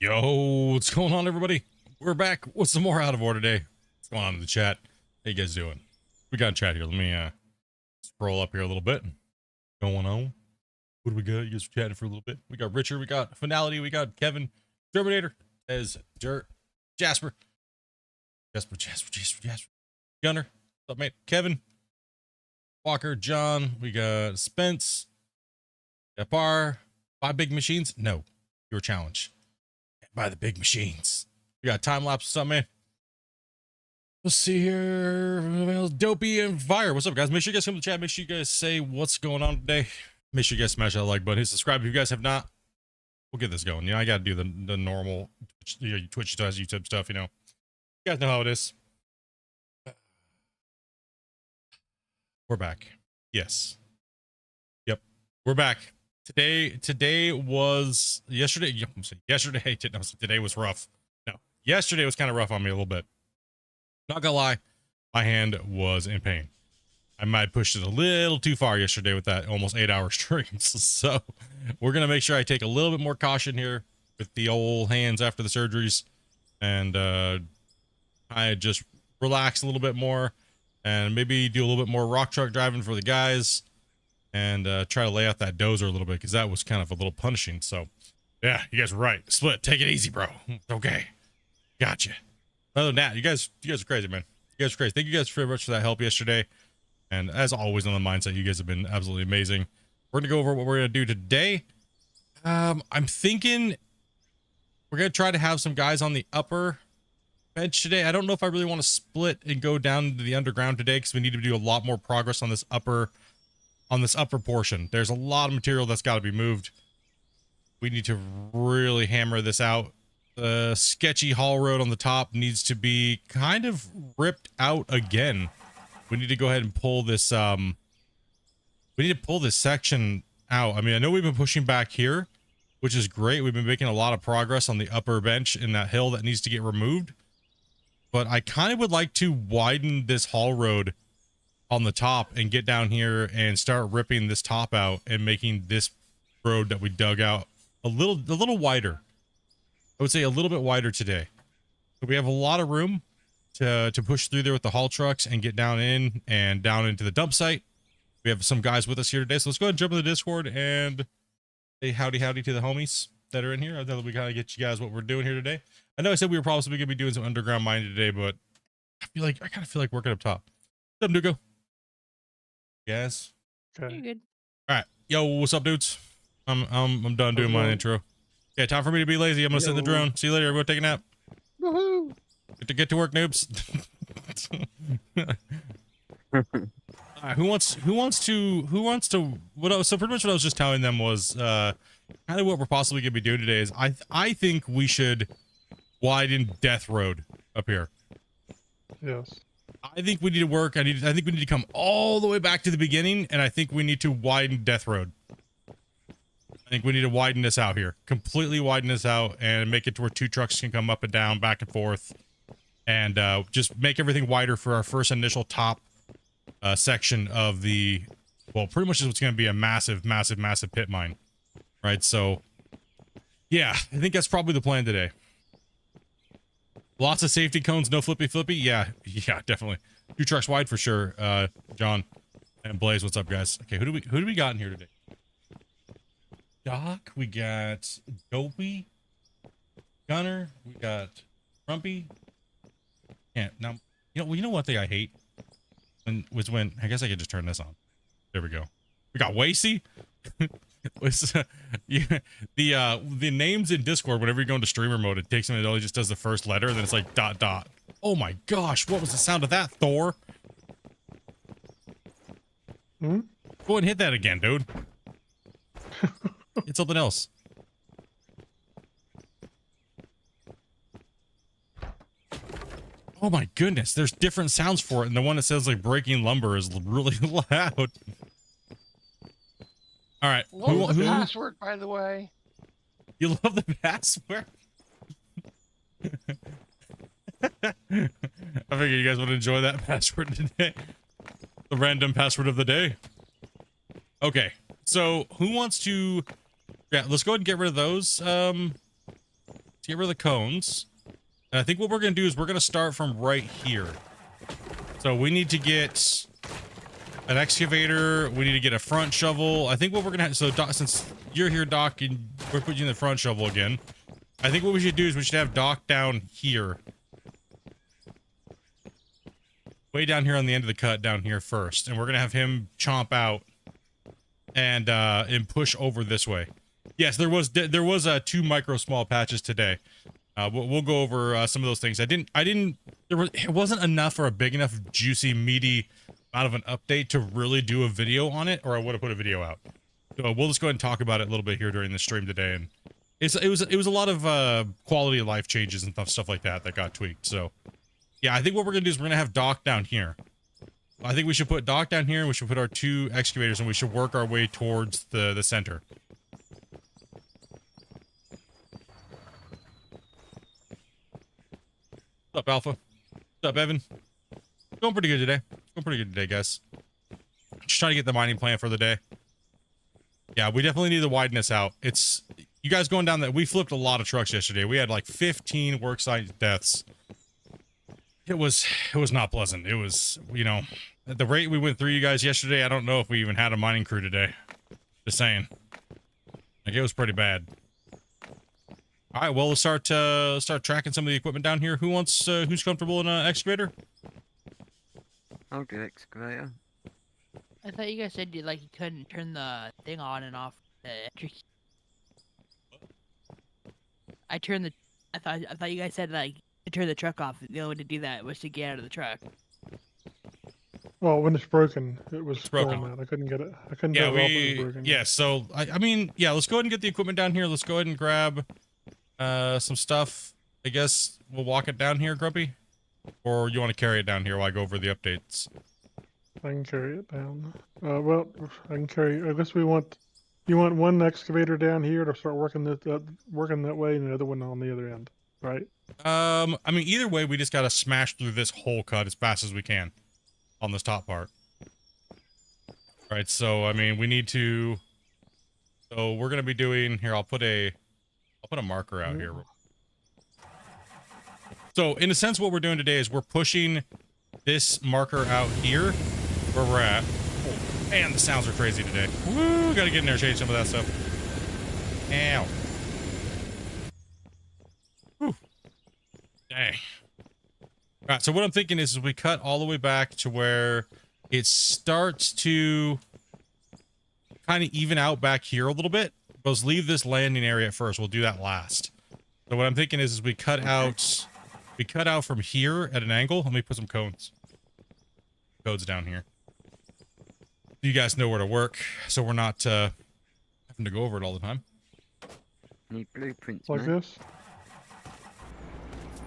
Yo, what's going on, everybody? We're back with some more Out of Order today. What's going on in the chat? How you guys doing? We got a chat here. Let me scroll up here a little bit. Going on? What do we got? You guys are chatting for a little bit. We got Richard, we got Finality, we got Kevin, Terminator, as Dirt, Jasper, Gunner, what's up, mate? Kevin, Walker, John, we got Spence, got Bar, 5 big machines. No, your challenge. By the big machines. We got time lapse or something, man. Let's see here. Dopey and Fire. What's up, guys? Make sure you guys come to the chat. Make sure you guys say what's going on today. Make sure you guys smash that like button. Subscribe if you guys have not. We'll get this going. You know, I gotta do the normal Twitch does YouTube stuff, you know. You guys know how it is. We're back. Yes. Yep. We're back. Today was yesterday. Today was rough. No, yesterday was kind of rough on me a little bit. Not gonna lie, my hand was in pain. I might have pushed it a little too far yesterday with that almost 8-hour stream. So we're gonna make sure I take a little bit more caution here with the old hands after the surgeries, and I just relax a little bit more, and maybe do a little bit more rock truck driving for the guys. And try to lay out that dozer a little bit, because that was kind of a little punishing. So yeah, you guys were right. Split, take it easy, bro. Okay, gotcha. Other than that, you guys are crazy, man. You guys are crazy. Thank you guys very much for that help yesterday, and as always on the mindset, you guys have been absolutely amazing. We're gonna go over what we're gonna do today. I'm thinking we're gonna try to have some guys on the upper bench today. I don't know if I really want to split and go down to the underground today, because we need to do a lot more progress on this upper portion. There's a lot of material that's got to be moved. We need to really hammer this out. The sketchy haul road on the top needs to be kind of ripped out again. We need to go ahead and pull this we need to pull this section out. I mean, I know we've been pushing back here, which is great. We've been making a lot of progress on the upper bench in that hill that needs to get removed, but I kind of would like to widen this haul road on the top and get down here and start ripping this top out and making this road that we dug out a little wider. I would say a little bit wider today. So we have a lot of room to push through there with the haul trucks and get down in and down into the dump site. We have some guys with us here today, so let's go ahead and jump in the Discord and say howdy to the homies that are in here. I know that we gotta get you guys what we're doing here today. I know I said we were probably gonna be doing some underground mining today, but I kind of feel like working up top. What's up, Nugo? Guys, Okay. You're good. All right, yo, what's up, dudes? I'm done doing my intro. Yeah, time for me to be lazy. I'm gonna sit in the drone. See you later. Everyone, take a nap. Woohoo! Get to work, noobs. All right, who wants to so pretty much what I was just telling them was kind of what we're possibly gonna be doing today is I think we should widen Death Road up here. Yes. I think we need to work. I think we need to come all the way back to the beginning, and I think we need to widen Death Road. I think we need to widen this out here. Completely widen this out and make it to where 2 trucks can come up and down, back and forth, and just make everything wider for our first initial top section of the, well, pretty much is what's going to be a massive pit mine, right? So, yeah, I think that's probably the plan today. Lots of safety cones, no flippy. Yeah, definitely. 2 trucks wide for sure. John and Blaze, what's up, guys? Okay, who do we got in here today? Doc, we got Dopey, Gunner, we got Grumpy. Yeah, now you know what thing I hate? When I guess I could just turn this on. There we go. We got Wacy. Yeah, the names in Discord, whenever you go into streamer mode, it takes him, it only just does the first letter, and then it's like ... Oh my gosh, what was the sound of that, Thor? Hmm? Go ahead and hit that again, dude. It's something else. Oh my goodness, there's different sounds for it, and the one that says like breaking lumber is really loud. All right. Love the password, by the way. You love the password? I figured you guys would enjoy that password today. The random password of the day. Okay, so who wants to... Yeah, let's go ahead and get rid of those. Let's get rid of the cones. And I think what we're going to do is we're going to start from right here. So we need to get an excavator. We need to get a front shovel. I think what we're going to have... So, Doc, since you're here, Doc, and we're putting you in the front shovel again, I think what we should do is we should have Doc down here. Way down here on the end of the cut down here first. And we're going to have him chomp out and push over this way. Yes, there was 2 micro small patches today. We'll go over some of those things. It wasn't enough or a big enough, juicy, meaty amount of an update to really do a video on it, or I would have put a video out. So we'll just go ahead and talk about it a little bit here during the stream today. And it was a lot of quality of life changes and stuff like that got tweaked. So yeah, I think what we're gonna do is we're gonna have Doc down here. I think we should put Doc down here, and we should put our 2 excavators, and we should work our way towards the center. What's up, Alpha? What's up, Evan? Going pretty good today. Going pretty good today, guys. Just trying to get the mining plan for the day. Yeah, we definitely need to widen this out. It's... You guys going down that... We flipped a lot of trucks yesterday. We had like 15 worksite deaths. It was not pleasant. It was, you know... At the rate we went through you guys yesterday, I don't know if we even had a mining crew today. Just saying. Like, it was pretty bad. All right, well, let's start tracking some of the equipment down here. Who's comfortable in an excavator? I'll do excavator. I thought you guys said you couldn't turn the thing on and off the electric. I thought you guys said to turn the truck off. The only way to do that was to get out of the truck. Well, when it's broken, it was broken. broken. I couldn't get it. I couldn't Yeah, get it off. It was broken. yeah. So I mean, yeah. Let's go ahead and get the equipment down here. Let's go ahead and grab some stuff. I guess we'll walk it down here, Grumpy, or you want to carry it down here while I go over the updates? I can carry it down. Well, I can carry. I guess you want one excavator down here to start working working that way, and the other one on the other end, right? I mean, either way, we just gotta smash through this whole cut as fast as we can on this top part. Right. So I mean, we need to. So we're gonna be doing here. I'll put a marker out here. So in a sense, what we're doing today is we're pushing this marker out here where we're at. Oh, man, the sounds are crazy today. Woo, gotta get in there, change some of that stuff. Ow. Whew. Dang. All right, so what I'm thinking is we cut all the way back to where it starts to kind of even out back here a little bit. Let's leave this landing area at first. We'll do that last. So what I'm thinking is we cut out from here at an angle. Let me put some cones down here. You guys know where to work, so we're not having to go over it all the time. Need blueprints, Like man. this.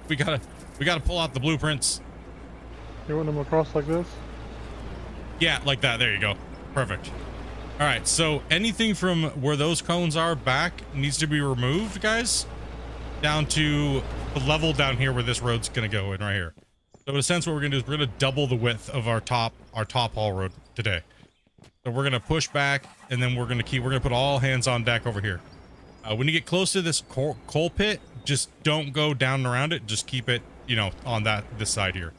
We gotta pull out the blueprints. You want them across like this? Yeah, like that. There you go. Perfect. All right, so anything from where those cones are back needs to be removed, guys, down to the level down here where this road's gonna go in right here. So in a sense, what we're gonna do is we're gonna double the width of our top haul road today. So we're gonna push back, and then we're gonna put all hands on deck over here. When you get close to this coal pit, just don't go down and around it. Just keep it, you know, on this side here.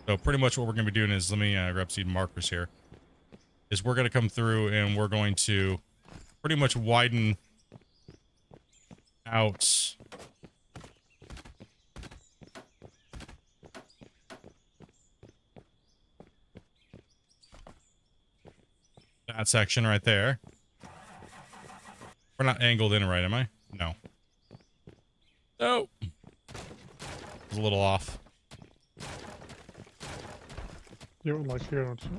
So pretty much what we're gonna be doing is, let me grab some markers here. Is we're going to come through and we're going to pretty much widen out that section right there. We're not angled in right, am I? No. No. It's a little off. You want like here, don't you?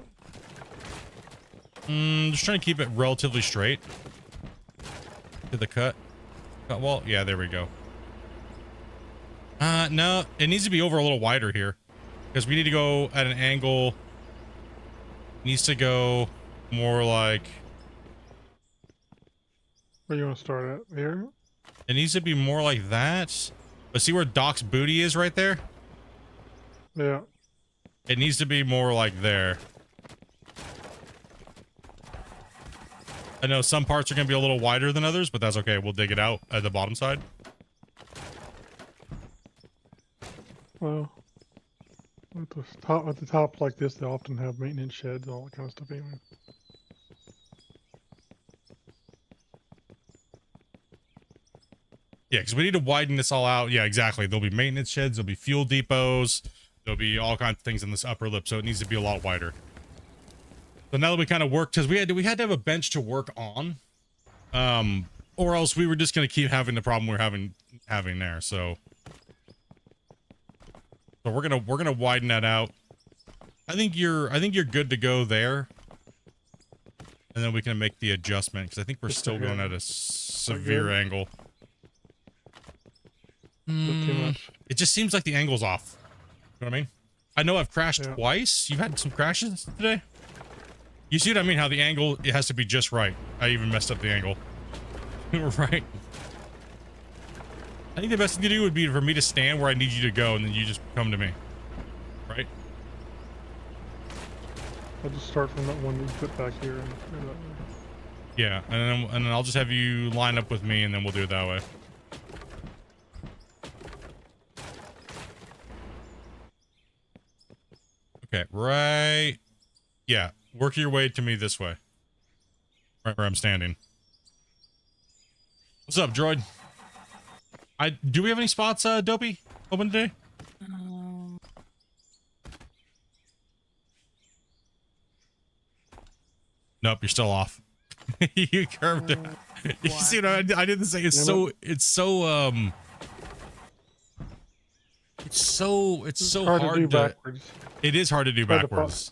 Just trying to keep it relatively straight to the cut wall. Yeah, there we go. No, it needs to be over a little wider here because we need to go at an angle. It needs to go more like. Where you want to start at? Here? It needs to be more like that. But see where Doc's booty is right there? Yeah. It needs to be more like there. I know some parts are going to be a little wider than others, but that's okay. We'll dig it out at the bottom side. Well, at the top like this, they often have maintenance sheds, all that kind of stuff. Anyway. Yeah, because we need to widen this all out. Yeah, exactly. There'll be maintenance sheds, there'll be fuel depots, there'll be all kinds of things in this upper lip, so it needs to be a lot wider. So now that we kind of worked, because we had to have a bench to work on, or else we were just gonna keep having the problem we're having there. So we're gonna widen that out. I think you're good to go there, and then we can make the adjustment because I think we're Just still like going that. at a severe angle. Not too much. It just seems like the angle's off. You know what I mean? I know I've crashed Yeah. twice. You've had some crashes today. You see what I mean? How the angle, it has to be just right. I even messed up the angle. Right. I think the best thing to do would be for me to stand where I need you to go, and then you just come to me. Right? I'll just start from that one you put back here. And go that way. Yeah, and then I'll just have you line up with me, and then we'll do it that way. Okay, right. Yeah, work your way to me this way. Right where I'm standing. What's up, droid? Do we have any spots, Dopey, open today? Nope, you're still off. You curved it. You see what I did the same. It's so hard hard to do backwards. It is hard to do Hard to backwards.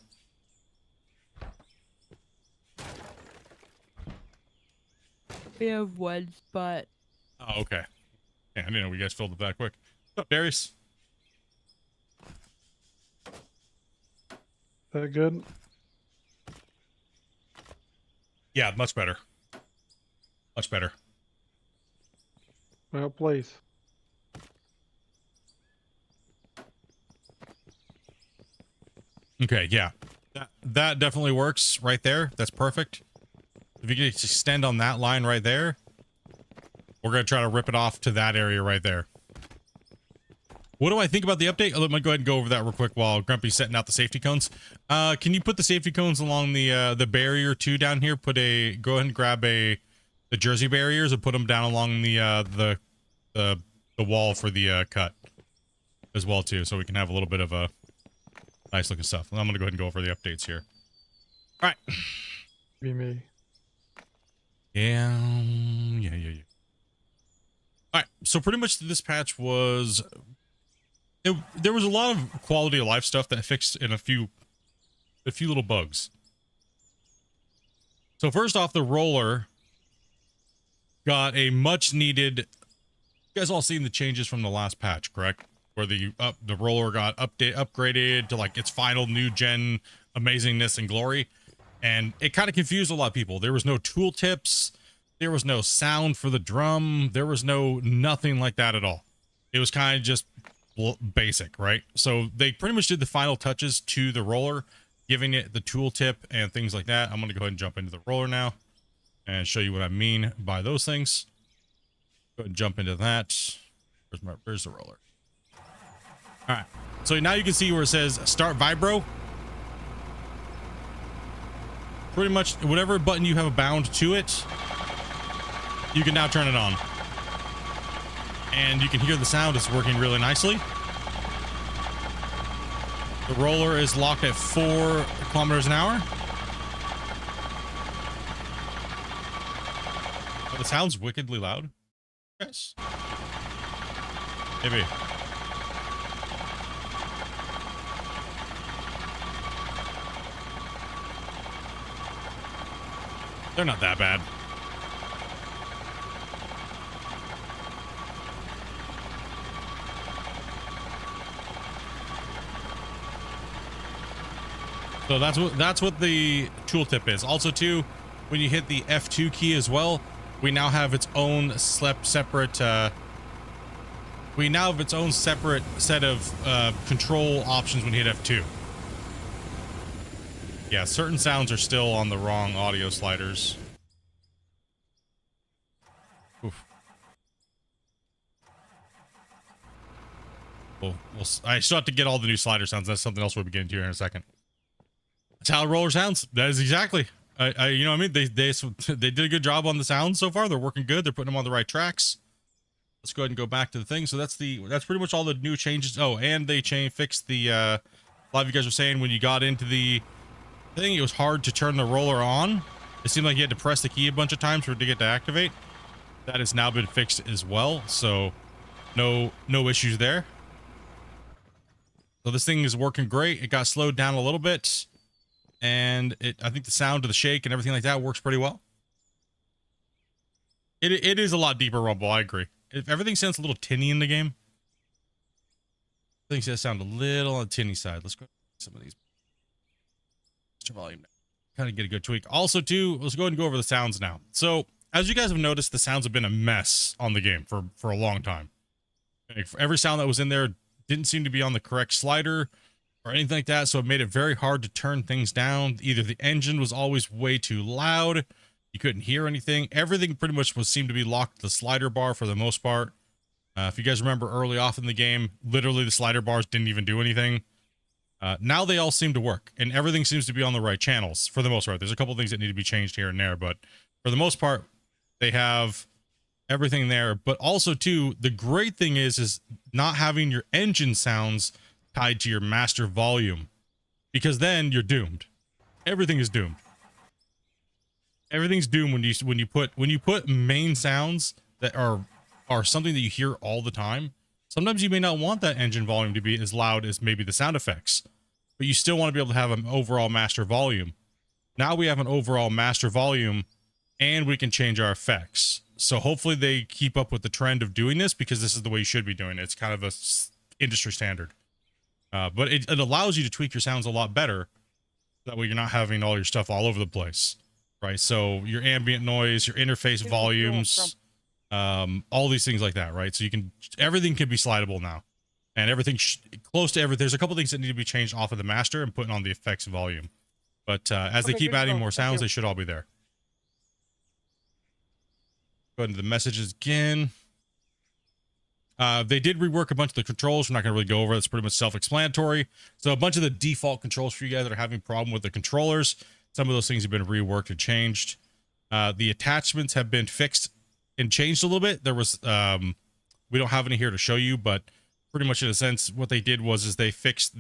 We have one spot. Oh, okay. Yeah, I didn't know we guys filled it that quick. What's up, Darius? That good? Yeah, much better. Much better. Well, please. Okay, yeah. That definitely works right there. That's perfect. If you could extend on that line right there, we're going to try to rip it off to that area right there. What do I think about the update? Let me go ahead and go over that real quick while Grumpy's setting out the safety cones. Can you put the safety cones along the barrier too down here? Go ahead and grab the Jersey barriers and put them down along the wall for the cut as well too, so we can have a little bit of a nice looking stuff. I'm gonna go ahead and go over the updates here. All right. Be me. Yeah. All right. So pretty much this patch was. There was a lot of quality of life stuff that fixed in a few little bugs. So first off, the roller got a much needed. You guys all seen the changes from the last patch, correct? Where the roller got upgraded to like its final new gen amazingness and glory, and it kind of confused a lot of people. There was no tool tips, there was no sound for the drum, there was nothing like that at all. It was kind of just basic, right? So they pretty much did the final touches to the roller, giving it the tool tip and things like that. I'm going to go ahead and jump into the roller now and show you what I mean by those things. Go ahead and jump into that. Where's the roller? All right. So now you can see where it says start vibro. Pretty much whatever button you have bound to it, you can now turn it on. And you can hear the sound is working really nicely. The roller is locked at 4 kilometers an hour. Oh, the sound's wickedly loud. Yes. Maybe. They're not that bad. So that's what the tooltip is. Also too, when you hit the F2 key as well, we now have its own separate set of control options when you hit F2. Yeah, certain sounds are still on the wrong audio sliders. Oof. I still have to get all the new slider sounds. That's something else we'll be getting to here in a second. That's how a roller sounds. That is exactly. You know what I mean? They did a good job on the sounds so far. They're working good. They're putting them on the right tracks. Let's go ahead and go back to the thing. So that's pretty much all the new changes. Oh, and they fixed the a lot of you guys were saying when you got into the thing, it was hard to turn the roller on. It seemed like you had to press the key a bunch of times for it to get to activate. That has now been fixed as well. So no issues there. So this thing is working great. It got slowed down a little bit. And I think the sound of the shake and everything like that works pretty well. It is a lot deeper rumble, I agree. If everything sounds a little tinny in the game. Things that sound a little on the tinny side. Let's go some of these. Extra volume. Kind of get a good tweak. Also, too, let's go ahead and go over the sounds now. So, as you guys have noticed, the sounds have been a mess on the game for a long time. Like, for every sound that was in there didn't seem to be on the correct slider or anything like that, so it made it very hard to turn things down. Either the engine was always way too loud, you couldn't hear anything. Everything pretty much seemed to be locked to the slider bar for the most part. If you guys remember early off in the game, literally the slider bars didn't even do anything. Now they all seem to work, and everything seems to be on the right channels for the most part. There's a couple things that need to be changed here and there, but for the most part, they have everything there. But also, too, the great thing is not having your engine sounds tied to your master volume, because then you're doomed. Everything is doomed. Everything's doomed when you put main sounds that are something that you hear all the time. Sometimes you may not want that engine volume to be as loud as maybe the sound effects, but you still want to be able to have an overall master volume. Now we have an overall master volume, and we can change our effects. So hopefully they keep up with the trend of doing this, because this is the way you should be doing it. It's kind of a industry standard. But it allows you to tweak your sounds a lot better. That way you're not having all your stuff all over the place, right? So your ambient noise, your interface volumes, all these things like that, right? So everything can be slidable now, and everything close to everything. There's a couple things that need to be changed off of the master and putting on the effects volume. But as they keep adding more sounds, they should all be there. Go into the messages again. They did rework a bunch of the controls. We're not going to really go over it. It's pretty much self-explanatory. So a bunch of the default controls for you guys that are having a problem with the controllers, some of those things have been reworked and changed. The attachments have been fixed and changed a little bit. There was, we don't have any here to show you, but pretty much in a sense, what they did was they fixed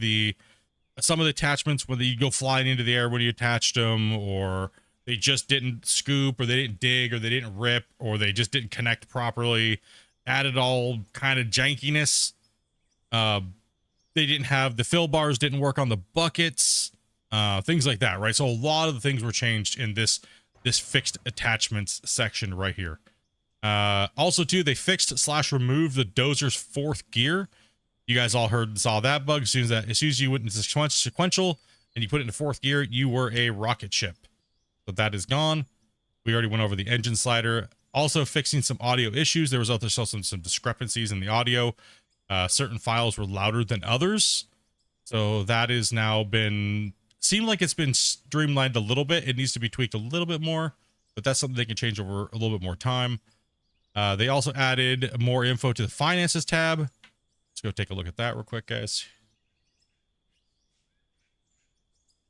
some of the attachments, whether you go flying into the air when you attached them, or they just didn't scoop, or they didn't dig, or they didn't rip, or they just didn't connect properly. Added all kind of jankiness. They didn't have the fill bars, didn't work on the buckets, things like that, right? So a lot of the things were changed in this fixed attachments section right here. Also, too, they fixed / removed the dozer's 4th gear. You guys all saw that bug. As soon as you went into sequential and you put it into 4th gear, you were a rocket ship. So that is gone. We already went over the engine slider. Also fixing some audio issues. There was also some discrepancies in the audio. Certain files were louder than others. So that is now seemed like it's been streamlined a little bit. It needs to be tweaked a little bit more, but that's something they can change over a little bit more time. They also added more info to the finances tab. Let's go take a look at that real quick, guys.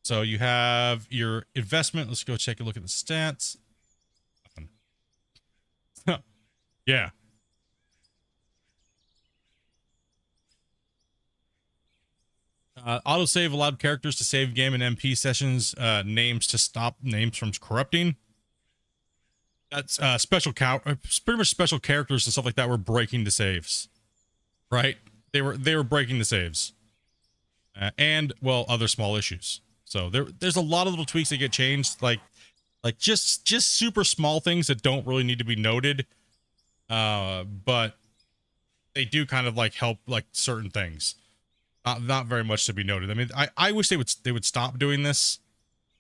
So you have your investment. Let's go take a look at the stats. Yeah. Autosave allowed characters to save game and MP sessions names to stop names from corrupting. That's pretty much special characters and stuff like that were breaking the saves, right? They were breaking the saves, and well, other small issues. So there's a lot of little tweaks that get changed, like just super small things that don't really need to be noted. But they do kind of like help like certain things. Not very much to be noted. I mean, I wish they would stop doing this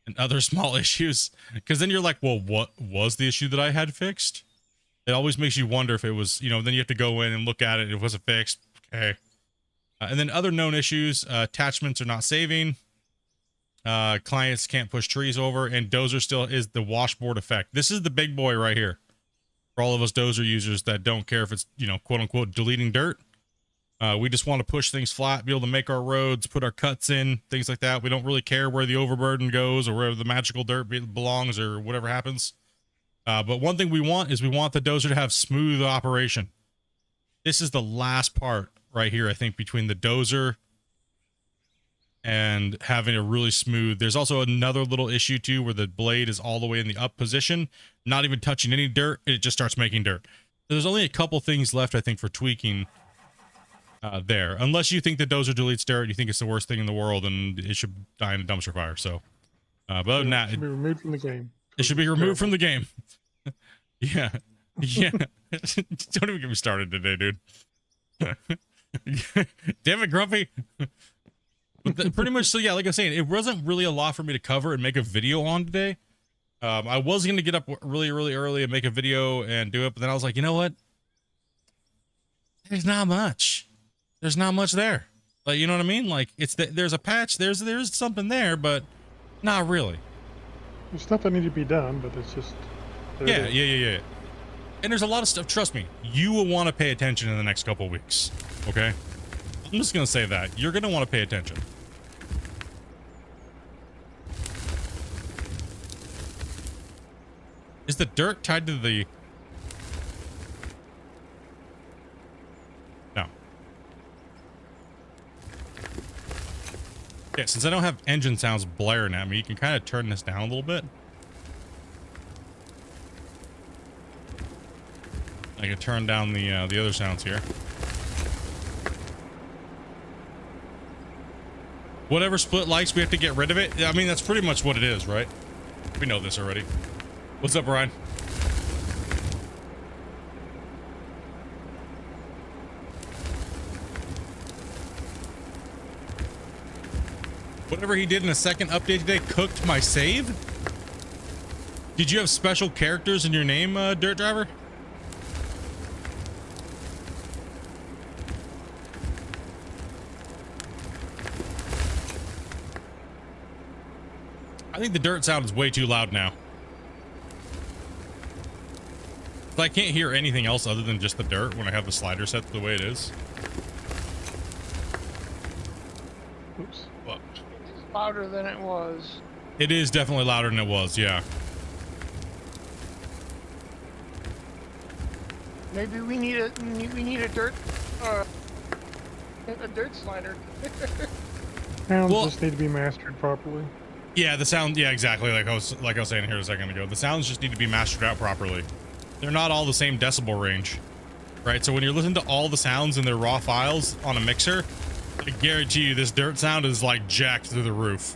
and other small issues, because then you're like, well, what was the issue that I had fixed? It always makes you wonder if it was, then you have to go in and look at it. It wasn't fixed. Okay. And then other known issues, attachments are not saving. Clients can't push trees over, and dozer still is the washboard effect. This is the big boy right here. For all of us dozer users that don't care if it's, quote unquote, deleting dirt. We just want to push things flat, be able to make our roads, put our cuts in, things like that. We don't really care where the overburden goes or where the magical dirt belongs or whatever happens. But one thing we want is we want the dozer to have smooth operation. This is the last part right here, I think, between the dozer and having a really smooth. There's also another little issue too where the blade is all the way in the up position, not even touching any dirt, it just starts making dirt. So there's only a couple things left, I think, for tweaking there. Unless you think the dozer deletes dirt, you think it's the worst thing in the world and it should die in a dumpster fire. So, but other than that, It should be removed from the game. it should be removed from the game. Yeah. Yeah. Don't even get me started today, dude. Damn it, Grumpy. But pretty much, so yeah, like I was saying, it wasn't really a lot for me to cover and make a video on today. I was going to get up really, really early and make a video and do it, but then I was like, you know what? There's not much. There's not much there. Like, you know what I mean? Like, there's a patch, there's something there, but not really. There's stuff that needs to be done, but it's just. Yeah. And there's a lot of stuff, trust me, you will want to pay attention in the next couple weeks, okay? I'm just going to say that. You're going to want to pay attention. Is the dirt tied to the... No. Yeah, since I don't have engine sounds blaring at me, you can kind of turn this down a little bit. I can turn down the other sounds here. Whatever Split likes, we have to get rid of it. I mean, that's pretty much what it is, right? We know this already. What's up, Ryan? Whatever he did in a second update today cooked my save? Did you have special characters in your name, Dirt Driver? I think the dirt sound is way too loud now. I can't hear anything else other than just the dirt when I have the slider set the way it is. Oops. Well, It's louder than it was. it is definitely louder than it was, yeah. Maybe we need a dirt slider. Sounds Well- just need to be mastered properly. Yeah, the sound, yeah, exactly. Like I was saying here a second ago, the sounds just need to be mastered out properly. They're not all the same decibel range, right? So when you're listening to all the sounds in their raw files on a mixer, I guarantee you this dirt sound is like jacked through the roof.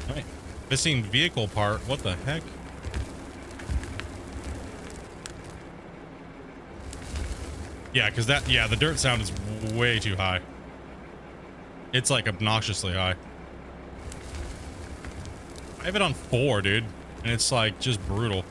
Right. Missing vehicle part. What the heck? Yeah, because the dirt sound is way too high. It's like obnoxiously high. I have it on 4, dude, and it's like just brutal.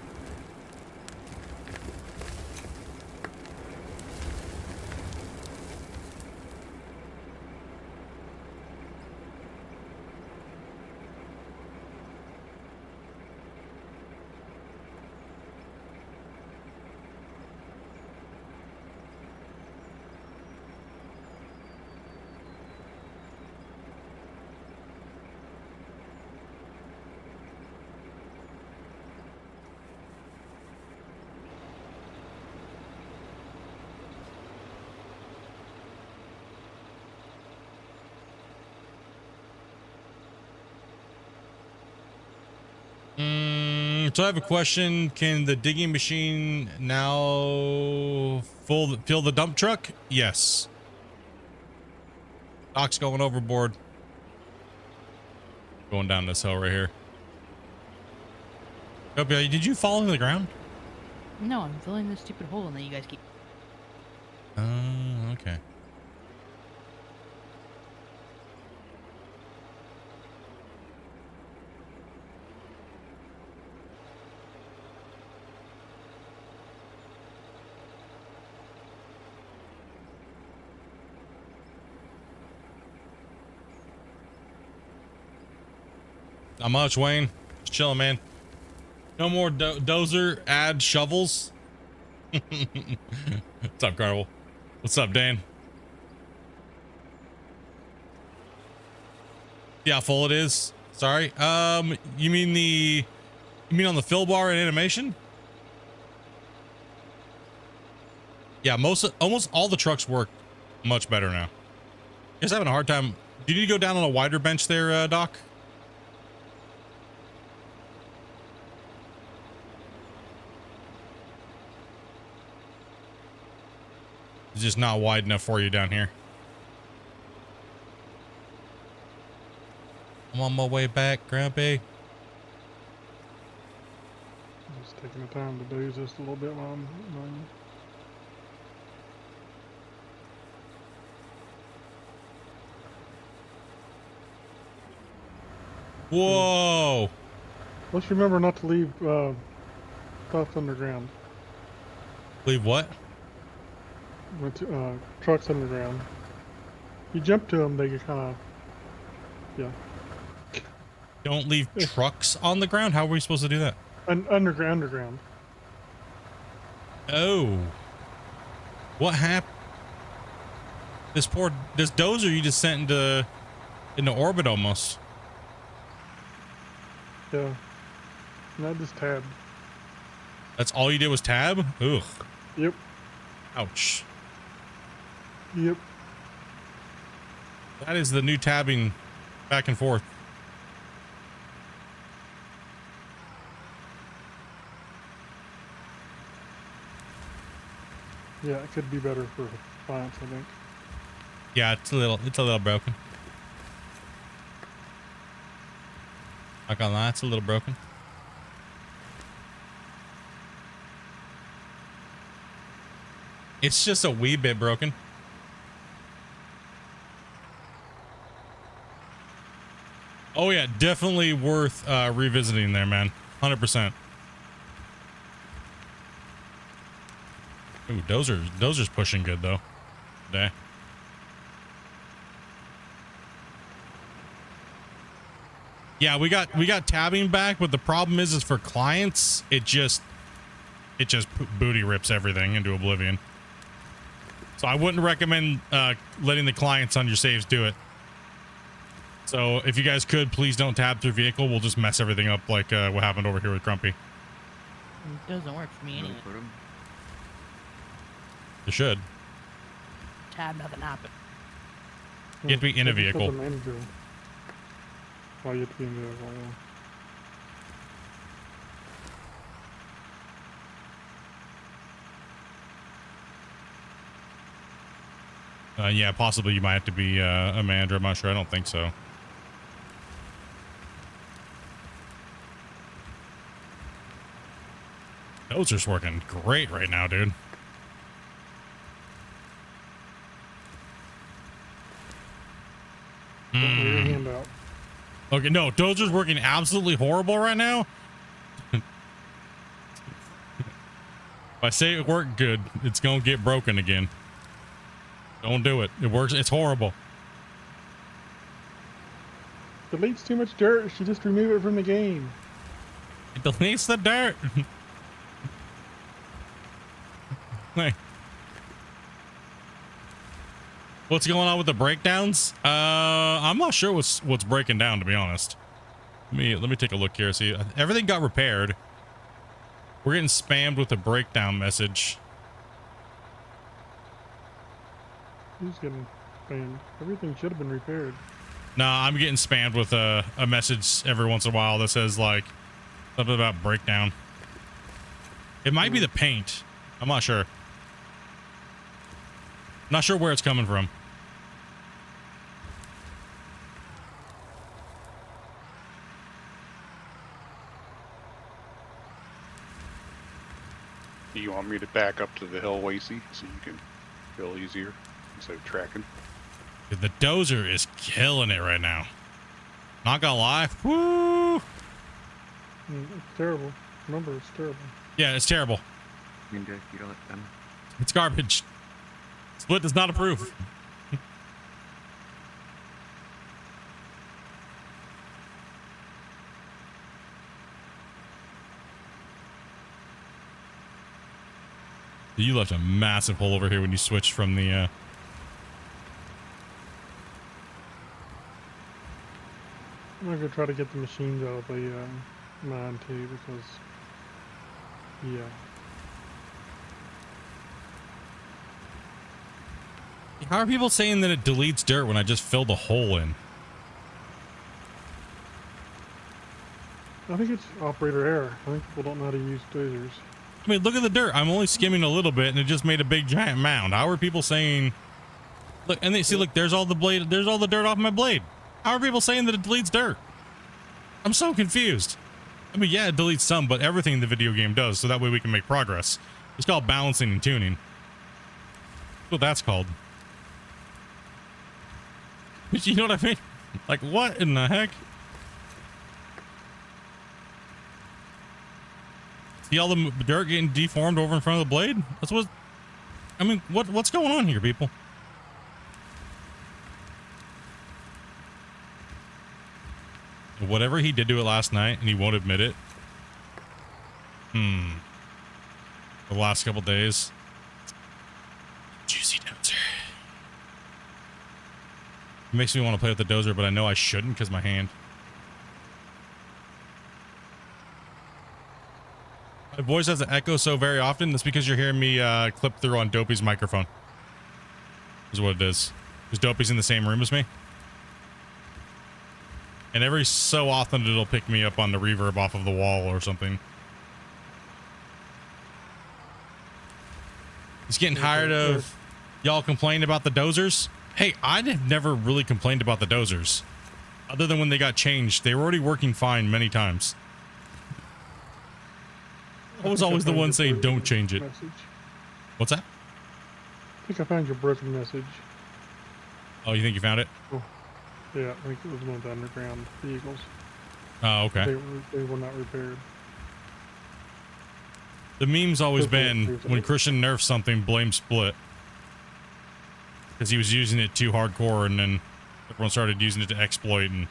So I have a question. Can the digging machine now fill the dump truck? Yes. Doc's going overboard. Going down this hill right here. Opie, did you fall into the ground? No, I'm filling this stupid hole and then you guys keep. Oh, okay. Not much, Wayne. Just chilling, man. No more dozer, add shovels. What's up, Carnival? What's up, Dan? See how full it is? Sorry. You mean on the fill bar in animation? Yeah, almost all the trucks work much better now. Just having a hard time. Do you need to go down on a wider bench there, Doc? It's just not wide enough for you down here. I'm on my way back, Grumpy. Just taking the time to do just a little bit while I'm Whoa! Let's remember not to leave stuff underground. Leave what? Trucks underground. You jump to them, they get kind of, yeah. Don't leave trucks on the ground? How are we supposed to do that? Underground. Oh. What happened? This dozer you just sent into orbit almost. Yeah. Not just tab. That's all you did was tab? Ugh. Yep. Ouch. Yep. That is the new tabbing back and forth. Yeah, it could be better for clients, I think. Yeah, it's a little broken. Not gonna lie, it's a little broken. It's just a wee bit broken. Oh yeah, definitely worth revisiting there, man. 100%. Ooh, Dozer's pushing good though today. Yeah, we got tabbing back, but the problem is for clients, it just booty rips everything into oblivion. So I wouldn't recommend letting the clients on your saves do it. So if you guys could, please don't tab through vehicle. We'll just mess everything up like what happened over here with Grumpy. It doesn't work for me No anyway. problem. You should. Tab, nothing happened. You have to be in a Just vehicle. the manager. Well, you have to be in the vehicle, yeah. Yeah, possibly you might have to be a manager. I'm not sure. I don't think so. Those are working great right now, dude. Put your hand out. Okay, no, Dozer's working absolutely horrible right now. If I say it worked good, it's gonna get broken again. Don't do it. It works. It's horrible. Deletes too much dirt. You should just remove it from the game. It deletes the dirt. Hey. What's going on with the breakdowns? I'm not sure what's breaking down, to be honest. Let me take a look here. See, everything got repaired. We're getting spammed with a breakdown message. Who's getting spammed? Everything should have been repaired. Nah, I'm getting spammed with a message every once in a while that says like something about breakdown. It might be the paint. I'm not sure. Not sure where it's coming from. Do you want me to back up to the hill, Wacy, so you can feel easier instead of tracking? The Dozer is killing it right now. Not gonna lie. Woo! It's terrible. Remember, it's terrible. Yeah, it's terrible. You can do it if you like them. It's garbage. Split does not approve. You left a massive hole over here when you switched from the, I'm gonna try to get the machines out of the mine too, because yeah. How are people saying that it deletes dirt when I just filled a hole in? I think it's operator error. I think people don't know how to use dozers. I mean, look at the dirt. I'm only skimming a little bit and it just made a big giant mound. How are people saying, look, and they see, look, there's all the blade, there's all the dirt off my blade. How are people saying that it deletes dirt? I'm so confused. I mean, yeah, it deletes some, but everything the video game does, so that way we can make progress. It's called balancing and tuning. That's what that's called. You know what I mean? Like, what in the heck? See all the dirt getting deformed over in front of the blade? That's what... I mean, what's going on here, people? Whatever he did to it last night, and he won't admit it. The last couple days. Juicy dozer. It makes me want to play with the dozer, but I know I shouldn't because my hand. My voice has an echo so very often. That's because you're hearing me clip through on Dopey's microphone. Is what it is. Because Dopey's in the same room as me. And every so often it'll pick me up on the reverb off of the wall or something. He's getting tired of y'all complaining about the dozers. Hey, I've never really complained about the dozers. Other than when they got changed. They were already working fine many times. I was always the one saying don't change it. Message. What's that? I think I found your broken message. Oh, you think you found it? Yeah, I think it was one of the underground vehicles. Oh, okay. They were not repaired. The meme's always Okay, been here's when it. Christian nerfs something, blame Split. Because he was using it too hardcore and then everyone started using it to exploit and...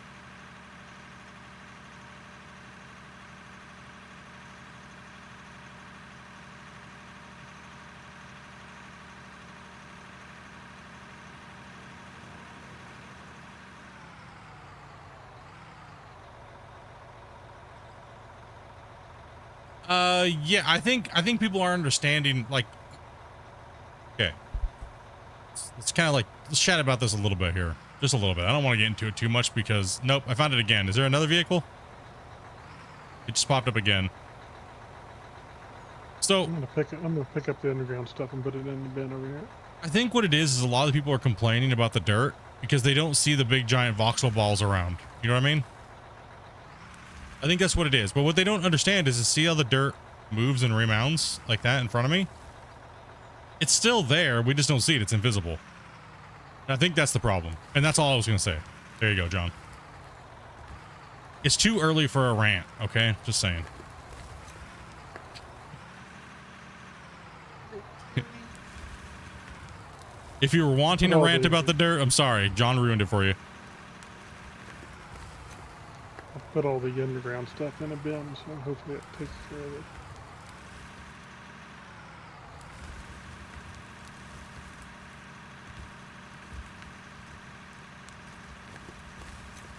yeah, I think people are understanding, like, okay. It's kind of like, let's chat about this a little bit here. Just a little bit. I don't want to get into it too much because, nope, I found it again. Is there another vehicle? It just popped up again. So, I'm gonna pick up the underground stuff and put it in the bin over here. I think what it is a lot of people are complaining about the dirt because they don't see the big giant voxel balls around. You know what I mean? I think that's what it is. But what they don't understand is to see how the dirt moves and remounts like that in front of me. It's still there. We just don't see it. It's invisible. And I think that's the problem. And that's all I was going to say. There you go, John. It's too early for a rant. Okay. Just saying. If you were wanting to rant about the dirt, I'm sorry. John ruined it for you. I'll put all the underground stuff in a bin, so hopefully it takes care of it.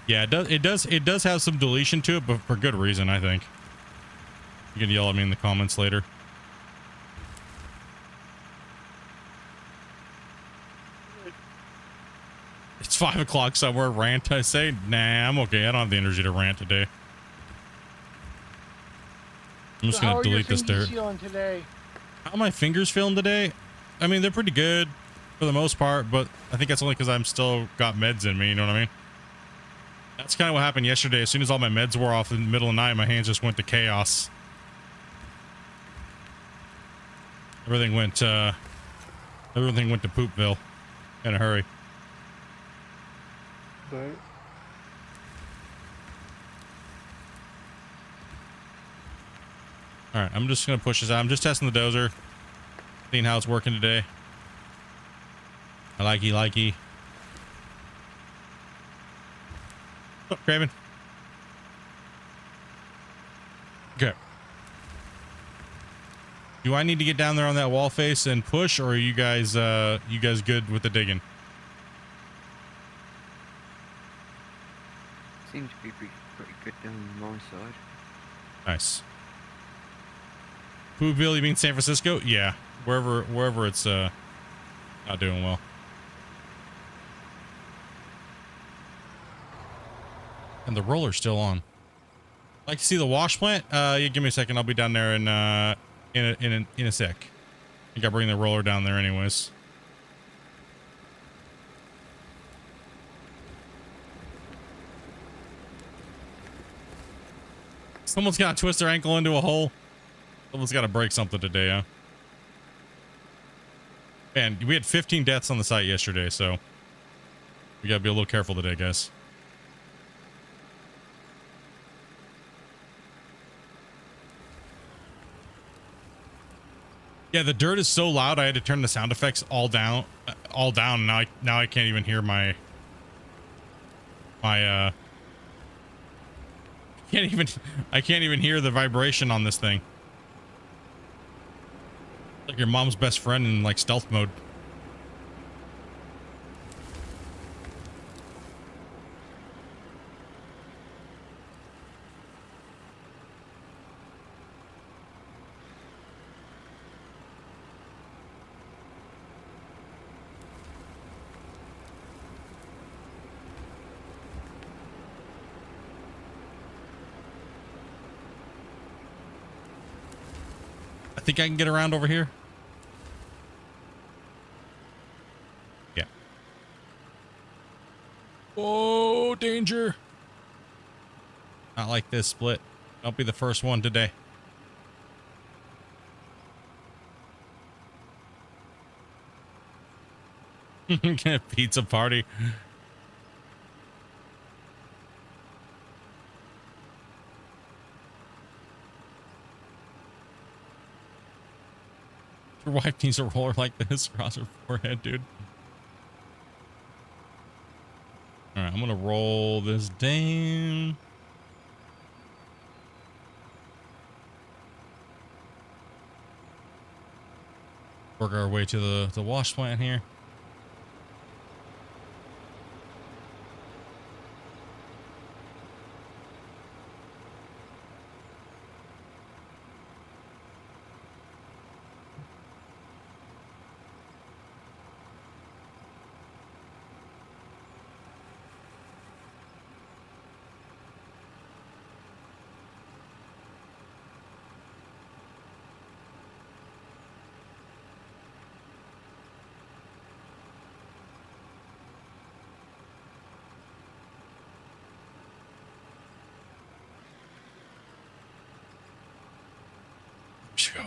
Yeah, it does have some deletion to it, but for good reason, I think. You can yell at me in the comments later. It's 5 o'clock somewhere. Rant, I say? Nah, I'm okay. I don't have the energy to rant today. I'm just So how gonna are your delete this fingers dirt. feeling today? How are my fingers feeling today? I mean, they're pretty good for the most part, but I think that's only because I'm still got meds in me. You know what I mean? That's kind of what happened yesterday. As soon as all my meds wore off in the middle of the night, my hands just went to chaos. Everything went to Poopville in a hurry. Right. All right, I'm just gonna push this out. I'm just testing the dozer, seeing how it's working today. I likey. Oh, Craven. Okay. Do I need to get down there on that wall face and push, or are you guys good with the digging? Seems to be pretty good down my side. Nice. Whoville, you mean San Francisco? Yeah, wherever it's not doing well. And the roller's still on. Like to see the wash plant? Yeah, give me a second. I'll be down there in a sec. I think I'll bring the roller down there anyways. Someone's got to twist their ankle into a hole. Someone's got to break something today, huh? Man, we had 15 deaths on the site yesterday, so we got to be a little careful today, guys. Yeah, the dirt is so loud. I had to turn the sound effects all down. Now I can't even hear my I can't even hear the vibration on this thing. Like your mom's best friend in like stealth mode. I think I can get around over here. Yeah. Oh, danger. Not like this, Split. Don't be the first one today. Pizza party. Your wife needs a roller like this across her forehead, dude. All right, I'm gonna roll this down. Work our way to the wash plant here.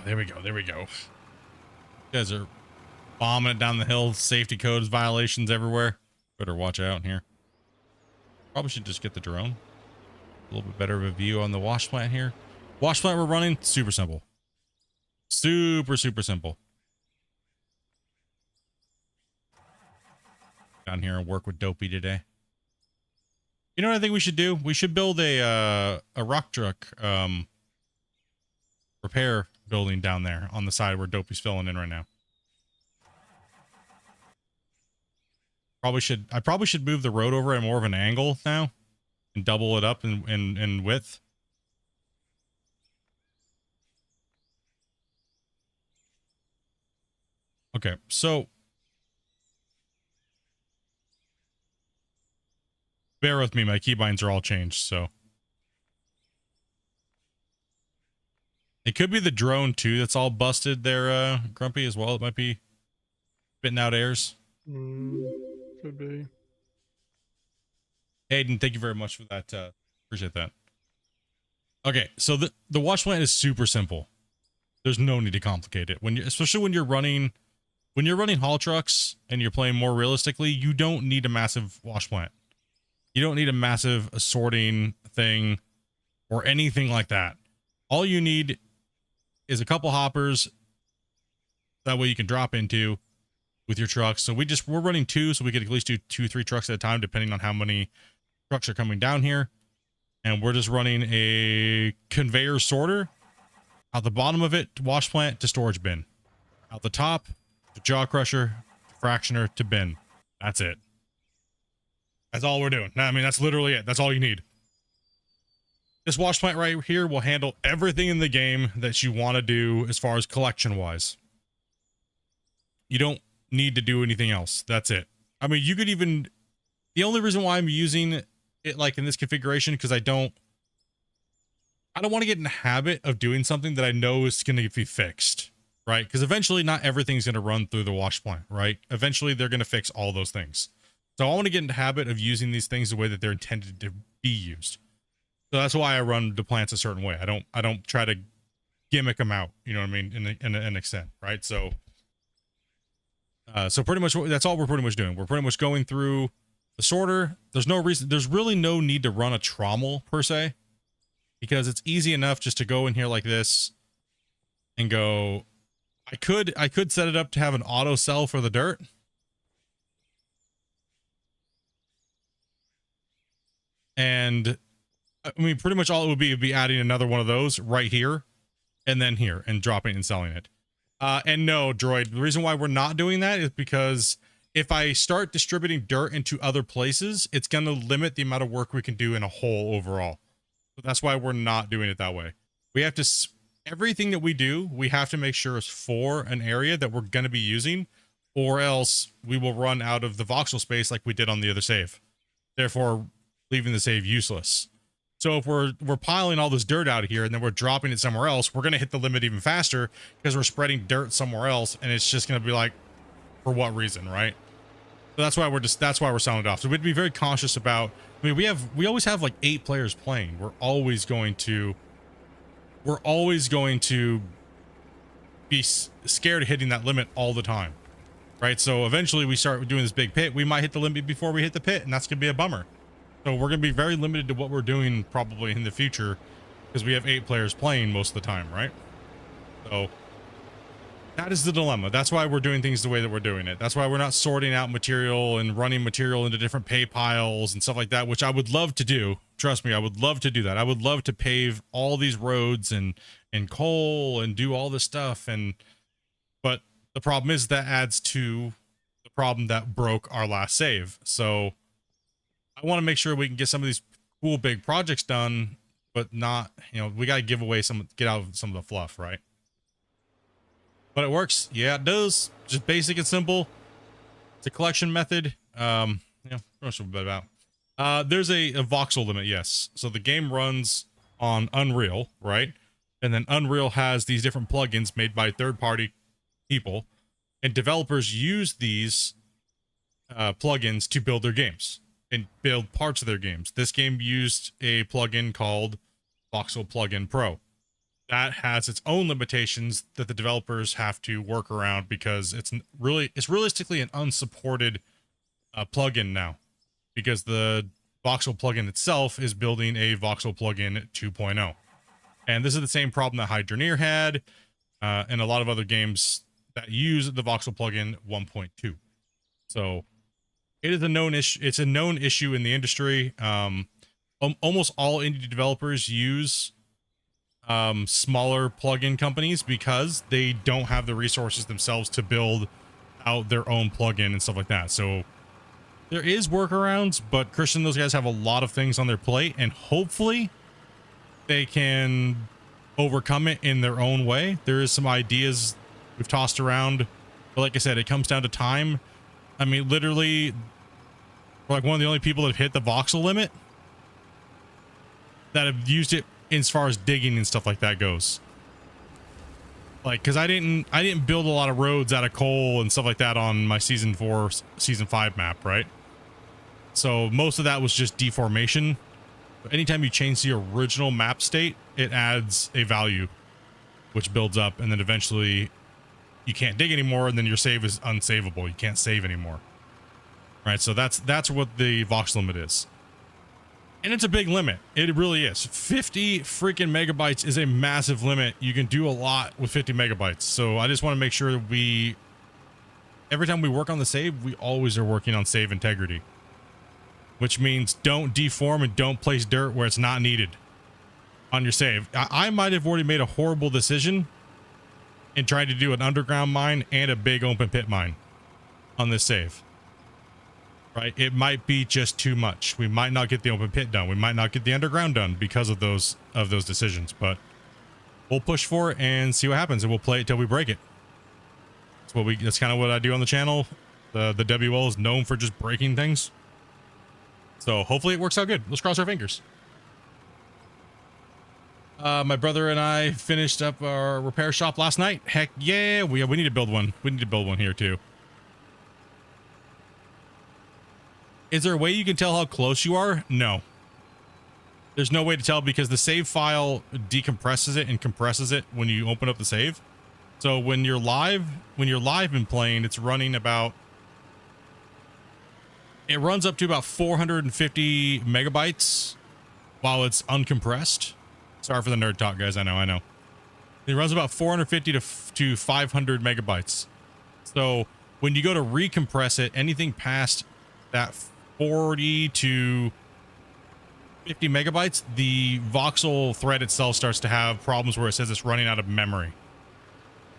There we go. There we go. You guys are bombing it down the hill. Safety codes, violations everywhere. Better watch out here. Probably should just get the drone. A little bit better of a view on the wash plant here. Wash plant we're running, super simple. Super simple. Down here and work with Dopey today. You know what I think we should do? We should build a rock truck repair building down there on the side where Dopey's filling in right now. I probably should move the road over at more of an angle now and double it up in width. Okay, so bear with me, my keybinds are all changed, so it could be the drone too that's all busted there, Grumpy, as well. It might be spitting out airs. Could be. Hayden, thank you very much for that. Appreciate that. Okay, so the wash plant is super simple. There's no need to complicate it. Especially when you're running haul trucks and you're playing more realistically, you don't need a massive wash plant. You don't need a massive sorting thing or anything like that. All you need is a couple hoppers. That way you can drop into with your trucks. So we're running 2, so we could at least do 2-3 trucks at a time, depending on how many trucks are coming down here. And we're just running a conveyor sorter Out the bottom of it, to wash plant to storage bin. Out the top, to jaw crusher, to fractioner to bin. That's it. That's all we're doing. I mean, that's literally it. That's all you need. This wash plant right here will handle everything in the game that you want to do as far as collection wise. You don't need to do anything else. That's it. I mean, you could even, the only reason why I'm using it like in this configuration, because I don't want to get in the habit of doing something that I know is going to be fixed, right? Because eventually not everything's going to run through the wash plant, right? Eventually they're going to fix all those things. So I want to get in the habit of using these things the way that they're intended to be used. So that's why I run the plants a certain way. I don't try to gimmick them out, you know what I mean, in an extent, right? So so pretty much that's all we're pretty much doing. We're pretty much going through the sorter. There's really no need to run a trommel per se, because it's easy enough just to go in here like this and go. I could set it up to have an auto sell for the dirt. And I mean, pretty much all it would be adding another one of those right here and then here and dropping and selling it. And no, Droid, the reason why we're not doing that is because if I start distributing dirt into other places, it's going to limit the amount of work we can do in a whole overall. So that's why we're not doing it that way. We have to, everything that we do, we have to make sure is for an area that we're going to be using, or else we will run out of the voxel space like we did on the other save. Therefore, leaving the save useless. So if we're piling all this dirt out of here and then we're dropping it somewhere else, we're going to hit the limit even faster because we're spreading dirt somewhere else, and it's just going to be like, for what reason, right? So that's why we're selling it off. So we'd be very cautious about, I mean, we always have like 8 players playing. We're always going to be scared of hitting that limit all the time, right? So eventually we start doing this big pit. We might hit the limit before we hit the pit, and that's going to be a bummer. So we're going to be very limited to what we're doing probably in the future because we have 8 players playing most of the time, right? So that is the dilemma. That's why we're doing things the way that we're doing it. That's why we're not sorting out material and running material into different pay piles and stuff like that, which I would love to do. Trust me, I would love to do that. I would love to pave all these roads and coal and do all this stuff. But the problem is that adds to the problem that broke our last save. So I want to make sure we can get some of these cool big projects done, but not, you know, we got to get out of some of the fluff, right? But it works. Yeah, it does. Just basic and simple. It's a collection method. Yeah, pretty much a bit about. There's a voxel limit, yes. So the game runs on Unreal, right? And then Unreal has these different plugins made by third-party people, and developers use these plugins to build their games and build parts of their games. This game used a plugin called Voxel Plugin Pro. That has its own limitations that the developers have to work around because it's realistically an unsupported plugin now, because the Voxel plugin itself is building a Voxel plugin 2.0. And this is the same problem that Hydroneer had and a lot of other games that use the Voxel plugin 1.2. So it is a known issue. It's a known issue in the industry. Almost all indie developers use smaller plugin companies because they don't have the resources themselves to build out their own plugin and stuff like that. So there is workarounds, but Christian, those guys have a lot of things on their plate, and hopefully they can overcome it in their own way. There is some ideas we've tossed around, but like I said, it comes down to time. I mean, literally, we're like one of the only people that have hit the voxel limit that have used it as far as digging and stuff like that goes. Like, because I didn't build a lot of roads out of coal and stuff like that on my season 4, season 5 map, right? So most of that was just deformation. But anytime you change the original map state, it adds a value, which builds up, and then eventually you can't dig anymore, and then your save is unsavable. You can't save anymore. Right? So that's what the vox limit is. And it's a big limit. It really is. 50 freaking megabytes is a massive limit. You can do a lot with 50 megabytes. So I just want to make sure that every time we work on the save, we always are working on save integrity, which means don't deform and don't place dirt where it's not needed. on your save. I might have already made a horrible decision in trying to do an underground mine and a big open pit mine on this save. Right? It might be just too much. We might not get the open pit done. We might not get the underground done because of those decisions, but we'll push for it and see what happens, and we'll play it till we break it. That's kind of what I do on the channel. The WL is known for just breaking things. So hopefully it works out good. Let's cross our fingers. My brother and I finished up our repair shop last night. Heck yeah, we need to build one. We need to build one here too. Is there a way you can tell how close you are? No. There's no way to tell because the save file decompresses it and compresses it when you open up the save. So when you're live and playing, it's running about, it runs up to about 450 megabytes while it's uncompressed. Sorry for the nerd talk, guys. I know. It runs about 450 to 500 megabytes. So when you go to recompress it, anything past that 40 to 50 megabytes, the voxel thread itself starts to have problems where it says it's running out of memory.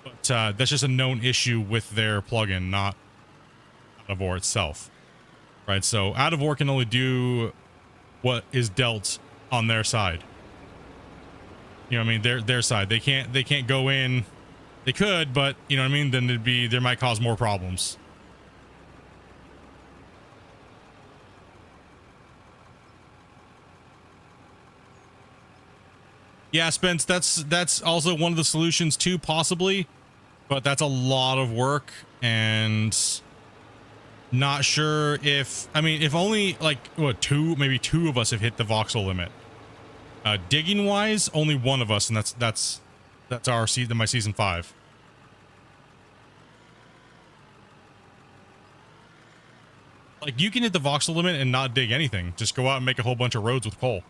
But that's just a known issue with their plugin, not out of War itself. Right, so out of War can only do what is dealt on their side. You know what I mean? Their side. They can't go in. They could, but you know what I mean? Then there might cause more problems. Yeah, Spence, that's also one of the solutions too, possibly, but that's a lot of work and not sure if, I mean, if only like what, maybe two of us have hit the voxel limit. Digging wise, only one of us, and that's our season, my season 5. Like you can hit the voxel limit and not dig anything. Just go out and make a whole bunch of roads with coal.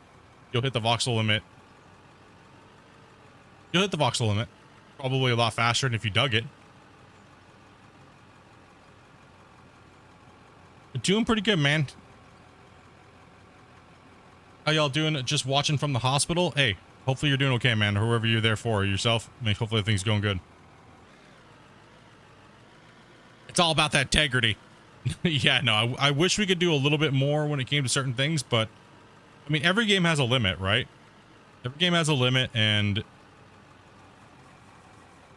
You'll hit the voxel limit. You'll hit the voxel limit probably a lot faster than if you dug it. But doing pretty good, man. How y'all doing? Just watching from the hospital? Hey, hopefully you're doing okay, man. Whoever you're there for, yourself. I mean, hopefully things going good. It's all about that integrity. Yeah, no, I wish we could do a little bit more when it came to certain things, but I mean, every game has a limit, right? Every game has a limit, and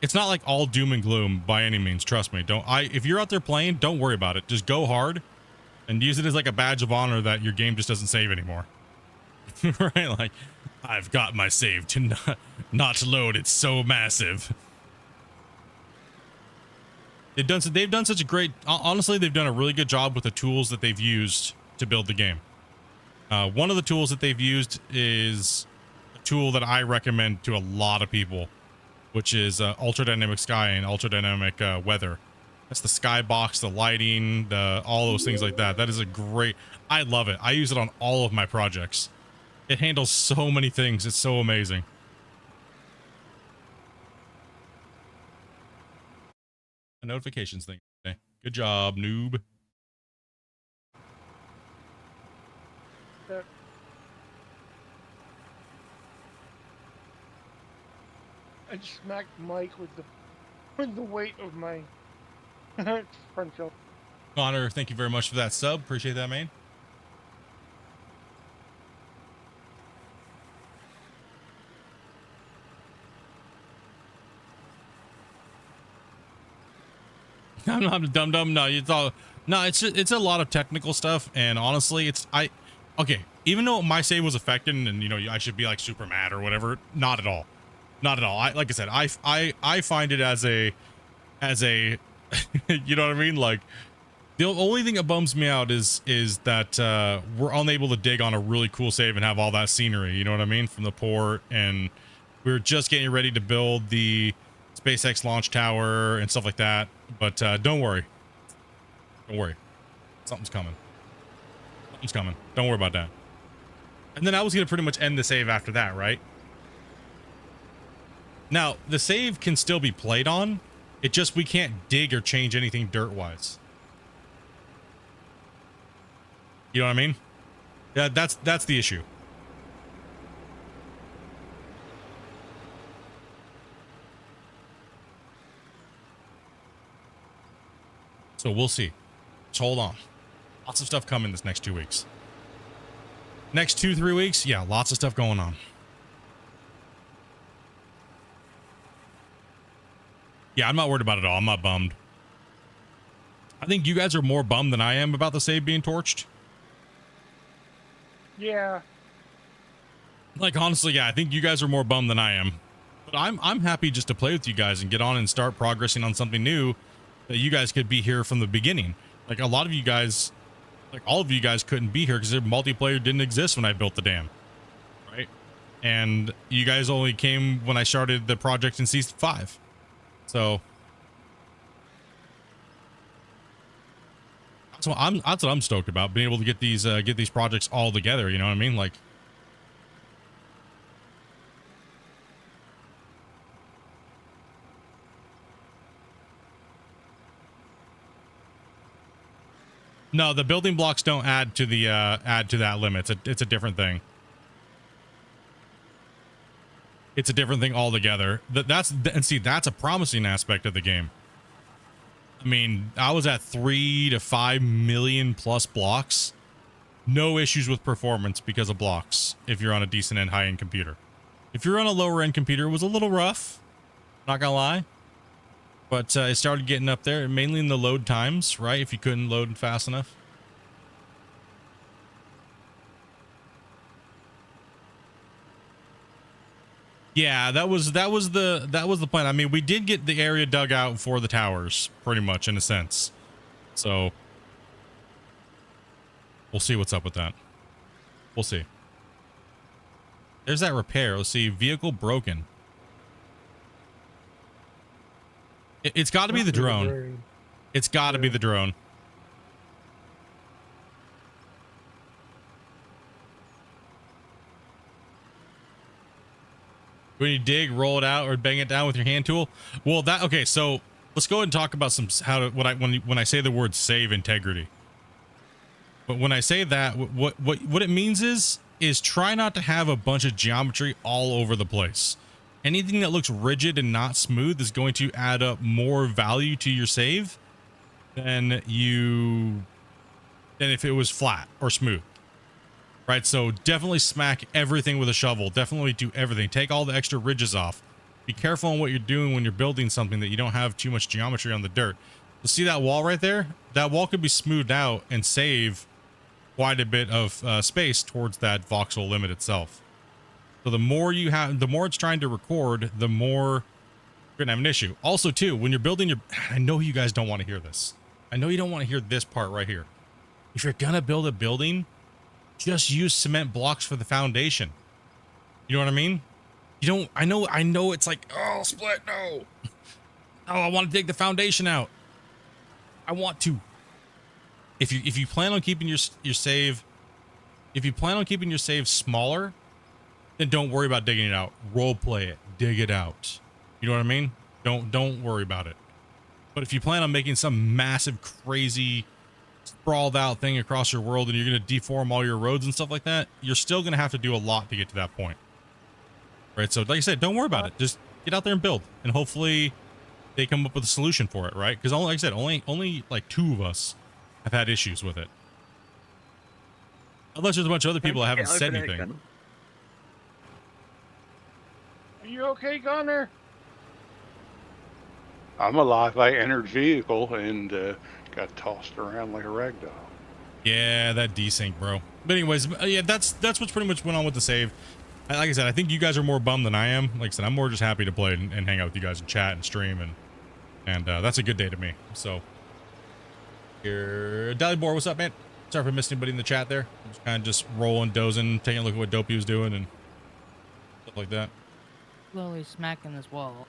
it's not like all doom and gloom by any means. Trust me. If you're out there playing, don't worry about it. Just go hard and use it as like a badge of honor that your game just doesn't save anymore. Right? Like, I've got my save to not load. It's so massive. They've done such a great, honestly, they've done a really good job with the tools that they've used to build the game. One of the tools that they've used is a tool that I recommend to a lot of people, which is ultra dynamic sky and ultra dynamic weather. That's the skybox, the lighting, all those things like that. That is a great, I love it. I use it on all of my projects. It handles so many things. It's so amazing. A notifications thing. Okay. Good job, noob. I just smacked Mike with the weight of my front shoulder. Connor, thank you very much for that sub. Appreciate that, man. I'm not dumb. No, it's a lot of technical stuff, and honestly, okay. Even though my save was affected, and you know, I should be like super mad or whatever. Not at all. Not at all. Like I said, I find it as a, you know what I mean? Like, the only thing that bums me out is that we're unable to dig on a really cool save and have all that scenery. You know what I mean? From the port, and we were just getting ready to build the SpaceX launch tower and stuff like that. But don't worry. Don't worry. Something's coming. Something's coming. Don't worry about that. And then I was going to pretty much end the save after that, right? Now, the save can still be played on. It just, we can't dig or change anything dirt-wise. You know what I mean? Yeah, that's the issue. So we'll see. Just hold on. Lots of stuff coming this next 2 weeks. Next 2-3 weeks, yeah, lots of stuff going on. Yeah, I'm not worried about it at all. I'm not bummed. I think you guys are more bummed than I am about the save being torched. Yeah. Like, honestly, yeah, I think you guys are more bummed than I am. But I'm happy just to play with you guys and get on and start progressing on something new that you guys could be here from the beginning. Like, a lot of you guys, like, all of you guys couldn't be here because their multiplayer didn't exist when I built the dam. Right? And you guys only came when I started the project in Season 5. So... So that's what I'm stoked about, being able to get these projects all together. You know what I mean? Like, no, the building blocks don't add to the add to that limit. It's a different thing. It's a different thing altogether. And see, that's a promising aspect of the game. I mean, I was at 3 to 5 million plus blocks. No issues with performance because of blocks if you're on a decent and high-end computer. If you're on a lower-end computer, it was a little rough. Not gonna lie. But it started getting up there, mainly in the load times, right? If you couldn't load fast enough. Yeah, that was the plan. I mean, we did get the area dug out for the towers, pretty much, in a sense. So we'll see what's up with that. We'll see. There's that repair. Let's see. Vehicle broken. It's got to be the drone. It's got to be the drone. When you dig, roll it out, or bang it down with your hand tool. Well, okay. So let's go ahead and talk about when I say the word save integrity. But when I say that, what it means is try not to have a bunch of geometry all over the place. Anything that looks rigid and not smooth is going to add up more value to your save than if it was flat or smooth. Right, so definitely smack everything with a shovel. Definitely do everything. Take all the extra ridges off. Be careful on what you're doing when you're building something that you don't have too much geometry on the dirt. You see that wall right there? That wall could be smoothed out and save quite a bit of space towards that voxel limit itself. So the more you have, the more it's trying to record, the more you're gonna have an issue. Also, too, when you're building your, I know you guys don't want to hear this. I know you don't want to hear this part right here. If you're gonna build a building, just use cement blocks for the foundation. You know what I mean? You don't, I know it's like, oh, split, no. Oh, I want to dig the foundation out. I want to. If you plan on keeping your save, if you plan on keeping your save smaller, then don't worry about digging it out. Role play it, dig it out. You know what I mean? Don't worry about it. But if you plan on making some massive, crazy, sprawled out thing across your world and you're going to deform all your roads and stuff like that, you're still going to have to do a lot to get to that point. Right? So like I said, don't worry about it. Just get out there and build, and hopefully they come up with a solution for it, right? Because like I said, only like 2 of us have had issues with it. Unless there's a bunch of other people that haven't said anything. Are you okay, Gunner? I'm alive. I entered vehicle and got tossed around like a rag doll. Yeah, that desync, bro. But anyways, yeah, that's what's pretty much went on with the save. Like I said, I think you guys are more bummed than I am. Like I said, I'm more just happy to play and hang out with you guys and chat and stream, and that's a good day to me. So, here, Dalibor, what's up, man? Sorry for missing anybody in the chat there. I'm just kind of just rolling, dozing, taking a look at what Dopey was doing and stuff like that. Slowly smacking this wall.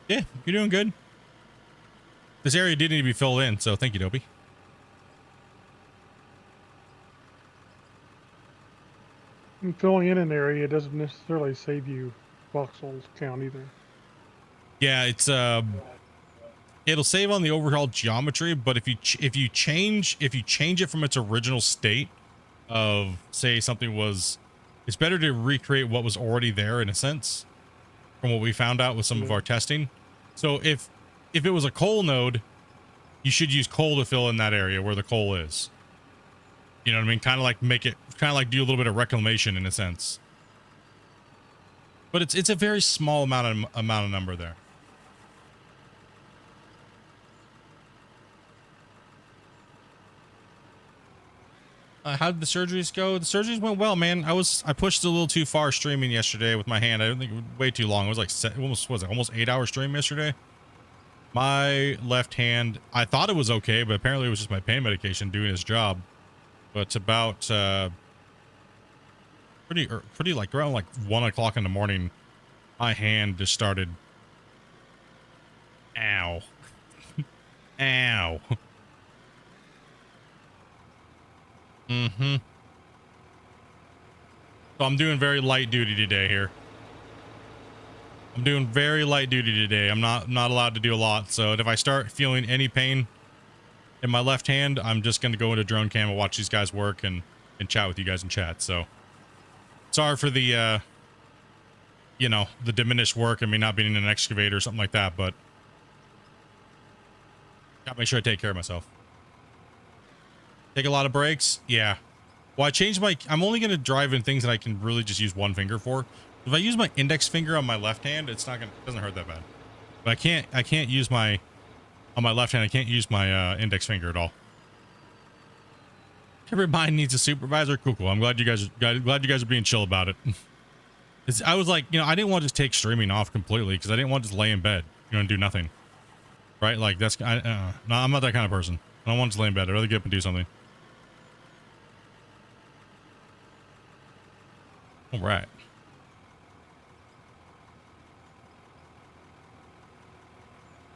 Yeah, you're doing good. This area did need to be filled in, so thank you, Dopey. And filling in an area doesn't necessarily save you voxels count either. Yeah, it's it'll save on the overall geometry, but if you change it from its original state of, say, something was, it's better to recreate what was already there in a sense, from what we found out with some of our testing. So if it was a coal node, you should use coal to fill in that area where the coal is. You know what I mean? Kind of like make it, kind of like do a little bit of reclamation in a sense. But it's a very small amount of number there. How did the surgeries go? The surgeries went well, man. I pushed it a little too far streaming yesterday with my hand. I didn't think it was way too long. It was like almost 8-hour stream yesterday. My left hand, I thought it was okay, but apparently it was just my pain medication doing its job. But about pretty like around like 1 o'clock in the morning, my hand just started. Ow. Ow. Mm-hmm. So I'm doing very light duty today here. I'm doing very light duty today. I'm not allowed to do a lot. So if I start feeling any pain in my left hand, I'm just going to go into drone cam and watch these guys work and chat with you guys in chat. So sorry for the, you know, the diminished work and me not being in an excavator or something like that, but gotta make sure I take care of myself. Take a lot of breaks. Yeah. Well, I changed I'm only going to drive in things that I can really just use one finger for. If I use my index finger on my left hand, it doesn't hurt that bad. But I can't use on my left hand, I can't use my index finger at all. Every mine needs a supervisor. Cool. I'm glad you guys are being chill about it. I was like, you know, I didn't want to just take streaming off completely because I didn't want to just lay in bed, you know, and do nothing. Right? Like no, I'm not that kind of person. I don't want to just lay in bed. I'd rather get up and do something. All right.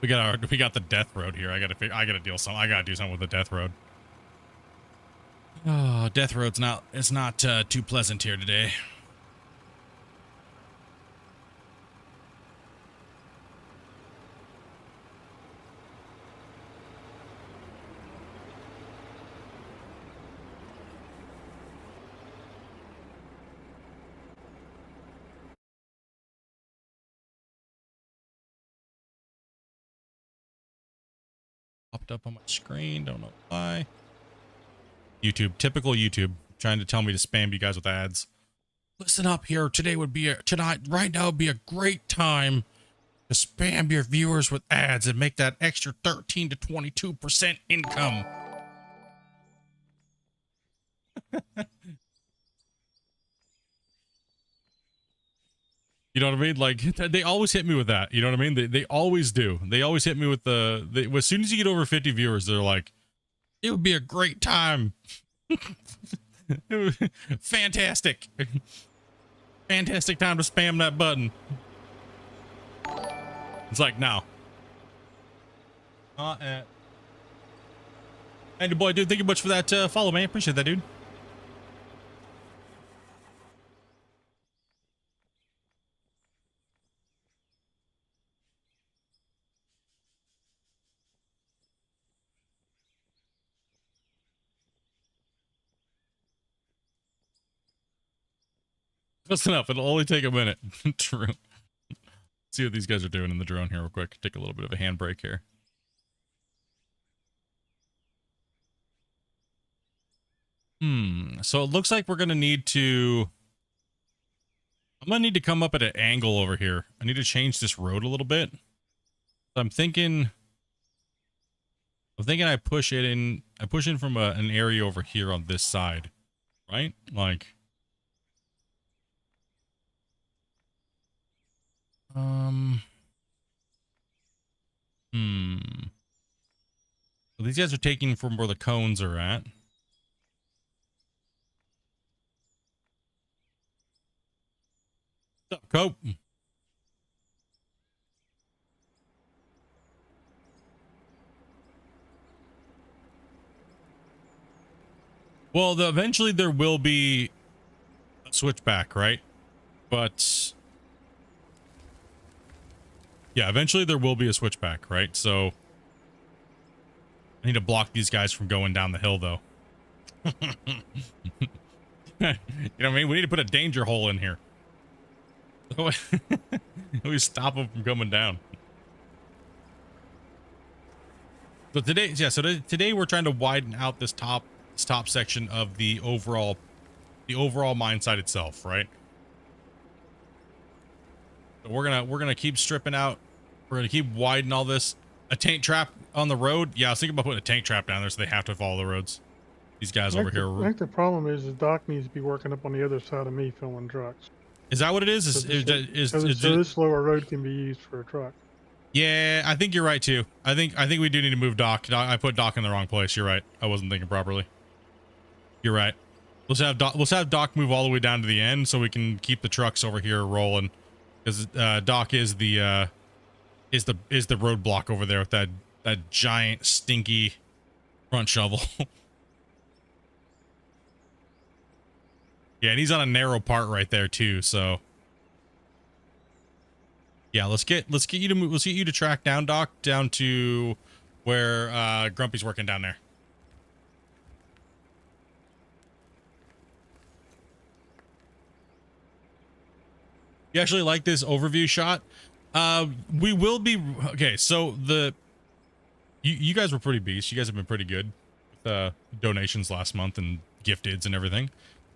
We got the death road here. I gotta do something with the death road. Oh, death road's not too pleasant here today. Popped up on my screen, don't know why. YouTube, typical YouTube, trying to tell me to spam you guys with ads. Listen up here, right now would be a great time to spam your viewers with ads and make that extra 13 to 22% income. You know what I mean? Like, they always hit me with that. You know what I mean? They always do. They always hit me with as soon as you get over 50 viewers, they're like, it would be a great time. Fantastic. Fantastic time to spam that button. It's like, no. Hey, boy, dude, thank you much for that follow, man. Appreciate that, dude. Listen up, it'll only take a minute. True. See what these guys are doing in the drone here real quick. Take a little bit of a handbrake here. So it looks like we're gonna need to I'm gonna need to come up at an angle over here. I need to change this road a little bit. I'm thinking I push in from an area over here on this side, right? Like So these guys are taking from where the cones are at. What's up, Cope? Well, eventually there will be a switchback, right? But yeah, eventually there will be a switchback, right? So I need to block these guys from going down the hill, though. You know what I mean? We need to put a danger hole in here. We stop them from coming down. But today, yeah. So today we're trying to widen out this top section of the overall mine site itself, right? So we're gonna keep stripping out. We're gonna keep widening all this. A tank trap on the road. Yeah, I was thinking about putting a tank trap down there so they have to follow the roads. These guys over here. I think the problem is the dock needs to be working up on the other side of me filling trucks. Is that what it is? So this lower road can be used for a truck. Yeah, I think you're right too. I think we do need to move Doc. I put Doc in the wrong place. You're right. I wasn't thinking properly. You're right. Let's have Doc move all the way down to the end so we can keep the trucks over here rolling. Because Doc is the roadblock over there with that giant stinky front shovel. Yeah, and he's on a narrow part right there too. So yeah, let's get you to move. Let's get you to track down, Doc, down to where Grumpy's working down there. You actually like this overview shot? We will be okay. So you guys were pretty beasts. You guys have been pretty good with donations last month and gifteds and everything.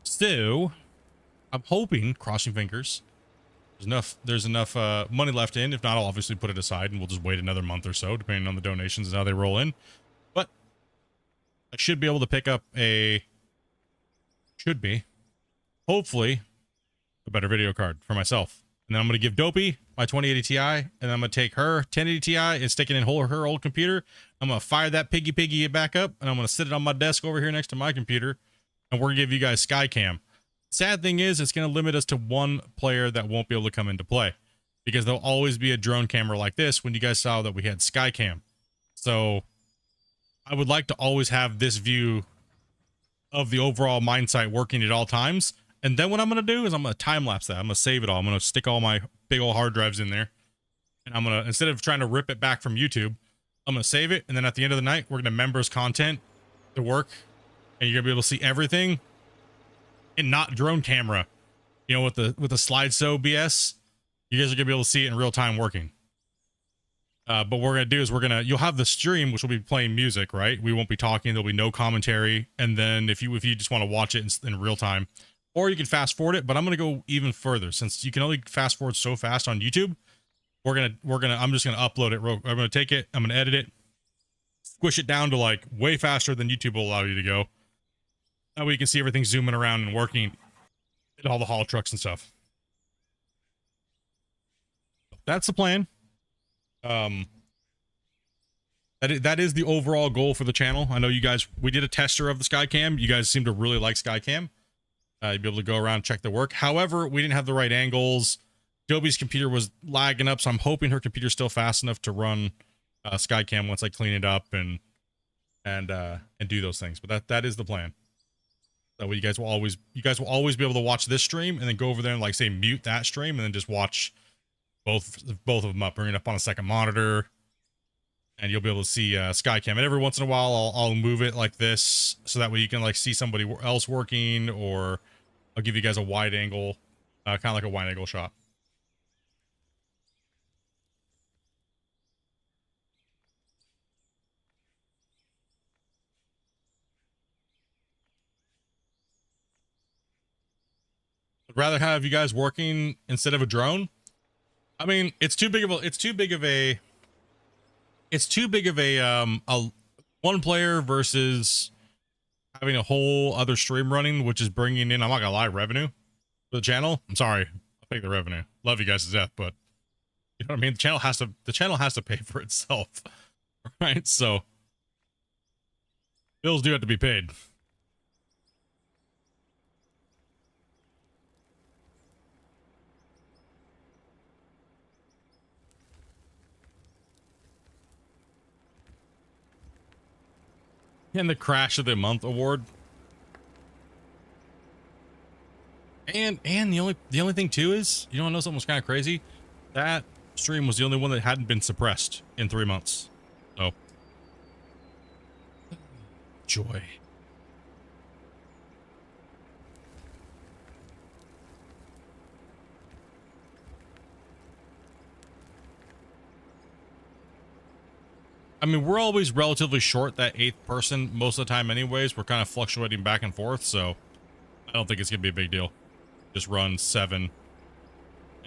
So I'm hoping, crossing fingers, there's enough money left in. If not, I'll obviously put it aside and we'll just wait another month or so, depending on the donations and how they roll in. But I should be able to pick up hopefully, a better video card for myself. And then I'm going to give Dopey my 2080 Ti, and then I'm going to take her 1080 Ti and stick it in her old computer. I'm going to fire that piggy back up, and I'm going to sit it on my desk over here next to my computer, and we're going to give you guys Skycam. Sad thing is, it's going to limit us to one player that won't be able to come into play, because there'll always be a drone camera like this when you guys saw that we had Skycam. So I would like to always have this view of the overall mine site working at all times. And then what I'm going to do is I'm going to time lapse that. I'm going to save it all. I'm going to stick all my big old hard drives in there. And I'm going to, instead of trying to rip it back from YouTube, I'm going to save it. And then at the end of the night, we're going to members content to work. And you're going to be able to see everything and not drone camera. You know, with the slideshow BS, you guys are going to be able to see it in real time working. But what we're going to do is you'll have the stream, which will be playing music, right? We won't be talking. There'll be no commentary. And then if you just want to watch it in real time, or you can fast forward it, but I'm going to go even further. Since you can only fast forward so fast on YouTube, I'm just going to upload it. I'm going to take it, I'm going to edit it, squish it down to like way faster than YouTube will allow you to go. That way you can see everything zooming around and working at all the haul trucks and stuff. That's the plan. That is the overall goal for the channel. I know you guys, we did a tester of the Skycam. You guys seem to really like Skycam. You'd be able to go around and check the work. However, we didn't have the right angles. Dobie's computer was lagging up, so I'm hoping her computer's still fast enough to run Skycam once I clean it up and do those things. But that is the plan. That way you guys will always be able to watch this stream and then go over there and like say mute that stream and then just watch both of them up, bring it up on a second monitor, and you'll be able to see Skycam. And every once in a while I'll move it like this so that way you can like see somebody else working, or I'll give you guys a wide angle, kind of like a wide angle shot. I'd rather have you guys working instead of a drone. I mean, it's too big of a one player versus having a whole other stream running, which is bringing in, I'm not gonna lie, revenue for the channel. I'm sorry, I'll take the revenue. Love you guys to death, but you know what I mean? The channel has to pay for itself, right? So bills do have to be paid. And the Crash of the Month award. And the only thing too is, you know something was kind of crazy? That stream was the only one that hadn't been suppressed in 3 months. So joy. I mean, we're always relatively short that 8th person most of the time anyways. We're kind of fluctuating back and forth, so I don't think it's going to be a big deal. Just run 7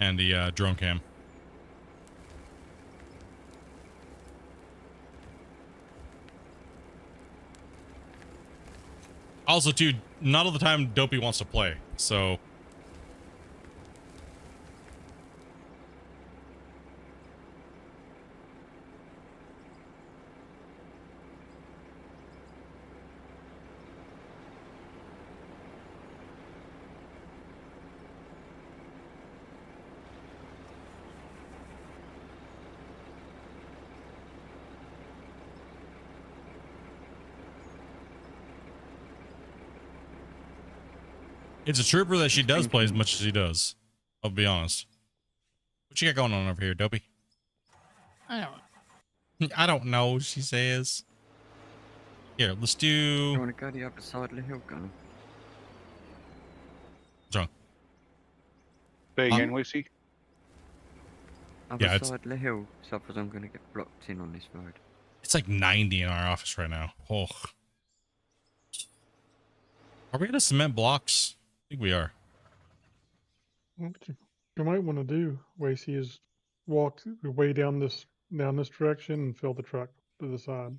and the drone cam. Also, too, not all the time Dopey wants to play, so... It's a trooper that she does play as much as he does. I'll be honest. What you got going on over here, Dopey? I don't. I don't know, she says. Here, let's do... You want to go the other side of the hill, Gunner? What's wrong? Say Huh? again, Lucy. Other Yeah, it's- side of the hill, so otherwise I'm going to get blocked in on this road. It's like 90 in our office right now. Oh. Are we at a cement blocks? I think we are. What you might want to do, Wacy, is walk way down this direction and fill the truck to the side,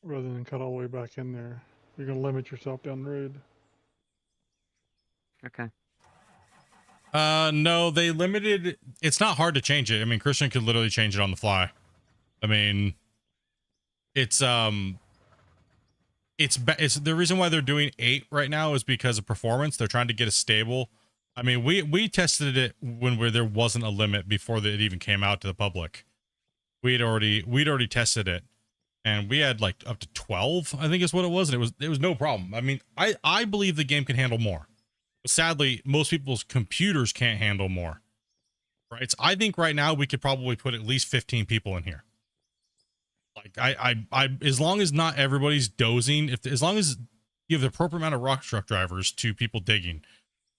rather than cut all the way back in there. You're gonna limit yourself down the road. Okay. No, they limited... It's not hard to change it. I mean, Christian could literally change it on the fly. I mean, it's the reason why they're doing 8 right now is because of performance. They're trying to get a stable. I mean, we tested it when there wasn't a limit before it even came out to the public. We'd already tested it, and we had like up to 12, I think is what it was, and it was no problem. I mean, I believe the game can handle more. But sadly, most people's computers can't handle more. Right? So I think right now we could probably put at least 15 people in here. Like I as long as not everybody's dozing, as long as you have the appropriate amount of rock truck drivers to people digging,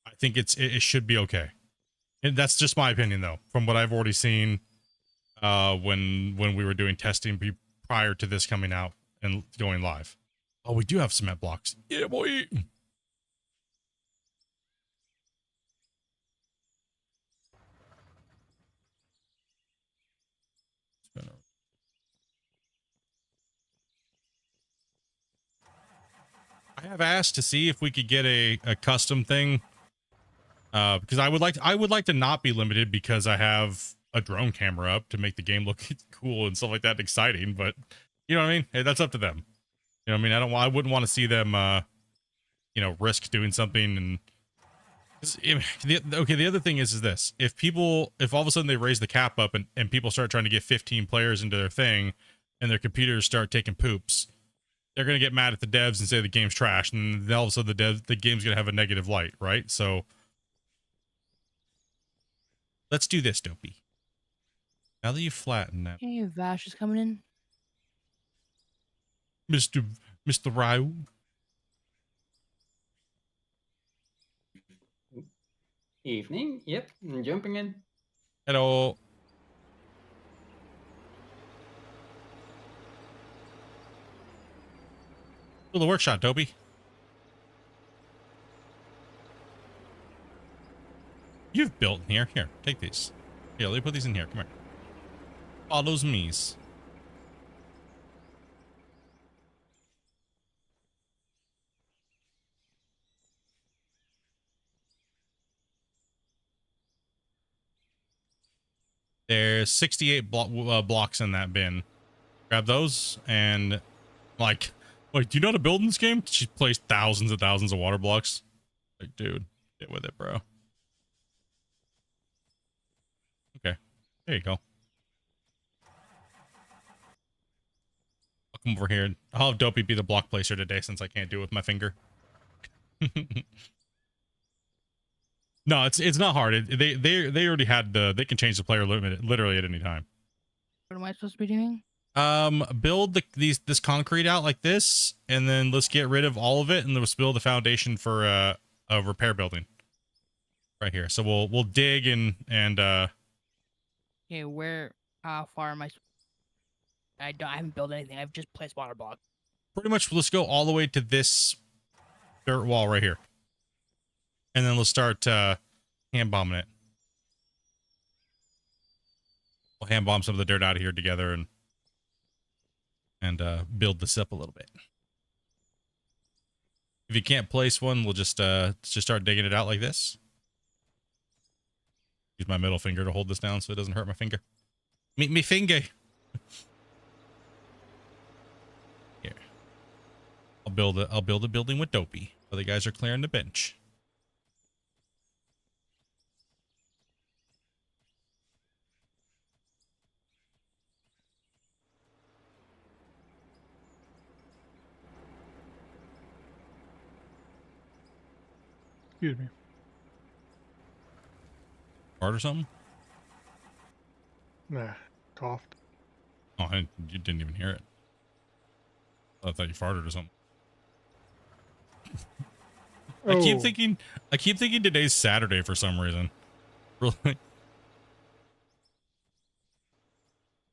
I think it should be okay. And that's just my opinion though, from what I've already seen when we were doing testing prior to this coming out and going live. Oh, we do have cement blocks. Yeah, boy. I have asked to see if we could get a custom thing, because I would like to not be limited because I have a drone camera up to make the game look cool and stuff like that, exciting. But you know what I mean? Hey, that's up to them. You know what I mean? I wouldn't want to see them, risk doing something. And the other thing is this: if all of a sudden they raise the cap up and people start trying to get 15 players into their thing, and their computers start taking poops, they're going to get mad at the devs and say the game's trash, and then all of a sudden the game's going to have a negative light, right? So let's do this, Dopey. Now that you flatten that, Hey, Vash is coming in. Mr. Ryu. Evening. Yep, I'm jumping in. Hello. Do the workshop, Dopey. You've built in here. Here, take these. Here, let me put these in here. Come here. All those me's. There's 68 blocks in that bin. Grab those and like, do you know how to build in this game? She placed thousands and thousands of water blocks. Like, dude, get with it, bro. Okay, there you go. I'll come over here. I'll have Dopey be the block placer today since I can't do it with my finger. No, it's not hard. They already had they can change the player limit literally at any time. What am I supposed to be doing? Build this concrete out like this, and then let's get rid of all of it, and let's build the foundation for a repair building right here. So we'll dig and Okay, where? How far am I? I haven't built anything. I've just placed water block. Pretty much, let's go all the way to this dirt wall right here. And then let's start hand bombing it. We'll hand bomb some of the dirt out of here together and build this up a little bit. If you can't place one, we'll just start digging it out like this. Use my middle finger to hold this down so it doesn't hurt my finger. Me finger. Here. I'll build a building with Dopey while the guys are clearing the bench. Excuse me. Fart or something? Nah, coughed. Oh, you didn't even hear it. I thought you farted or something. I keep Oh. thinking today's Saturday for some reason. Really?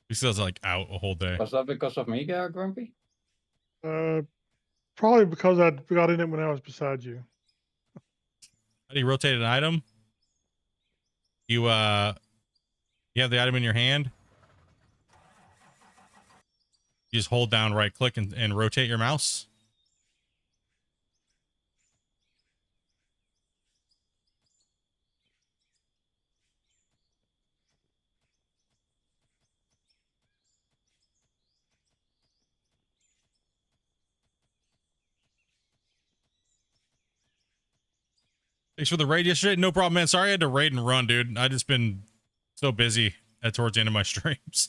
He says like out a whole day. Was that because of me, Grumpy? Probably because I got in it when I was beside you. How do you rotate an item? You have the item in your hand. You just hold down right click and rotate your mouse. Thanks for the raid yesterday. No problem, man. Sorry I had to raid and run, dude. I just been so busy towards the end of my streams.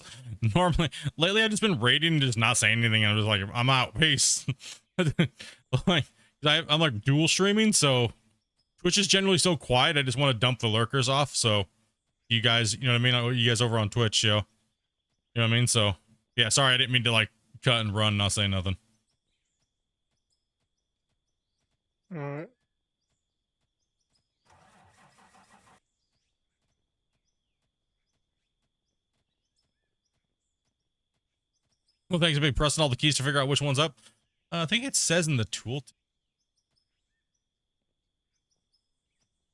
Normally, lately I've just been raiding and just not saying anything. I'm just like, I'm out. Peace. Like, I'm like dual streaming, so Twitch is generally so quiet. I just want to dump the lurkers off. So you guys, you know what I mean? You guys over on Twitch, yo. You know what I mean? So yeah, sorry I didn't mean to like cut and run, not say nothing. All right. Well, thanks for being pressing all the keys to figure out which one's up. I think it says in the tool.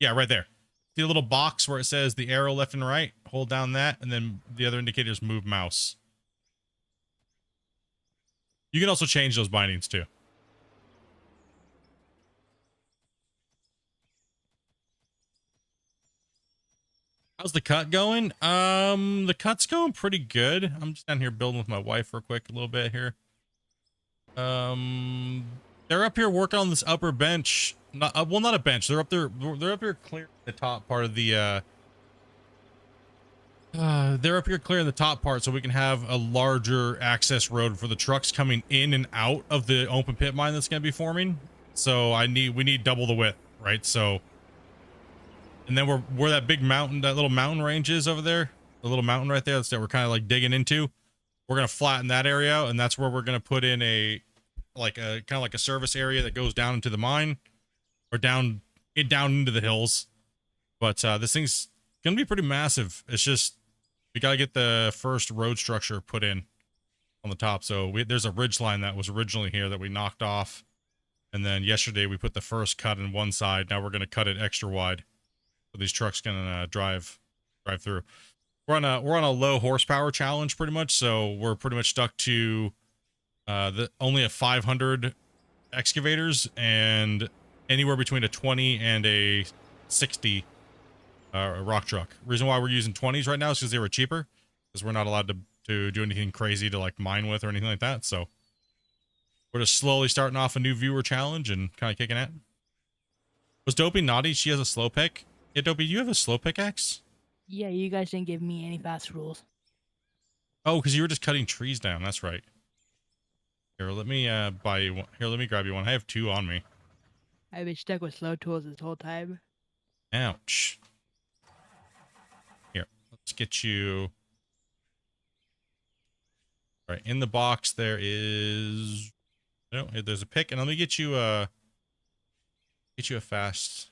Yeah, right there. See the little box where it says the arrow left and right? Hold down that, and then the other indicators move mouse. You can also change those bindings too. How's the cut going? The cut's going pretty good. I'm just down here building with my wife real quick a little bit here. They're up here working on this upper bench. Not well, not a bench. They're up there clearing the top part of the they're up here clearing the top part so we can have a larger access road for the trucks coming in and out of the open pit mine that's going to be forming. So we need double the width, right? So, and then where that big mountain, that little mountain range is over there, the little mountain right there that we're kind of like digging into, we're going to flatten that area out, and that's where we're going to put in a kind of like a service area that goes down into the mine or down into the hills. But this thing's going to be pretty massive. It's just we got to get the first road structure put in on the top. So there's a ridge line that was originally here that we knocked off. And then yesterday we put the first cut in one side. Now we're going to cut it extra wide so these trucks can drive through. We're on a low horsepower challenge pretty much. So we're pretty much stuck to only a 500 excavators and anywhere between a 20 and a 60 rock truck. Reason why we're using 20s right now is because they were cheaper, because we're not allowed to do anything crazy to like mine with or anything like that. So we're just slowly starting off a new viewer challenge and kind of kicking it. Was Dopey naughty? She has a slow pick. Yeah, Dopey, you have a slow pickaxe? Yeah, you guys didn't give me any fast rules. Oh, because you were just cutting trees down. That's right. Here, let me buy you one. Here, let me grab you one. I have two on me. I've been stuck with slow tools this whole time. Ouch. Here, let's get you. All right, in the box there is. No, there's a pick, and let me get you a fast.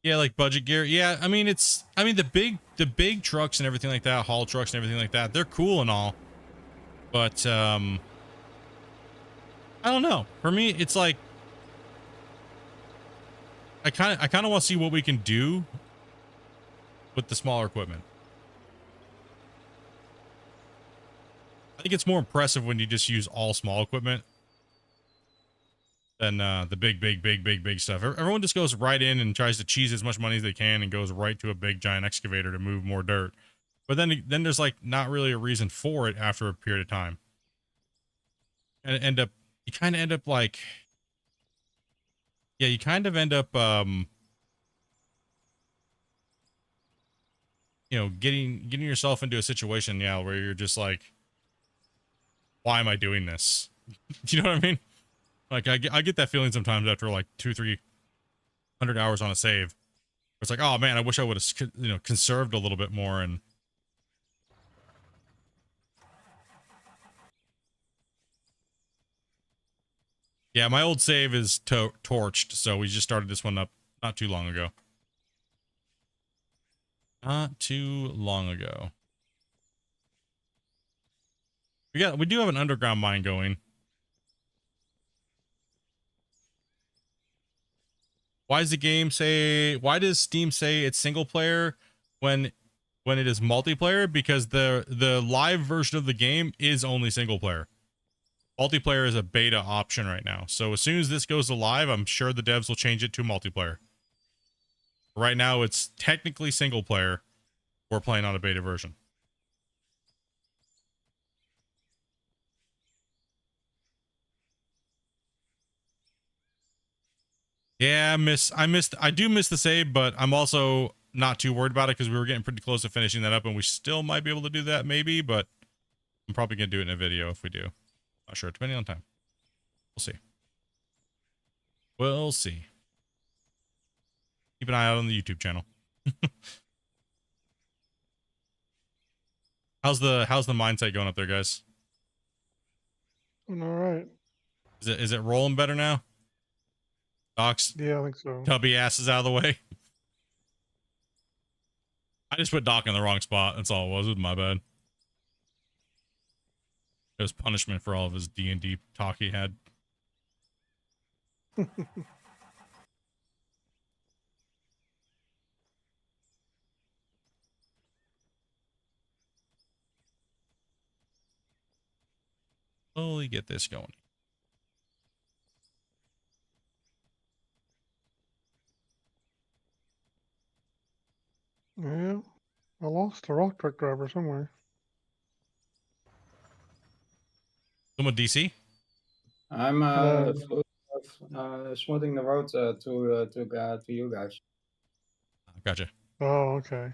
Yeah, like budget gear. Yeah, I mean the big trucks and everything like that, haul trucks and everything like that, they're cool and all. But I don't know. For me, it's like I kind of want to see what we can do with the smaller equipment. I think it's more impressive when you just use all small equipment than the big stuff. Everyone just goes right in and tries to cheese as much money as they can and goes right to a big giant excavator to move more dirt. But then there's like not really a reason for it after a period of time. And you kind of end up like, yeah, you kind of end up you know, getting yourself into a situation, yeah, where you're just like, why am I doing this? Do you know what I mean? Like I get that feeling sometimes after like 200-300 hours on a save. It's like, oh man, I wish I would have, you know, conserved a little bit more. And yeah, my old save is torched, so we just started this one up not too long ago. Not too long ago. We do have an underground mine going. Why does Steam say it's single player when it is multiplayer? Because the live version of the game is only single player. Multiplayer is a beta option right now. So as soon as this goes to live, I'm sure the devs will change it to multiplayer. Right now it's technically single player. We're playing on a beta version. Yeah, I do miss the save, but I'm also not too worried about it because we were getting pretty close to finishing that up, and we still might be able to do that maybe, but I'm probably gonna do it in a video if we do. Not sure, depending on time. We'll see. We'll see. Keep an eye out on the YouTube channel. How's the mindset going up there, guys? All right. Is it rolling better now? Doc's Yeah, I think so. tubby asses out of the way. I just put Doc in the wrong spot. That's all it was. It was my bad. It was punishment for all of his D&D talk he had. Slowly get this going. Yeah, I lost a rock truck driver somewhere. Someone DC? I'm No. smoothing the road to you guys. Gotcha. Oh, okay.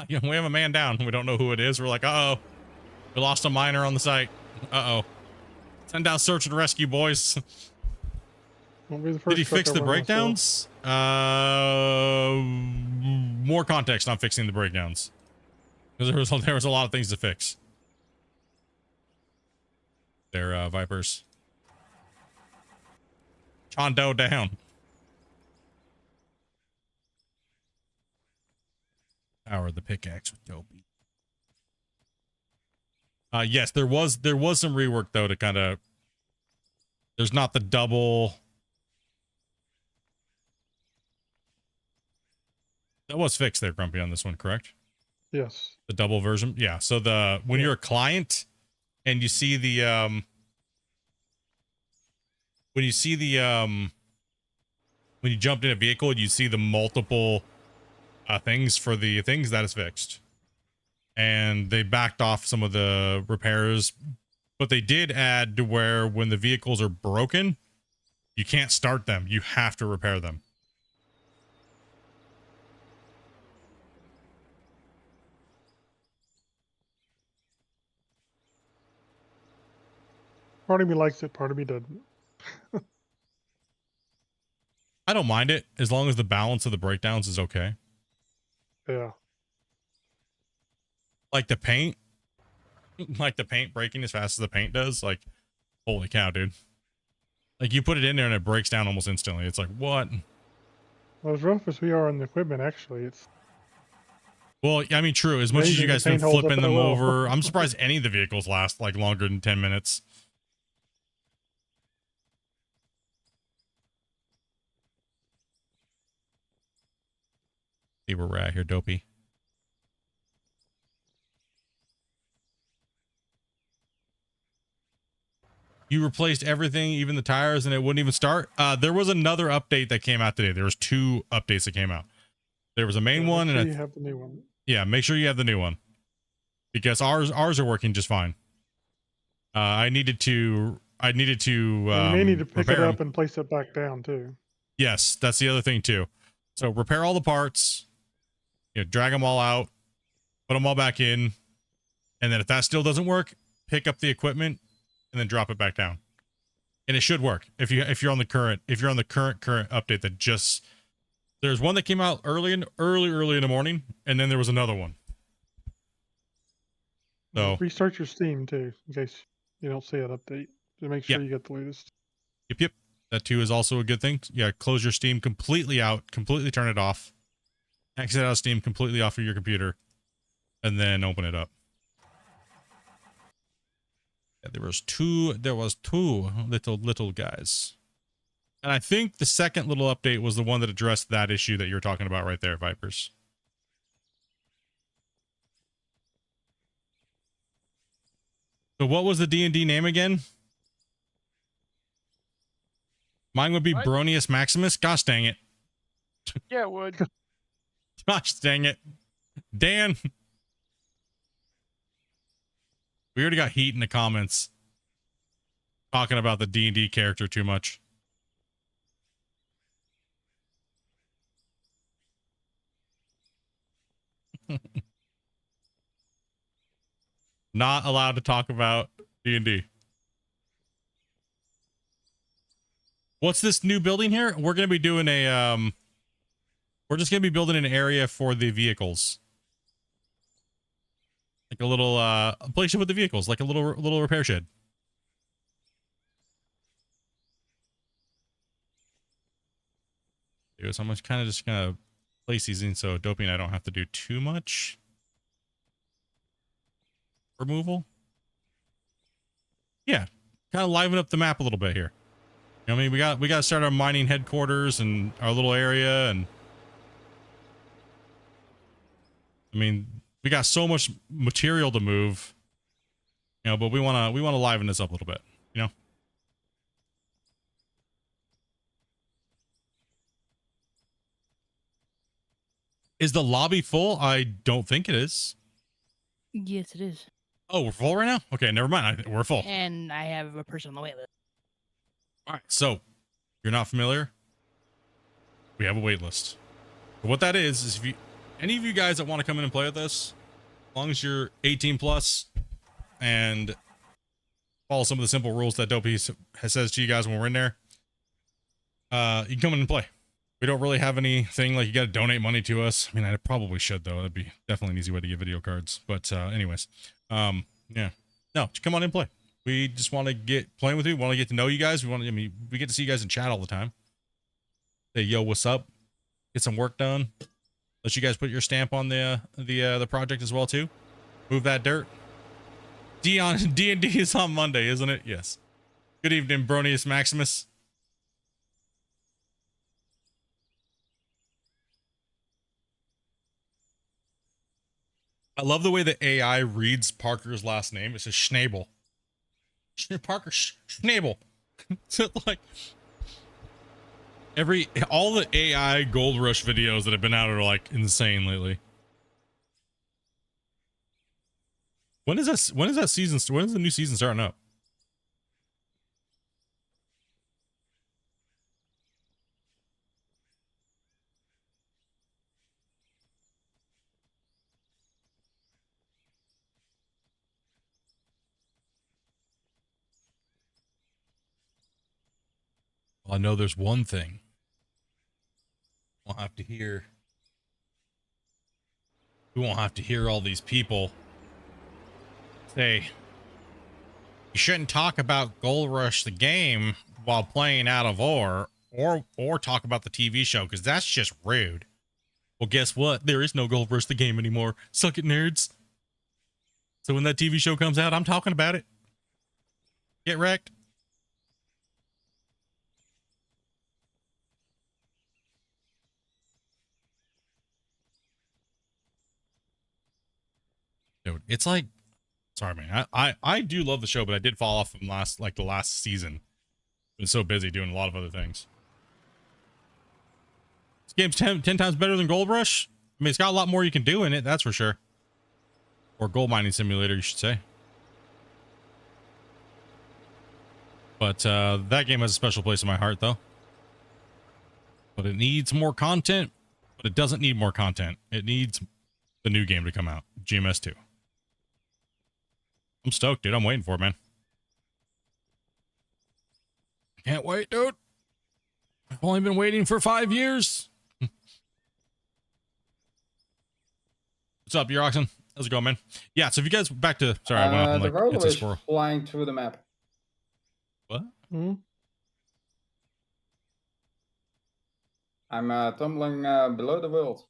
You know, we have a man down. We don't know who it is. We're like, uh-oh. We lost a miner on the site. Uh-oh. Send out search and rescue, boys. Won't be the first Did he truck fix I the run myself. breakdowns? More context on fixing the breakdowns. Because there was a lot of things to fix. They're Vipers. Chondo down. Power the pickaxe with Dopey. Yes, there was some rework though to kind of. There's not the double. That was fixed there, Grumpy, on this one, correct? Yes. The double version, yeah. So when you're a client and you see the when you jumped in a vehicle and you see the multiple things for the things, that is fixed. And they backed off some of the repairs, but they did add to where when the vehicles are broken, you can't start them. You have to repair them. Part of me likes it, part of me doesn't. I don't mind it as long as the balance of the breakdowns is okay. Yeah. Like the paint breaking as fast as the paint does. Like, holy cow, dude. Like you put it in there and it breaks down almost instantly. It's like, what? Well, as rough as we are on the equipment, actually, it's Well, I mean, true. As much as you amazing the guys been paint holds up flipping that them well. over, I'm surprised any of the vehicles last like longer than 10 minutes. See where we're at here, Dopey. You replaced everything, even the tires, and it wouldn't even start. There was another update that came out today. There was 2 updates that came out. There was a main Yeah, one, make sure and you have the new one. yeah, make sure you have the new one because ours are working just fine. I needed to And you may need to pick it repair 'em. up and place it back down too. Yes, that's the other thing too. So repair all the parts, drag them all out, put them all back in, and then if that still doesn't work, pick up the equipment and then drop it back down. And it should work if you're on the current update that just there's one that came out early in the morning, and then there was another one. So Restart your Steam too, in case you don't see an update. To make sure you get the latest. yep. That too is also a good thing. Yeah, close your Steam completely out, completely turn it off. Exit out of Steam completely off of your computer, and then open it up. Yeah, there was two little guys. And I think the second little update was the one that addressed that issue that you were talking about right there, Vipers. So what was the D&D name again? Mine would be What? Bronius Maximus. Gosh dang it. Yeah, it would. Gosh dang it. Dan. We already got heat in the comments talking about the D&D character too much. Not allowed to talk about D&D. What's this new building here? We're going to be doing we're just going to be building an area for the vehicles. Like a little a place to put the vehicles, like a little repair shed. So I'm kind of just going to place these in so Dopey and I don't have to do too much removal. Yeah, kind of liven up the map a little bit here. I mean, we got to start our mining headquarters and our little area, and I mean, we got so much material to move, but we want to liven this up a little bit, Is the lobby full? I don't think it is. Yes, it is. Oh, we're full right now? Okay, never mind. We're full. And I have a person on the wait list. All right, so if you're not familiar, we have a wait list. But what that is if any of you guys that want to come in and play with us, as long as you're 18 plus and follow some of the simple rules that Dopey says to you guys when we're in there, you can come in and play. We don't really have anything like you got to donate money to us. I mean, I probably should though. That'd be definitely an easy way to get video cards. But anyways, yeah, no, just come on in and play. We just want to get playing with you. We want to get to know you guys. We get to see you guys in chat all the time. Say, yo, what's up? Get some work done. Let you guys put your stamp on the project as well too. Move that dirt. D&D is on Monday, isn't it? Yes. Good evening, Bronius Maximus. I love the way the AI reads Parker's last name. It says Schnabel. Parker Schnabel. So like all the AI Gold Rush videos that have been out are like insane lately. When is the new season starting up? Well, I know there's one thing we won't have to hear all these people say you shouldn't talk about Gold Rush the game while playing Out of Ore. or talk about the TV show, because that's just rude. Well, guess what? There is no Gold Rush the game anymore. Suck it, nerds. So when that TV show comes out, I'm talking about it. Get wrecked. Dude, it's like, sorry, man. I do love the show, but I did fall off from the last season. Been so busy doing a lot of other things. This game's 10 times better than Gold Rush. I mean, it's got a lot more you can do in it, that's for sure. Or gold mining simulator, you should say. But that game has a special place in my heart, though. But it needs more content. But it doesn't need more content. It needs the new game to come out, GMS 2. I'm stoked, dude. I'm waiting for it, man. Can't wait, dude. I've only been waiting for 5 years. What's up, Euroxen? How's it going, man? Yeah, so if you guys back to... Sorry, I went off and, The like, roller it's a is squirrel. flying through the map. What? Hmm? I'm tumbling below the world.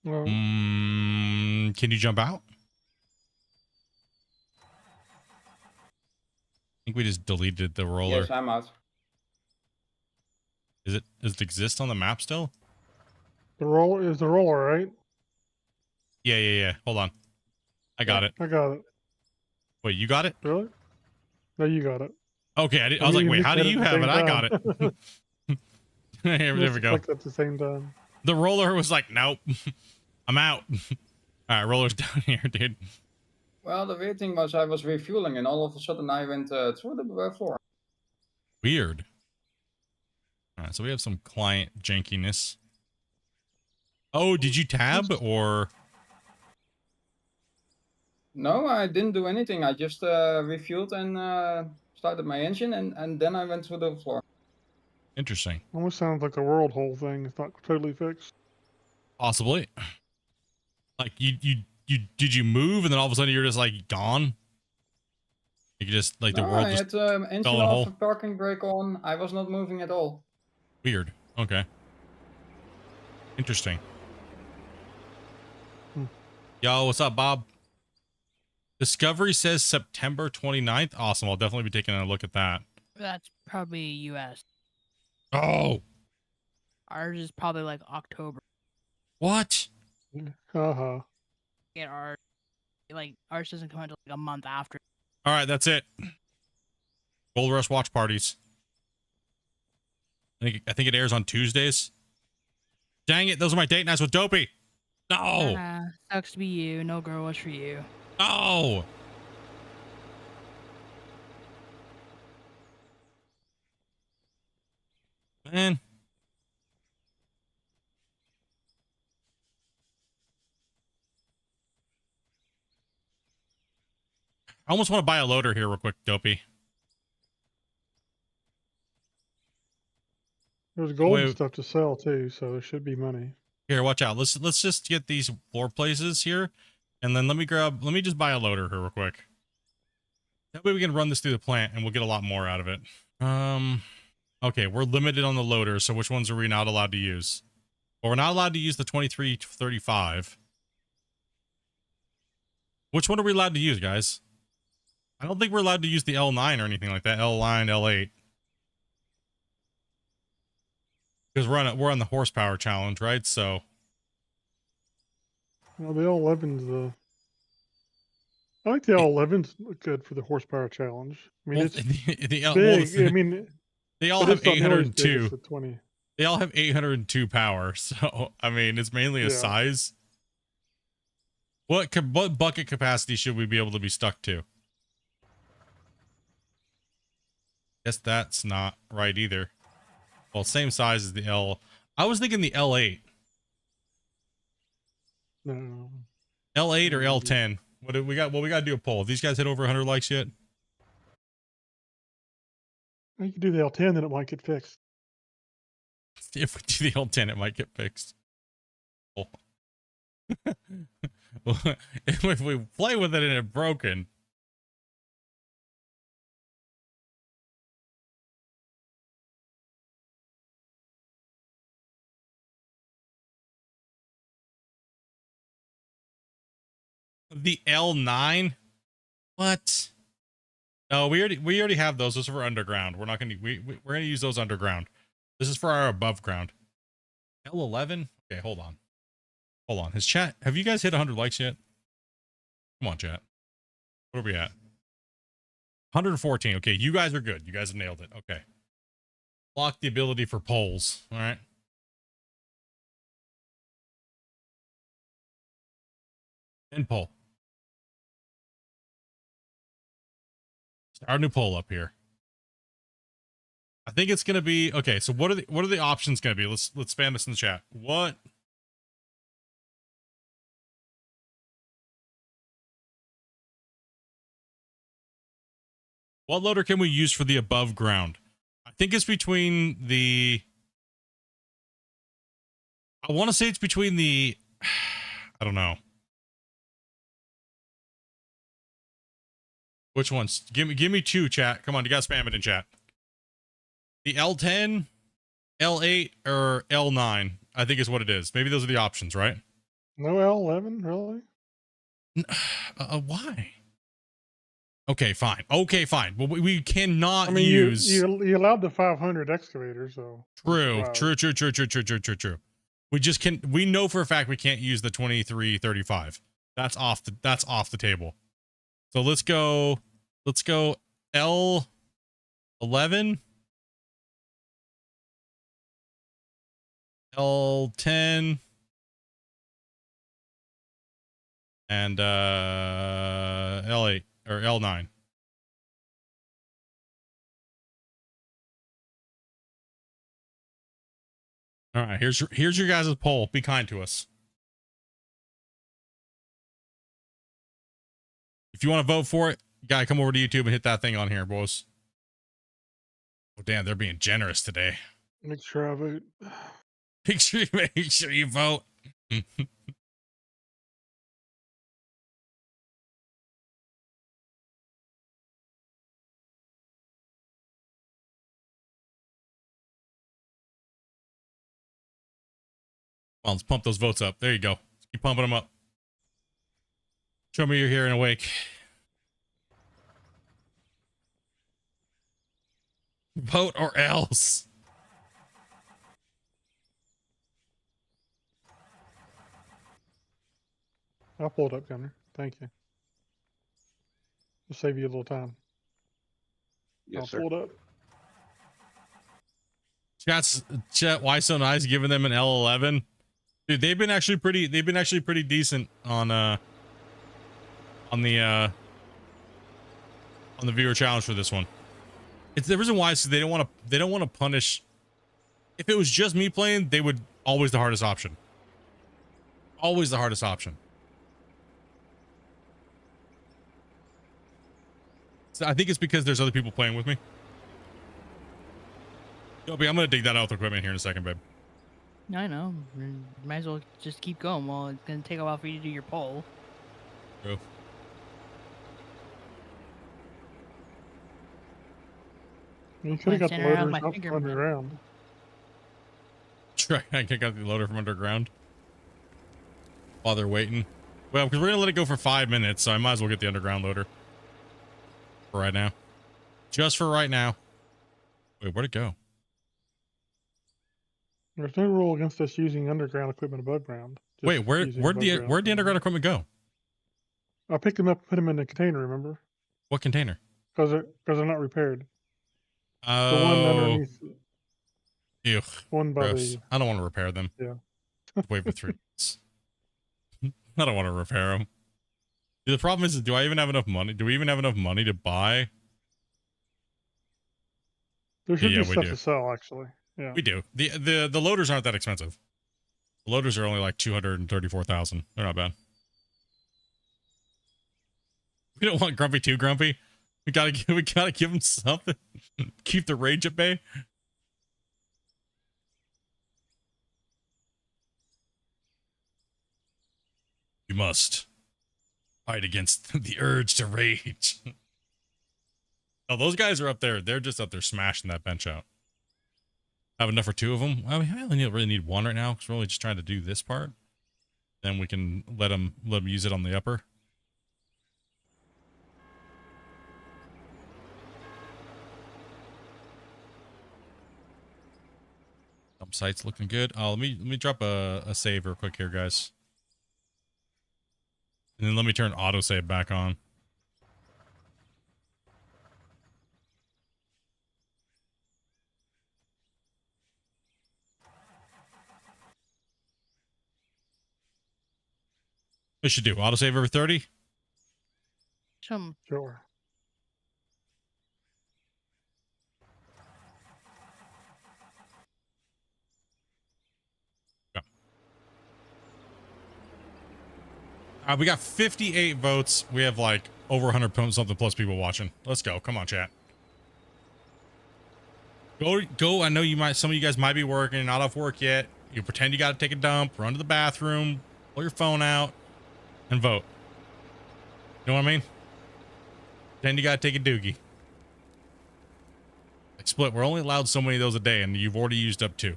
Well, Can you jump out? I think we just deleted the roller. Yes, I'm out. Does it exist on the map still? the roller is the roller, right? Yeah. Hold on. I got it. I got it. Wait, you got it? Really? No, you got it. Okay, I was like, wait, how do you have it? I got it. There we go. Clicked at the same time. The roller was like, nope, I'm out. All right, roller's down here, dude. Well, the weird thing was I was refueling and all of a sudden I went through the floor. Weird. All right, so we have some client jankiness. Oh, did you tab or? No, I didn't do anything. I just refueled and started my engine and then I went through the floor. Interesting. Almost sounds like a world hole thing. It's not totally fixed. Possibly. Like you did you move and then all of a sudden you're just like gone? You just like the No, world I just had engine fell in a off, hole? parking brake on. I was not moving at all. Weird. Okay. Interesting. Yo, what's up, Bob? Discovery says September 29th. Awesome. I'll definitely be taking a look at that. That's probably U.S. Oh, Ours is probably like October. what? Haha. Get ours, like ours doesn't come until like a month after. All right, that's it. Gold Rush watch parties. I think it airs on Tuesdays. Dang it, those are my date nights with Dopey. No. Sucks to be you. No girl was for you. No. Man. I almost want to buy a loader here real quick, Dopey. There's gold Wait. and stuff to sell too, so there should be money. Here, watch out. Let's just get these floor places here, and then let me just buy a loader here real quick. That way we can run this through the plant, and we'll get a lot more out of it. Okay, we're limited on the loader, so which ones are we not allowed to use? Well, we're not allowed to use the 2335. Which one are we allowed to use, guys? I don't think we're allowed to use the L9 or anything like that. L9, L8. Because we're on the horsepower challenge, right? So Well, the L11's I like the L11's good for the horsepower challenge. I mean, well, it's big. I mean, they all but have it's not nearly as big 802. as the 20. They all have 802 power. So I mean, it's mainly a Yeah. size. What bucket capacity should we be able to be stuck to? Guess that's not right either. Well, same size as the L. I was thinking the L8. No. L8 or L10. What do we got? Well, we got to do a poll. Have these guys hit over 100 likes yet? You can do the L10, then it might get fixed. If we do the L10, it might get fixed. Oh. If we play with it and it's broken, The L9? What? No, we already have those. Those are for underground. We're not gonna we're gonna use those underground. This is for our above ground. L11? Okay, hold on. Hold on. His chat. Have you guys hit 100 likes yet? Come on, chat. What are we at? 114. Okay, you guys are good. You guys have nailed it. Okay. Lock the ability for polls. All right. End poll. Our new poll up here. I think it's gonna be okay. So what are the options gonna be? Let's spam this in the chat. What? What loader can we use for the above ground? I think it's between the. I want to say it's between the. I don't know. Which ones? Give me two, chat. Come on, you gotta spam it in chat. The L10, L8, or L9, I think is what it is. Maybe those are the options, right? No L11, really? Why? Okay, fine. Okay, fine. Well, we cannot I mean, use. you allowed the 500 excavator, so. True. Wow. True. We just can. We know for a fact we can't use the 2335. That's off the table. So let's go L11, L10, and L8 or L9. All right, here's your guys' poll. Be kind to us. If you want to vote for it, you gotta come over to YouTube and hit that thing on here, boys. Oh damn, they're being generous today. Make sure I vote. Make sure you vote. Well, let's pump those votes up. There you go. Let's keep pumping them up. Show me you're here and awake. Vote or else. I'll pull it up, Gunner. Thank you. Just save you a little time. Yes, I'll sir. pull it up. Chat, why so nice giving them an L11? Dude, they've been actually pretty decent on the viewer challenge for this one. It's the reason why is they don't want to punish. If it was just me playing, they would always the hardest option. Always the hardest option. So I think it's because there's other people playing with me. Yo, I'm gonna dig that out with equipment here in a second, babe. I know. Might as well just keep going. Well, it's gonna take a while for you to do your poll. True. You could have got the Standing around loaders my up finger, from man. underground. Try I can get the loader from underground while they're waiting. Well, because we're gonna let it go for 5 minutes, so I might as well get the underground loader for right now. Just for right now. Wait, where'd it go? There's no rule against us using underground equipment above ground. Just Wait, where'd using the above ground underground equipment go? I picked them up and put them in the container, remember? What container? Because they're not repaired. The one Oh, underneath, ew, one by gross. the, I don't want to repair them. Yeah. Wait for 3 months. I don't want to repair them. The problem is, do I even have enough money? Do we even have enough money to buy? there should Yeah, be we stuff do. to sell, actually. Yeah. We do. The loaders aren't that expensive. The loaders are only like 234,000. They're not bad. We don't want Grumpy too grumpy. We gotta give him something. Keep the rage at bay. You must fight against the urge to rage. Oh, those guys are up there. They're just up there smashing that bench out. Have enough for 2 of them. Well, we only really need 1 right now because we're only just trying to do this part. Then we can let them use it on the upper. Site's looking good. Oh, let me drop a save real quick here, guys. And then let me turn autosave back on. We should do autosave every 30. Some Sure. We got 58 votes. We have like over 100 something plus people watching. Let's go. Come on, chat. Go. I know some of you guys might be working, not off work yet. You pretend you got to take a dump, run to the bathroom, pull your phone out, and vote. You know what I mean? Pretend you got to take a doogie. Like Split, we're only allowed so many of those a day, and you've already used up 2.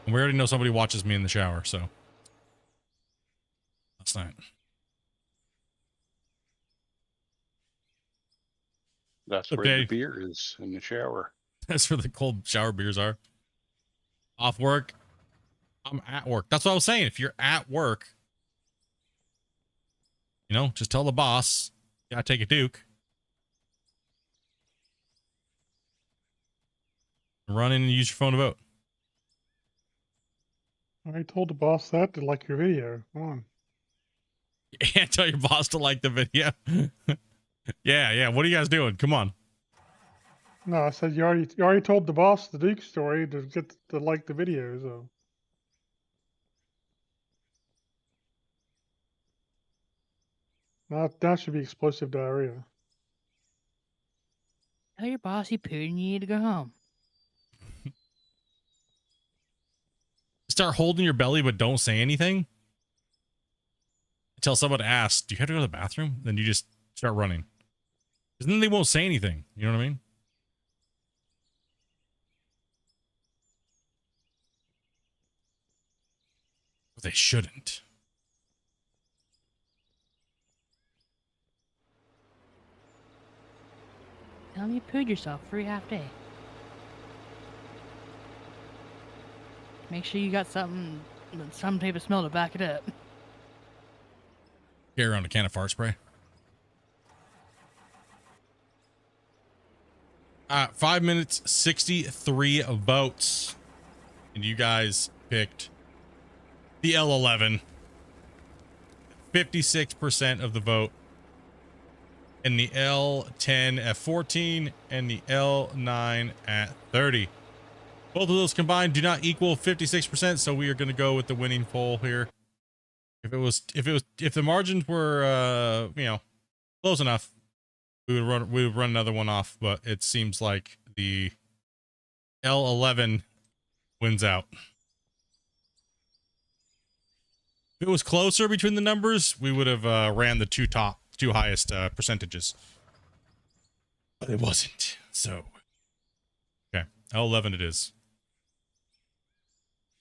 And we already know somebody watches me in the shower, so. Last night. That's Okay. where the beer is, in the shower. That's where the cold shower beers are. Off work. I'm at work. That's what I was saying. If you're at work, you know, just tell the boss, you gotta take a Duke. Run in and use your phone to vote. I told the boss that to like your video. Come on. You can't tell your boss to like the video. Yeah. What are you guys doing? Come on. No, I said you already told the boss the Duke story to get to like the video. So now that should be explosive diarrhea. tell your boss you pooed and you need to go home. Start holding your belly, but don't say anything. Until someone asks, do you have to go to the bathroom? Then you just start running. Because then they won't say anything. You know what I mean? But they shouldn't. Tell me you pooed yourself free half day. Make sure you got some type of smell to back it up. Carry around a can of fart spray. 5 minutes, 63 votes. And you guys picked the L11. 56% of the vote. And the L10 at 14 and the L9 at 30. Both of those combined do not equal 56%, so we are going to go with the winning poll here. If the margins were close enough, we would run another one off, but it seems like the L11 wins out. If it was closer between the numbers, we would have ran the two highest percentages. But it wasn't. So okay, L11 it is.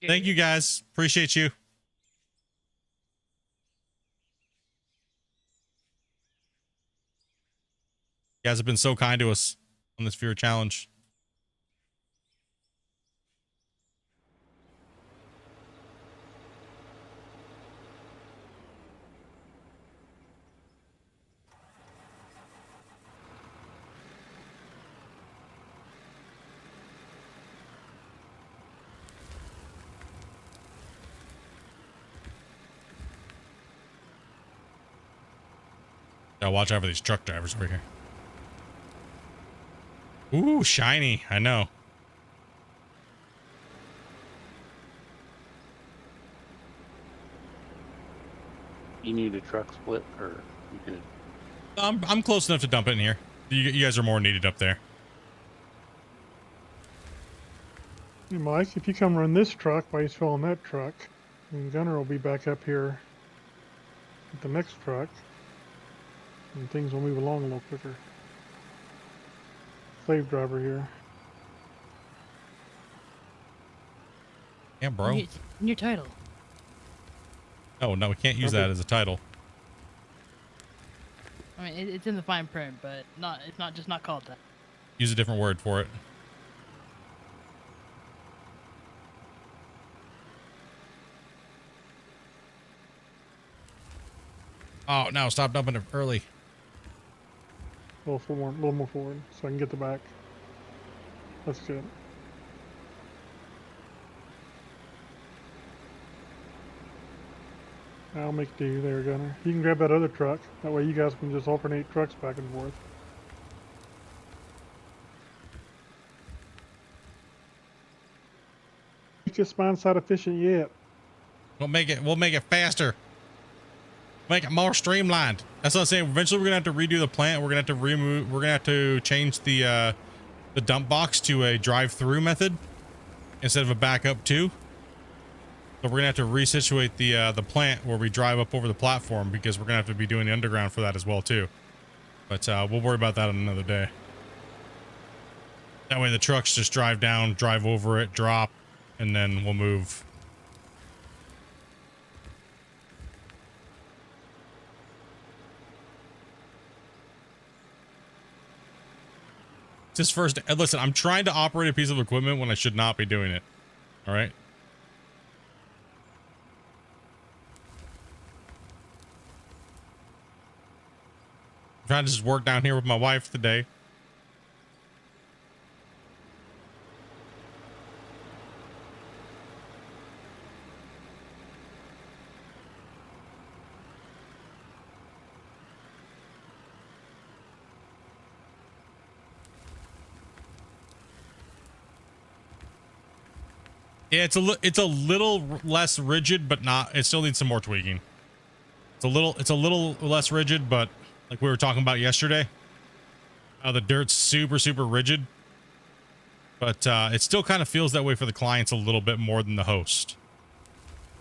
Thank you guys. Appreciate you. You guys have been so kind to us on this Fear Challenge. Gotta watch out for these truck drivers over here. Ooh, shiny. I know. You need a truck split, or you can. I'm close enough to dump it in here. You guys are more needed up there. Hey, Mike, if you come run this truck while he's filling that truck, and Gunner will be back up here with the next truck, and things will move along a little quicker. Slave driver here. Yeah, bro. In your title. Oh, no, we can't use that as a title. I mean, it's in the fine print, but it's not just not called that. Use a different word for it. Oh, no, stop dumping it early. A little more forward, so I can get the back. That's good. I'll make do there, Gunner. You can grab that other truck. That way you guys can just alternate trucks back and forth. Make this mine side efficient yet. We'll make it faster. Make it more streamlined. That's what I'm saying. Eventually we're gonna have to redo the plant. We're gonna have to change the dump box to a drive-through method instead of a backup too. So we're gonna have to resituate the plant where we drive up over the platform, because we're gonna have to be doing the underground for that as well too. But we'll worry about that on another day. That way the trucks just drive down, drive over it, drop, and then we'll move. Just first, listen, I'm trying to operate a piece of equipment when I should not be doing it. All right. I'm trying to just work down here with my wife today. Yeah, it's a little less rigid, but not. It still needs some more tweaking. It's a little less rigid, but like we were talking about yesterday, the dirt's super rigid, but it still kind of feels that way for the clients a little bit more than the host.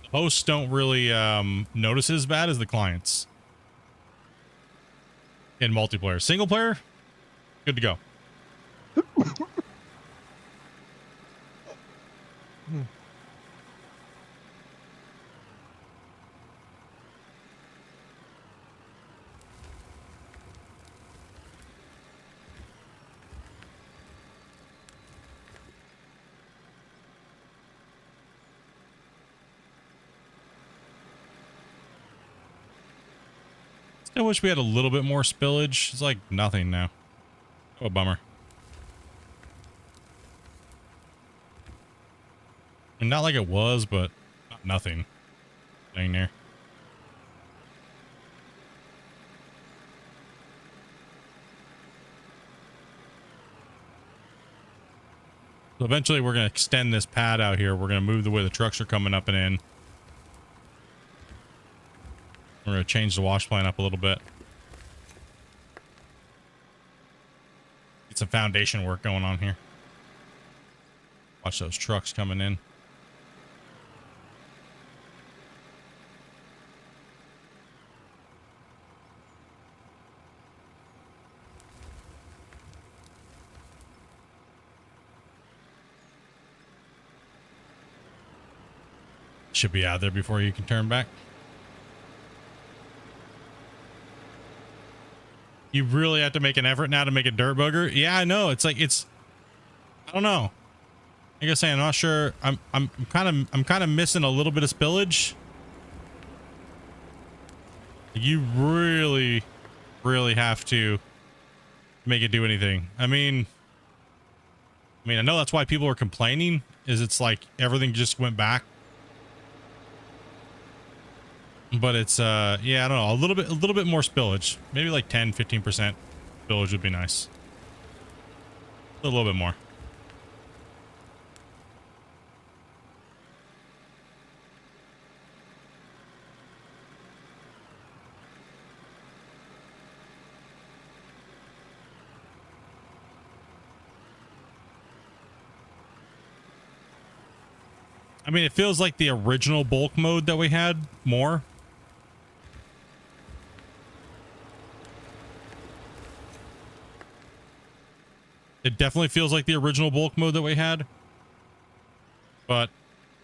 The hosts don't really notice it as bad as the clients in multiplayer. Single player, good to go. I wish we had a little bit more spillage. It's like nothing now. Oh, bummer. And not like it was, but not nothing. Dang there. So eventually we're going to extend this pad out here. We're going to move the way the trucks are coming up and in. We're going to change the wash plant up a little bit. Get some foundation work going on here. Watch those trucks coming in. Should be out there before you can turn back. You really have to make an effort now to make a dirt bugger. Yeah, I know. It's like I don't know. Like I say, I'm not sure. I'm kind of missing a little bit of spillage. You really have to make it do anything. I mean, I know that's why people are complaining. Is it's like everything just went back. But it's yeah, I don't know, a little bit more spillage. Maybe like 10-15% spillage would be nice. A little bit more. I mean, it feels like the original bulk mode that we had more. It definitely feels like the original bulk mode that we had. But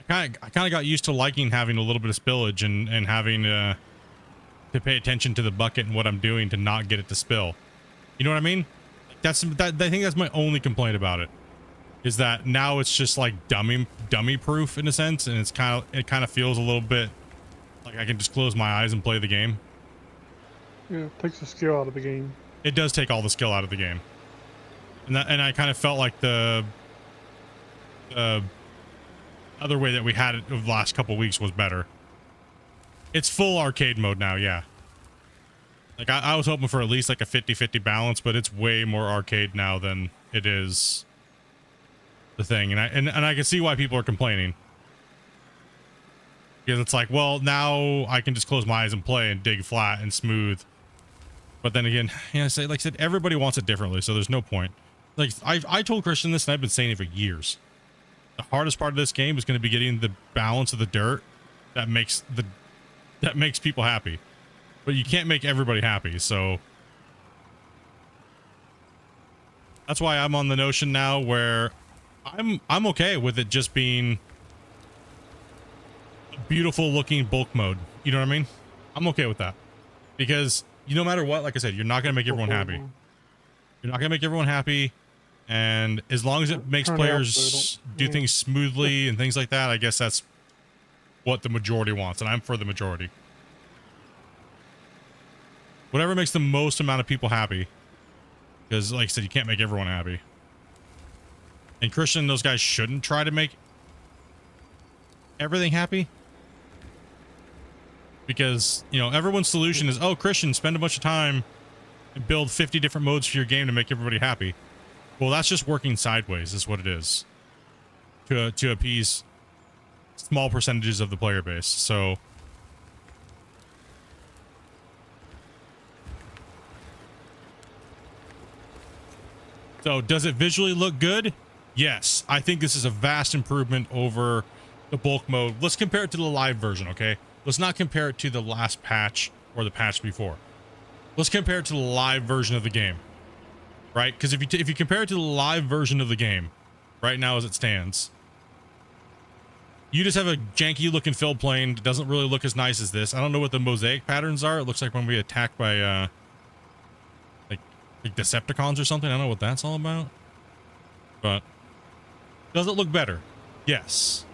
I kind of got used to liking having a little bit of spillage and having to pay attention to the bucket and what I'm doing to not get it to spill. You know what I mean? I think that's my only complaint about it, is that now it's just like dummy proof in a sense, and it kind of feels a little bit like I can just close my eyes and play the game. Yeah, it takes the skill out of the game. It does take all the skill out of the game, and I kind of felt like the other way that we had it over the last couple weeks was better. It's full arcade mode now, yeah. Like I was hoping for at least like a 50-50 balance, but it's way more arcade now than it is the thing, and I can see why people are complaining, because it's like, well, now I can just close my eyes and play and dig flat and smooth. But then again, like I said, everybody wants it differently, so there's no point. Like I told Christian this, and I've been saying it for years. The hardest part of this game is going to be getting the balance of the dirt that makes people happy. But you can't make everybody happy, so that's why I'm on the notion now where I'm okay with it just being a beautiful looking bulk mode. You know what I mean? I'm okay with that, because no matter what, like I said, you're not going to make everyone happy. You're not going to make everyone happy, and as long as it makes players do things smoothly and things like that, I guess that's what the majority wants, and I'm for the majority. Whatever makes the most amount of people happy, because like I said, you can't make everyone happy. And Christian and those guys shouldn't try to make everything happy, because everyone's solution is, oh, Christian, spend a bunch of time and build 50 different modes for your game to make everybody happy. Well, that's just working sideways, is what it is, to appease small percentages of the player base. So does it visually look good? Yes. I think this is a vast improvement over the bulk mode. Let's compare it to the live version, okay? Let's not compare it to the last patch or the patch before. Let's compare it to the live version of the game, right? Because if you compare it to the live version of the game, right now as it stands, you just have a janky looking fill plane. It doesn't really look as nice as this. I don't know what the mosaic patterns are. It looks like when we attacked by like Decepticons or something. I don't know what that's all about. But does it look better? Yes.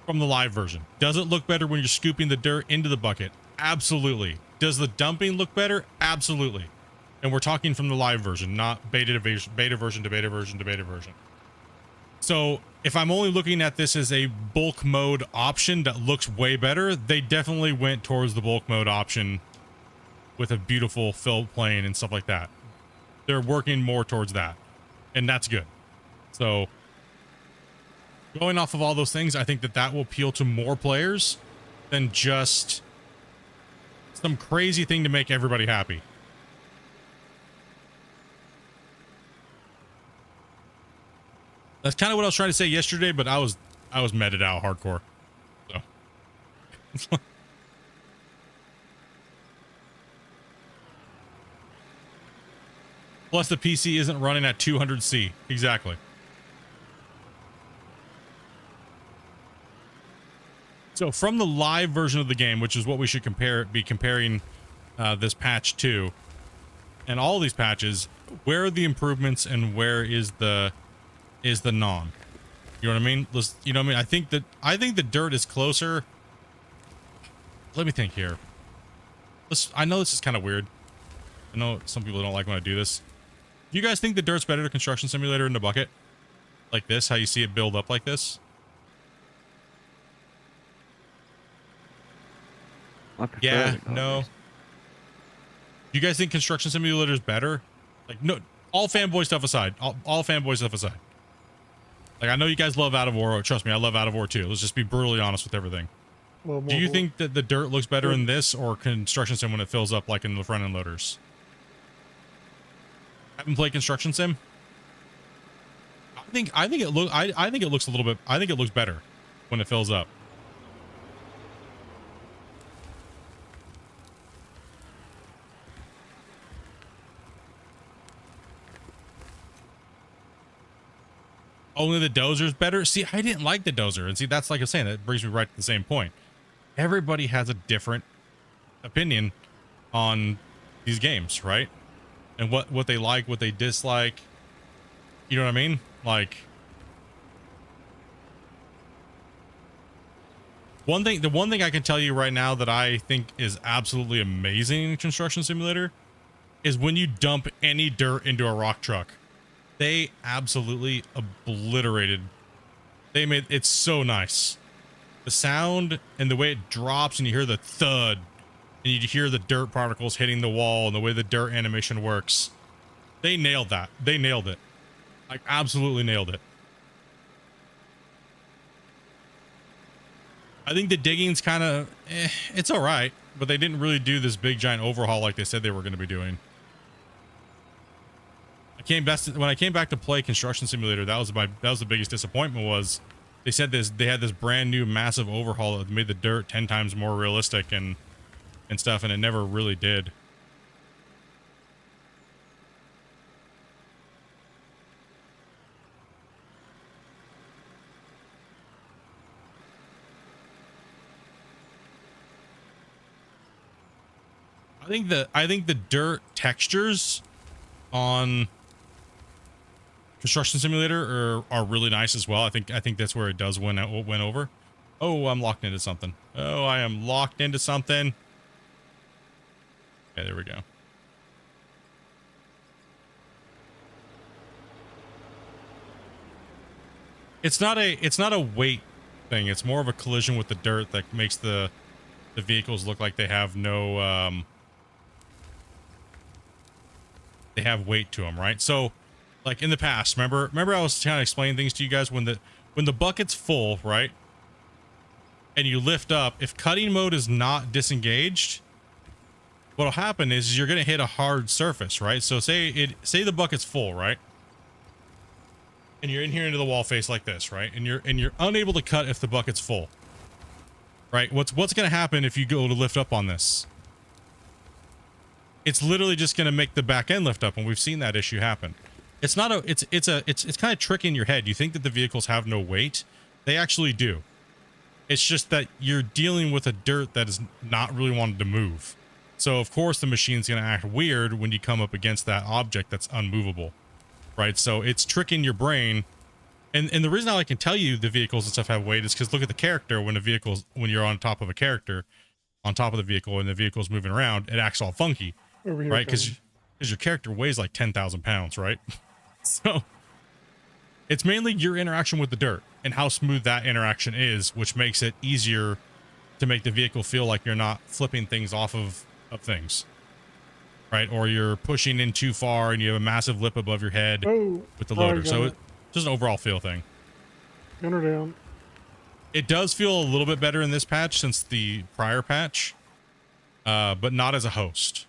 From the live version. Does it look better when you're scooping the dirt into the bucket? Absolutely. Does the dumping look better? Absolutely. And we're talking from the live version, not beta version to beta version to beta version. So if I'm only looking at this as a bulk mode option that looks way better, they definitely went towards the bulk mode option with a beautiful fill plane and stuff like that. They're working more towards that, and that's good. So going off of all those things, I think that will appeal to more players than just some crazy thing to make everybody happy. That's kind of what I was trying to say yesterday, but I was meted out hardcore. So plus the PC isn't running at 200C. Exactly. So from the live version of the game, which is what we should be comparing this patch to, and all these patches, where are the improvements and where is the non? You know what I mean? You know what I mean? I think the dirt is closer. Let me think here. I know this is kind of weird. I know some people don't like when I do this. Do you guys think the dirt's better to Construction Simulator in the bucket? Like this, how you see it build up like this? I prefer Yeah, it like no. this. Do you guys think Construction Simulator is better? Like, no, all fanboy stuff aside. All fanboy stuff aside. Like, I know you guys love Out of War. Trust me, I love Out of War too. Let's just be brutally honest with everything. Do you think that the dirt looks better in this or Construction Sim when it fills up like in the front end loaders? Haven't played Construction Sim? I think it looks a little bit. I think it looks better when it fills up. Only the dozer's better. See, I didn't like the dozer, and see, that's like I'm saying. That brings me right to the same point. everybody has a different opinion on these games, right? And what they like, what they dislike. You know what I mean? Like, the one thing I can tell you right now that I think is absolutely amazing in Construction Simulator is when you dump any dirt into a rock truck. They absolutely obliterated. They made it so nice. The sound and the way it drops and you hear the thud and you hear the dirt particles hitting the wall and the way the dirt animation works. They nailed that. They nailed it. Like, absolutely nailed it. I think the digging's kind of, it's all right, but they didn't really do this big giant overhaul like they said they were going to be doing. When I came back to play Construction Simulator, that was the biggest disappointment. Was they said they had this brand new massive overhaul that made the dirt 10 times more realistic and stuff, and it never really did. I think the dirt textures on Construction Simulator are really nice as well. I think that's where it does win over. Oh, I'm locked into something. Oh, I am locked into something. Okay, there we go. It's not a weight thing. It's more of a collision with the dirt that makes the vehicles look like they have no they have weight to them, right? So, like in the past, remember I was trying to explain things to you guys when the bucket's full, right? And you lift up, if cutting mode is not disengaged, what'll happen is you're gonna hit a hard surface, right? So say the bucket's full, right? And you're in here into the wall face like this, right? And you're unable to cut if the bucket's full. Right? What's gonna happen if you go to lift up on this? It's literally just going to make the back end lift up, and we've seen that issue happen. It's not a it's kind of tricky in your head. You think that the vehicles have no weight. They actually do. It's just that you're dealing with a dirt that is not really wanted to move. So of course the machine's going to act weird when you come up against that object that's unmovable. Right? So it's tricking your brain. And the reason I can tell you the vehicles and stuff have weight is because look at the character when you're on top of a character, on top of the vehicle, and the vehicle's moving around, it acts all funky. Over here, Right, because your character weighs like 10,000 pounds, right? So it's mainly your interaction with the dirt and how smooth that interaction is, which makes it easier to make the vehicle feel like you're not flipping things off of things, right? Or you're pushing in too far and you have a massive lip above your head with the loader. So it's just an overall feel thing. Gunner down. It does feel a little bit better in this patch since the prior patch, but not as a host.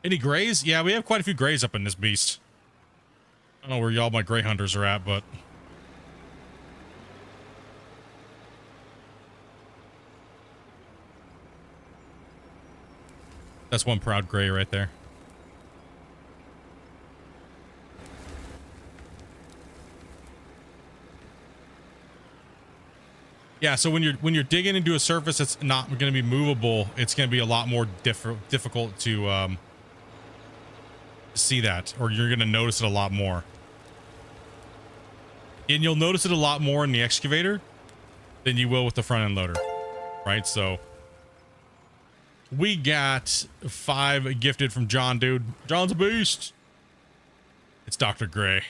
Any grays? Yeah, we have quite a few grays up in this beast. I don't know where y'all my gray hunters are at, but that's one proud gray right there. Yeah, so when you're digging into a surface that's not going to be movable, it's going to be a lot more difficult to see that, or you're going to notice it a lot more. And you'll notice it a lot more in the excavator than you will with the front end loader, right? So we got 5 gifted from John, dude. John's a beast. It's Dr. Gray.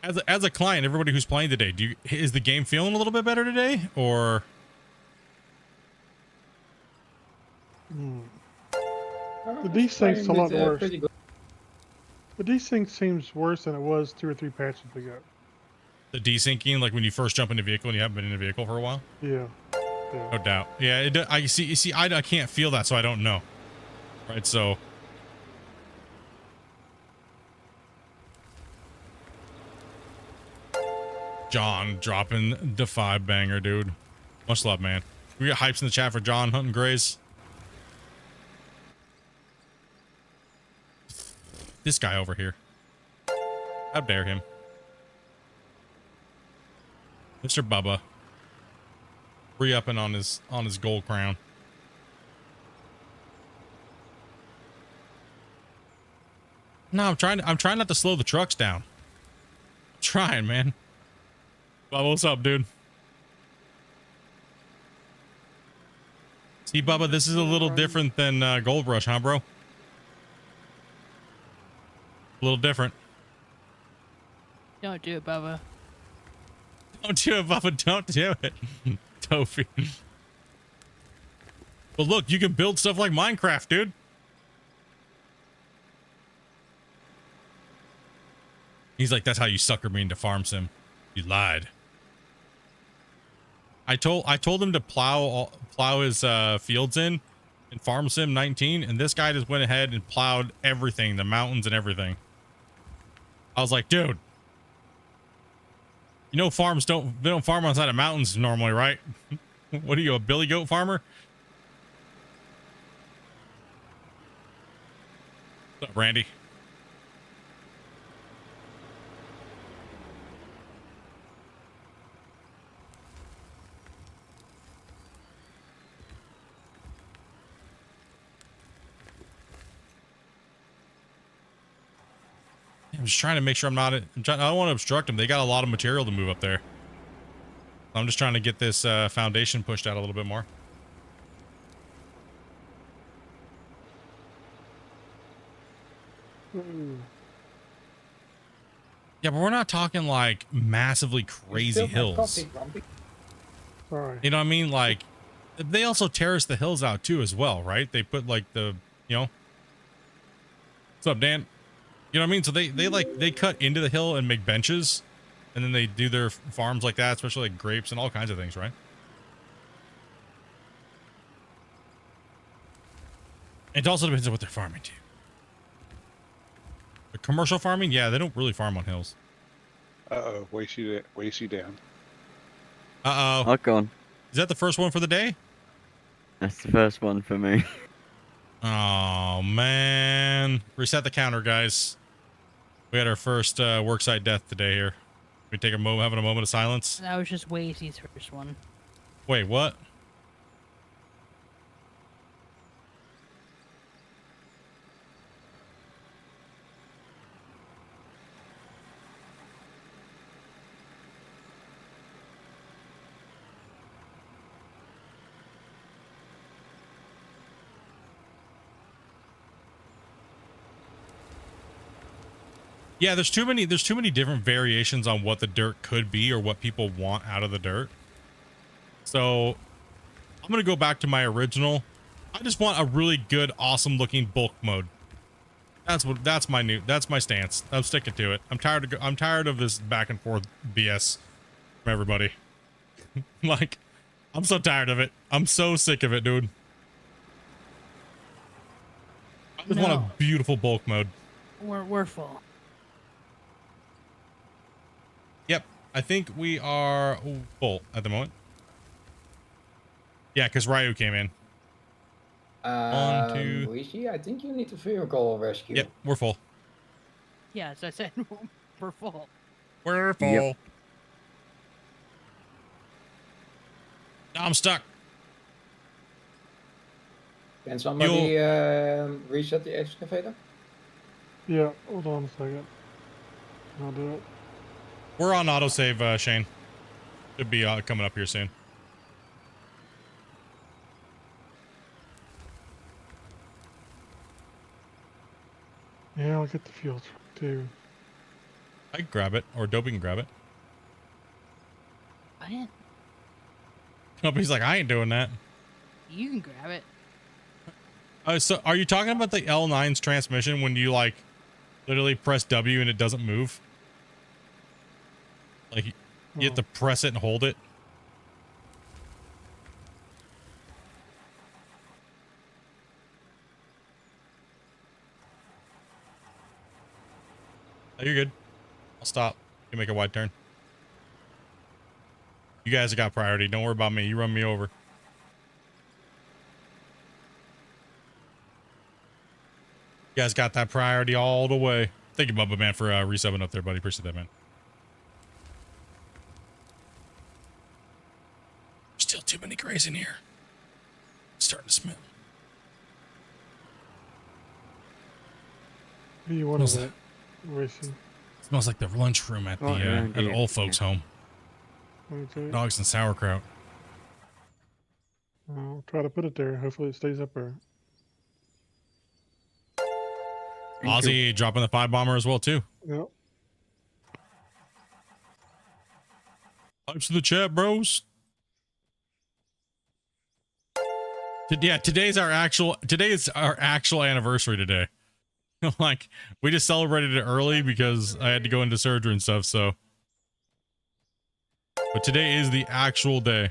As a client, everybody who's playing today, is the game feeling a little bit better today, or? The desync a lot worse. Pretty good. The desync seems worse than it was 2 or 3 patches ago. The desyncing, like when you first jump in a vehicle and you haven't been in a vehicle for a while? Yeah. No doubt. Yeah, I see, I can't feel that, so I don't know. Right, so. John dropping the 5 banger, dude. Much love, man. We got hypes in the chat for John hunting grays. This guy over here. How dare him. Mr. Bubba. Re-upping on his gold crown. No, I'm trying not to slow the trucks down. I'm trying, man. Bubba, what's up, dude? See, Bubba, this is a little different than Gold Rush, huh, bro? A little different. Don't do it, Bubba. Don't do it, Bubba. Don't do it. Tofi. But look, you can build stuff like Minecraft, dude. He's like, that's how you sucker me into farm sim. You lied. I told him to plow his fields in farm sim 19, and this guy just went ahead and plowed everything, the mountains and everything. I was like, dude, you know farms don't farm on side of mountains normally, right? What are you, a billy goat farmer? What's up, Randy? I'm just trying to make sure I don't want to obstruct them. They got a lot of material to move up there. I'm just trying to get this foundation pushed out a little bit more. Yeah, but we're not talking like massively crazy hills. Sorry. You know what I mean? Like, they also terrace the hills out too as well, right? They put like the, you know. What's up, Dan? You know what I mean? So they cut into the hill and make benches, and then they do their farms like that, especially like grapes and all kinds of things, right? It also depends on what they're farming too. The commercial farming, yeah, they don't really farm on hills. Uh-oh, Wacy down. Uh-oh. I've gone. Is that the first one for the day? That's the first one for me. Oh, man. Reset the counter, guys. We had our first worksite death today here. We take a moment, having a moment of silence. That was just Wazy's first one. Wait, what? Yeah, there's too many different variations on what the dirt could be or what people want out of the dirt. So I'm gonna go back to my original. I just want a really good, awesome looking bulk mode. That's my stance. I'm sticking to it. I'm tired of this back and forth BS from everybody. Like, I'm so tired of it. I'm so sick of it, dude. I just want a beautiful bulk mode. We're full. Yep, I think we are full at the moment. Yeah, because Ryu came in. 1, 2. Luigi, I think you need a vehicle rescue. Yep, we're full. Yeah, as I said, we're full. We're full. Yep. I'm stuck. Can somebody reset the excavator? Yeah, hold on a second. I'll do it. We're on autosave, Shane. Should be coming up here soon. Yeah, I'll get the fuel truck too. I can grab it, or Dobie can grab it. What? Nobody's like, I ain't doing that. You can grab it. So are you talking about the L9's transmission when you like literally press W and it doesn't move? Like you have to press it and hold it? Oh, you're good. I'll stop. You make a wide turn. You guys have got priority. Don't worry about me. You run me over. You guys got that priority all the way. Thank you, Bubba, man, for resubbing up there, buddy. Appreciate that, man. Still too many grays in here. Starting to smell. What do you want of Smells- that? Racing. Smells like the lunchroom at the Right around at the here. old folks' home. Okay. Dogs and sauerkraut. I'll try to put it there. Hopefully it stays up there. Thank you. Ozzy dropping the 5 bomber as well too. Yep. Pipes in the chat, bros. Yeah, today is our actual anniversary today. Like, we just celebrated it early because I had to go into surgery and stuff, so. But today is the actual day.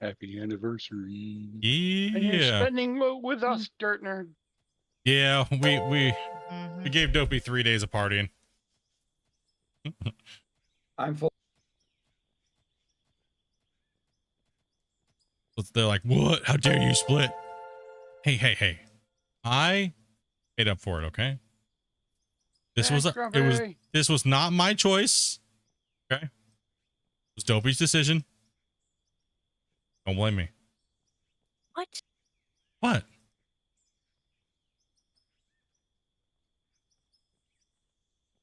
Happy anniversary. And you're Yeah. spending with us, Dirt Nerd. Yeah, we Mhm. gave Dopey 3 days of partying. I'm full. They're like, what? How dare you split? Hey. I paid up for it, okay? This was this was not my choice. Okay? It was Dopey's decision. Don't blame me. What? What?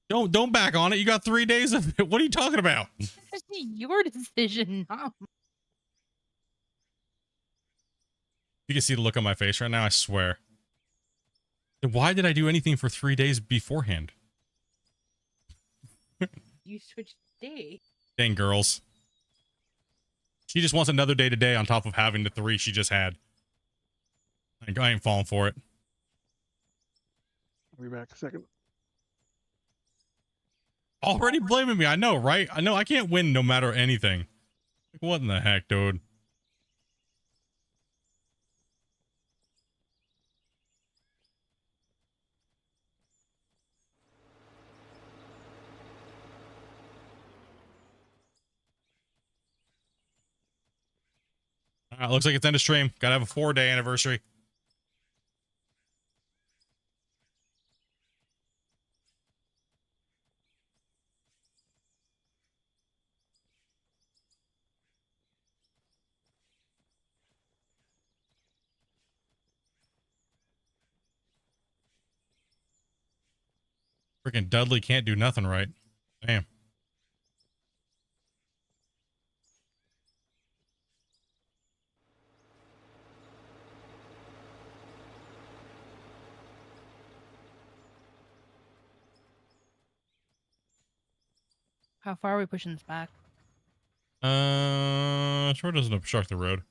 Don't back on it. You got 3 days of it. What are you talking about? That's your decision. You can see the look on my face right now, I swear. Then why did I do anything for 3 days beforehand? You switched day. Dang girls. She just wants another day today on top of having the 3 she just had. I ain't falling for it. I'll be back a second. Already blaming me. I know, right? I know I can't win no matter anything. Like, what in the heck, dude? Looks like it's end of stream. Gotta have a 4-day anniversary. Freaking Dudley can't do nothing right. Damn. How far are we pushing this back? Sure doesn't obstruct the road.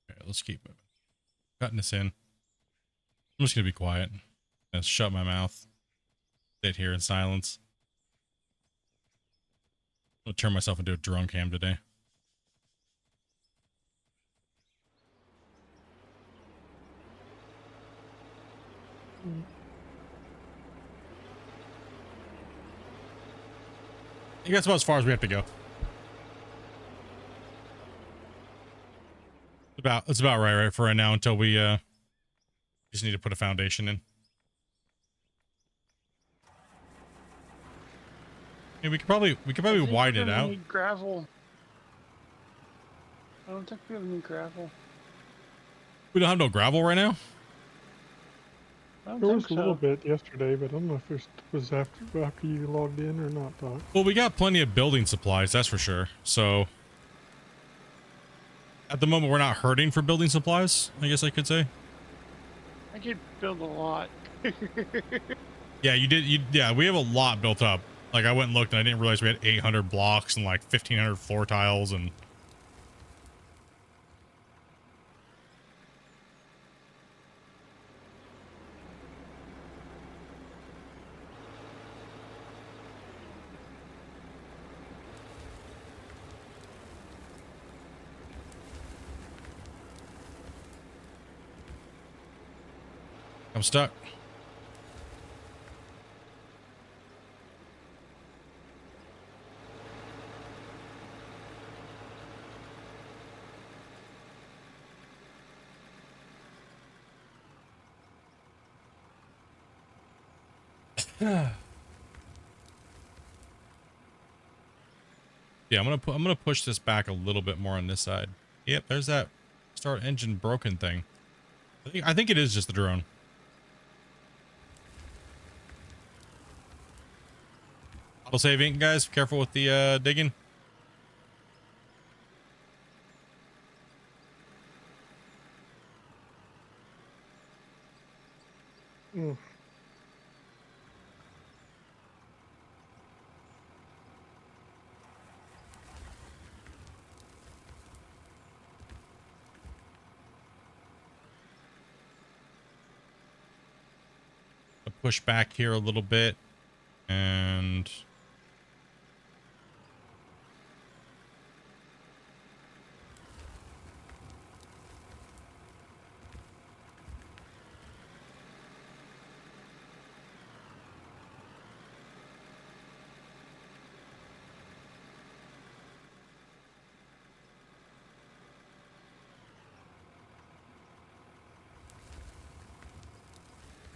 Okay, let's keep moving. Cutting this in. I'm just gonna be quiet. And shut my mouth. Sit here in silence. I'm gonna turn myself into a drunk ham today. I think that's about as far as we have to go. It's about right for right now until we just need to put a foundation in. Hey, we could probably I think widen we're it gonna out. Need gravel. I don't think we have any gravel. We don't have no gravel right now. I don't There think was a little so. bit yesterday, but I don't know if it was after you logged in or not, Doc. Well, we got plenty of building supplies, that's for sure. So at the moment, we're not hurting for building supplies, I guess I could say. I could build a lot. Yeah, you did. Yeah, we have a lot built up. Like, I went and looked and I didn't realize we had 800 blocks and like 1,500 floor tiles and... I'm stuck. Yeah, I'm gonna push this back a little bit more on this side. Yep, there's that start engine broken thing. I think it is just the drone. Auto saving, guys. Careful with the digging. Mm. Push back here a little bit, and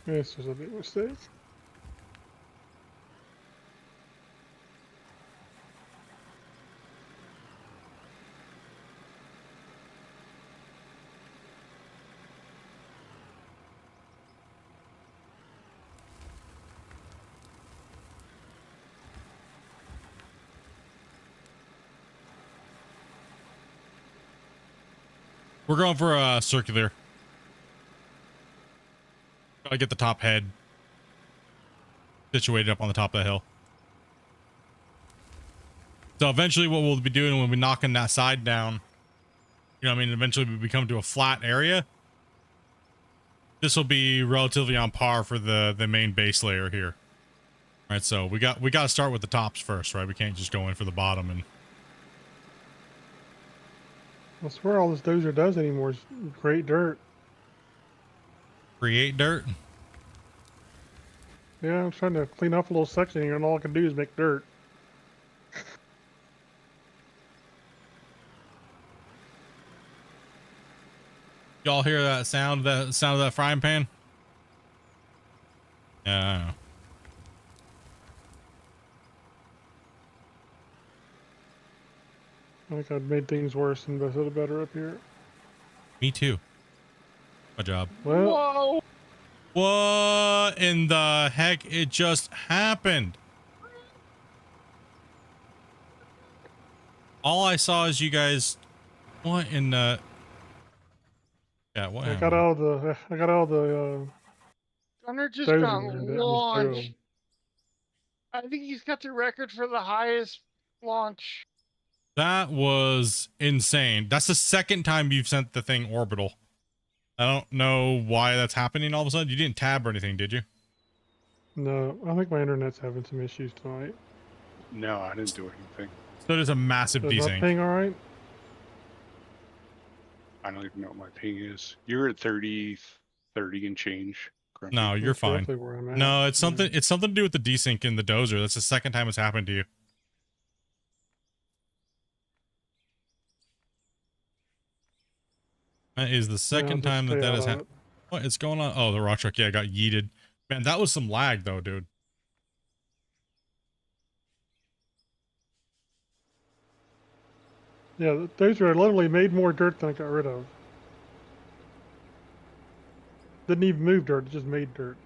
This was a big mistake. we're going for a circular. Gotta get the top head situated up on the top of the hill. So eventually what we'll be doing when we'll be knocking that side down, you know what I mean, eventually we come to a flat area. This will be relatively on par for the main base layer here. All right, so we got to start with the tops first, right? We can't just go in for the bottom and I swear all this dozer does anymore is create dirt. create dirt. Yeah, I'm trying to clean up a little section here, and all I can do is make dirt. Y'all hear that sound? That sound of that frying pan? Yeah, I know. I think I've made things worse and built it better up here. Me too. My job. Well, Whoa! What in the heck? It just happened. All I saw is you guys. What in the? Yeah, what I happened? got all the Gunner just dozer got and that was launched. true. I think he's got the record for the highest launch. That was insane. That's the second time you've sent the thing orbital. I don't know why that's happening all of a sudden. You didn't tab or anything, did you? No, I think my internet's having some issues tonight. No, I didn't do anything. So there's a massive Does that desync. ping all right? I don't even know what my ping is. You're at 30 and change. Grumpy. No, you're That's fine. roughly where I'm at. No, it's something. Yeah. It's something to do with the desync in the dozer. That's the second time it's happened to you. That is the second just time that stay that out has of happened. it. What is going on? Oh, the rock truck. Yeah, got yeeted. Man, that was some lag though, dude. Yeah, those are literally made more dirt than I got rid of. Didn't even move dirt, it just made dirt.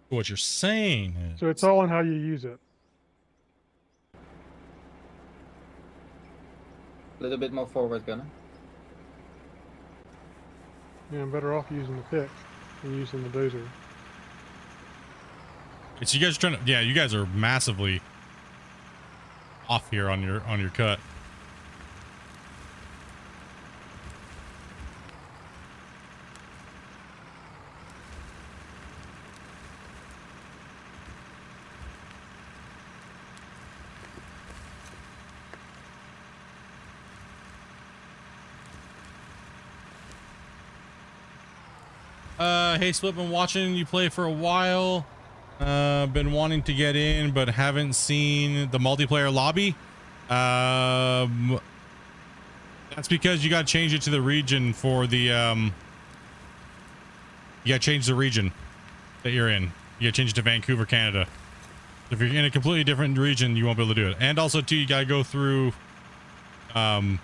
What you're saying is, So it's all in how you use it. A little bit more forward, Gunner. Yeah, I'm better off using the pick than using the dozer. it's you guys are trying to. Yeah, you guys are massively off here on your cut. Hey Split, been watching you play for a while. Been wanting to get in, but haven't seen the multiplayer lobby. That's because you got to change it to the region for the, you got to change the region that you're in. You got to change it to Vancouver, Canada. If you're in a completely different region, you won't be able to do it. And also too, you got to go through, my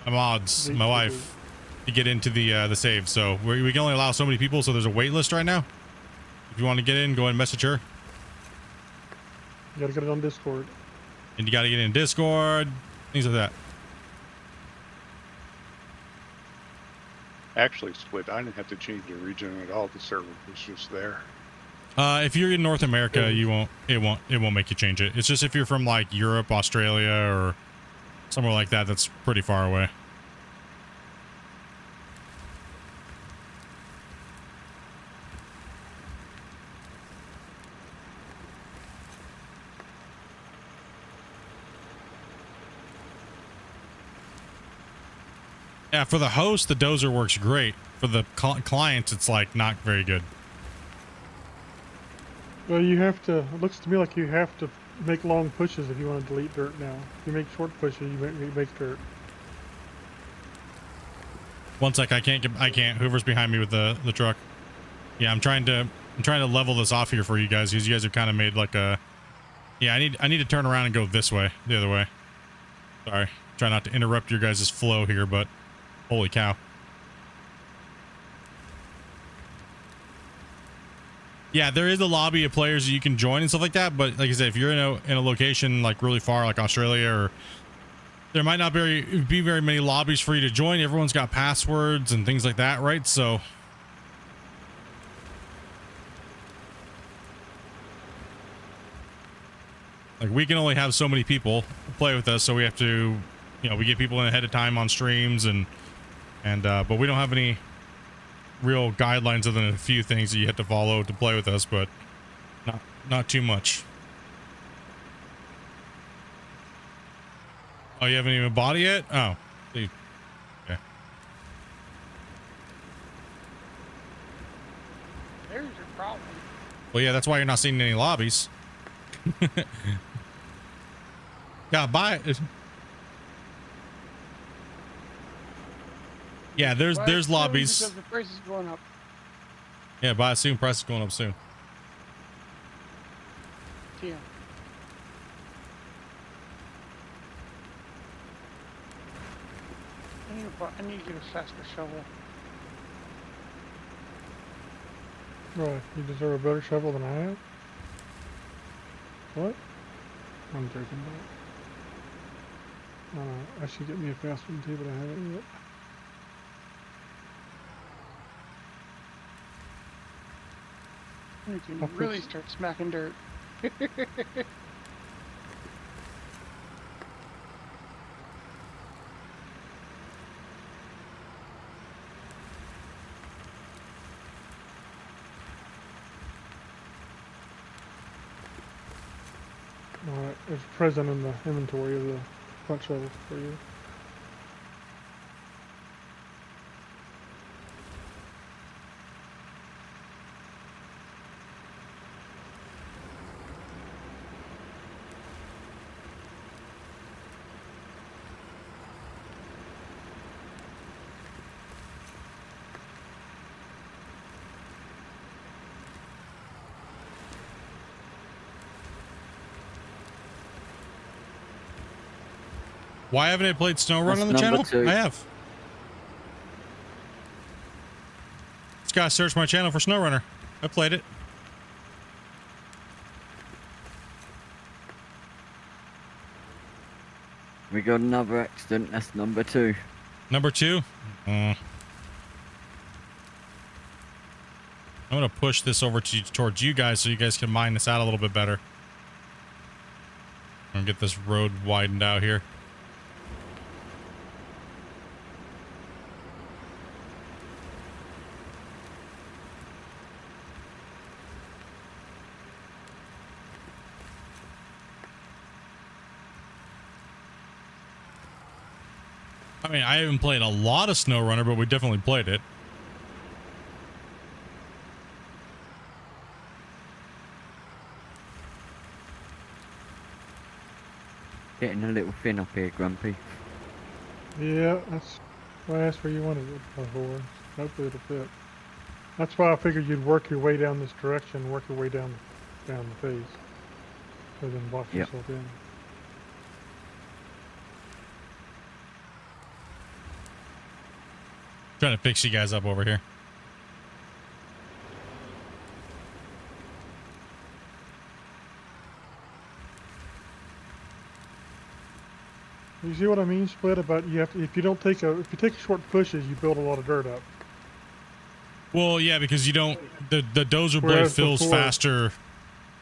mods, my wife, to get into the save. So we can only allow so many people. So there's a wait list right now. If you want to get in, go ahead and message her. You gotta get it on Discord. And you got to get in Discord, things like that. Actually, Split, I didn't have to change the region at all. The server was just there. If you're in North America, it won't make you change it. It's just if you're from like Europe, Australia, or somewhere like that, that's pretty far away. Yeah, for the host, the dozer works great. For the clients, it's like not very good. Well, you have to. It looks to me like you have to make long pushes if you want to delete dirt now. If you make short pushes, you make dirt. One sec, I can't. Whoever's behind me with the truck. Yeah, I'm trying to level this off here for you guys because you guys have kind of made like a. Yeah, I need to turn around and go this way, the other way. Sorry, try not to interrupt your guys' flow here, but holy cow. Yeah, there is a lobby of players that you can join and stuff like that, but like I said, if you're in a location like really far, like Australia, or there might not be very many lobbies for you to join. Everyone's got passwords and things like that, right? So like we can only have so many people play with us, so we have to, you know, we get people in ahead of time on streams and but we don't have any real guidelines other than a few things that you have to follow to play with us, but not too much. Oh, you haven't even bought it yet? Oh, see. Okay. There's your problem. Well, yeah, that's why you're not seeing any lobbies. Yeah, buy it. Yeah, there's Buy it soon lobbies. because the price is going up. Yeah, buy it soon. Price is going up soon. Yeah. I need to get a faster shovel. Right, you deserve a better shovel than I have. What? I'm joking about. I should get me a fast one too, but I haven't yet. You can I'll really fix- start smacking dirt. Alright, it's present in the inventory of the front shovel for you. Why haven't I played SnowRun That's on the number channel? 2. I have. Just gotta search my channel for SnowRunner. I played it. We got another accident. That's number 2. Number 2. I'm gonna push this over towards you guys so you guys can mine this out a little bit better. I'm gonna get this road widened out here. I mean, I haven't played a lot of SnowRunner, but we definitely played it. Getting a little thin up here, Grumpy. Yeah, that's why I asked where you wanted it before. Hopefully it'll fit. That's why I figured you'd work your way down this direction, work your way down the face, rather than box Yep. yourself in. Trying to fix you guys up over here. You see what I mean, Split? About you have to, if you take short pushes, you build a lot of dirt up. Well, yeah, because you don't, the dozer blade Whereas fills before- faster.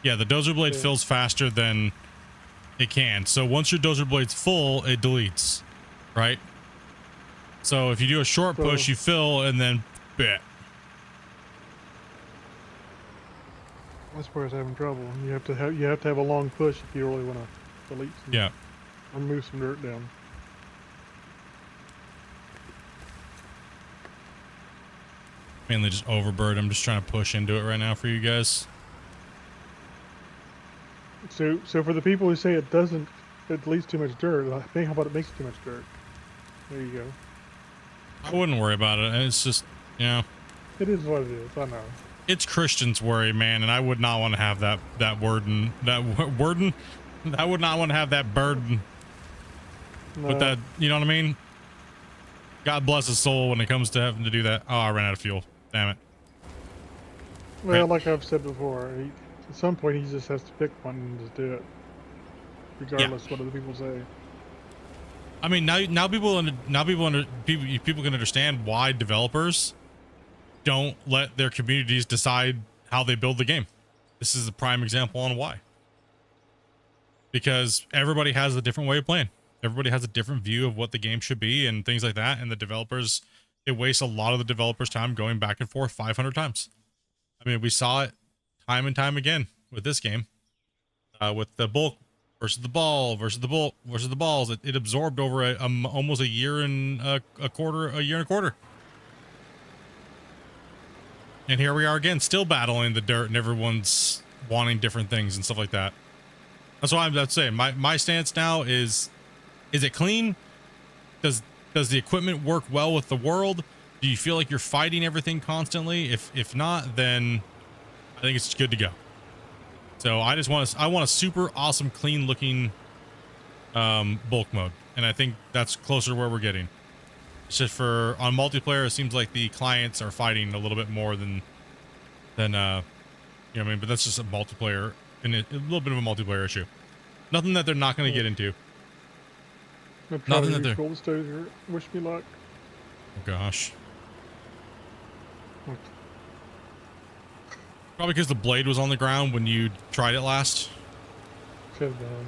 Yeah, the dozer blade Yeah. fills faster than it can. So once your dozer blade's full, it deletes, right? So if you do a short push, So- you fill and then bit. That's where I was having trouble. You have to have a long push if you really want to delete some, Yeah. or move some dirt down. Mainly just overbird. I'm just trying to push into it right now for you guys. So for the people who say it deletes too much dirt, I think how about it makes too much dirt? There you go. I wouldn't worry about it. It's just, you know, It is what it is. I know. it's Christian's worry, man, and I would not want to have that burden. I would not want to have that burden. No, But that, you know what I mean? God bless his soul when it comes to having to do that. Oh, I ran out of fuel. Damn it. well, right. like I've said before, at some point he just has to pick one and just do it, regardless what other people say. I mean, now people can understand why developers don't let their communities decide how they build the game. This is a prime example on why. Because everybody has a different way of playing. Everybody has a different view of what the game should be and things like that. And the developers, it wastes a lot of the developers' time going back and forth 500 times. I mean, we saw it time and time again with this game, with the bulk versus the ball versus the bulk versus the balls. It absorbed over almost a year and a quarter. And here we are again, still battling the dirt, and everyone's wanting different things and stuff like that. That's why I'm saying my stance now is it clean? Does the equipment work well with the world? Do you feel like you're fighting everything constantly? If not, then I think it's good to go. So I want a super awesome, clean looking bulk mode, and I think that's closer to where we're getting. It's just for on multiplayer, it seems like the clients are fighting a little bit more than you know what I mean. But that's just a multiplayer and a little bit of a multiplayer issue. Nothing that they're not going to get into. Nothing that they're. Gold stove here. Wish me luck. Oh gosh. What? Probably because the blade was on the ground when you tried it last. Could have been.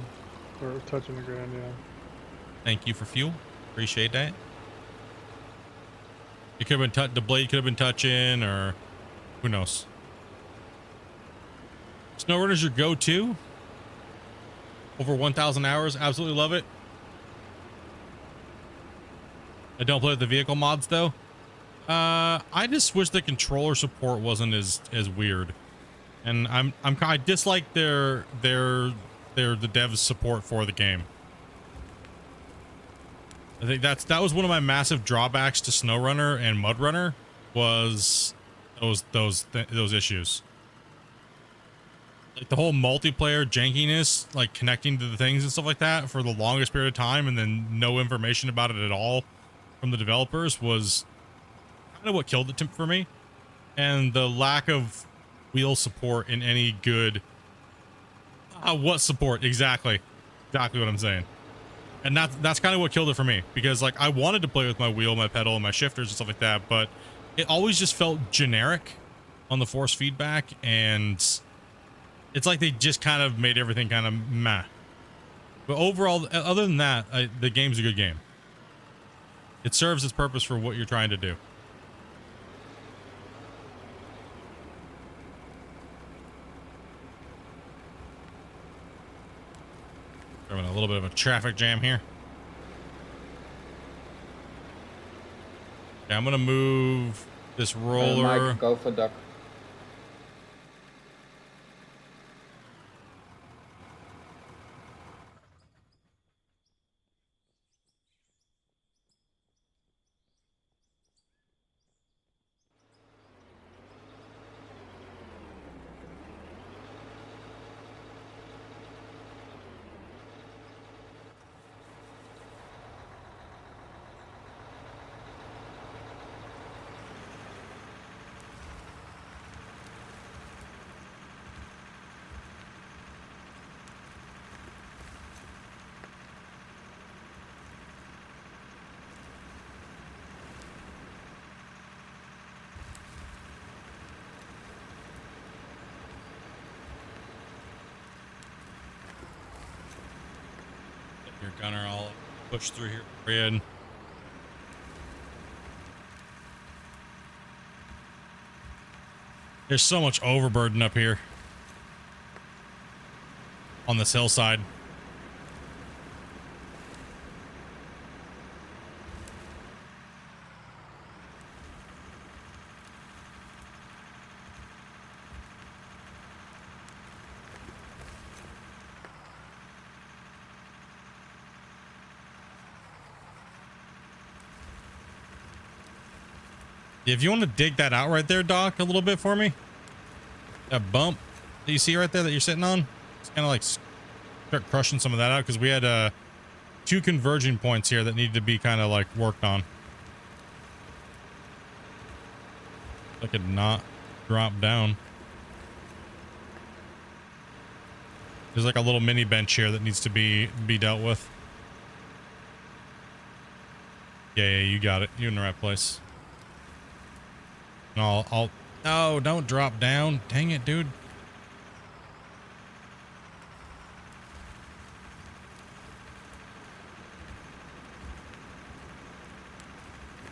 Or it was touching the ground, yeah. Thank you for fuel. Appreciate that. It could have been the blade could have been touching, or who knows. SnowRunner's your go-to. Over 1,000 hours. Absolutely love it. I don't play with the vehicle mods though. I just wish the controller support wasn't as weird, and I dislike the devs support for the game. I think that was one of my massive drawbacks to SnowRunner and MudRunner was those issues. Like the whole multiplayer jankiness, like connecting to the things and stuff like that for the longest period of time, and then no information about it at all from the developers was kind of what killed it for me. And the lack of wheel support in any good what support exactly what I'm saying. And that's kind of what killed it for me, because like I wanted to play with my wheel, my pedal, and my shifters and stuff like that, but it always just felt generic on the force feedback, and it's like they just kind of made everything kind of meh. But overall, other than that, the game's a good game. It serves its purpose for what you're trying to do. We're having a little bit of a traffic jam here. Okay, I'm gonna move this roller. Mike, go for duck. Here, Gunner, I'll push through here. We're in. There's so much overburden up here on this hillside. If you want to dig that out right there, Doc, a little bit for me. That bump that you see right there that you're sitting on. It's kind of like start crushing some of that out because we had 2 converging points here that needed to be kind of like worked on. I could not drop down. There's like a little mini bench here that needs to be dealt with. Yeah, you got it. You're in the right place. No, no, don't drop down. Dang it, dude.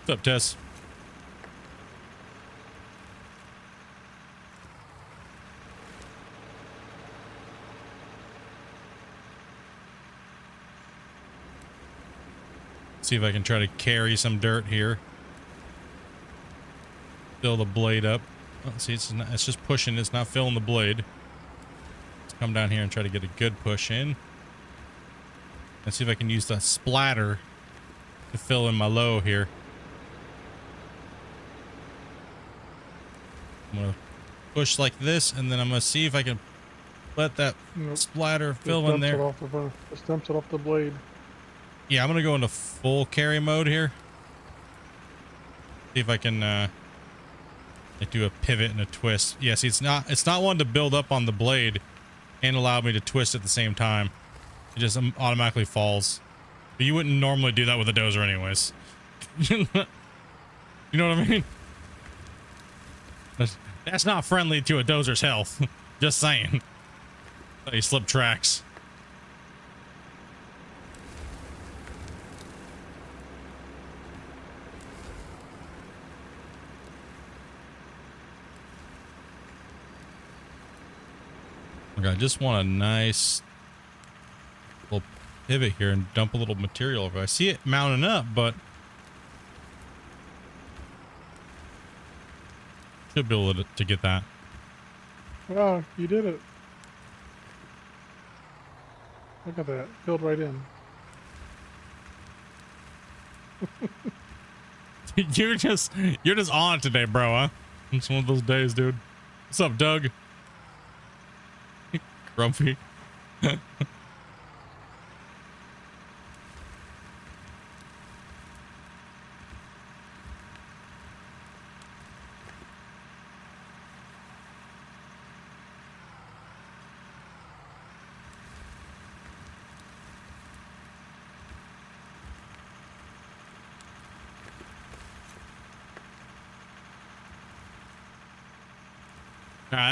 What's up, Tess? See if I can try to carry some dirt here. Fill the blade up. Oh, see, it's just pushing. It's not filling the blade. Let's come down here and try to get a good push in. Let's see if I can use the splatter to fill in my low here. I'm gonna push like this, and then I'm gonna see if I can let that splatter fill in there. Just dumps it off the blade. Yeah, I'm gonna go into full carry mode here. See if I can like do a pivot and a twist. Yeah, see, it's not one to build up on the blade and allow me to twist at the same time. It just automatically falls. But you wouldn't normally do that with a dozer anyways. You know what I mean? That's not friendly to a dozer's health. Just saying. They slip tracks. Okay, I just want a nice little pivot here and dump a little material over. I see it mounting up, but should be able to get that. Wow, you did it. Look at that. Filled right in. you're just on it today, bro, huh? It's one of those days, dude. What's up, Doug? Grumpy.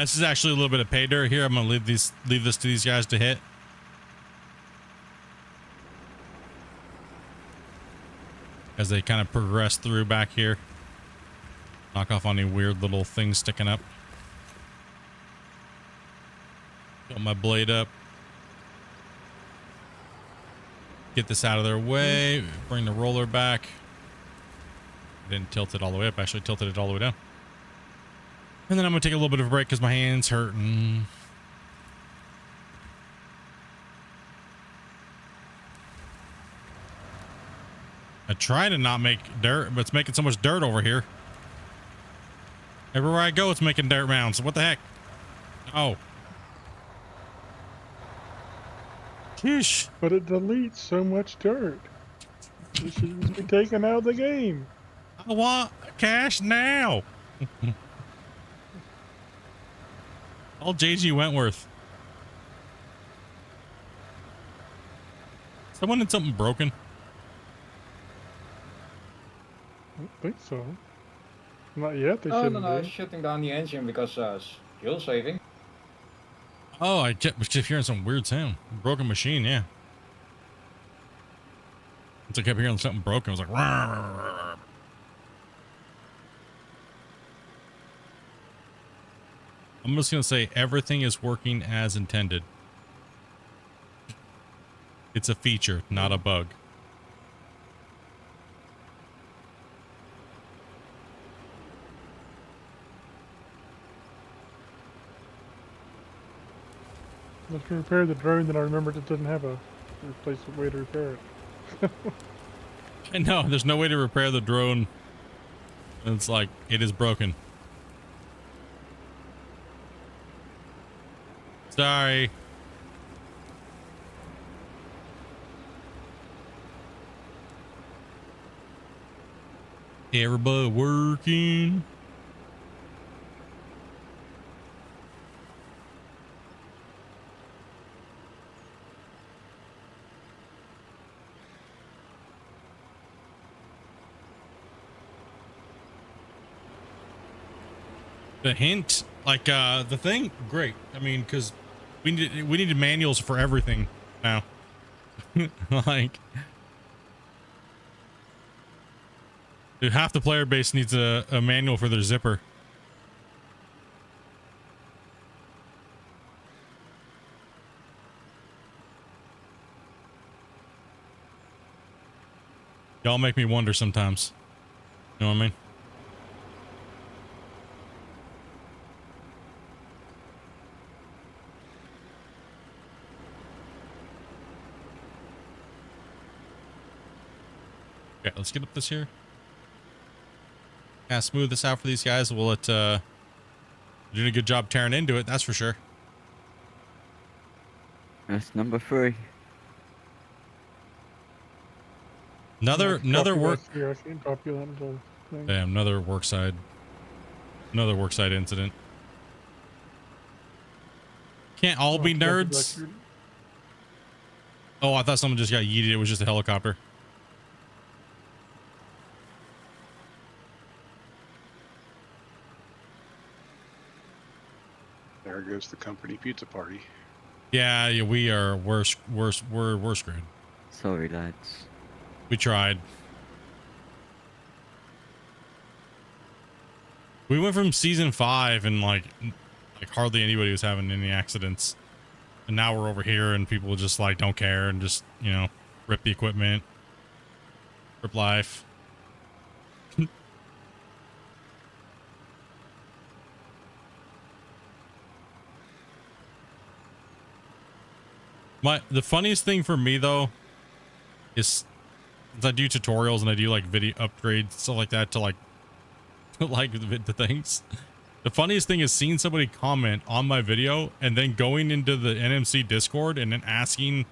This is actually a little bit of pay dirt here. I'm gonna leave this to these guys to hit. As they kind of progress through back here. Knock off any weird little things sticking up. Got my blade up. Get this out of their way. Bring the roller back. Didn't tilt it all the way up. Actually tilted it all the way down. And then I'm going to take a little bit of a break because my hand's hurting. I try to not make dirt, but it's making so much dirt over here. Everywhere I go, it's making dirt mounds. What the heck? Oh. Sheesh. But it deletes so much dirt. It should just be taken out of the game. I want cash now. All JG Wentworth. Someone in something broken? I don't think so. Not yet. They No, shouldn't no, be. shutting down the engine because fuel saving. Oh, I kept hearing some weird sound. Broken machine, yeah. Once I kept hearing something broken, I was like, "Rawr." I'm just gonna say everything is working as intended. It's a feature, not a bug. Let's repair the drone, then I remembered it doesn't have a replacement way to repair it. I know, there's no way to repair the drone. It's like, it is broken. Sorry. Everybody working. The hint, like the thing, great. I mean, because we needed manuals for everything now. Like, dude, half the player base needs a manual for their zipper. Y'all make me wonder sometimes. You know what I mean? Okay, let's get up this here. Yeah, smooth this out for these guys. We'll let doing a good job tearing into it, that's for sure. That's number 3. Another work. Here, I can't drop you that little thing. Damn, another workside incident. Can't all be nerds. Oh, I thought someone just got yeeted. It was just a helicopter. There goes the company pizza party. Yeah, we are we're screwed. Sorry, lads. We tried. We went from season 5 and like hardly anybody was having any accidents, and now we're over here and people just like don't care and just, you know, rip the equipment, rip life. The funniest thing for me though is, since I do tutorials and I do like video upgrades, stuff like that, to like the things. The funniest thing is seeing somebody comment on my video and then going into the NMC Discord and then asking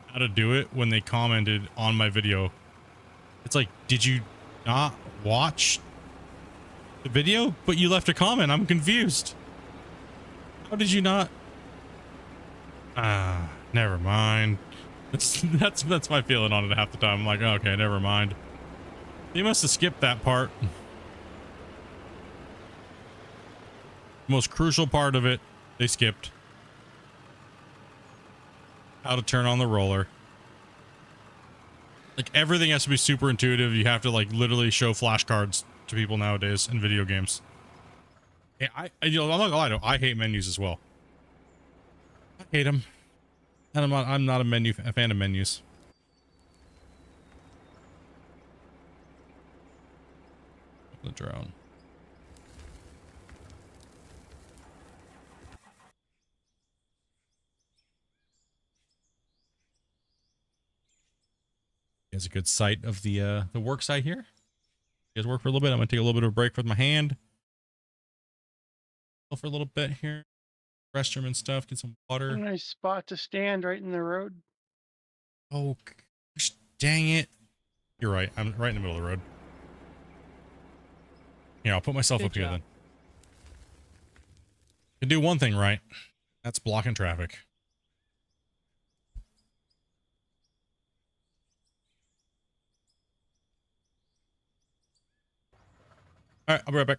how to do it when they commented on my video. It's like, did you not watch the video? But you left a comment. I'm confused. How did you not? Never mind. That's my feeling on it half the time. I'm like, okay, never mind. You must have skipped that part. Most crucial part of it, they skipped. How to turn on the roller. Like, everything has to be super intuitive. You have to like literally show flashcards to people nowadays in video games. Yeah, I'm not gonna lie, I hate menus as well. I hate them. And I'm not a fan of menus. The drone. Here's a good sight of the work site here. You guys work for a little bit. I'm gonna take a little bit of a break with my hand. For a little bit here. Restroom and stuff. Get some water. A nice spot to stand right in the road. Oh, gosh, dang it. You're right. I'm right in the middle of the road. Yeah, I'll put myself Good up here job. then. Can do one thing right. That's blocking traffic. All right, I'll be right back.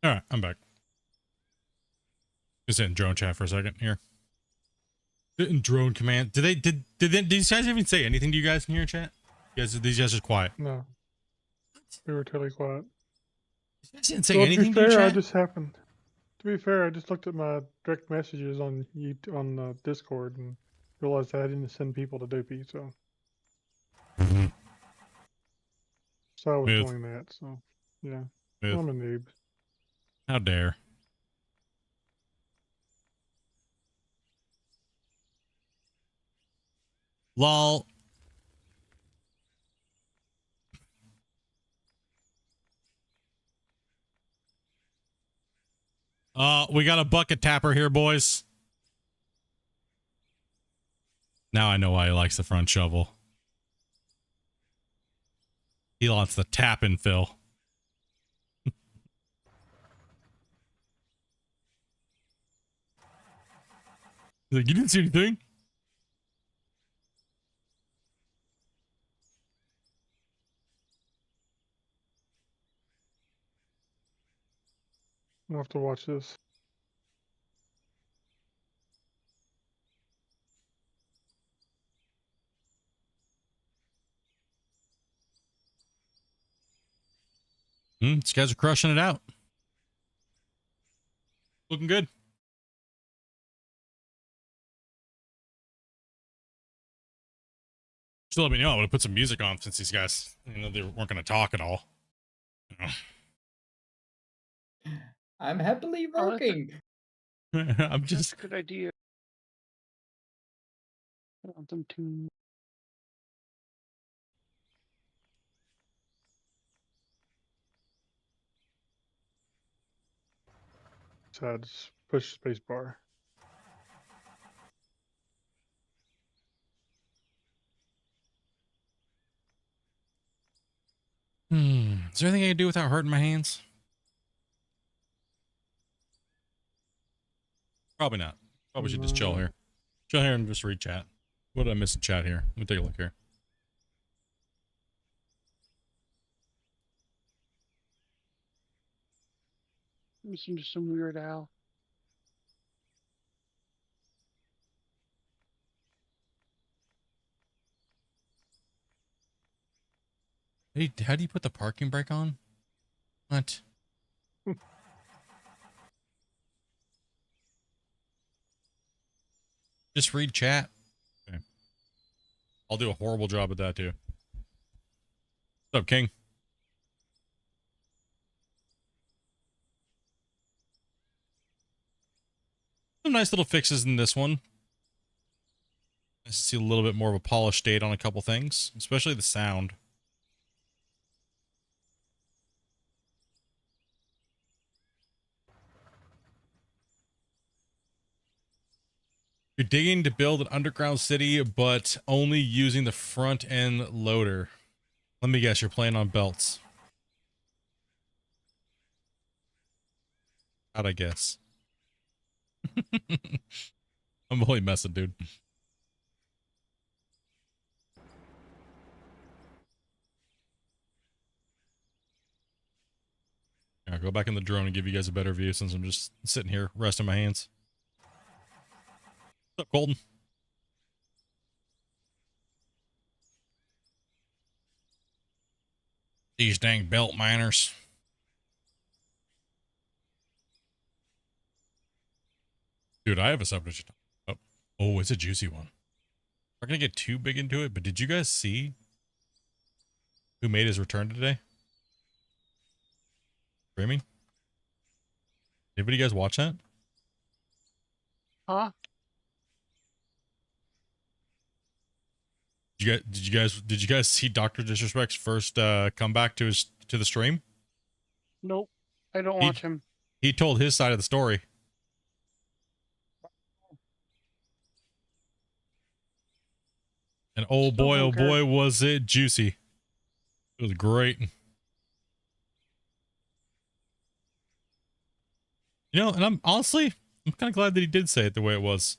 All right, I'm back. Just in drone chat for a second here. In drone command. Did these guys even say anything to you guys in your chat? These guys are quiet. No. We were totally quiet. These guys didn't say Well, to be anything to your fair, I chat. just happened. To be fair, I just looked at my direct messages on Discord and realized I didn't send people to Dopey, so Mhm. I was Smooth. doing that. So yeah, Smooth. I'm a noob. How dare. Lol. We got a bucket tapper here, boys. Now I know why he likes the front shovel. He wants the tap and fill. He's like, you didn't see anything? I'll have to watch this. These guys are crushing it out. Looking good. Just let me know. I would have put some music on since these guys, they weren't going to talk at all. I'm happily Oh, that's a- working. I'm That's just. a good idea. I want them to. So I just push space bar. Is there anything I can do without hurting my hands? Probably not. Probably should just chill here. Chill here and just read chat. What did I miss in chat here? Let me take a look here. Listen to some Weird Al. Hey, how do you put the parking brake on? What? Just read chat. Okay. I'll do a horrible job at that too. What's up, King? Some nice little fixes in this one. I see a little bit more of a polished state on a couple things, especially the sound. You're digging to build an underground city, but only using the front end loader. Let me guess, you're playing on belts. How'd I guess? I'm only messing, dude. I'll go back in the drone and give you guys a better view since I'm just sitting here resting my hands. What's up, Colton? These dang belt miners. Dude, I have a subject. Oh, it's a juicy one. We're gonna get too big into it, but did you guys see who made his return today? Streaming? Anybody guys watch that? Huh? Did you guys see Dr. Disrespect's first comeback to the stream? Nope. I don't He- watch him. He told his side of the story. And oh Still don't care. boy, was it juicy. It was great. You know, and I'm kind of glad that he did say it the way it was.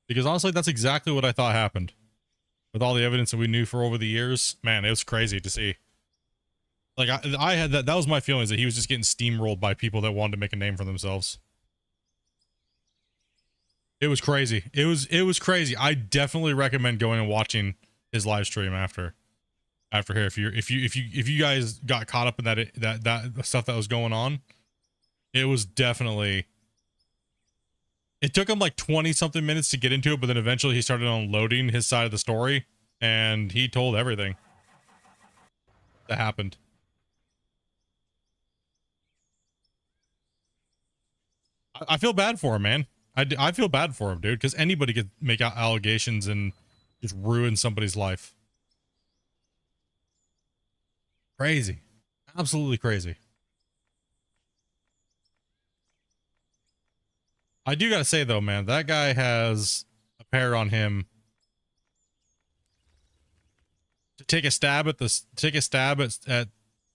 Because honestly, that's exactly what I thought happened. With all the evidence that we knew for over the years, man, it was crazy to see. Like I had that was my feelings, that he was just getting steamrolled by people that wanted to make a name for themselves. It was crazy. It was crazy. I definitely recommend going and watching his live stream after here. If you guys got caught up in that stuff that was going on, it was definitely. It took him like 20 something minutes to get into it, but then eventually he started unloading his side of the story, and he told everything that happened. I feel bad for him, man. I feel bad for him, dude, because anybody could make out allegations and just ruin somebody's life. Crazy. Absolutely crazy. I do gotta say though, man, that guy has a pair on him to take a stab at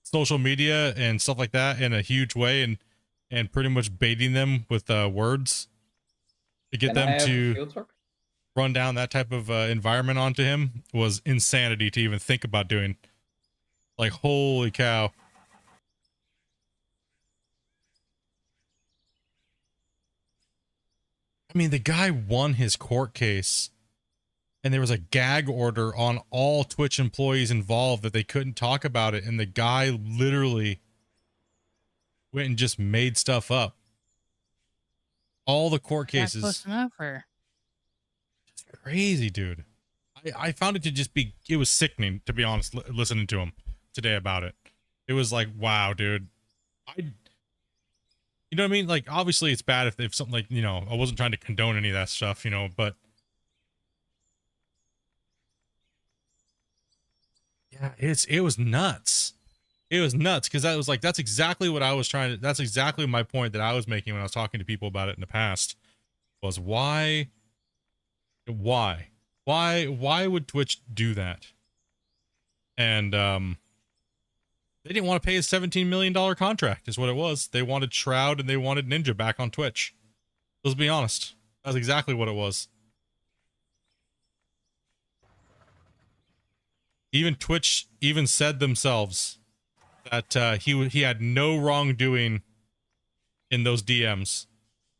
social media and stuff like that in a huge way, and pretty much baiting them with words to get Can I them have a to field truck? run down that type of environment onto him was insanity to even think about doing. Like, holy cow. I mean, the guy won his court case, and there was a gag order on all Twitch employees involved that they couldn't talk about it, and the guy literally went and just made stuff up. All the court Not cases. close enough, or It's crazy, dude. I found it to just be, it was sickening, to be honest, listening to him today about it. It was like, wow, dude. You know what I mean? Like, obviously it's bad if something like, you know, I wasn't trying to condone any of that stuff, you know, but yeah, it was nuts. It was nuts, because that was like, that's exactly what I was trying to, that's exactly my point that I was making when I was talking to people about it in the past, was why would Twitch do that? And they didn't want to pay a $17 million contract is what it was. They wanted Shroud and they wanted Ninja back on Twitch. Let's be honest. That's exactly what it was. Even Twitch even said themselves that he had no wrongdoing in those DMs.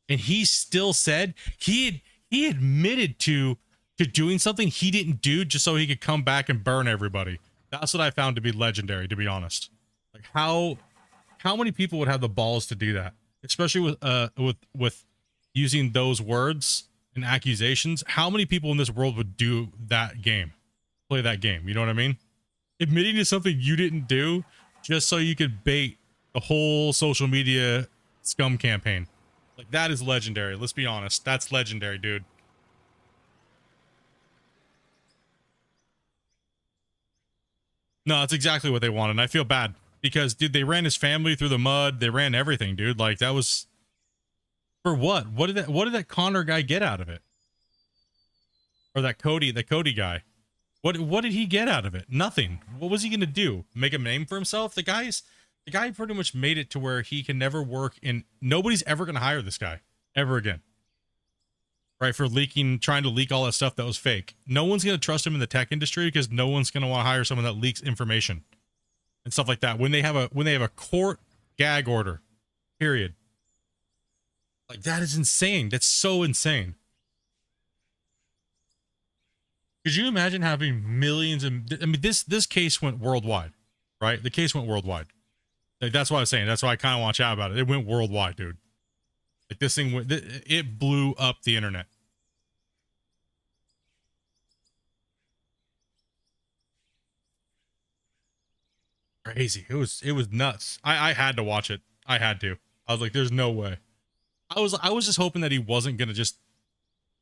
And he still said he admitted to doing something he didn't do just so he could come back and burn everybody. That's what I found to be legendary, to be honest. Like, how many people would have the balls to do that, especially with using those words and accusations? How many people in this world would do that game, play that game? You know what I mean? Admitting to something you didn't do just so you could bait the whole social media scum campaign. Like, that is legendary. Let's be honest. That's legendary, dude. No, that's exactly what they wanted. And I feel bad because, dude, they ran his family through the mud. They ran everything, dude. Like, that was for what? What did that Connor guy get out of it? Or that Cody guy? What did he get out of it? Nothing. What was he gonna do? Make a name for himself? The guy pretty much made it to where he can never work in. Nobody's ever gonna hire this guy ever again. Right, for trying to leak all that stuff that was fake. No one's going to trust him in the tech industry because no one's going to want to hire someone that leaks information and stuff like that. When they have a court gag order, period. Like, that is insane. That's so insane. Could you imagine having millions of, I mean, this case went worldwide, right? The case went worldwide. Like, that's what I was saying. That's why I kind of want to chat about it. It went worldwide, dude. Like, this thing went, it blew up the internet. Crazy. It was nuts. I had to watch it. I had to. I was like, there's no way. I was just hoping that he wasn't gonna just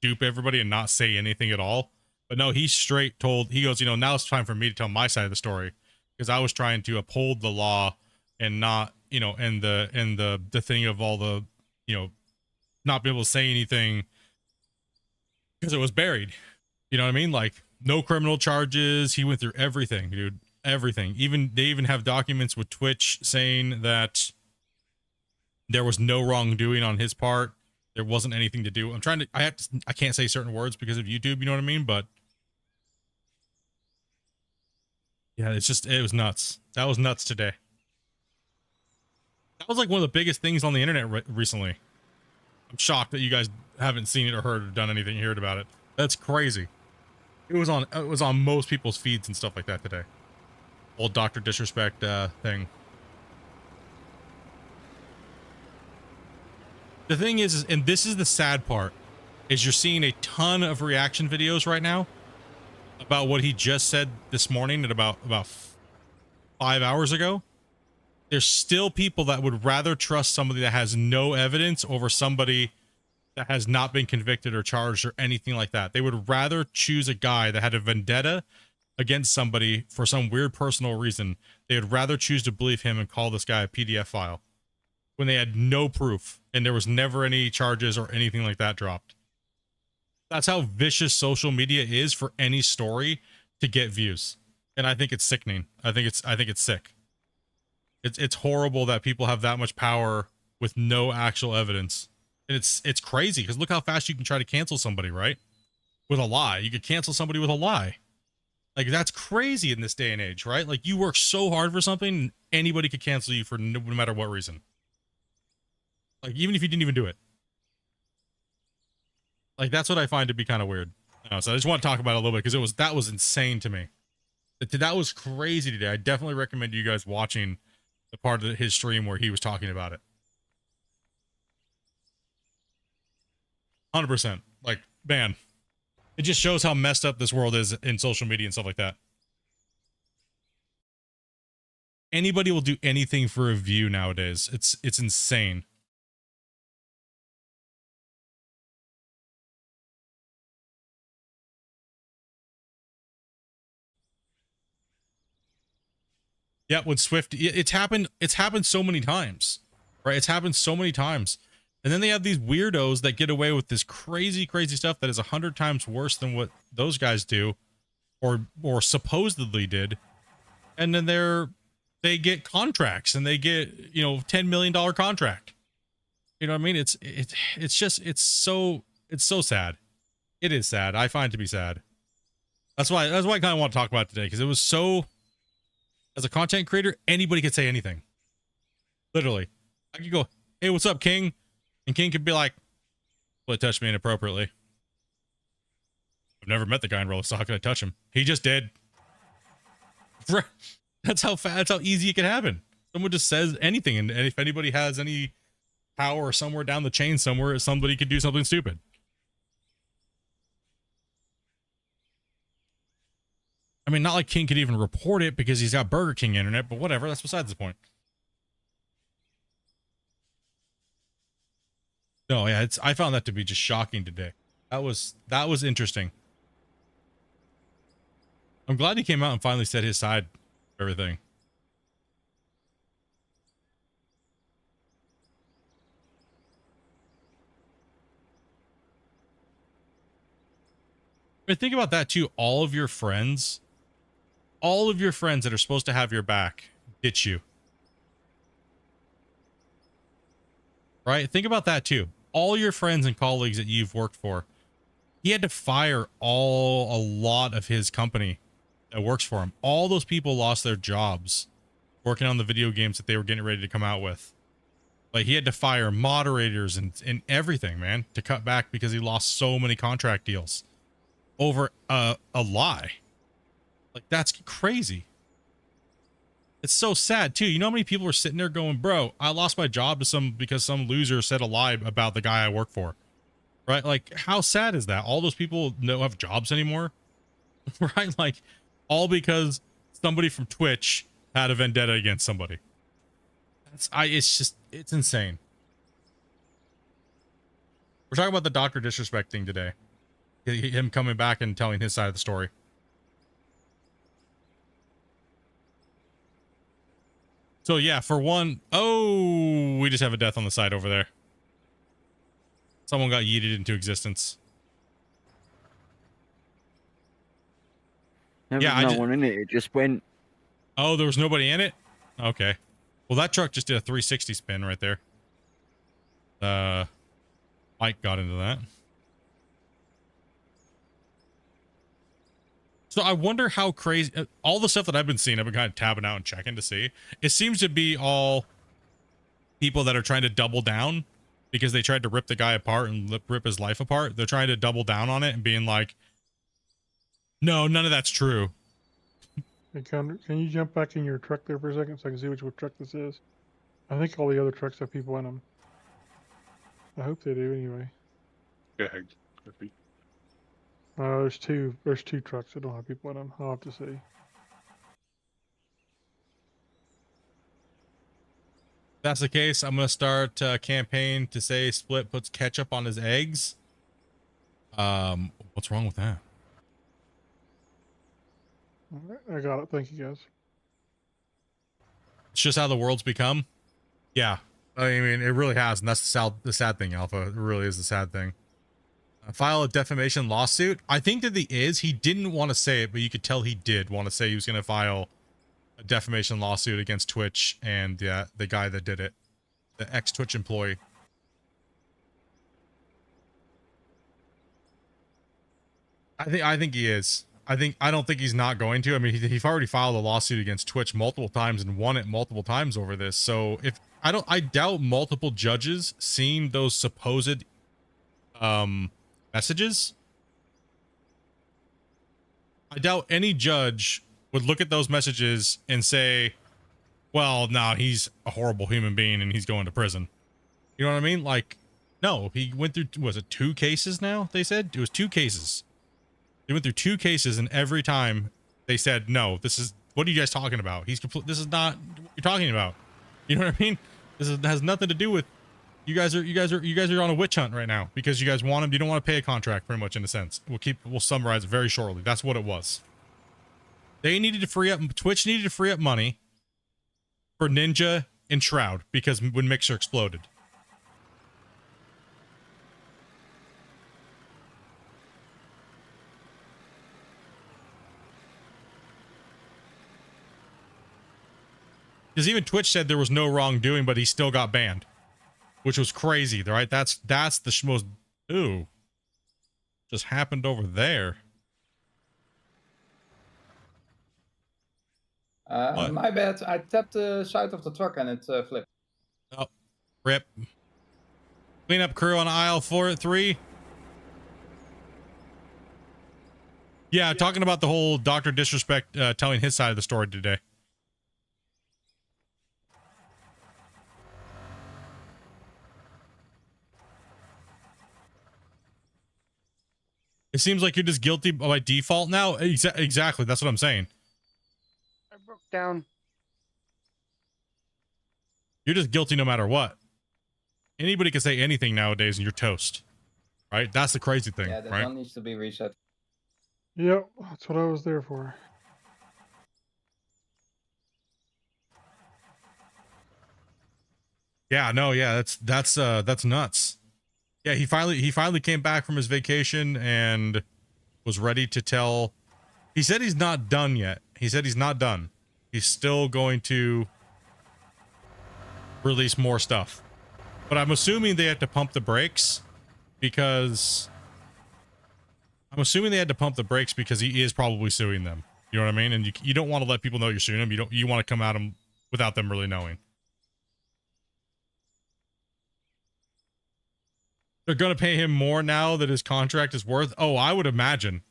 dupe everybody and not say anything at all. But no, he straight told, he goes, you know, now it's time for me to tell my side of the story, because I was trying to uphold the law and not, you know, and the thing of all the, you know, not be able to say anything because it was buried. You know what I mean? Like, no criminal charges. He went through everything, dude. Everything. They even have documents with Twitch saying that there was no wrongdoing on his part. There wasn't anything to do. I can't say certain words because of YouTube, you know what I mean? But yeah, it was nuts. That was nuts today. That was like one of the biggest things on the internet recently. I'm shocked that you guys haven't seen it or heard or done anything, heard about it. That's crazy. It was on most people's feeds and stuff like that today. Old Dr. Disrespect thing. The thing is, and this is the sad part, is you're seeing a ton of reaction videos right now about what he just said this morning at about 5 hours ago. There's still people that would rather trust somebody that has no evidence over somebody that has not been convicted or charged or anything like that. They would rather choose a guy that had a vendetta against somebody for some weird personal reason. They would rather choose to believe him and call this guy a PDF file when they had no proof and there was never any charges or anything like that dropped. That's how vicious social media is for any story to get views. And I think it's sickening. I think it's sick. It's horrible that people have that much power with no actual evidence. And it's crazy because look how fast you can try to cancel somebody, right? With a lie. You could cancel somebody with a lie. Like, that's crazy in this day and age, right? Like, you work so hard for something, anybody could cancel you for no matter what reason. Like, even if you didn't even do it. Like, that's what I find to be kind of weird. So I just want to talk about it a little bit because that was insane to me. That was crazy today. I definitely recommend you guys watching the part of his stream where he was talking about it. 100%. Like, man, it just shows how messed up this world is in social media and stuff like that. Anybody will do anything for a view nowadays. It's insane. Yeah, when Swift, it's happened so many times, right? It's happened so many times. And then they have these weirdos that get away with this crazy, crazy stuff that is 100 times worse than what those guys do or supposedly did. And then they get contracts and they get, $10 million contract. You know what I mean? It's so sad. It is sad. I find it to be sad. That's why I kind of want to talk about it today, because it was so, as a content creator, anybody could say anything. Literally. I could go, hey, what's up, King? And King could be like, well, it touched me inappropriately. I've never met the guy in roller, so how could I touch him? He just did. That's how easy it can happen. Someone just says anything, and if anybody has any power somewhere down the chain somewhere, somebody could do something stupid. I mean, not like King could even report it because he's got Burger King internet, but whatever, that's besides the point. No, yeah, I found that to be just shocking today. That was interesting. I'm glad he came out and finally said his side of everything. I mean, think about that too. All of your friends that are supposed to have your back ditch you. Right? Think about that too. All your friends and colleagues that you've worked for, he had to fire a lot of his company that works for him. All those people lost their jobs working on the video games that they were getting ready to come out with. Like, he had to fire moderators and everything, man, to cut back because he lost so many contract deals over a lie. Like, that's crazy. It's so sad too. You know how many people are sitting there going, bro, I lost my job because some loser said a lie about the guy I work for. Right? Like, how sad is that? All those people don't have jobs anymore. Right? Like, all because somebody from Twitch had a vendetta against somebody. It's insane. We're talking about the Dr. Disrespect thing today. Him coming back and telling his side of the story. So yeah, for one, we just have a death on the side over there. Someone got yeeted into existence. There Yeah, was no one in it. It just went. Oh, there was nobody in it? Okay. Well, that truck just did a 360 spin right there. Mike got into that. So I wonder how crazy, all the stuff that I've been seeing, I've been kind of tabbing out and checking to see. It seems to be all, people that are trying to double down because they tried to rip the guy apart and rip his life apart. They're trying to double down on it and being like, no, none of that's true. Hey, can you jump back in your truck there for a second so I can see which truck this is? I think all the other trucks have people in them. I hope they do anyway. Go ahead. Could be. There's two trucks that don't have people in them. I'll have to see. If that's the case, I'm going to start a campaign to say Split puts ketchup on his eggs. What's wrong with that? All right, I got it. Thank you, guys. It's just how the world's become. Yeah. I mean, it really has. And that's the sad thing, Alpha. It really is the sad thing. File a defamation lawsuit. I think that he didn't want to say it, but you could tell he did want to say he was going to file a defamation lawsuit against Twitch and the guy that did it, the ex-Twitch employee. I think he is. I don't think he's not going to. I mean, he's already filed a lawsuit against Twitch multiple times and won it multiple times over this. So if I doubt multiple judges seeing those supposed messages. I doubt any judge would look at those messages and say, well, no, he's a horrible human being and he's going to prison. You know what I mean? Like, no, he went through, was it 2 cases now? They said it was 2 cases. They went through 2 cases and every time they said, no, this is, what are you guys talking about? This is not what you're talking about. You know what I mean? Has nothing to do with, you guys are on a witch hunt right now because you guys want him. You don't want to pay a contract pretty much in a sense. We'll summarize it very shortly. That's what it was. They needed to free up, Twitch needed to free up money for Ninja and Shroud because when Mixer exploded. Because even Twitch said there was no wrongdoing, but he still got banned, which was crazy, right? That's the most, ooh, just happened over there. My bad. I tapped the side of the truck and it flipped. Oh, rip. Cleanup crew on aisle 3. Yeah, talking about the whole Dr. Disrespect telling his side of the story today. It seems like you're just guilty by default now. Exactly. That's what I'm saying. I broke down. You're just guilty no matter what. Anybody can say anything nowadays and you're toast. Right? That's the crazy thing, Yeah, that right? one needs to be reset. Yep, that's what I was there for. Yeah, no, yeah, that's nuts. Yeah, he finally came back from his vacation and was ready to tell. He said he's not done yet. He said he's not done. He's still going to release more stuff. But I'm assuming they had to pump the brakes because he is probably suing them. You know what I mean? And you don't want to let people know you're suing them. You want to come at them without them really knowing. They're going to pay him more now that his contract is worth. Oh, I would imagine.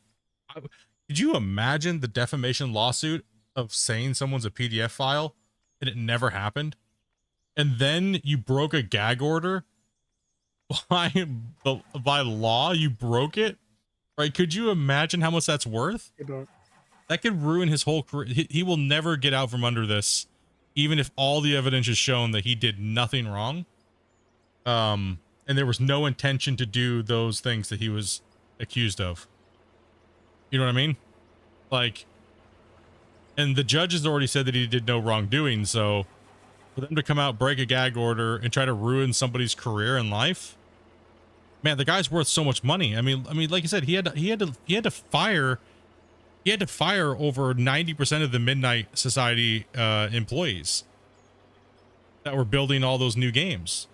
Could you imagine the defamation lawsuit of saying someone's a PDF file and it never happened? And then you broke a gag order by law. You broke it, right? Could you imagine how much that's worth? That could ruin his whole career. He will never get out from under this, even if all the evidence is shown that he did nothing wrong. And there was no intention to do those things that he was accused of. You know what I mean? Like, and the judge has already said that he did no wrongdoing, so for them to come out, break a gag order, and try to ruin somebody's career and life, man, the guy's worth so much money. I mean, like you said, he had to fire over 90% of the Midnight Society employees that were building all those new games.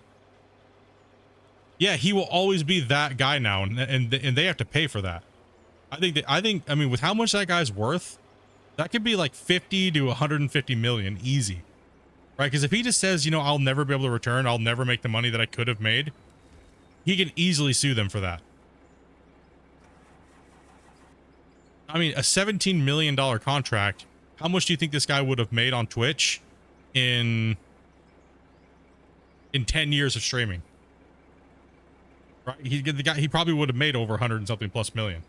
Yeah, he will always be that guy now, and they have to pay for that. I mean, with how much that guy's worth, that could be like 50 to 150 million easy. right? Because if he just says, you know, I'll never be able to return, I'll never make the money that I could have made, he can easily sue them for that. I mean, a $17 million contract, how much do you think this guy would have made on Twitch in 10 years of streaming? Right? He probably would have made over 100 and something plus million.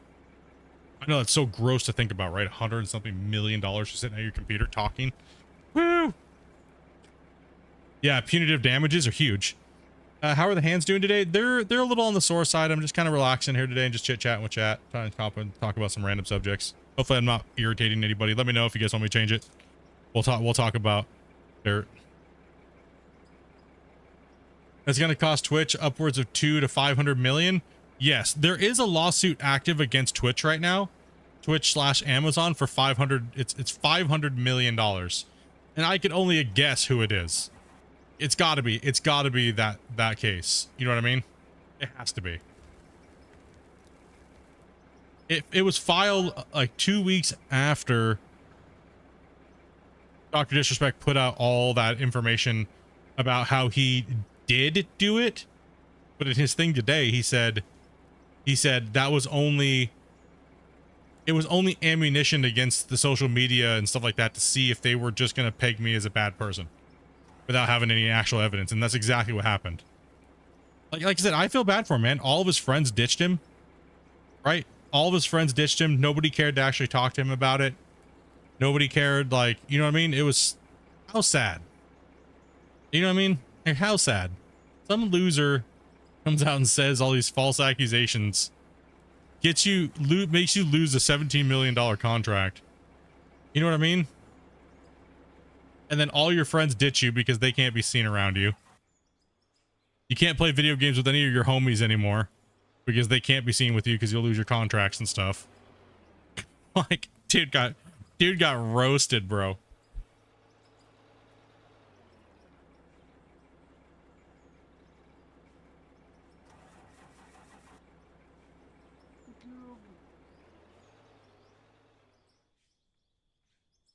I know that's so gross to think about, right? 100 and something million dollars just sitting at your computer talking. Woo! Yeah, punitive damages are huge. How are the hands doing today? They're a little on the sore side. I'm just kind of relaxing here today and just chit-chatting with chat, trying to talk about some random subjects. Hopefully I'm not irritating anybody. Let me know if you guys want me to change it. We'll talk about dirt. It's going to cost Twitch upwards of 200 to 500 million. Yes, there is a lawsuit active against Twitch right now. Twitch/Amazon for 500. It's $500 million. And I can only guess who it is. It's gotta be that case. You know what I mean? It has to be. It was filed like 2 weeks after Dr. Disrespect put out all that information about how he did do it. But in his thing today, he said that was only ammunition against the social media and stuff like that to see if they were just going to peg me as a bad person without having any actual evidence. And that's exactly what happened. Like I said, I feel bad for him, man. All of his friends ditched him, right? All of his friends ditched him. Nobody cared to actually talk to him about it. Nobody cared. Like, you know what I mean? It was, how sad. You know what I mean? Like, how sad. Some loser comes out and says all these false accusations, makes you lose a $17 million contract. You know what I mean? And then all your friends ditch you because they can't be seen around you. You can't play video games with any of your homies anymore because they can't be seen with you because you'll lose your contracts and stuff. Like, dude got roasted, bro.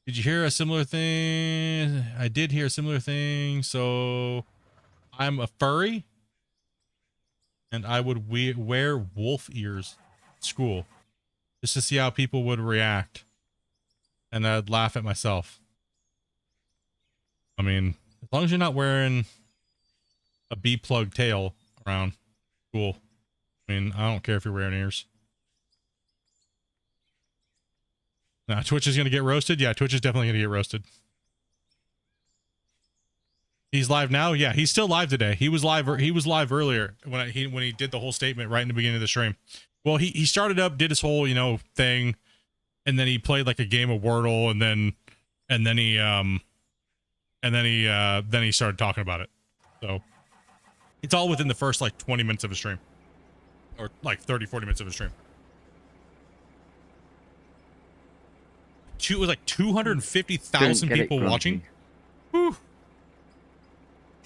Did you hear a similar thing? I did hear a similar thing. So I'm a furry and I would wear wolf ears at school just to see how people would react. And I'd laugh at myself. I mean, as long as you're not wearing a bee plug tail around school. I mean, I don't care if you're wearing ears. Nah, Twitch is going to get roasted. Yeah, Twitch is definitely going to get roasted. He's live now. Yeah, he's still live today. He was live earlier when he did the whole statement right in the beginning of the stream. Well, he started up, did his whole, you know, thing, and then he played like a game of Wordle, and then he started talking about it. So it's all within the first like 20 minutes of a stream, or like 30-40 minutes of a stream. It was like 250,000 people watching. Whew.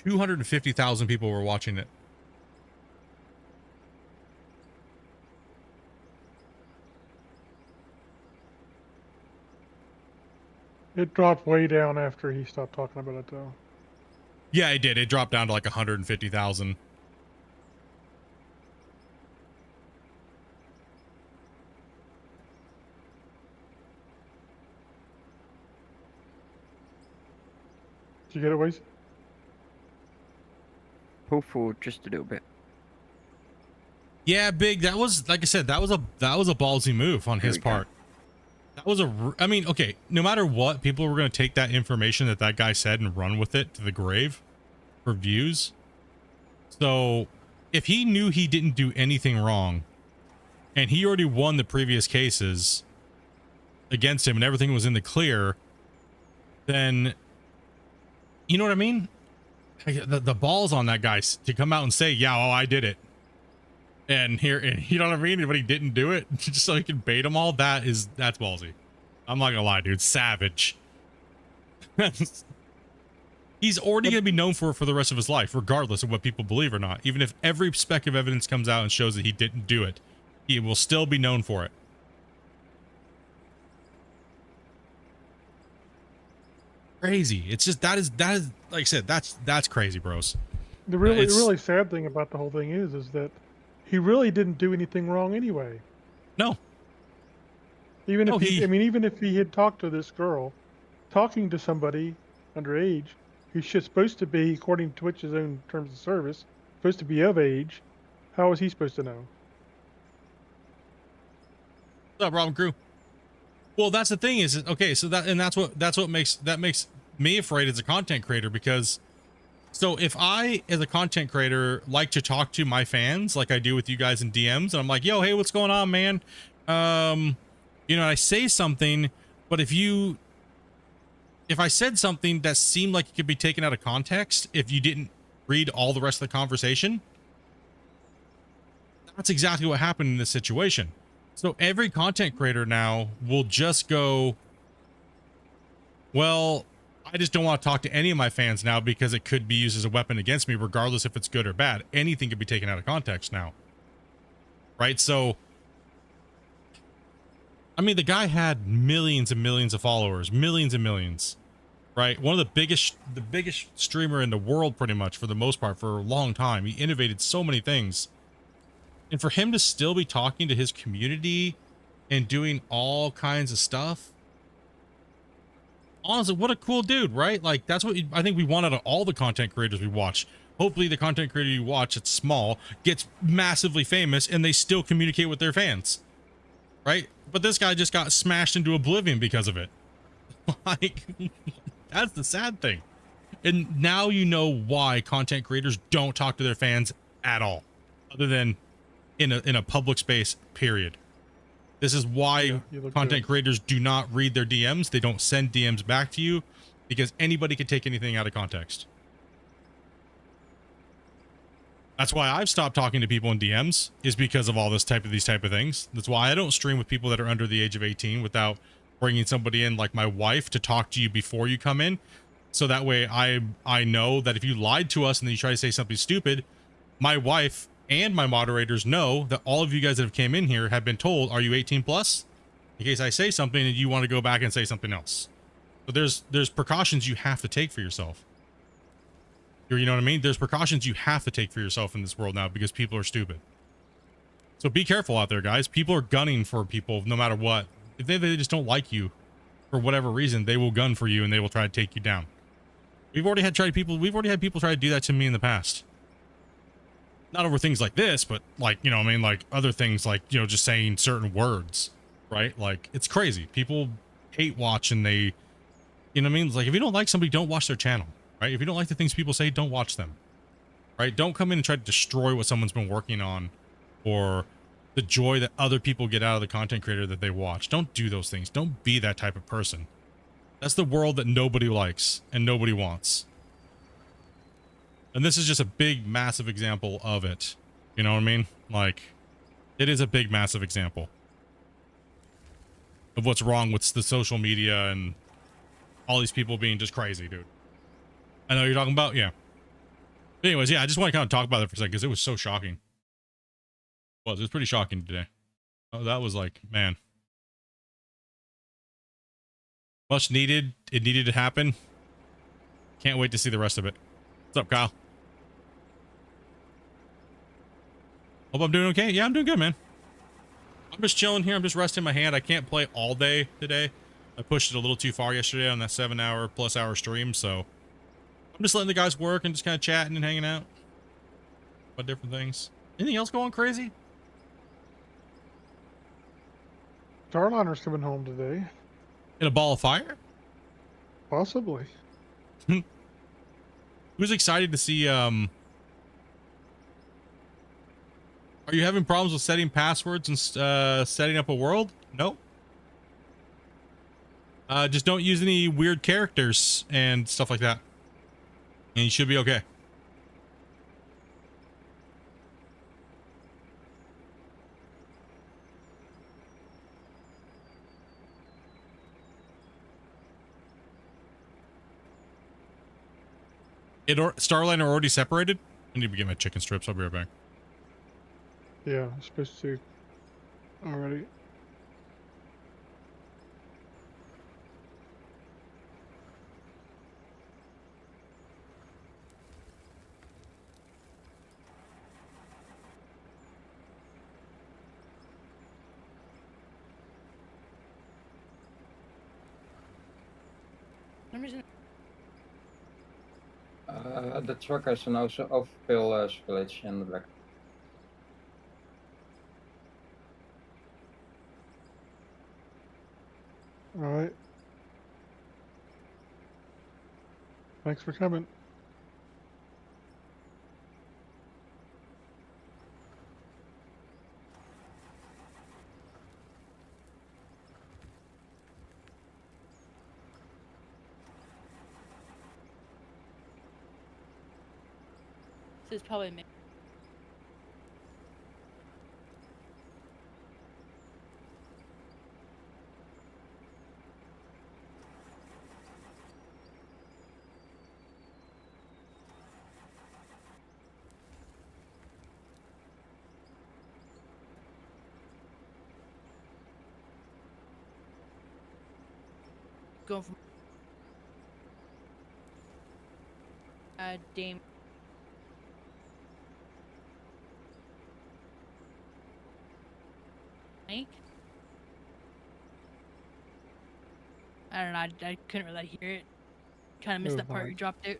250,000 people were watching it. It dropped way down after he stopped talking about it, though. Yeah, it did. It dropped down to like 150,000. Did you get it, Waze? Pull forward just a little bit. Yeah, big. That was, like I said, that was a ballsy move on his part. That was I mean, okay, no matter what, people were going to take that information that guy said and run with it to the grave for views. So if he knew he didn't do anything wrong and he already won the previous cases against him and everything was in the clear, then, you know what I mean? The balls on that guy to come out and say, yeah, oh, I did it. And you know what I mean? But he didn't do it just so he can bait them all. That's ballsy. I'm not gonna lie, dude. Savage. He's already gonna be known for it for the rest of his life, regardless of what people believe or not. Even if every speck of evidence comes out and shows that he didn't do it, he will still be known for it. Crazy. It's just that is like I said, that's crazy, bros. The really It's- really sad thing about the whole thing is that he really didn't do anything wrong anyway. No, Even No, if he, he- I mean, even if he had talked to this girl, talking to somebody underage who's just supposed to be, according to Twitch's own terms of service, supposed to be of age, how was he supposed to know? what's up, Robin Crew? Well, that's the thing is, okay, so that's what makes me afraid as a content creator, because so if I, as a content creator, like to talk to my fans like I do with you guys in DMs, and I'm like, yo, hey, what's going on, man? You know, I say something, but if I said something that seemed like it could be taken out of context, if you didn't read all the rest of the conversation, that's exactly what happened in this situation. So every content creator now will just go, well, I just don't want to talk to any of my fans now because it could be used as a weapon against me, regardless if it's good or bad. Anything could be taken out of context now. Right? So, I mean, the guy had millions and millions of followers, millions and millions, right? One of the biggest streamer in the world, pretty much, for the most part, for a long time. He innovated so many things. And for him to still be talking to his community and doing all kinds of stuff, honestly, what a cool dude, right? Like, that's what I think we want out of all the content creators we watch. Hopefully the content creator you watch, it's small, gets massively famous, and they still communicate with their fans, right? But this guy just got smashed into oblivion because of it. Like, that's the sad thing. And now you know why content creators don't talk to their fans at all, other than in a public space, period. This is why Yeah, you look content good. creators do not read their DMs. They don't send DMs back to you, because anybody can take anything out of context. That's why I've stopped talking to people in DMs, is because of all these type of things. That's why I don't stream with people that are under the age of 18 without bringing somebody in like my wife to talk to you before you come in. So that way I know that if you lied to us and then you try to say something stupid, my wife and my moderators know that all of you guys that have came in here have been told, are you 18 plus? In case I say something and you want to go back and say something else. So there's precautions you have to take for yourself. You know what I mean? There's precautions you have to take for yourself in this world now, because people are stupid. So be careful out there, guys. People are gunning for people no matter what. If they just don't like you for whatever reason, they will gun for you and they will try to take you down. We've already had people try to do that to me in the past. Not over things like this, but like, you know, I mean, like other things, like, you know, just saying certain words, right? Like, it's crazy. People hate watch, and they, you know what I mean? It's like, if you don't like somebody, don't watch their channel, right? If you don't like the things people say, don't watch them, right? Don't come in and try to destroy what someone's been working on, or the joy that other people get out of the content creator that they watch. Don't do those things. Don't be that type of person. That's the world that nobody likes and nobody wants. And this is just a big, massive example of it. You know what I mean? Like, it is a big, massive example of what's wrong with the social media and all these people being just crazy, dude. I know what you're talking about, yeah. But anyways, yeah, I just want to kind of talk about it for a second, because it was so shocking. It was pretty shocking today. Oh, that was like, man. Much needed. It needed to happen. Can't wait to see the rest of it. What's up, Kyle? Hope I'm doing okay. Yeah, I'm doing good, man. I'm just chilling here. I'm just resting my hand. I can't play all day today. I pushed it a little too far yesterday on that 7-hour+ stream, so I'm just letting the guys work and just kind of chatting and hanging out about different things. Anything else going crazy? Starliner's coming home today. In a ball of fire? Possibly. Who's excited to see, are you having problems with setting passwords and setting up a world? Nope. Just don't use any weird characters and stuff like that, and you should be okay. Starliner already separated? I need to get my chicken strips. I'll be right back. Yeah, I'm supposed to already. some reason. The truck has an overfill spillage in the back. All right. Thanks for coming. This is probably me. Going from Dame. Mike? I don't know. I couldn't really hear it. Kind of missed Oh, that part Mike. you dropped out.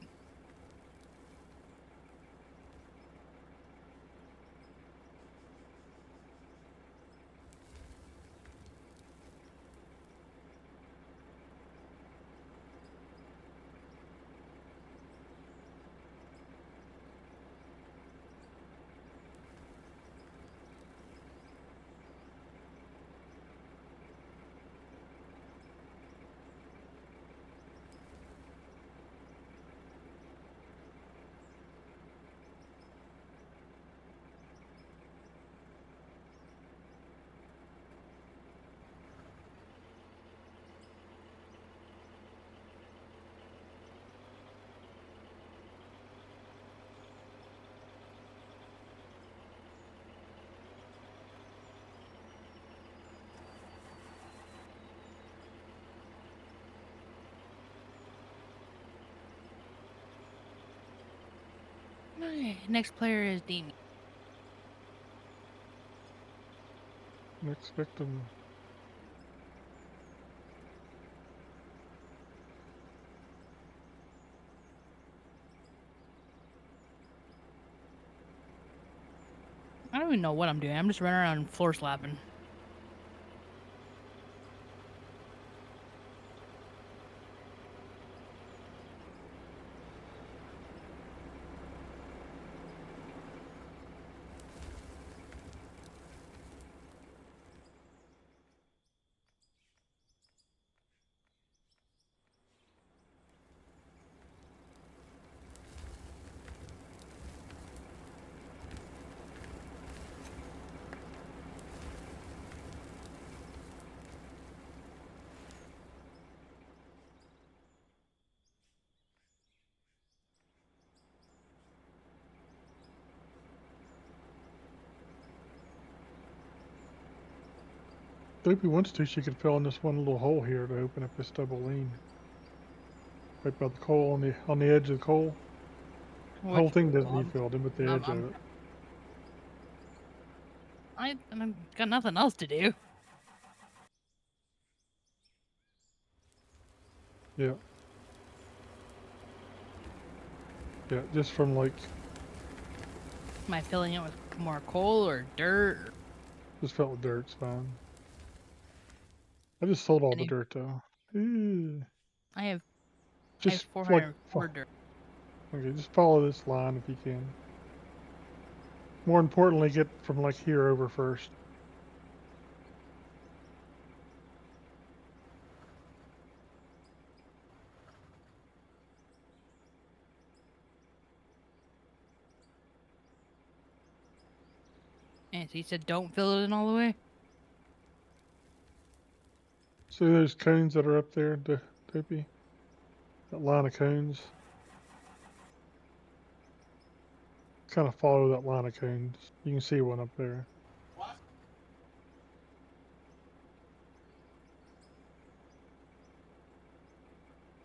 Next player is Dame. Next victim. I don't even know what I'm doing. I'm just running around floor slapping. If he wants to, she could fill in this one little hole here to open up this double lane. Right by the coal on the edge of the coal. The whole Which thing doesn't well, need filled in, but the edge of it. I'm got nothing else to do. Yeah. Yeah, just from like, Am I filling it with more coal or dirt? Or just felt with dirt's fine. I just sold all the any? dirt though. Ew. I have Just like, 404 dirt. okay, just follow this line if you can. More importantly, get from like here over first. And so you said don't fill it in all the way. See those cones that are up there, Dopey? That line of cones. Kind of follow that line of cones. You can see one up there.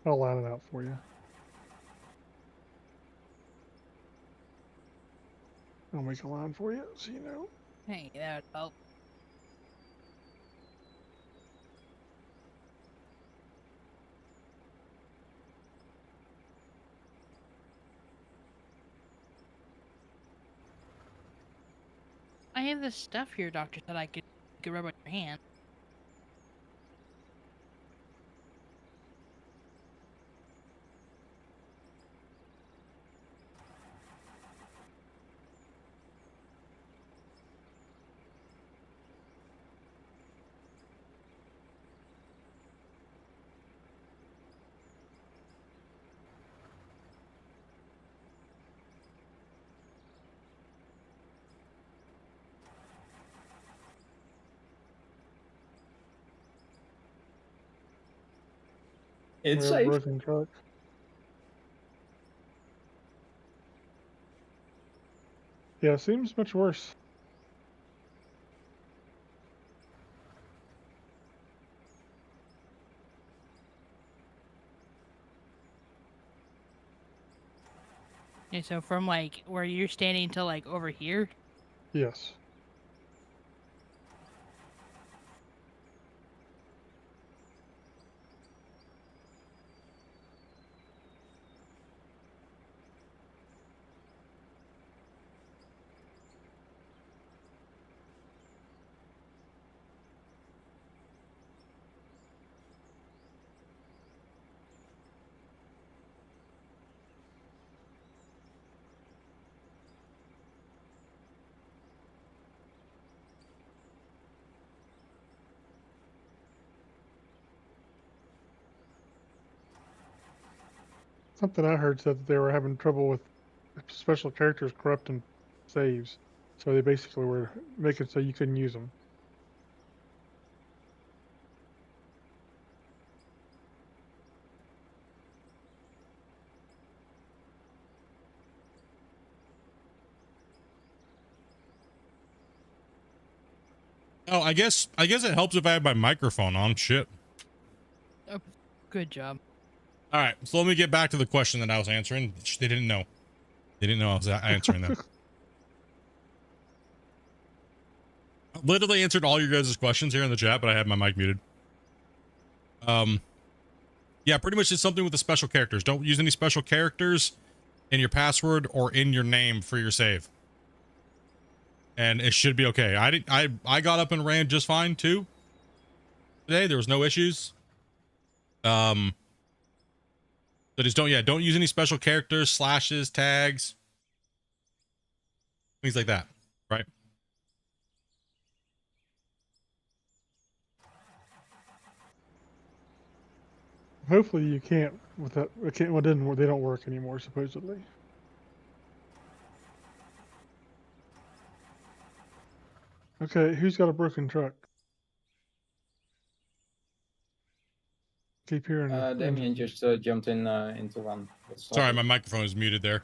I'll line it out for you. I'll make a line for you so you know. Hey, that would help. I have this stuff here, doctor, that I could rub on your hand. It's We have a safe. broken truck. Yeah, seems much worse. And so from like where you're standing to like over here. Yes. Something I heard said that they were having trouble with special characters corrupting saves. So they basically were making so you couldn't use them. Oh, I guess it helps if I have my microphone on. Shit. Oh, good job. All right, so let me get back to the question that I was answering. They didn't know. They didn't know I was answering them. I literally answered all your guys' questions here in the chat, but I had my mic muted. Yeah, pretty much it's something with the special characters. Don't use any special characters in your password or in your name for your save. And it should be okay. I got up and ran just fine too. Today there was no issues. So just don't use any special characters, slashes, tags, things like that, right? Hopefully you can't with that. It can't. Well, it didn't. They don't work anymore supposedly. Okay, who's got a broken truck? Keep hearing the Damien engine. just jumped in into one. Let's start Sorry, it. my microphone is muted there.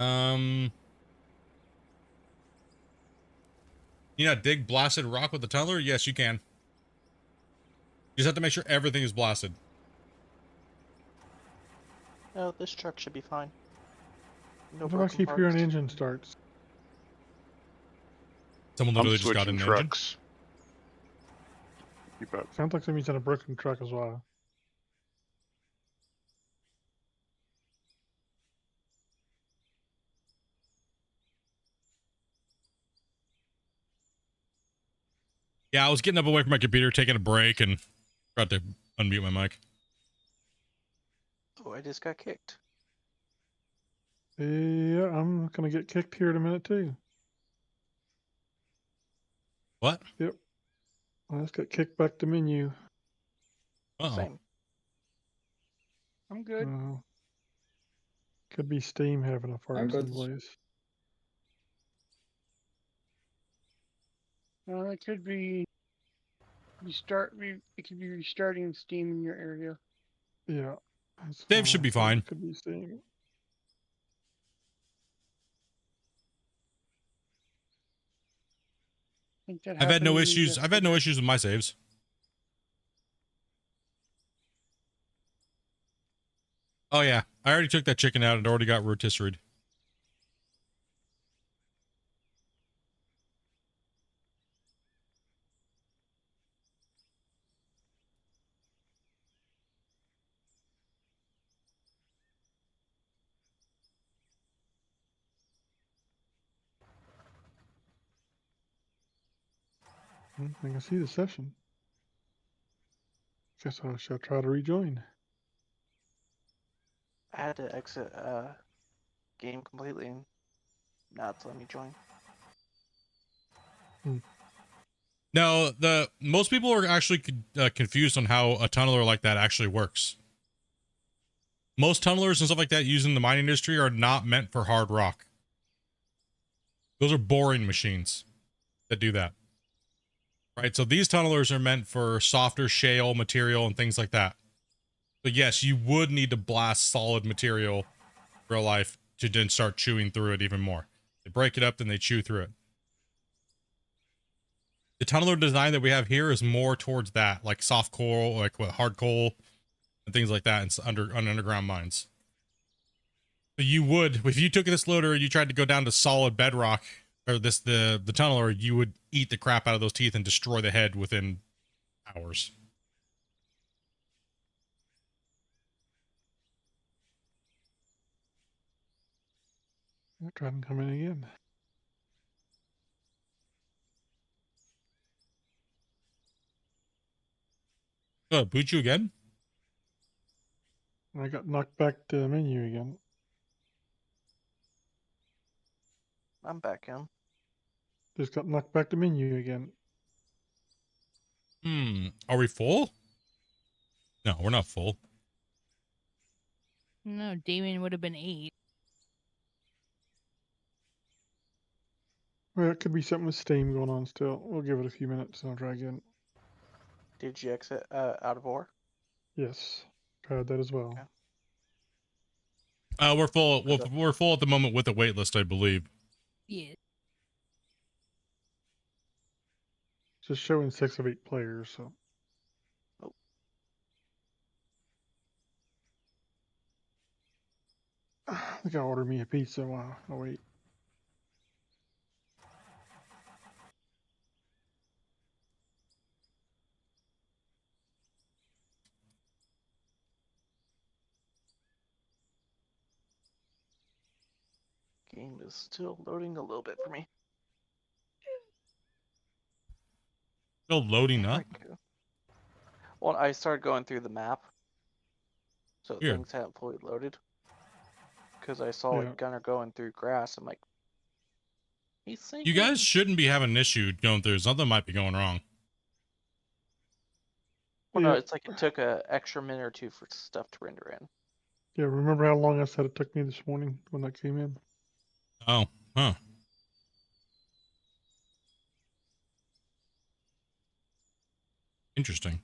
You know, dig blasted rock with the tunneler? Yes, you can. You just have to make sure everything is blasted. Oh, this truck should be fine. No What do I broken keep hearing parts. engine starts? Someone I'm literally just got in switching the engine. trucks. Keep up. Sounds like somebody's in a broken truck as well. Yeah, I was getting up away from my computer, taking a break, and forgot to unmute my mic. Oh, I just got kicked. Yeah, I'm gonna get kicked here in a minute too. What? Yep. I just got kicked back to menu. Uh-oh. Same. I'm good. Could be Steam having a I'm fart good. someplace. It could be it could be restarting Steam in your area. Yeah. That's Dave should be I thought fine. it could be Steam. I think that I've had no happened to me issues. I've had no yesterday. issues with my saves. Oh yeah, I already took that chicken out and already got rotisseried. I can see the session. Guess I shall try to rejoin. I had to exit game completely and now it's letting me join. No, the most people are actually confused on how a tunneler like that actually works. Most tunnelers and stuff like that used in the mining industry are not meant for hard rock. Those are boring machines that do that. Right? So these tunnelers are meant for softer shale material and things like that. So yes, you would need to blast solid material in real life to then start chewing through it even more. They break it up, then they chew through it. The tunneler design that we have here is more towards that, like soft coal, like what, hard coal, and things like that, and on underground mines. So you would, if you took this loader and you tried to go down to solid bedrock, or the tunneler, you would eat the crap out of those teeth and destroy the head within hours. I'll try and come in again. Boot you again? I got knocked back to the menu again. I'm back in. Just got knocked back to menu again. Are we full? No, we're not full. No, Damien would have been 8. Well, it could be something with Steam going on still. We'll give it a few minutes and I'll try again. Did you exit out of ore? Yes, tried that as well. Okay. We're full. We're full at the moment with the wait list, I believe. Yeah. Just showing 6 of 8 players, so. Oh. I think I'll order me a pizza while I wait. Game is still loading a little bit for me. Still loading There up. we go. Well, I started going through the map, so Weird. things hadn't fully loaded. Because I saw Yeah. a gunner going through grass. I'm like, he's sinking. You guys shouldn't be having an issue going through. Something might be going wrong. Well, no, Yeah. it's like it took an extra minute or two for stuff to render in. Yeah, remember how long I said it took me this morning when that came in? Oh, huh. Interesting.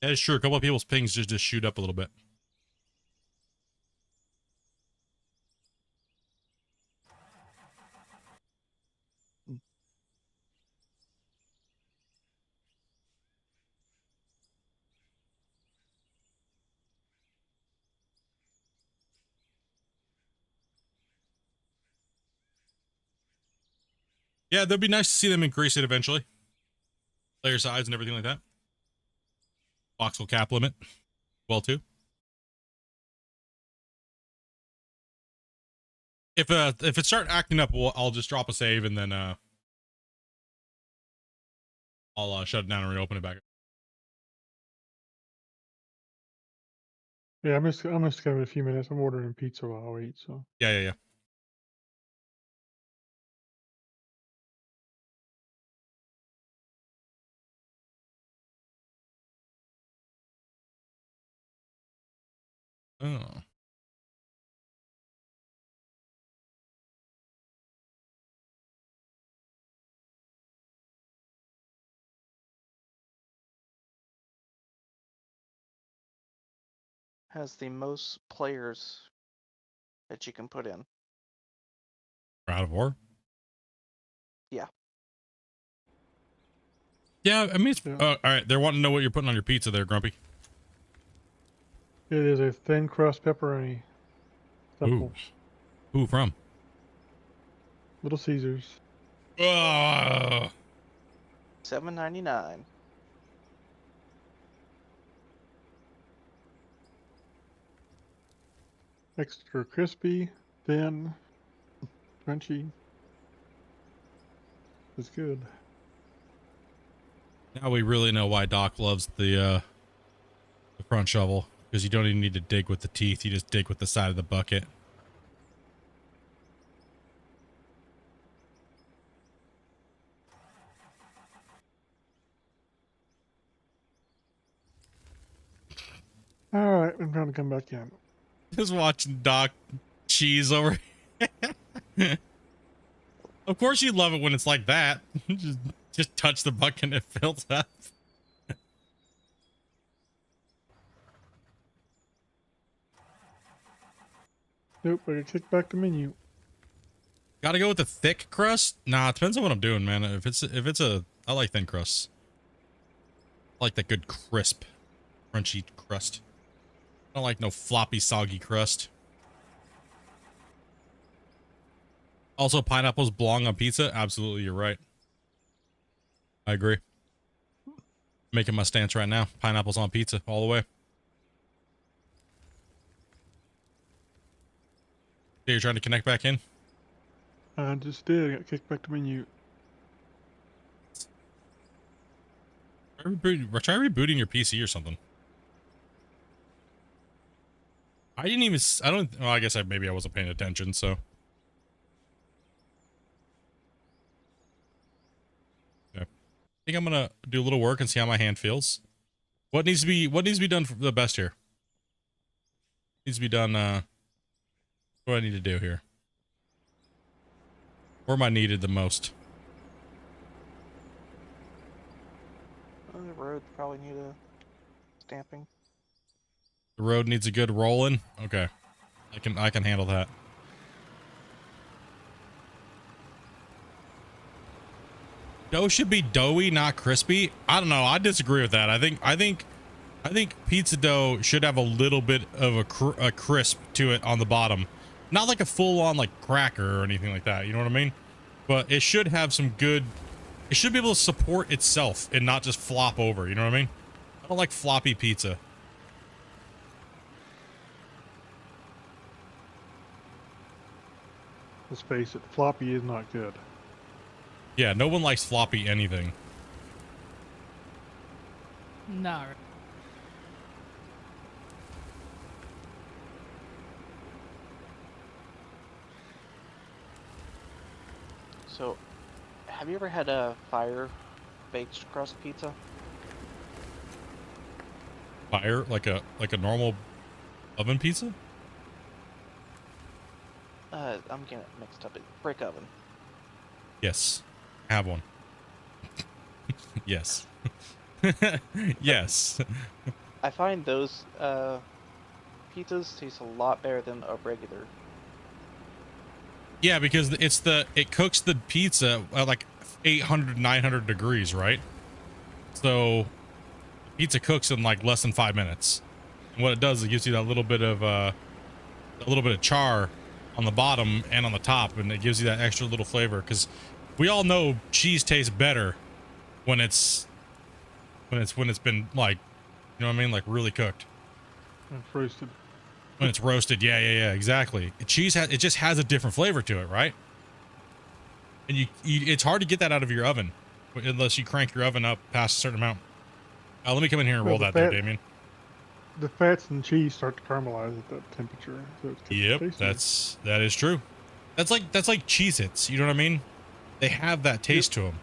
That is true. A couple of people's pings just shoot up a little bit. Yeah, that'd be nice to see them increase it eventually. Player size and everything like that. Voxel cap limit. Well, too. If it start acting up, I'll just drop a save and then I'll shut it down and reopen it back. Yeah, I'm just give it a few minutes. I'm ordering pizza while I wait, so. Yeah. Oh. Has the most players that you can put in. We're out of ore? Yeah. Yeah, I mean, it's, Yeah. all right. They're wanting to know what you're putting on your pizza there, Grumpy. It is a thin crust pepperoni. Simple. Who from? Little Caesars. Ugh. $7.99. Extra crispy, thin, crunchy. It's good. Now we really know why Doc loves the front shovel, because you don't even need to dig with the teeth. You just dig with the side of the bucket. All right, I'm trying to come back in. Just watching Doc cheese over. Of course you love it when it's like that. just touch the bucket and it fills up. Nope, I gotta kick back the menu. Gotta go with the thick crust? Nah, it depends on what I'm doing, man. If it's I like thin crusts. I like that good crisp, crunchy crust. I don't like no floppy, soggy crust. Also, pineapples belong on pizza. Absolutely, you're right. I agree. Making my stance right now. Pineapples on pizza all the way. Yeah, you're trying to connect back in? I just did. I got kicked back to menu. Try rebooting your PC or something. I didn't even. I don't. Well, I guess maybe I wasn't paying attention. So. Okay. I think I'm gonna do a little work and see how my hand feels. What needs to be done for the best here? Needs to be done. What do I need to do here? Where am I needed the most? The road probably need a stamping. The road needs a good rolling. Okay, I can handle that. Dough should be doughy, not crispy. I don't know. I disagree with that. I think pizza dough should have a little bit of a crisp to it on the bottom. Not like a full-on like cracker or anything like that. You know what I mean? But it should have some good. It should be able to support itself and not just flop over. You know what I mean? I don't like floppy pizza. Let's face it, floppy is not good. Yeah, no one likes floppy anything. No. So, have you ever had a fire baked crust pizza? Fire like a normal oven pizza? I'm getting it mixed up. Brick oven. Yes. Have one. Yes. Yes. I find those pizzas taste a lot better than a regular. Yeah, because it cooks the pizza at like 800, 900 degrees, right? So pizza cooks in like less than 5 minutes. And what it does is it gives you that little bit of char on the bottom and on the top, and it gives you that extra little flavor, because we all know cheese tastes better when it's been, like, you know what I mean, like really cooked. And roasted. When it's roasted. Yeah, exactly. Cheese it just has a different flavor to it, right? And you it's hard to get that out of your oven unless you crank your oven up past a certain amount. Let me come in here and Well, roll that there, Damien. The fats and cheese start to caramelize at that temperature. So it's Yep, tasty. that is true. That's like Cheez-Its, you know what I mean? They have that taste to them,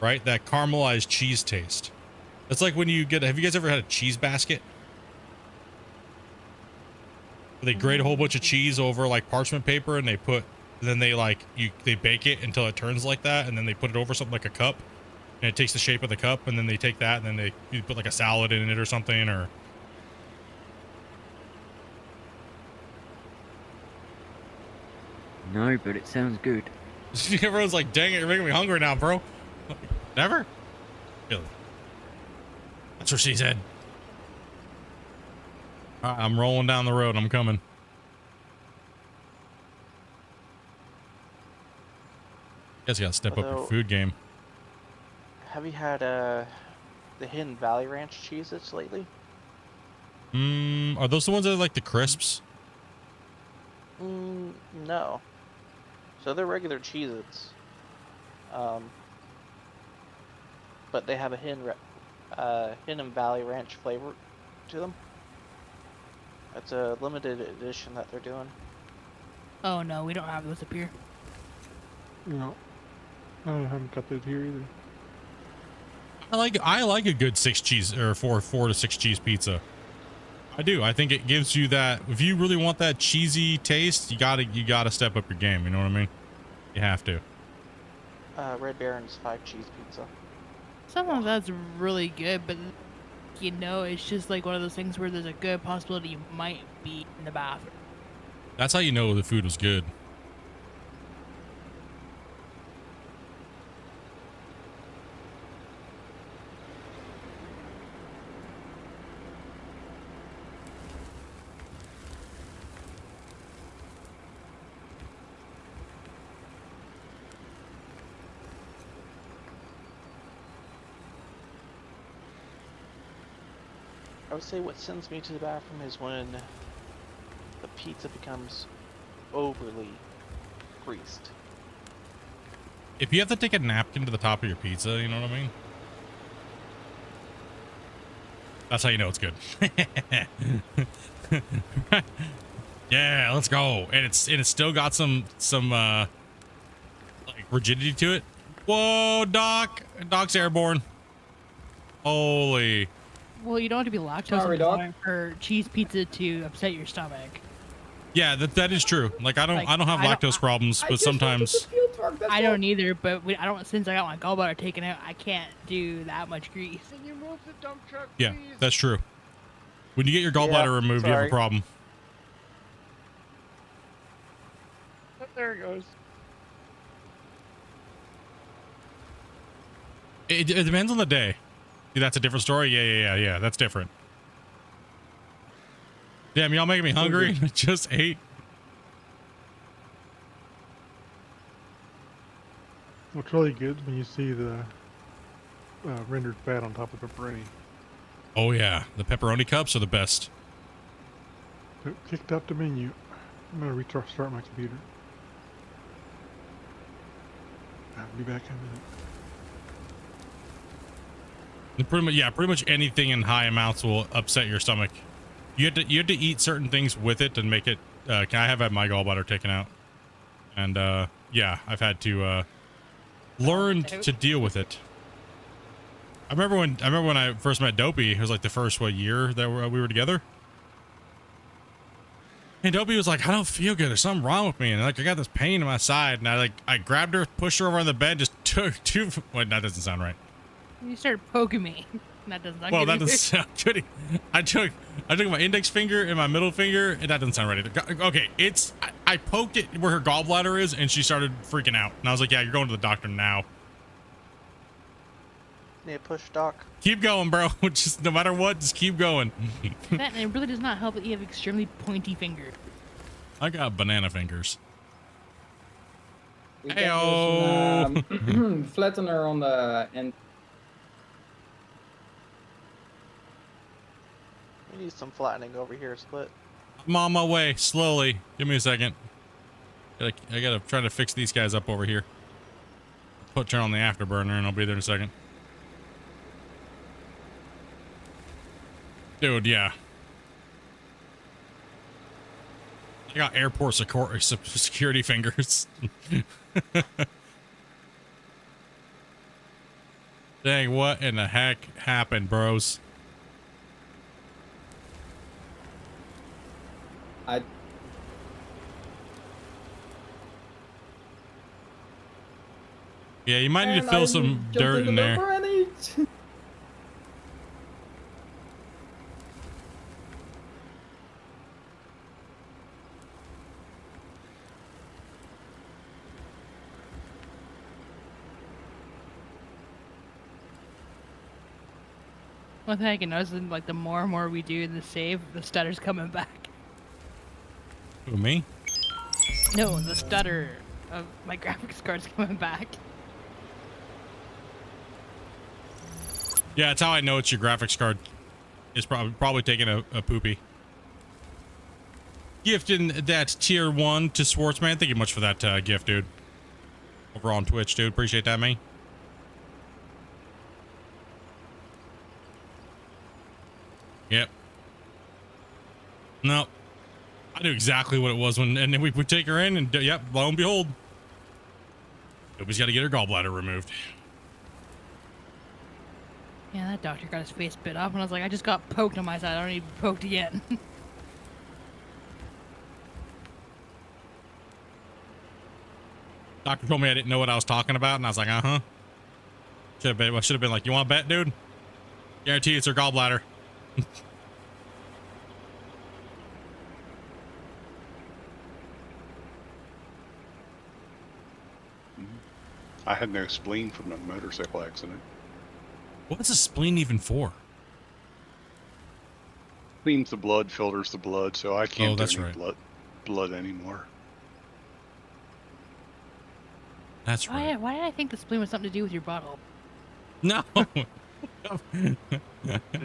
right? That caramelized cheese taste. That's like when you have you guys ever had a cheese basket? Where they grate a whole bunch of cheese over like parchment paper, and they bake it until it turns like that, and then they put it over something like a cup, and it takes the shape of the cup, and then they take that, and then you put like a salad in it or something, or No, but it sounds good. everyone's like, dang it, you're making me hungry now, bro. Never? Really? That's what she said. All right, I'm rolling down the road. I'm coming. Guess you gotta step up your Although- food game. Have you had the Hidden Valley Ranch Cheez-Its lately? Are those the ones that are like the crisps? No. So they're regular Cheez-Its. But they have a Hidden Valley Ranch flavor to them. It's a limited edition that they're doing. Oh no, we don't have those up here. No, I haven't got that here either. I like a good 6 cheese or 4 to 6 cheese pizza. I do. I think it gives you that. If you really want that cheesy taste, you gotta step up your game. You know what I mean? You have to. Red Baron's 5 cheese pizza. Sometimes that's really good, but you know, it's just like one of those things where there's a good possibility you might be in the bathroom. That's how you know the food was good. I would say what sends me to the bathroom is when the pizza becomes overly greased. If you have to take a napkin to the top of your pizza, you know what I mean? That's how you know it's good. Yeah, let's go. And it's still got some like rigidity to it. Whoa, Doc's airborne. Holy. Well, you don't have to be lactose Sorry, Doc. intolerant for cheese pizza to upset your stomach. Yeah, that is true. Like I don't have I don't- lactose problems, I but just wanted sometimes the field truck, that's I all. don't either, but I don't. Since I got my gallbladder taken out, I can't do that much grease. Can you move the dump truck, yeah, please? that's true. When you get your gallbladder Yeah, removed, you have a sorry. problem. Oh, there it goes. It depends on the day. See, that's a different story. Yeah. That's different. Damn, y'all making me hungry. I just ate. What's really good is when you see the rendered fat on top of pepperoni. Oh yeah, the pepperoni cups are the best. It kicked out the menu. I'm gonna restart my computer. I'll be back in a minute. Pretty much anything in high amounts will upset your stomach. You have to eat certain things with it and make it. I have had my gallbladder taken out, and yeah, I've had to learn to deal with it. I remember when I first met Dopey. It was like the first year that we were together. And Dopey was like, I don't feel good. There's something wrong with me. And like, I got this pain in my side. And I grabbed her, pushed her over on the bed, just took 2. Wait, that doesn't sound right. You started poking me. That doesn't sound Well, good that either. doesn't sound good. I took my index finger and my middle finger, and that doesn't sound right either. Okay, I poked it where her gallbladder is, and she started freaking out. And I was like, yeah, you're going to the doctor now. Need a push, Doc. Keep going, bro. Just no matter what, just keep going. That, and it really does not help that you have extremely pointy fingers. I got banana fingers. We Heyo. can use some, flattener on the end. We need some flattening over here, Split. I'm on my way, slowly. Give me a second. I gotta try to fix these guys up over here. Turn on the afterburner, and I'll be there in a second. Dude, yeah. I got airport security fingers. Dang, what in the heck happened, bros? Yeah, you might need to fill some dirt in there. One thing I can notice is like the more and more we do the save, the stutter's coming back. Who, me? No, the stutter of my graphics card's coming back. Yeah, that's how I know it's your graphics card. It's probably taking a poopy. gifting that tier 1 to Schwartzman. Thank you much for that gift, dude. Over on Twitch, dude. Appreciate that, man. Yep. No. I knew exactly what it was when, and then we would take her in, and yep, lo and behold, nobody's got to get her gallbladder removed. Yeah, that doctor got his face bit off, and I was like, I just got poked on my side. I don't need to be poked again. Doctor told me I didn't know what I was talking about, and I was like, uh-huh. Should have been like, you want to bet, dude? Guarantee it's her gallbladder. I had no spleen from the motorcycle accident. What's a spleen even for? Cleans the blood, filters the blood, so I can't that's do any right. blood anymore. That's right. Why did I think the spleen was something to do with your bottle? No.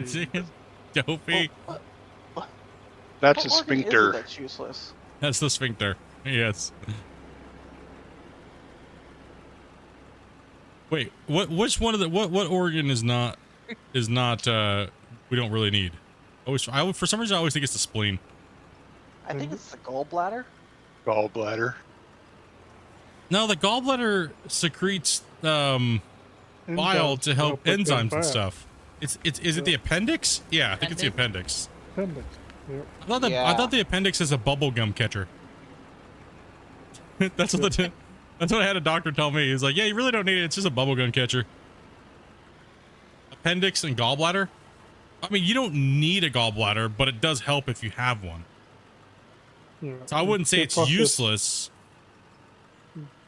See, dopey. That's a What organ is it sphincter. that's useless. That's the sphincter. Yes. Wait, which one of the what organ is not we don't really need? For some reason I always think it's the spleen. I think it's the gallbladder. Gallbladder. No, the gallbladder secretes bile Enzymes to help break down enzymes and fat. stuff. Is it the appendix? Yeah, I think it's the appendix. Appendix. Yep. I thought the appendix is a bubble gum catcher. That's what that's what I had a doctor tell me. He's like, yeah, you really don't need it. It's just a bubble gum catcher. Appendix and gallbladder. I mean, you don't need a gallbladder, but it does help if you have one. Yeah. So I wouldn't say Can't it's process- useless.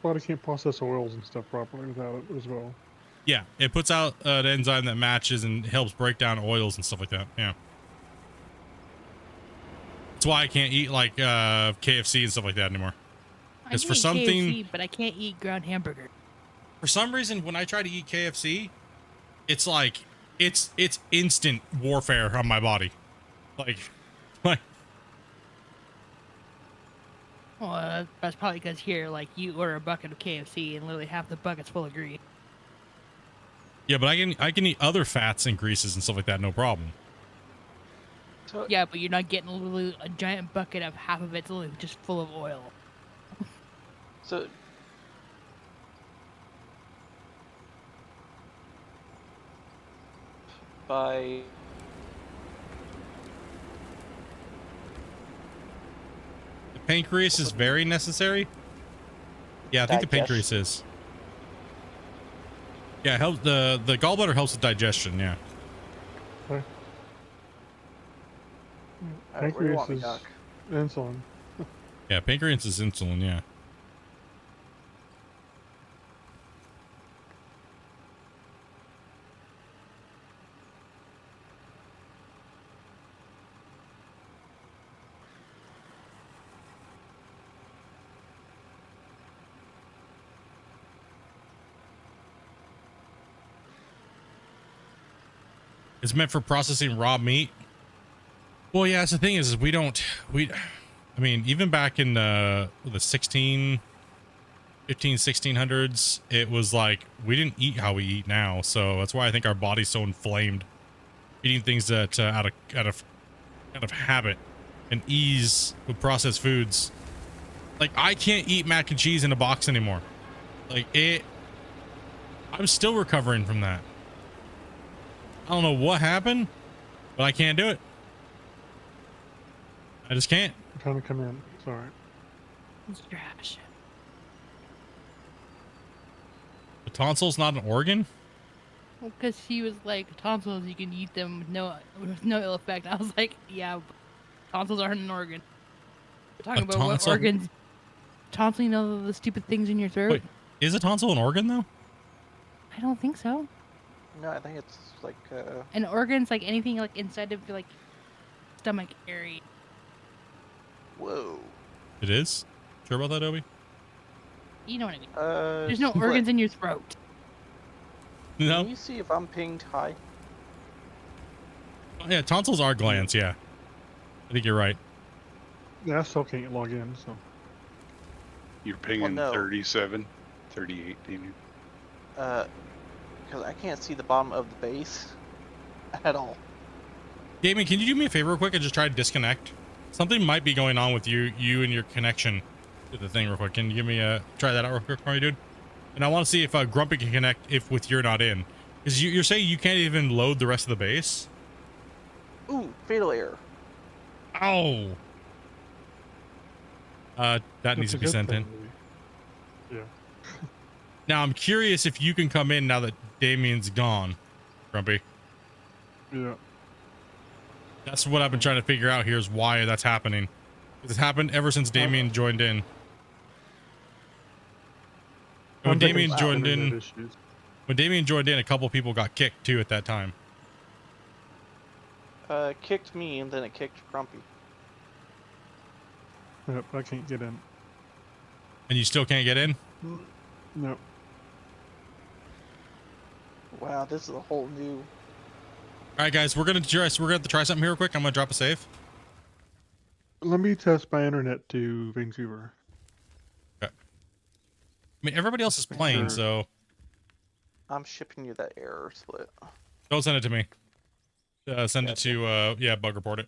Body can't process oils and stuff properly without it as well. Yeah, it puts out an enzyme that matches and helps break down oils and stuff like that. Yeah. That's why I can't eat like KFC and stuff like that anymore. I Because can for eat something, KFC, but I can't eat ground hamburger. for some reason, when I try to eat KFC, it's like it's instant warfare on my body. Like Well, that's probably because here, like, you order a bucket of KFC and literally half the bucket's full of grease. yeah, but I can eat other fats and greases and stuff like that, no problem. So Yeah, but you're not getting literally a giant bucket of half of it's literally just full of oil. So by The pancreas is very necessary. Yeah, I think the pancreas is. Yeah, it helps the gallbladder helps with digestion. Yeah. Okay. where do you want me, Pancreas Doc? is insulin. Yeah, pancreas is insulin. Yeah. It's meant for processing raw meat. Well, yeah, that's the thing is I mean, even back in the 1600s, it was like we didn't eat how we eat now. So that's why I think our body's so inflamed, eating things that out of habit and ease with processed foods. Like I can't eat mac and cheese in a box anymore. I'm still recovering from that. I don't know what happened, but I can't do it. I just can't. I'm trying to come in. It's all right. It's trash. The tonsil's not an organ? Well, because he was like, tonsils, you can eat them with no ill effect. I was like, yeah, but tonsils aren't an organ. We're talking A about what tonsil? organs. Tonsil, you know, the stupid things in your throat? Wait, is a tonsil an organ though? I don't think so. No, I think it's like An organ's like anything like inside of like stomach area. whoa. It is? Sure about that, Obi? You know what I mean? There's There's no organs in your throat. Can No? you see if I'm pinged high? Oh, yeah, tonsils are glands, yeah. I think you're right. Yeah, I still can't log in, so. You're pinging no. 37, 38, Damien. Because I can't see the bottom of the base at all. Damien, can you do me a favor real quick and just try to disconnect? Something might be going on with you and your connection to the thing real quick. Can you give me try that out real quick for me, dude? And I want to see if Grumpy can connect if with you're not in. Because you're saying you can't even load the rest of the base? Ooh, fatal error. Oh. That That's needs a to be good sent in. thing, maybe. Yeah. Now I'm curious if you can come in now that Damien's gone, Grumpy. Yeah. That's what I've been trying to figure out here is why that's happening. It's happened ever since Damien joined in. And when I'm thinking Damien it's joined internet in, issues. when Damien joined in, a couple people got kicked too at that time. It kicked me and then it kicked Grumpy. Yep, I can't get in. And you still can't get in? Nope. Wow, this is a whole new. All right, guys, we're gonna have to try something here real quick. I'm gonna drop a save. Let me test my internet to Vancouver. Okay. I mean, everybody else is playing, so I'm shipping you that error split. don't send it to me. Send Gotcha. it to yeah, bug report it.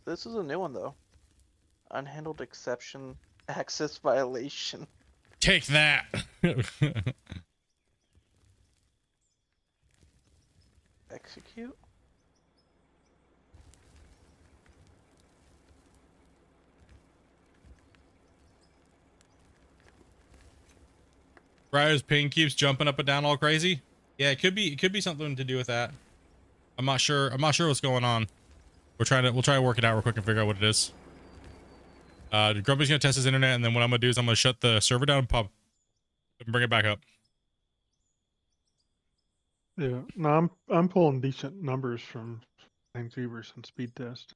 This is a new one though. Unhandled exception access violation. Take that. Execute. Briar's ping keeps jumping up and down all crazy. Yeah, it could be something to do with that. I'm not sure what's going on. We'll try to work it out real quick and figure out what it is. Grumpy's gonna test his internet, and then what I'm gonna do is I'm gonna shut the server down and bring it back up. Yeah. No, I'm pulling decent numbers from Vancouver some speed test.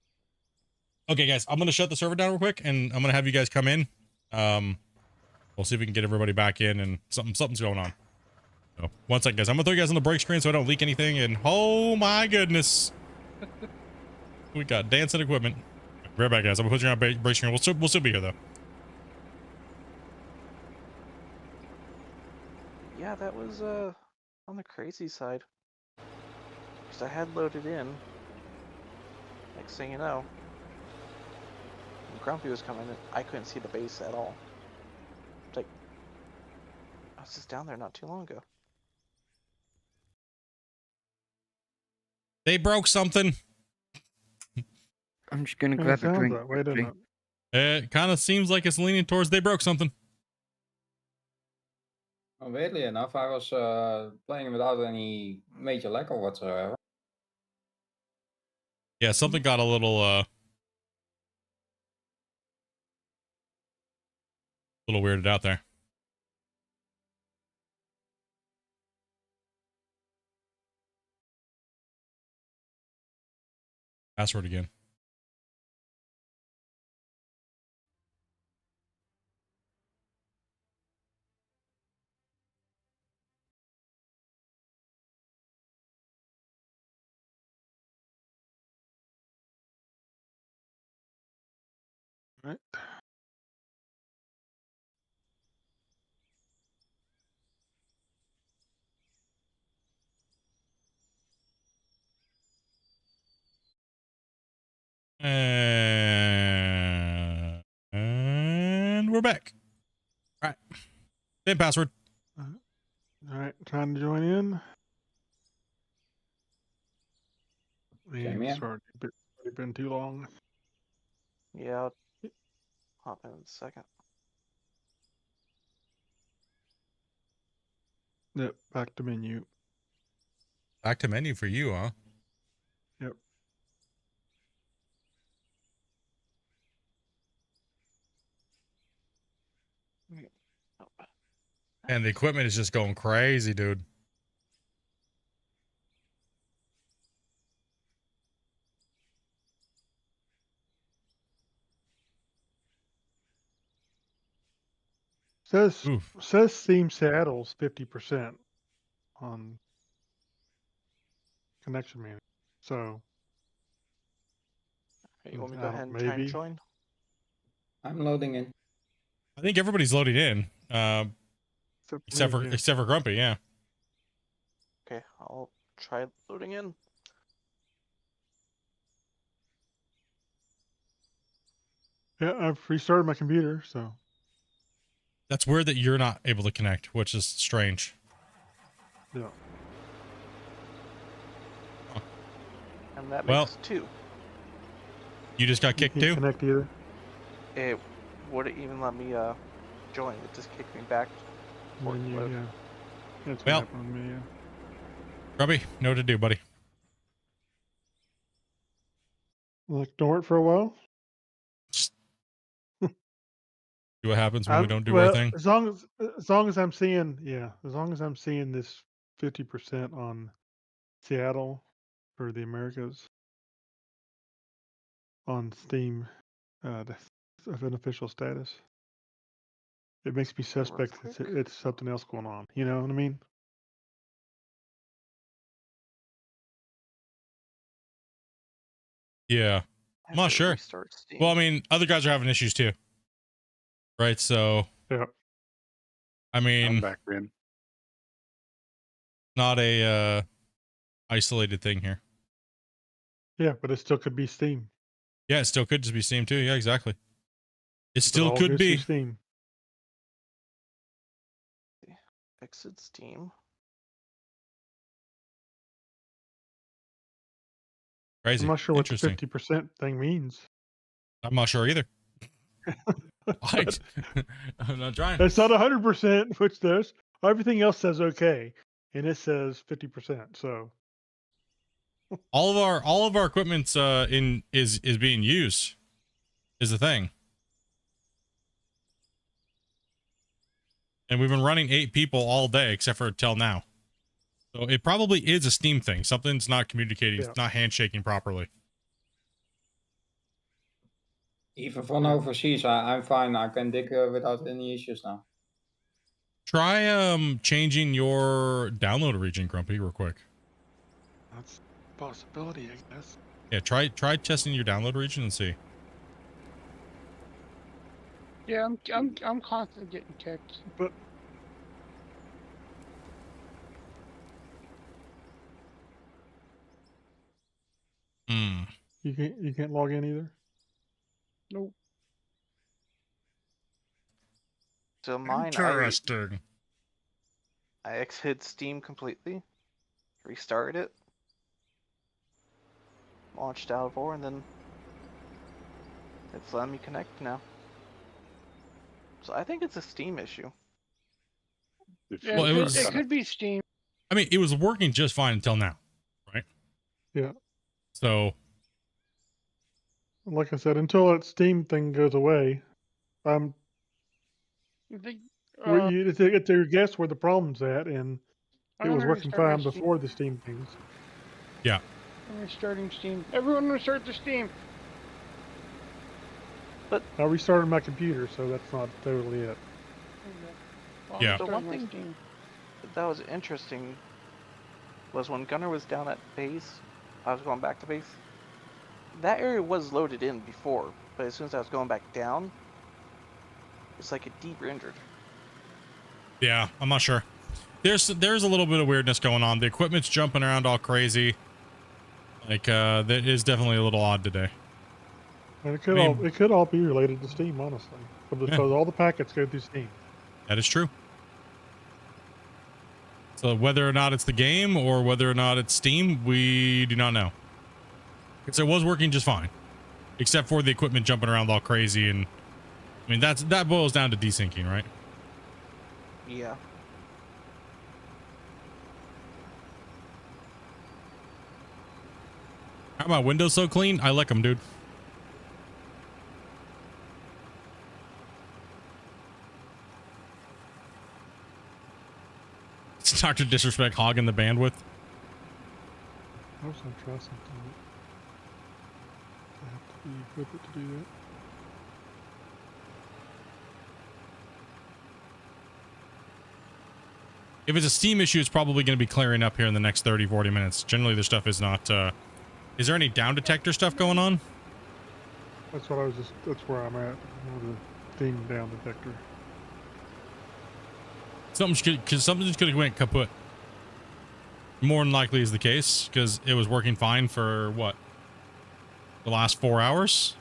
Okay, guys, I'm gonna shut the server down real quick, and I'm gonna have you guys come in. We'll see if we can get everybody back in, and something's going on. So, one second, guys. I'm gonna throw you guys on the break screen so I don't leak anything. And oh my goodness, we got dancing equipment. Right back, guys. I'm gonna put you on break screen. We'll still be here though. Yeah, that was on the crazy side. Because I had loaded in. Next thing you know, when Grumpy was coming in, I couldn't see the base at all. It's like, I was just down there not too long ago. They broke something. I'm just gonna Yeah, it grab a sounds drink. that way, doesn't quickly. it? It kind of seems like it's leaning towards they broke something. Well, weirdly enough, I was playing without any major lag or whatsoever. Yeah, something got a little weirded out there. Password again. Right. And we're back. All right. Same password. All right, trying to join in. Same Man, here. it's already been too long. Yeah, I'll hop in a second. Yep, back to menu. Back to menu for you, huh? Yep. Oh. And the equipment is just going crazy, dude. Says Oof. Steam Seattle's 50% on connection manager. So Hey, you want me to go I ahead don't- and try and maybe. join? I'm loading in. I think everybody's loading in, except me, yeah. for Grumpy. Yeah. Okay, I'll try loading in. Yeah, I've restarted my computer, so That's weird that you're not able to connect, which is strange. yeah. And that Well, makes 2. You just got You kicked can't too? connect either. It wouldn't even let me join. It just kicked me back. And Or then you, load. yeah. That's Well. what happened to me, yeah. Grumpy, know what to do, buddy. We'll ignore it for a while. Just see what happens when we don't do our Well, thing. as long as I'm seeing, yeah, as long as I'm seeing this 50% on Seattle for the Americas on Steam, of an official status, it makes me Okay, real suspect quick. it's something else going on. You know what I mean? Yeah. I I'm not have to sure. restart Steam. Well, I mean, other guys are having issues too. Right? So, Yeah. I I'm mean, back in. not a isolated thing here. Yeah, but it still could be Steam. Yeah, it still could just be Steam too. Yeah, exactly. It But still all could goes through be. Steam. Exit Steam. Crazy. I'm not sure what the Interesting. 50% thing means. I'm not sure either. I'm not trying. It's not 100%, which does. Everything else says okay, and it says 50%. So All of our equipment's is being used. Is the thing. And we've been running 8 people all day except for till now. So it probably is a Steam thing. Something's not communicating, Yeah. it's not handshaking properly. Even from overseas, I'm fine. I can dig without any issues now. Try changing your download region, Grumpy, real quick. that's a possibility, I guess. Yeah, try testing your download region and see. Yeah, I'm constantly getting kicked. But Hmm. you can't log in either. Nope. So mine, Interesting. I exited Steam completely, restarted it, launched Alvor, and then it's letting me connect now. So I think it's a Steam issue. Yeah, Well, it could be Steam. I mean, it was working just fine until now, right? Yeah. So, Like I said, until that Steam thing goes away, The, it's your guess where the problem's at, and it I'm was gonna working restart my fine Steam. before the Steam things. yeah. I'm restarting Steam. Everyone restart their Steam. I restarted my computer, so that's not totally it. Well, I'm Yeah. So restarting one my thing Steam. that was interesting was when Gunner was down at base, I was going back to base. That area was loaded in before, but as soon as I was going back down, it's like a deeper injured. Yeah, I'm not sure. There's a little bit of weirdness going on. The equipment's jumping around all crazy. Like that is definitely a little odd today. And it could I mean- it could all be related to Steam, honestly, because all the packets go through Steam. That is true. So whether or not it's the game or whether or not it's Steam, we do not know. Because it was working just fine, except for the equipment jumping around all crazy, and I mean that boils down to desyncing, right? Yeah. How my windows so clean? I like them, dude. It's Dr. Disrespect hogging the bandwidth. I was gonna try something. I have to be equipped to do that. If it's a Steam issue, it's probably going to be clearing up here in the next 30, 40 minutes. Generally, the stuff is not... is there any down detector stuff going on? That's what I was just. That's where I'm at. With the steam down detector. Something just could have went kaput. More than likely is the case because it was working fine for what, the last 4 hours.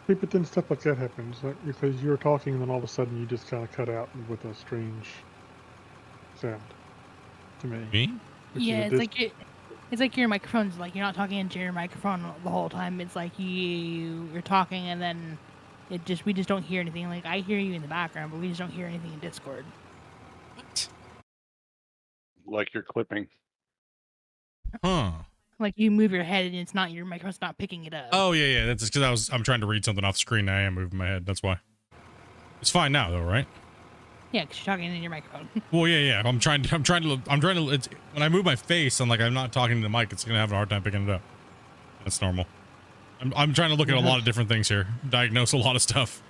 See, but then stuff like that happens, like, because you're talking and then all of a sudden you just kind of cut out with a strange sound to me. Me? Which is Yeah, a it's like your microphone's like you're not talking into your microphone the whole time. It's like you're talking and then we just don't hear anything. Like I hear you in the background, but we just don't hear anything in Discord. What? Like you're clipping. Huh. Like you move your head and it's not your microphone's not picking it up. Oh yeah. That's because I'm trying to read something off screen. I am moving my head. That's why. It's fine now though, right? Yeah, because you're talking in your microphone. Well, yeah. I'm trying to. It's, when I move my face, I'm not talking to the mic. It's gonna have a hard time picking it up. That's normal. I'm trying to look at a lot of different things here, diagnose a lot of stuff.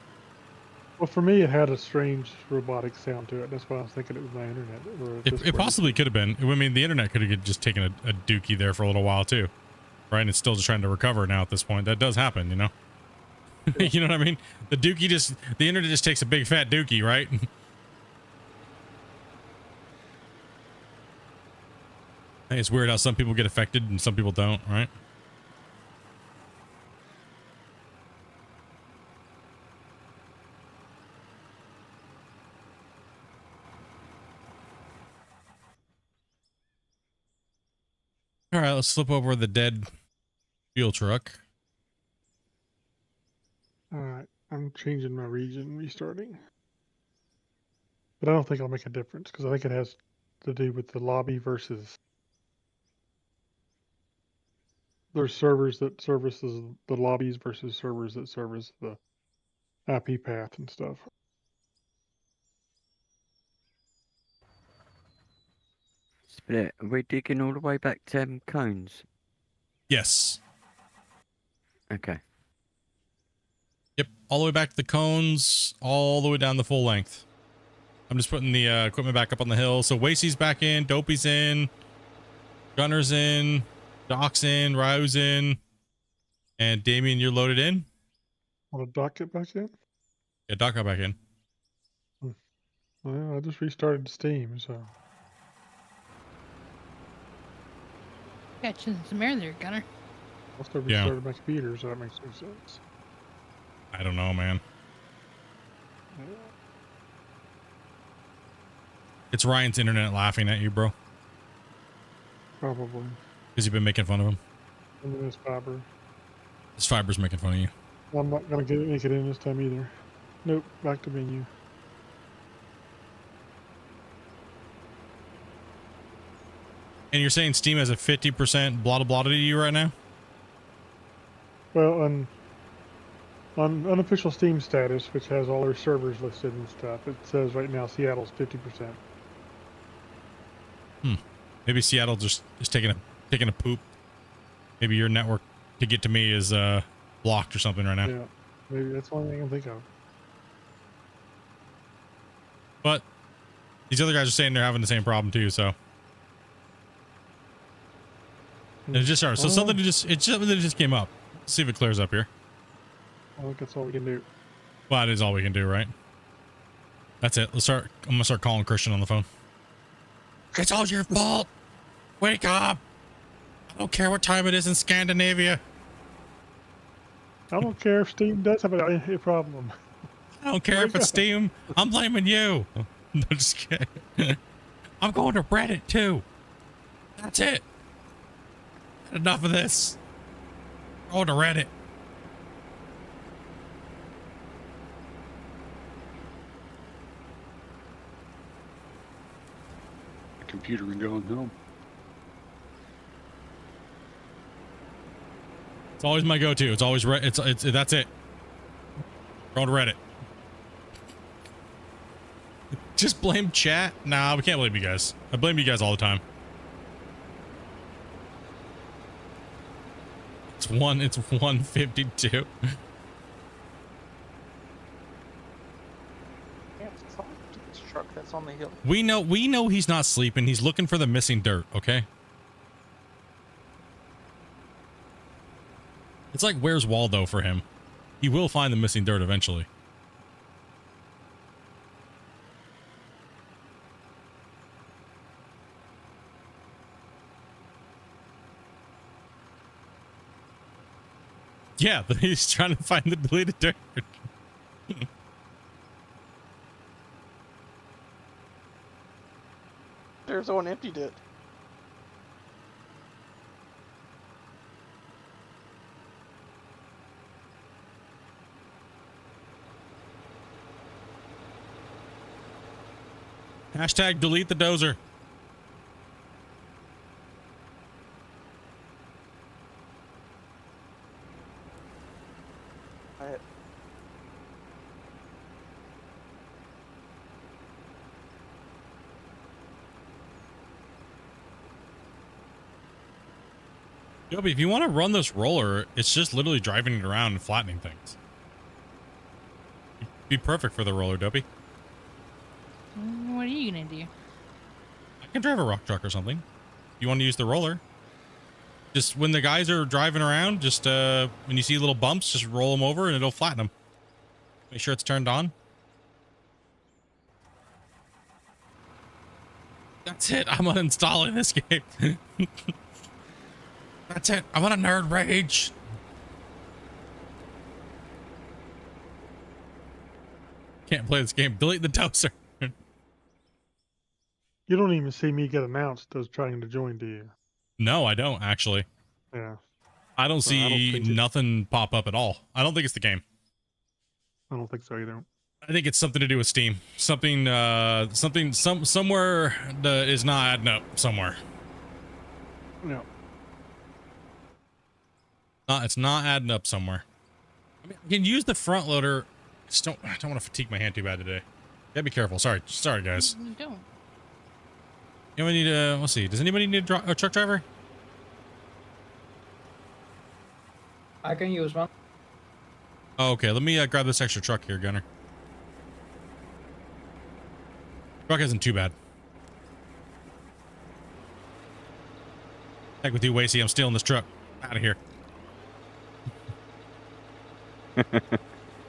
Well, for me, it had a strange robotic sound to it. That's why I was thinking it was my internet. Or It Discord. possibly could have been. I mean, the internet could have just taken a dookie there for a little while too, right? And it's still just trying to recover now at this point. That does happen, you know. You know what I mean? The internet just takes a big fat dookie, right? Hey, it's weird how some people get affected and some people don't, right? All right, let's flip over the dead fuel truck. All right, I'm changing my region, restarting. But I don't think it'll make a difference because I think it has to do with the lobby versus. There's servers that services the lobbies versus servers that service the IP path and stuff. Split. Are we digging all the way back to cones? Yes. Okay. Yep, all the way back to the cones, all the way down the full length. I'm just putting the equipment back up on the hill. So Wasey's back in, Dopey's in, Gunner's in, Doc's in, Ryu's in, and Damien, you're loaded in? Want to dock get back in? Yeah, Doc got back in. Well, I just restarted Steam, so. Catching some air there, Gunner. I still Yeah. restarted my computer, so that makes no sense. I don't know, man. It's Ryan's internet laughing at you, bro. Probably. Because you've been making fun of him. And then this fiber. His fiber's making fun of you. I'm not gonna make it in this time either. Nope, back to menu. And you're saying Steam has a 50% blah blah blah to you right now? Well, on unofficial Steam status, which has all their servers listed and stuff, it says right now Seattle's 50%. Maybe Seattle just is taking a poop. Maybe your network to get to me is blocked or something right now. Yeah, maybe that's the only thing I can think of. But these other guys are saying they're having the same problem too, so. And it just started. So something that just came up. Let's see if it clears up here. I think that's all we can do. Well, that is all we can do, right? That's it. I'm gonna start calling Christian on the phone. It's all your fault. Wake up. I don't care what time it is in Scandinavia. I don't care if Steam does have a problem. I don't care if it's Steam. I'm blaming you. No, just kidding. I'm going to Reddit too. That's it. Enough of this. Going to Reddit. Computer and going home. It's always my go-to. It's always that's it. Going to Reddit. Just blame chat? Nah, we can't blame you guys. I blame you guys all the time. It's 152. Yeah, it's all to this truck that's on the hill. We know he's not sleeping. He's looking for the missing dirt, okay? It's like Where's Waldo for him. He will find the missing dirt eventually. Yeah, he's trying to find the deleted dirt. There's one emptied it. Hashtag delete the dozer. I, Joby, if you want to run this roller, it's just literally driving it around and flattening things. It'd be perfect for the roller, Dopey. What are you gonna do? I can drive a rock truck or something. If you want to use the roller. Just when the guys are driving around, just when you see little bumps, just roll them over and it'll flatten them. Make sure it's turned on. That's it. I'm uninstalling this game. That's it. I'm on a nerd rage. Can't play this game. Delete the dozer. You don't even see me get announced as trying to join, do you? No, I don't actually. Yeah. I don't So I don't see think it- nothing pop up at all. I don't think it's the game. I don't think so either. I think it's something to do with Steam. Something, somewhere that is not adding up somewhere. No. It's not adding up somewhere. I mean, I can use the front loader. I don't want to fatigue my hand too bad today. Gotta be careful. Sorry, guys. You don't. Anybody need a, let's see. Does anybody need a truck driver? I can use one. Oh, okay. Let me grab this extra truck here, Gunner. Truck isn't too bad. Heck with you, Wasey. I'm stealing this truck. Out of here.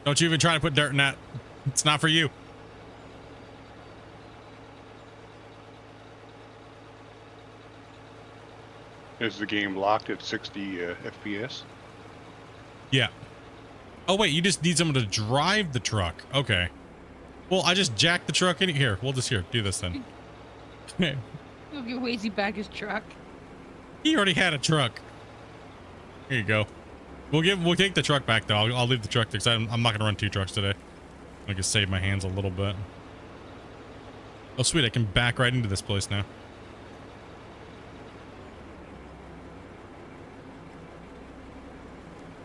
Don't you even try to put dirt in that. It's not for you. Is the game locked at 60 FPS? Yeah. Oh, wait. You just need someone to drive the truck. Okay. Well, I just jacked the truck in here. We'll just do this then. You'll get Wazy back his truck. He already had a truck. Here you go. We'll take the truck back though. I'll leave the truck because I'm not gonna run 2 trucks today. I can save my hands a little bit. Oh sweet, I can back right into this place now.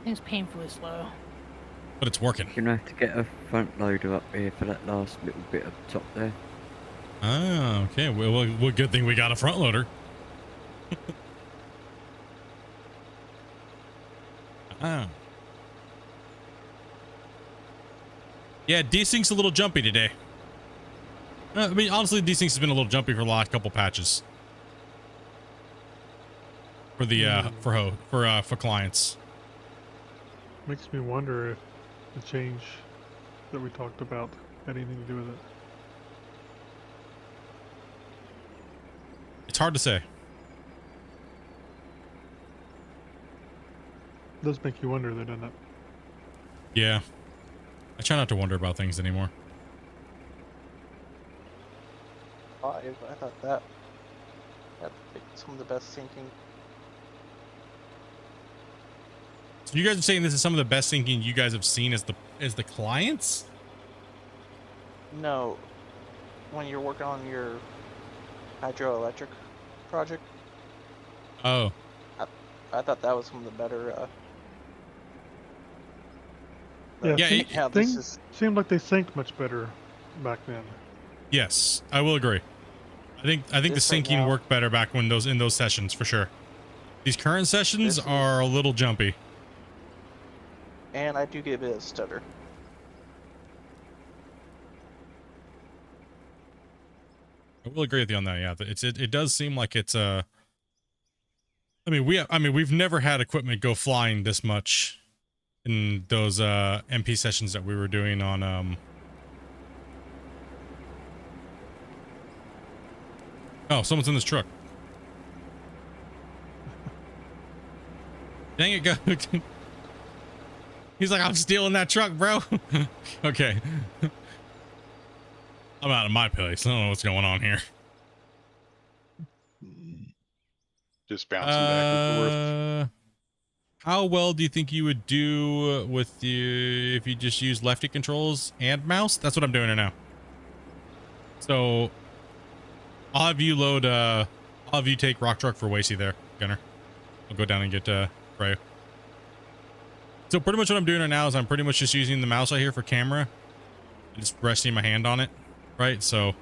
It's painfully slow. But it's working. You're gonna have to get a front loader up here for that last little bit up top there. Ah, okay. Well, good thing we got a front loader. Ah. Yeah, desync's a little jumpy today. I mean, honestly, desync has been a little jumpy for the last couple patches. For the for clients. Makes me wonder if the change that we talked about had anything to do with it. It's hard to say. It does make you wonder, though, doesn't it? Yeah. I try not to wonder about things anymore. 5. I thought that had like some of the best syncing. So you guys are saying this is some of the best syncing you guys have seen as the clients? No, when you're working on your hydroelectric project, Oh. I thought that was some of the better. Yeah, Yeah, things, yeah, this things is seemed like they synced much better back then. Yes, I will agree. I think the This right syncing now- worked better back when in those sessions for sure. These current sessions This is- are a little jumpy. and I do get a bit of stutter. I will agree with you on that. Yeah, it does seem like it's we've never had equipment go flying this much in those MP sessions that we were doing on Oh, someone's in this truck. Dang it, go. He's like, I'm stealing that truck, bro. Okay. I'm out of my place. I don't know what's going on here. Just bouncing back and forth. How well do you think you would do with the if you just use lefty controls and mouse? That's what I'm doing right now. So I'll have you load I'll have you take rock truck for Wasey there, Gunner. I'll go down and get Freya. So pretty much what I'm doing right now is I'm pretty much just using the mouse right here for camera. Just resting my hand on it. Right, so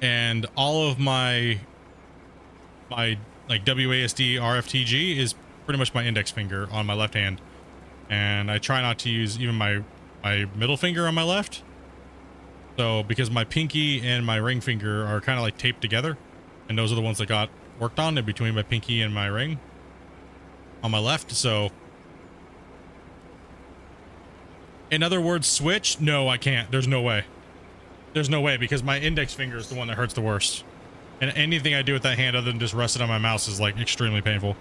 and all of my like WASD RFTG is pretty much my index finger on my left hand, and I try not to use even my middle finger on my left. So because my pinky and my ring finger are kind of like taped together, and those are the ones that got worked on in between my pinky and my ring on my left. So in other words, switch? No, I can't. There's no way. There's no way, because my index finger is the one that hurts the worst. And anything I do with that hand other than just rest it on my mouse is like extremely painful.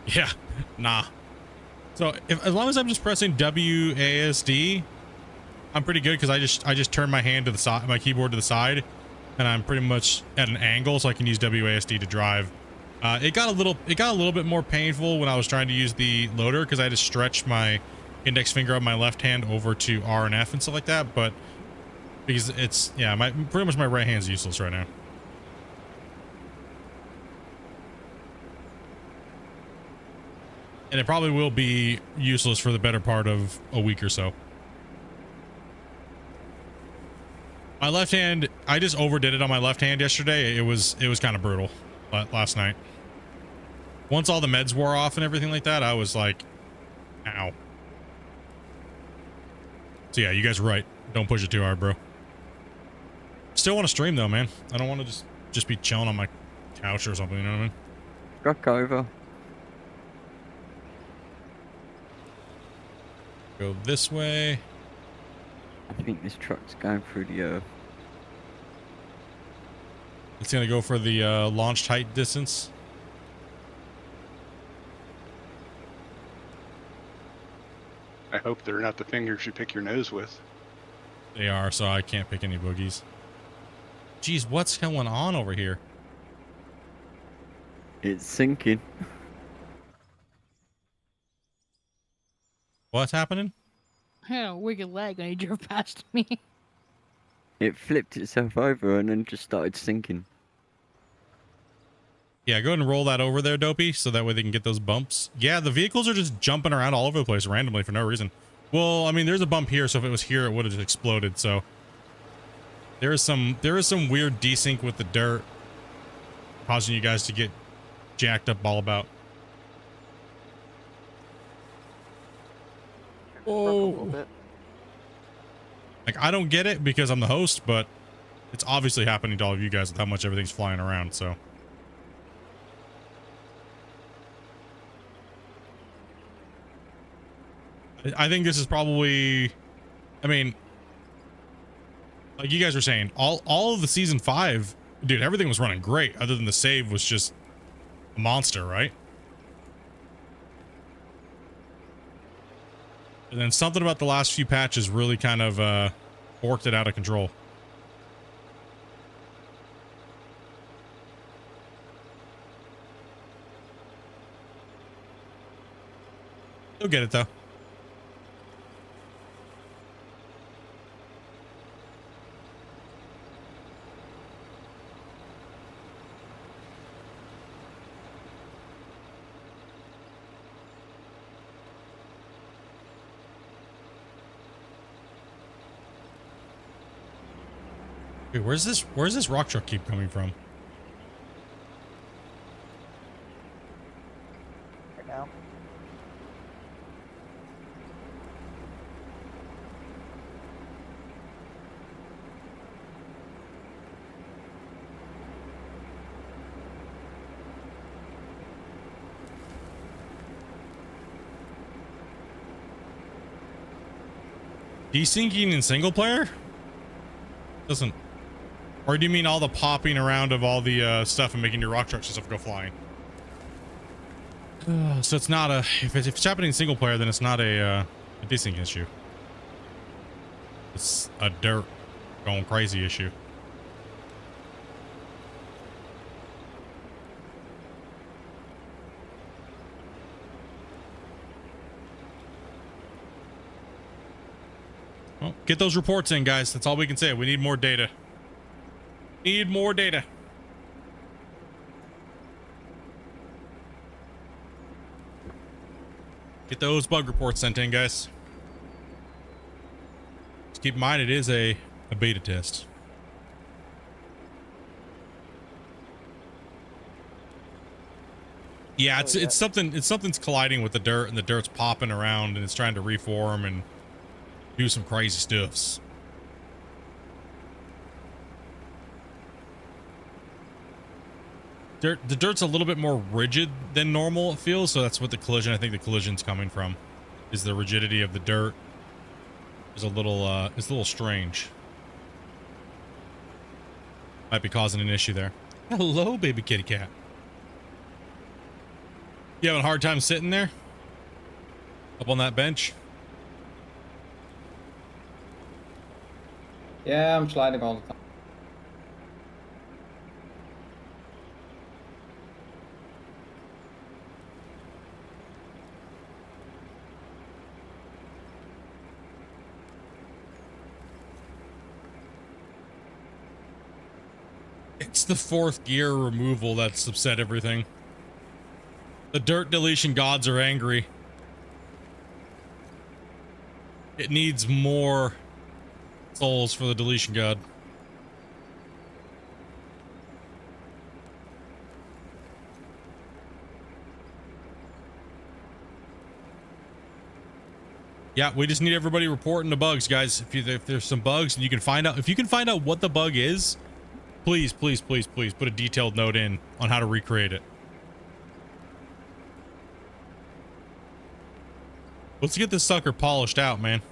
Yeah, nah. So as long as I'm just pressing WASD, I'm pretty good, because I just turn my hand to the side, my keyboard to the side, and I'm pretty much at an angle, so I can use WASD to drive. It got a little bit more painful when I was trying to use the loader, because I had to stretch my index finger on my left hand over to R and F and stuff like that, but because it's pretty much my right hand's useless right now. And it probably will be useless for the better part of a week or so. My left hand, I just overdid it on my left hand yesterday. It was kind of brutal last night. Once all the meds wore off and everything like that, I was like, ow. So yeah, you guys are right. Don't push it too hard, bro. Still want to stream though, man. I don't want to just be chilling on my couch or something, you know what I mean? Truck over. Go this way. I think this truck's going through the earth. It's gonna go for the launched height distance. I hope they're not the fingers you pick your nose with. They are, so I can't pick any boogies. Jeez, what's going on over here? It's sinking. What's happening? I had a wicked leg when he drove past me. It flipped itself over and then just started sinking. Yeah, go ahead and roll that over there, Dopey, so that way they can get those bumps. Yeah, the vehicles are just jumping around all over the place randomly for no reason. Well, I mean, there's a bump here, so if it was here, it would have just exploded, so. There is some weird desync with the dirt, causing you guys to get jacked up all about. Broke a little bit. Like, I don't get it because I'm the host, but it's obviously happening to all of you guys with how much everything's flying around, so. I think this is probably, I mean, like you guys were saying, all of the season 5, dude, everything was running great, other than the save was just a monster, right? And then something about the last few patches really kind of forked it out of control. You'll get it though. Wait, where's this rock truck keep coming from? Right now. Desyncing in single player? Doesn't. Or do you mean all the popping around of all the stuff and making your rock trucks and stuff go flying? So it's not a, if it's happening in single player, then it's not a desync issue. It's a dirt going crazy issue. Well, get those reports in, guys. That's all we can say. We need more data. Need more data. Get those bug reports sent in, guys. Just keep in mind it is a beta test. Yeah, it's something's colliding with the dirt, and the dirt's popping around, and it's trying to reform and do some crazy stuffs. The dirt's a little bit more rigid than normal, it feels, so that's what the collision, I think the collision's coming from, is the rigidity of the dirt is a little it's a little strange. Might be causing an issue there. Hello, baby kitty cat. You having a hard time sitting there? Up on that bench? Yeah, I'm sliding all the time. It's the fourth gear removal that's upset everything. The dirt deletion gods are angry. It needs more souls for the deletion god. Yeah, we just need everybody reporting the bugs, guys. If there's some bugs and you can find out, if you can find out what the bug is, please, please, please, please put a detailed note in on how to recreate it. Let's get this sucker polished out, man.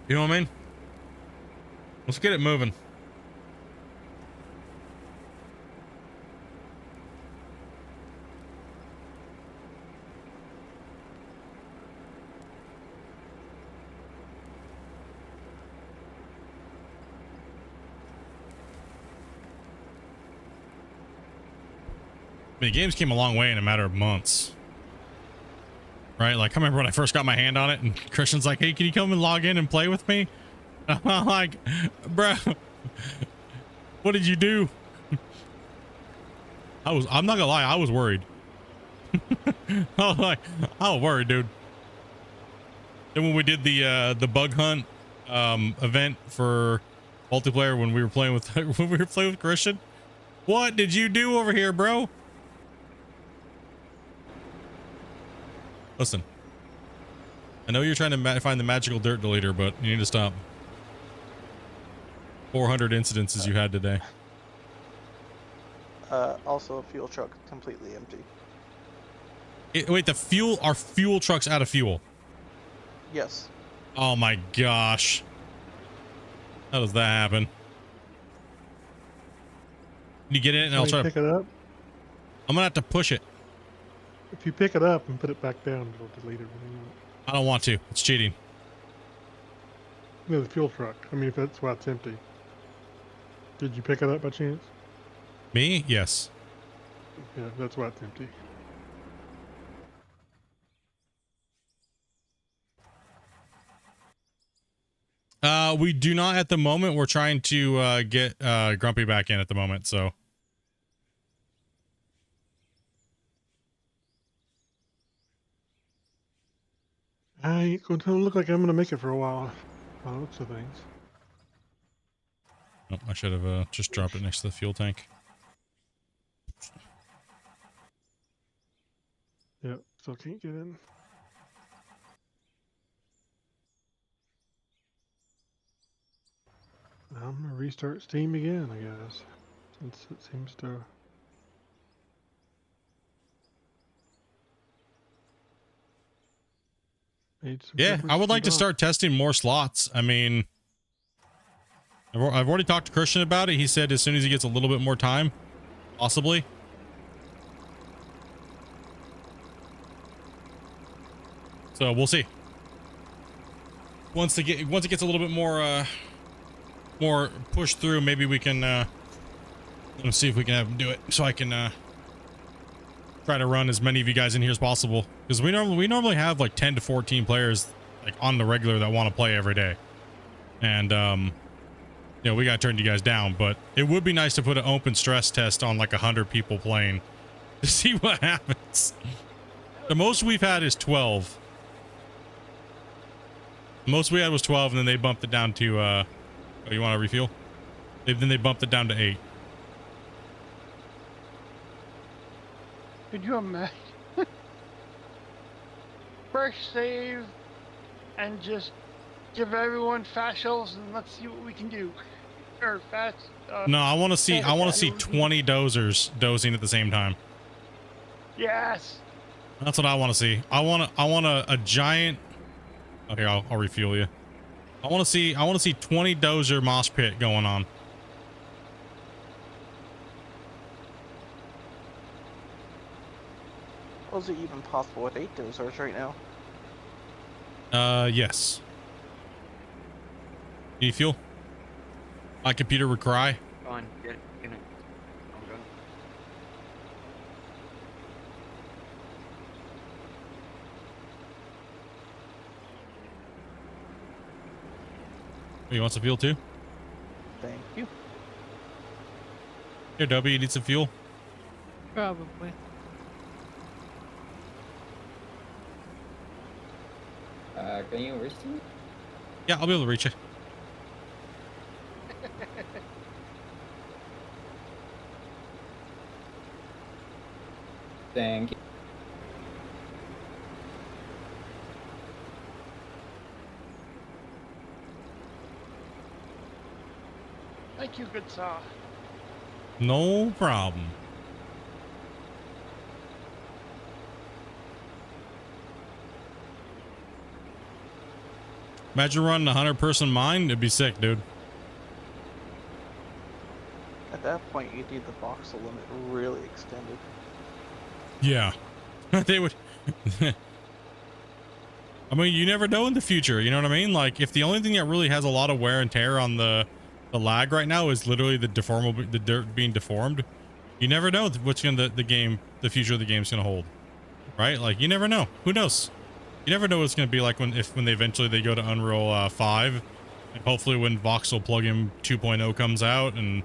You know what I mean? Let's get it moving. I mean, the games came a long way in a matter of months. Right? Like, I remember when I first got my hand on it and Christian's like, hey, can you come and log in and play with me? And I'm like, bro, what did you do? I'm not gonna lie, I was worried. I was worried, dude. Then when we did the bug hunt event for multiplayer when we were playing with Christian, what did you do over here, bro? Listen, I know you're trying to find the magical dirt deleter, but you need to stop. 400 incidences you had today. Also, a fuel truck completely empty. Wait, our fuel truck's out of fuel? Yes. Oh my gosh. How does that happen? Can you get in it and I'll try pick to... it up. I'm gonna have to push it. If you pick it up and put it back down, it'll delete it. I don't want to. It's cheating. No, the fuel truck. I mean, if that's why it's empty. Did you pick it up by chance? Me? Yes. Yeah, that's why it's empty. We do not at the moment. We're trying to get Grumpy back in at the moment, so. I ain't going to look like I'm going to make it for a while. By the looks of things. Oh, I should have just dropped it next to the fuel tank. Yep, still can't get in. I'm going to restart Steam again, I guess. Since it seems to... Made some Yeah, difference I would in like to Doc. start testing more slots. I mean, I've already talked to Christian about it. He said as soon as he gets a little bit more time, possibly. So we'll see. Once it gets a little bit more pushed through, maybe we can let's see if we can have him do it, so I can try to run as many of you guys in here as possible, because we normally have like 10 to 14 players like on the regular that want to play every day, and you know, we gotta turn you guys down. But it would be nice to put an open stress test on like 100 people playing to see what happens. The most we've had is 12. The most we had was 12, and then they bumped it down to oh, you want to refuel? Then they bumped it down to 8. Could you imagine? Fresh save and just give everyone fast shells and let's see what we can do. Or fast. No, I want to see. yeah, I want to see yeah. 20 dozers dozing at the same time. Yes. That's what I want to see. I want a giant. Okay, I'll refuel you. I want to see 20 dozer mosh pit going on. Well, is it even possible with 8 dozers right now? Yes. Need fuel? My computer would cry. Fine, get it. I'm done. Oh, you want some fuel too? Thank you. Here, W, you need some fuel? Probably. Can you reach me? Yeah, I'll be able to reach you. Thank you. Thank you, good sir. No problem. Imagine running a 100-person mine. It'd be sick, dude. At that point, you need the voxel limit really extended. Yeah. They would. I mean, you never know in the future. You know what I mean? Like, if the only thing that really has a lot of wear and tear on the lag right now is literally the dirt being deformed, you never know what's gonna the future of the game's gonna hold, right? Like, you never know. Who knows? You never know what it's gonna be like when they eventually go to Unreal 5, and hopefully when Voxel plugin 2.0 comes out, and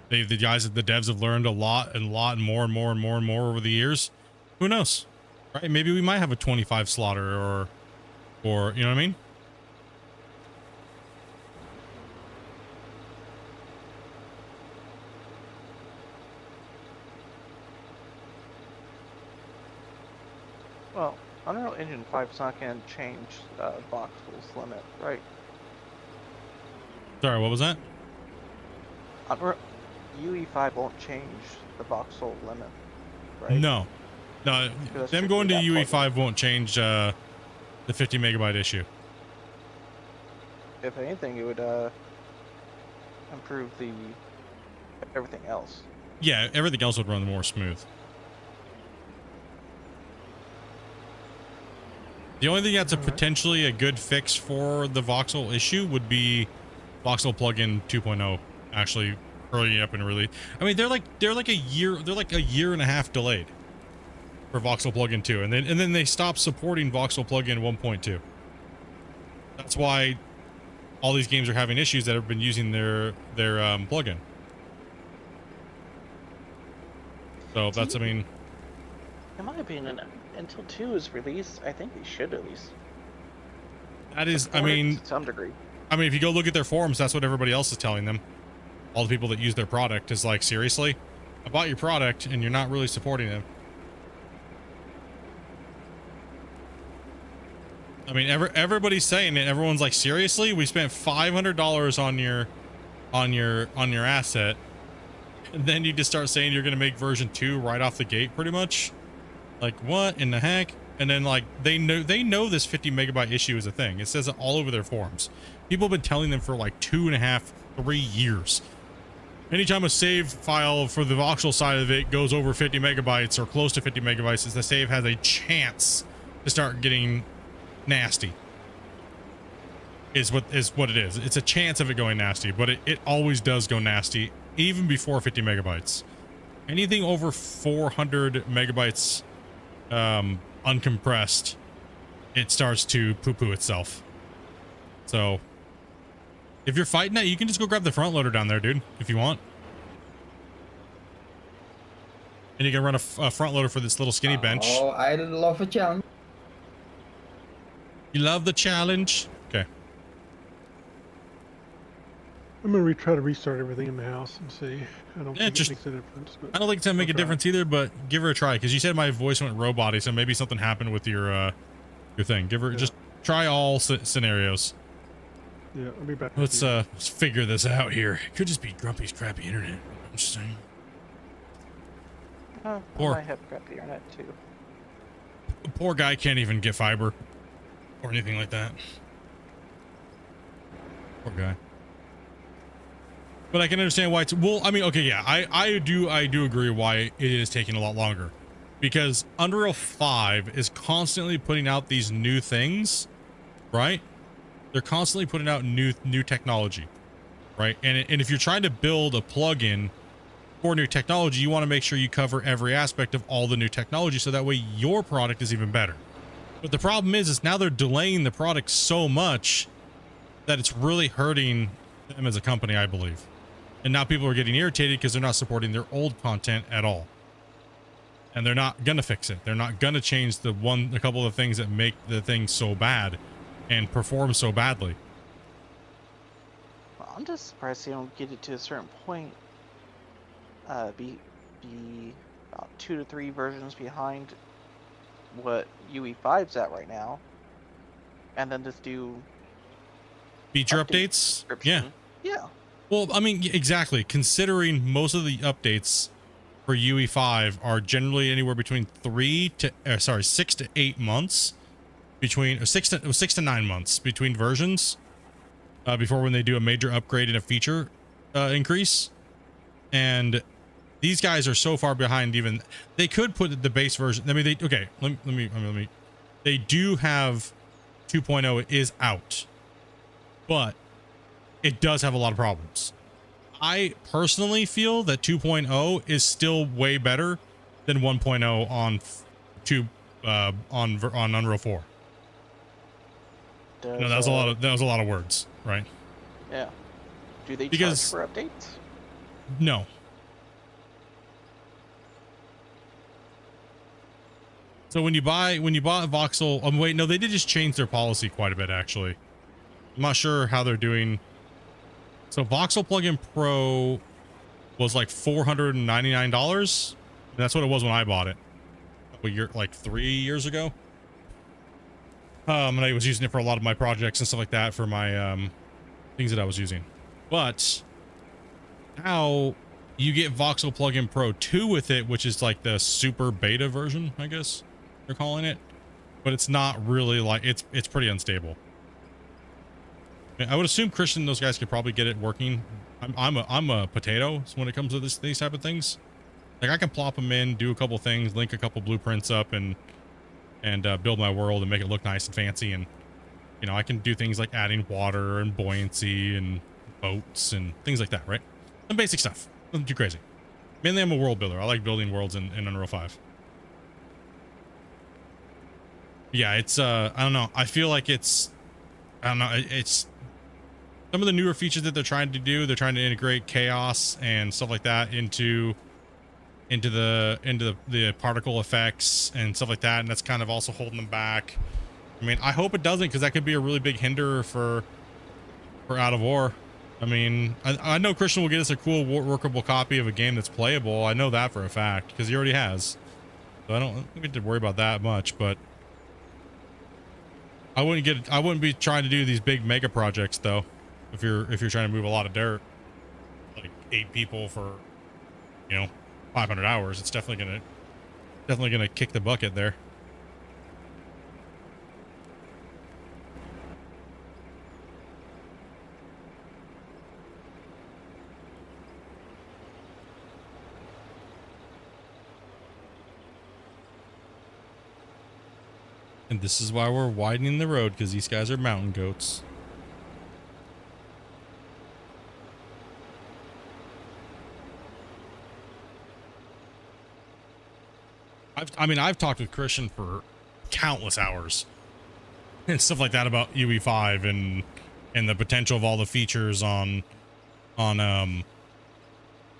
the devs have learned a lot and more over the years. Who knows, right? Maybe we might have a 25 slaughter or you know what I mean? Well, Unreal Engine 5 is not going to change voxel's limit, right? Sorry, what was that? UE5 won't change the voxel limit, right? No, Because them strictly going to that UE5 won't change the 50 megabyte issue. If anything, it would improve everything else. Yeah, everything else would run more smooth. The only thing that's potentially a good fix for the voxel issue would be voxel plugin 2.0 actually hurrying up and release. I mean, they're like a year and a half delayed for voxel plugin 2, and then they stopped supporting voxel plugin 1.2. That's why all these games are having issues that have been using their plugin. So that's, I mean, In my opinion, until 2 is released, I think they should at least. that is, I support it mean, to some degree. I mean, if you go look at their forums, that's what everybody else is telling them. All the people that use their product is like, seriously, I bought your product and you're not really supporting it. I mean, everybody's saying it. Everyone's like, seriously, we spent $500 on your asset, and then you just start saying you're going to make version 2 right off the gate, pretty much. Like, what in the heck? And then like they know this 50 megabyte issue is a thing. It says it all over their forums. People have been telling them for like 2.5, 3 years. Anytime a save file for the voxel side of it goes over 50 megabytes or close to 50 megabytes, is the save has a chance to start getting nasty. Is what it is. It's a chance of it going nasty, but it always does go nasty, even before 50 megabytes. Anything over 400 megabytes uncompressed, it starts to poo-poo itself. So if you're fighting that, you can just go grab the front loader down there, dude, if you want. And you can run a front loader for this little skinny bench. Oh, I love a challenge. You love the challenge? Okay. I'm gonna try to restart everything in the house and see. I don't think just- it makes a difference. But I don't think it's gonna make a Okay. difference either, but give her a try, because you said my voice went robot-y, so maybe something happened with your thing. Give her Yeah. just try all scenarios. yeah, I'll be back. with Let's you. let's figure this out here. It could just be Grumpy's crappy internet. I'm just saying. I Or- might have crappy internet too. Poor guy can't even get fiber or anything like that. Poor guy. But I can understand why it's, well, I mean, okay, yeah, I do agree why it is taking a lot longer, because Unreal 5 is constantly putting out these new things, right? They're constantly putting out new technology, right? And if you're trying to build a plugin for new technology, you want to make sure you cover every aspect of all the new technology, so that way your product is even better. But the problem is now they're delaying the product so much that it's really hurting them as a company, I believe. And now people are getting irritated because they're not supporting their old content at all. And they're not gonna fix it. They're not gonna change a couple of things that make the thing so bad and perform so badly. Well, I'm just surprised they don't get it to a certain point. Be about 2 to 3 versions behind what UE5's at right now, and then just do Feature update updates? Yeah. description. Yeah. Well, I mean, exactly. Considering most of the updates for UE5 are generally anywhere between 6 to 8 months between, or 6 to 9 months between versions, before when they do a major upgrade and a feature increase. And these guys are so far behind. Even they could put the base version. I mean, let me. They do have 2.0 is out, but it does have a lot of problems. I personally feel that 2.0 is still way better than 1.0 on on Unreal 4. No, that was a lot of words, right? Yeah. Do they Because- charge for updates? No. So when you bought voxel, wait, no, they did just change their policy quite a bit, actually. I'm not sure how they're doing. So Voxel Plugin Pro was like $499. And that's what it was when I bought it. Like 3 years ago. And I was using it for a lot of my projects and stuff like that for my things that I was using. But now you get Voxel Plugin Pro 2 with it, which is like the super beta version, I guess they're calling it. But it's not really like, it's pretty unstable. I would assume Christian and those guys could probably get it working. I'm a potato when it comes to these type of things. Like I can plop them in, do a couple things, link a couple blueprints up, and build my world and make it look nice and fancy. And you know, I can do things like adding water and buoyancy and boats and things like that, right? Some basic stuff. Nothing too crazy. Mainly, I'm a world builder. I like building worlds in Unreal 5. Yeah, it's I don't know. I feel like it's some of the newer features that they're trying to do. They're trying to integrate chaos and stuff like that into the particle effects and stuff like that, and that's kind of also holding them back. I mean, I hope it doesn't, because that could be a really big hinder for Out of War. I mean, I know Christian will get us a cool workable copy of a game that's playable. I know that for a fact, because he already has. So I don't think we have to worry about that much, but I wouldn't be trying to do these big mega projects though. If you're trying to move a lot of dirt, like 8 people for, you know, 500 hours, it's definitely gonna kick the bucket there. And this is why we're widening the road, because these guys are mountain goats. I've talked with Christian for countless hours and stuff like that about UE5 and the potential of all the features on that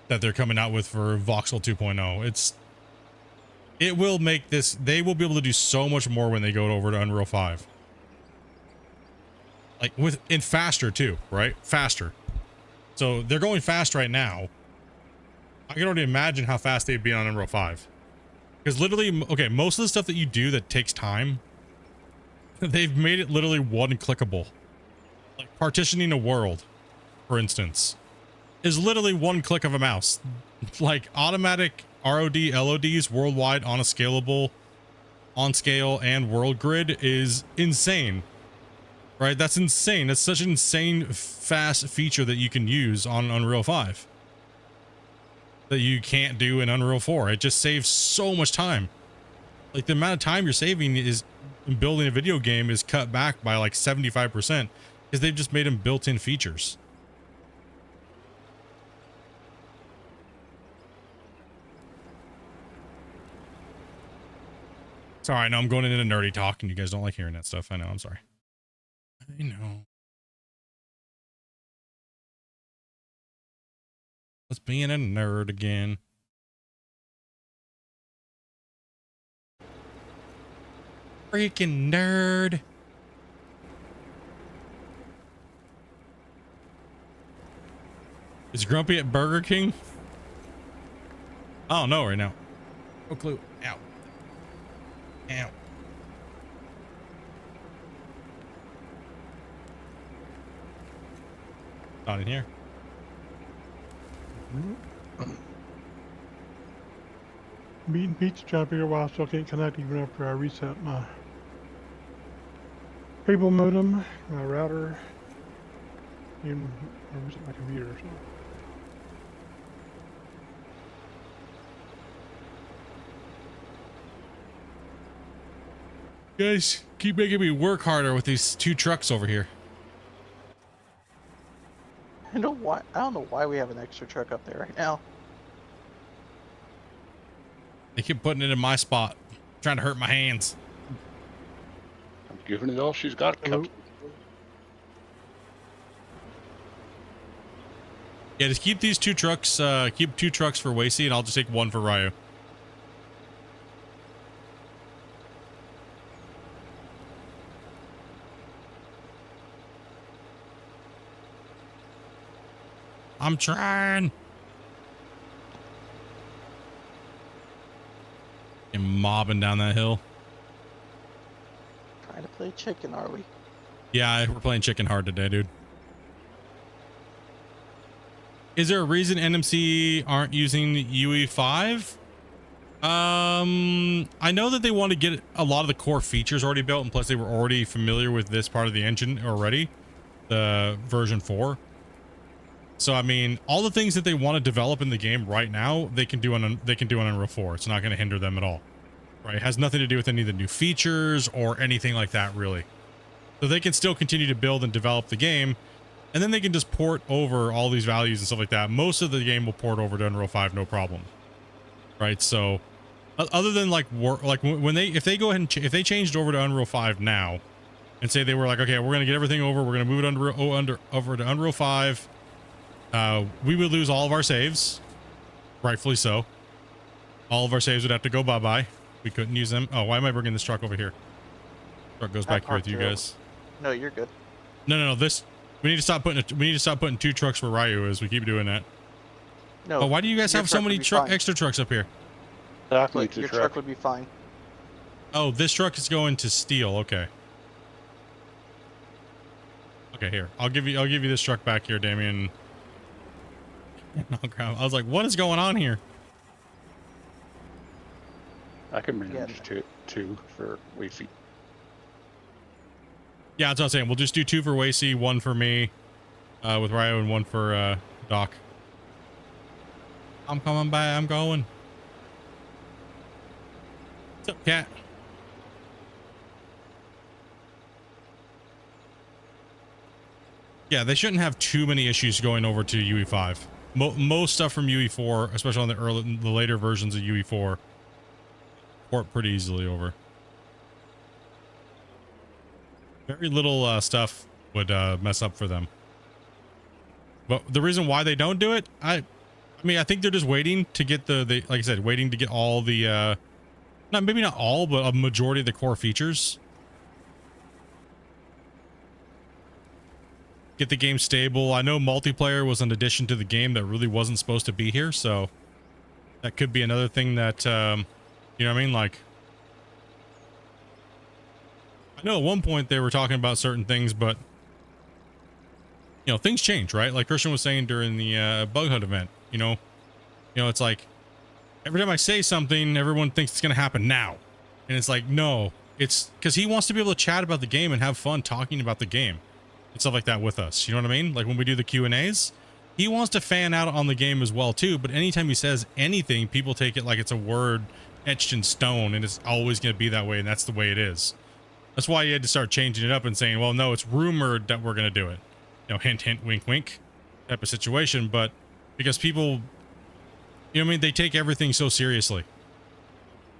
they're coming out with for Voxel 2.0. It will make this, they will be able to do so much more when they go over to Unreal 5. Like and faster too, right? Faster. So they're going fast right now. I can already imagine how fast they'd be on Unreal 5. Because literally, okay, most of the stuff that you do that takes time, they've made it literally one-clickable. Like partitioning a world, for instance, is literally one click of a mouse. Like automatic ROD, LODs worldwide on a scalable, on scale and world grid is insane. Right? That's insane. That's such an insane fast feature that you can use on Unreal 5. That you can't do in Unreal 4. It just saves so much time. Like the amount of time you're saving is in building a video game is cut back by like 75% because they've just made them built-in features. Sorry, I know I'm going into nerdy talk and you guys don't like hearing that stuff. I know, I'm sorry. I know. Let's being a nerd again. Freaking nerd. Is Grumpy at Burger King? I don't know right now. No clue. Ow. Ow. Not in here. Beating pizza trying to figure out why I still can't connect even after I reset my cable modem, my router, and I reset my computer. So. Guys, keep making me work harder with these two trucks over here. I don't know why we have an extra truck up there right now. They keep putting it in my spot, trying to hurt my hands. I'm giving it all she's got. Hello? Yeah, just keep these two trucks, keep 2 trucks for Wacy, and I'll just take 1 for Ryu. I'm trying. And mobbing down that hill. Trying to play chicken, are we? Yeah, we're playing chicken hard today, dude. Is there a reason NMC aren't using UE5? I know that they want to get a lot of the core features already built, and plus they were already familiar with this part of the engine already, the version 4. So I mean, all the things that they want to develop in the game right now, they can do on Unreal 4. It's not going to hinder them at all, right? It has nothing to do with any of the new features or anything like that, really. So they can still continue to build and develop the game, and then they can just port over all these values and stuff like that. Most of the game will port over to Unreal 5, no problem, right? So, other than like when if they go ahead and if they changed over to Unreal 5 now, and say they were like, okay, we're gonna get everything over, we're gonna move it over to Unreal 5. We would lose all of our saves, rightfully so. All of our saves would have to go bye-bye. We couldn't use them. Oh, why am I bringing this truck over here? Truck goes back here with you guys. No, you're good. No. We need to stop putting 2 trucks where Ryu is. We keep doing that. No. Oh, why do you guys your have so truck many would be fine. extra trucks up here? Exactly. Your truck would be fine. Oh, this truck is going to steel. Okay. Okay, here. I'll give you this truck back here, Damien. I was like, what is going on here? I can manage 2 for Wacy. Yeah, that's what I'm saying. We'll just do 2 for Wacy, 1 for me, with Ryo, and 1 for Doc. I'm coming by. I'm going. What's up, cat? Yeah, they shouldn't have too many issues going over to UE5. Most stuff from UE4, especially on the later versions of UE4, port pretty easily over. Very little stuff would mess up for them. But the reason why they don't do it, I mean, I think they're just waiting to get like I said, waiting to get all the maybe not all, but a majority of the core features. Get the game stable. I know multiplayer was an addition to the game that really wasn't supposed to be here, so that could be another thing that, you know what I mean? Like, I know at one point they were talking about certain things, but, you know, things change, right? Like Christian was saying during the bug hunt event, you know, it's like every time I say something, everyone thinks it's going to happen now. And it's like, no, it's because he wants to be able to chat about the game and have fun talking about the game and stuff like that with us. You know what I mean? Like when we do the Q&As, he wants to fan out on the game as well too. But anytime he says anything, people take it like it's a word etched in stone, and it's always going to be that way. And that's the way it is. That's why he had to start changing it up and saying, well, no, it's rumored that we're going to do it. You know, hint, hint, wink, wink type of situation. But because people, you know what I mean? They take everything so seriously.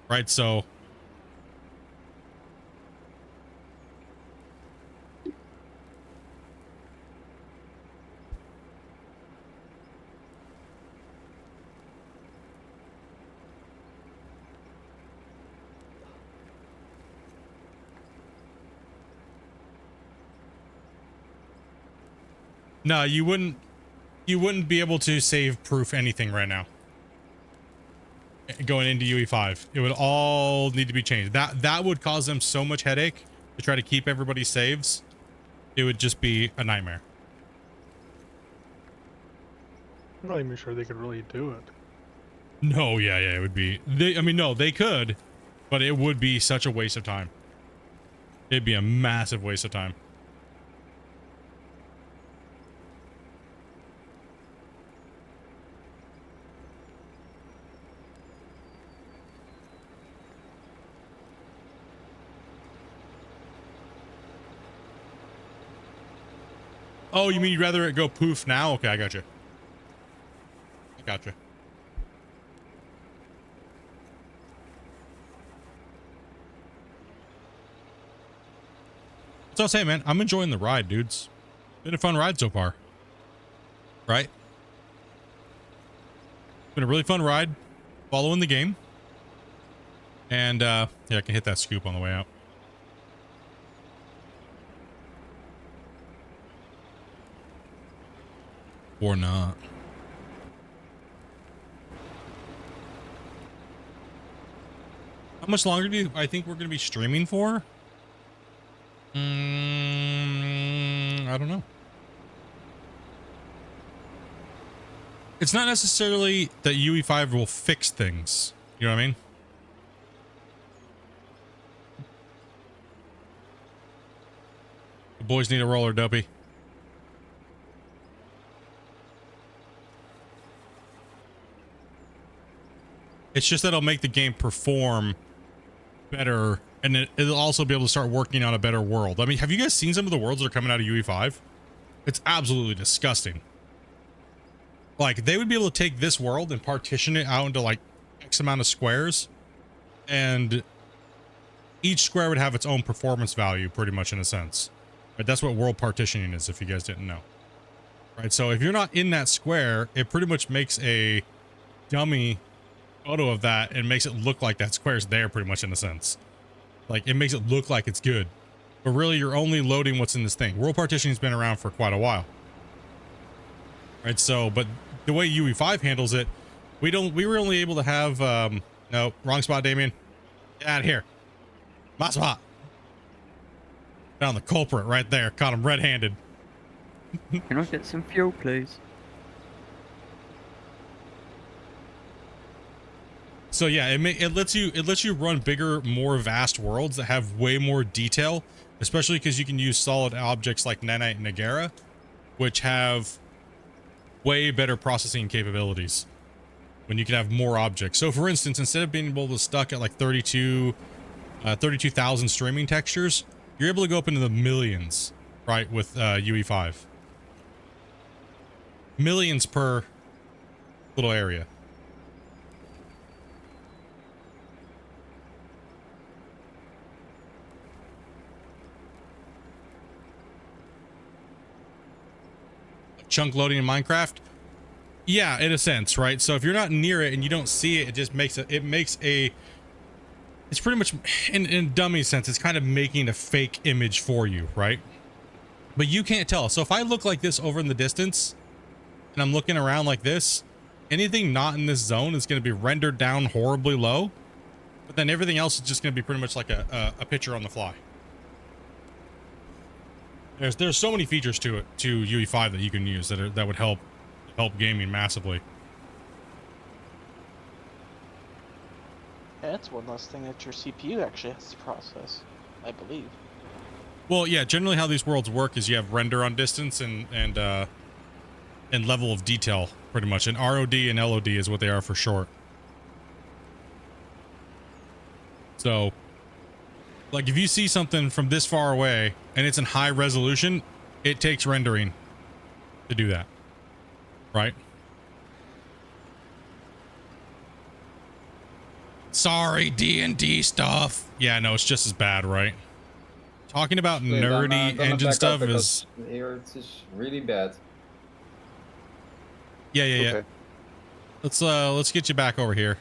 Right? So no, you wouldn't be able to save proof anything right now. Going into UE5, it would all need to be changed. That would cause them so much headache to try to keep everybody's saves. It would just be a nightmare. I'm not even sure they could really do it. No, yeah, it would be. I mean, no, they could, but it would be such a waste of time. It'd be a massive waste of time. Oh, you mean you'd rather it go poof now? Okay, I got you. I got you. That's what I'm saying, man. I'm enjoying the ride, dudes. Been a fun ride so far. Right? Been a really fun ride. Following the game. And, yeah, I can hit that scoop on the way out. Or not. How much longer do I think we're going to be streaming for? I don't know. It's not necessarily that UE5 will fix things. You know what I mean? The boys need a roller duppy. It's just that it'll make the game perform better, and it'll also be able to start working on a better world. I mean, have you guys seen some of the worlds that are coming out of UE5? It's absolutely disgusting. Like, they would be able to take this world and partition it out into, like, X amount of squares, and each square would have its own performance value, pretty much, in a sense. But that's what world partitioning is, if you guys didn't know. Right, so if you're not in that square, it pretty much makes a dummy photo of that and makes it look like that square's there, pretty much, in a sense. Like, it makes it look like it's good, but really you're only loading what's in this thing. World partitioning's been around for quite a while, right? So, but the way UE5 handles it, we were only able to have no, wrong spot, Damien. Get out of here. My spot. Found the culprit right there. Caught him red-handed. Can I get some fuel, please? So yeah, it lets you run bigger, more vast worlds that have way more detail, especially because you can use solid objects like Nanite and Nagara, which have way better processing capabilities when you can have more objects. So for instance, instead of being able to stuck at like 32,000 streaming textures, you're able to go up into the millions, right, with UE5. millions per little area. Chunk loading in Minecraft? Yeah, in a sense, right? So if you're not near it and you don't see it, it just makes it's pretty much in a dummy sense, it's kind of making a fake image for you, right? But you can't tell. So if I look like this over in the distance and I'm looking around like this, anything not in this zone is going to be rendered down horribly low, but then everything else is just going to be pretty much like a picture on the fly. There's so many features to it, to UE5 that you can use that would help gaming massively. Yeah, that's one less thing that your CPU actually has to process, I believe. Well, yeah, generally how these worlds work is you have render on distance and level of detail, pretty much. And ROD and LOD is what they are for short. So, like if you see something from this far away and it's in high resolution, it takes rendering to do that, right? Sorry, D&D stuff. Yeah, no, it's just as bad, right? Talking about nerdy engine stuff is... Here it's just really bad. Yeah. Okay. Let's get you back over here.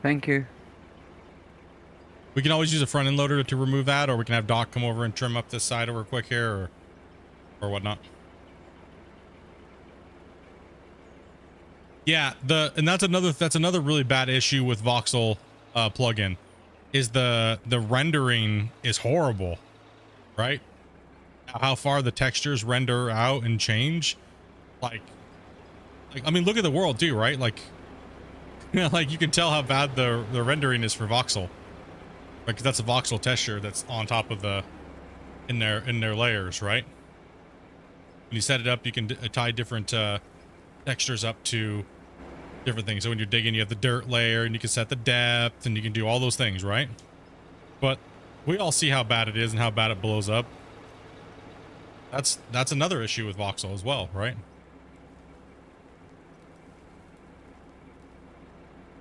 Thank you. We can always use a front end loader to remove that, or we can have Doc come over and trim up this side over quick here, or whatnot. Yeah, that's another really bad issue with Voxel plugin, is the rendering is horrible, right? How far the textures render out and change, like I mean, look at the world too, right? Like, you know, like you can tell how bad the rendering is for Voxel, right? 'Cause that's a Voxel texture that's on top of in their layers, right? When you set it up, you can tie different textures up to different things. So when you're digging, you have the dirt layer and you can set the depth and you can do all those things, right? But we all see how bad it is and how bad it blows up. That's another issue with Voxel as well, right?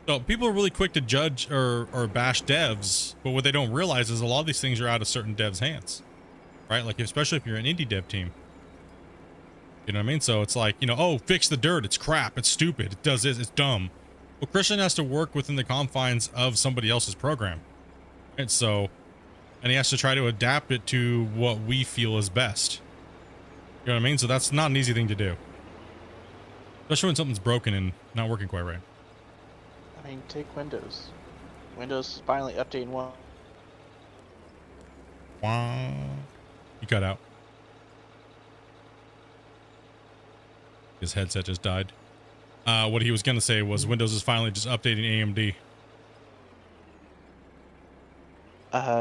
So people are really quick to judge or bash devs, but what they don't realize is a lot of these things are out of certain devs' hands, right? Like especially if you're an indie dev team. You know what I mean? So it's like, you know, oh, fix the dirt. It's crap. It's stupid. It does this. It's dumb. Well, Christian has to work within the confines of somebody else's program. And so, and he has to try to adapt it to what we feel is best. You know what I mean? So that's not an easy thing to do. Especially when something's broken and not working quite right. I mean, take Windows. Windows is finally updating one. Wow. You cut out. His headset just died. What he was going to say was Windows is finally just updating AMD.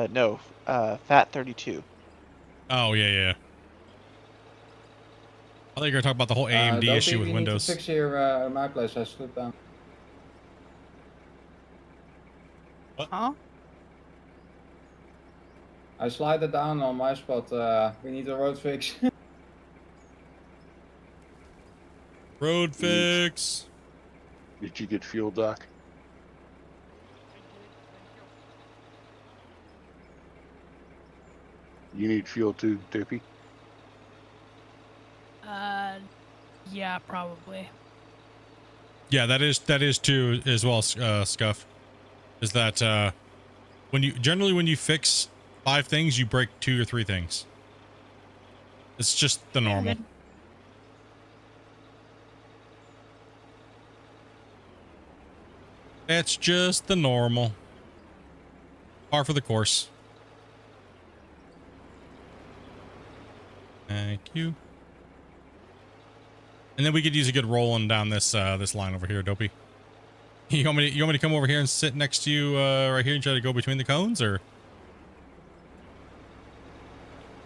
No, FAT32. Oh, yeah. I think you're going to talk about the whole AMD issue with Windows. Fix here my place. I slipped down. Huh? I slide it down on my spot. We need a road fix. Road fix. Did you get fuel, Doc? You need fuel too, Dippy? Yeah, probably. Yeah, that is too as well, Scuff. Is that when you fix 5 things, you break 2 or 3 things. It's just the normal. Good. It's just the normal. Par for the course. Thank you. And then we could use a good rolling down this this line over here, Dopey. You want me to come over here and sit next to you right here and try to go between the cones, or?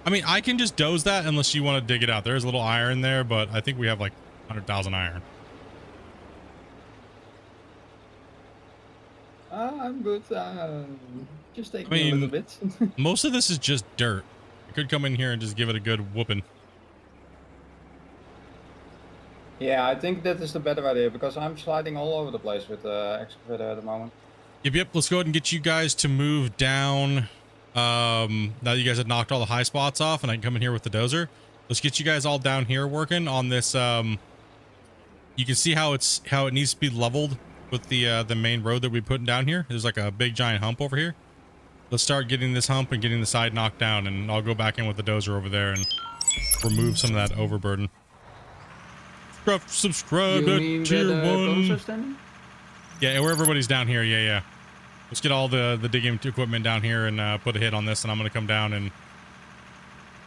I mean, I can just doze that unless you want to dig it out. There's a little iron there, but I think we have like 100,000 iron. I'm good. Just take I me a little mean, bit. most of this is just dirt. I could come in here and just give it a good whooping. Yeah, I think that is the better idea because I'm sliding all over the place with the excavator at the moment. Yep. Let's go ahead and get you guys to move down. Now that you guys have knocked all the high spots off and I can come in here with the dozer. Let's get you guys all down here working on this. You can see how it needs to be leveled with the main road that we're putting down here. There's like a big giant hump over here. Let's start getting this hump and getting the side knocked down, and I'll go back in with the dozer over there and remove some of that overburden. Subscribe You to mean tier where the cones are 1. standing? Yeah, where everybody's down here. Yeah. Let's get all the digging equipment down here and put a hit on this, and I'm gonna come down and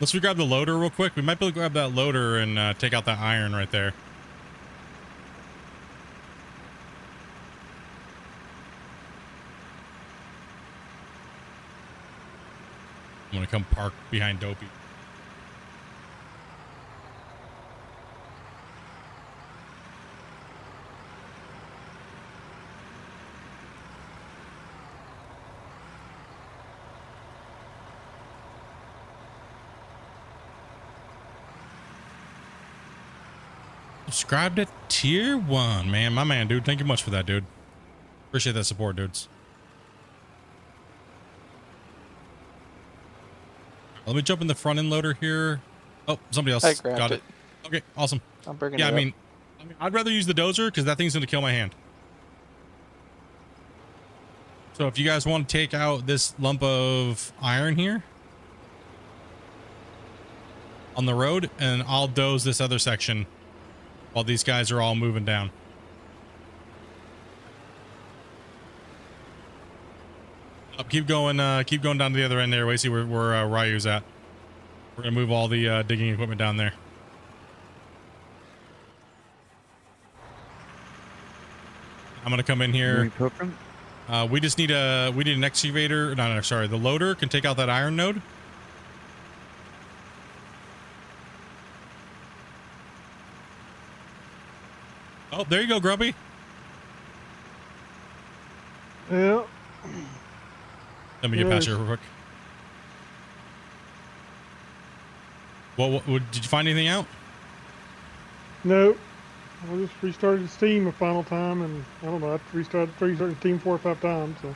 let's grab the loader real quick. We might be able to grab that loader and take out that iron right there. I'm gonna come park behind Dopey. Subscribe to tier 1, man. My man, dude. Thank you much for that, dude. Appreciate that support, dudes. Let me jump in the front end loader here. Oh, somebody else I grabbed got it. Okay, awesome. I'm bringing Yeah, it I mean, I'd rather use the dozer because that thing's going to kill my hand. So if you guys want to take out this lump of iron here on the road, and I'll doze this other section while these guys are all moving down. Keep going down to the other end there. Wait, see where Ryu's at. We're gonna move all the digging equipment down there. I'm gonna come in here. No problem. We just need an excavator. No, sorry. The loader can take out that iron node. Oh, there you go, Grumpy. Yeah. Let me get past Yes. here real quick. What did you find anything out? No. I just restarted Steam a final time, and I don't know. I restarted Steam 4 or 5 times, so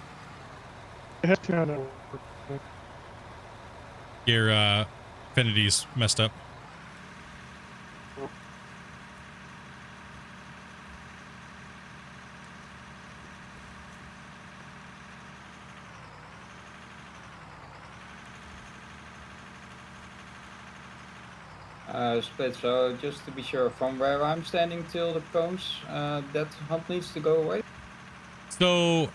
it has to now. Your affinity's messed up. Split, so just to be sure, from where I'm standing till the cones, that hump needs to go away? So,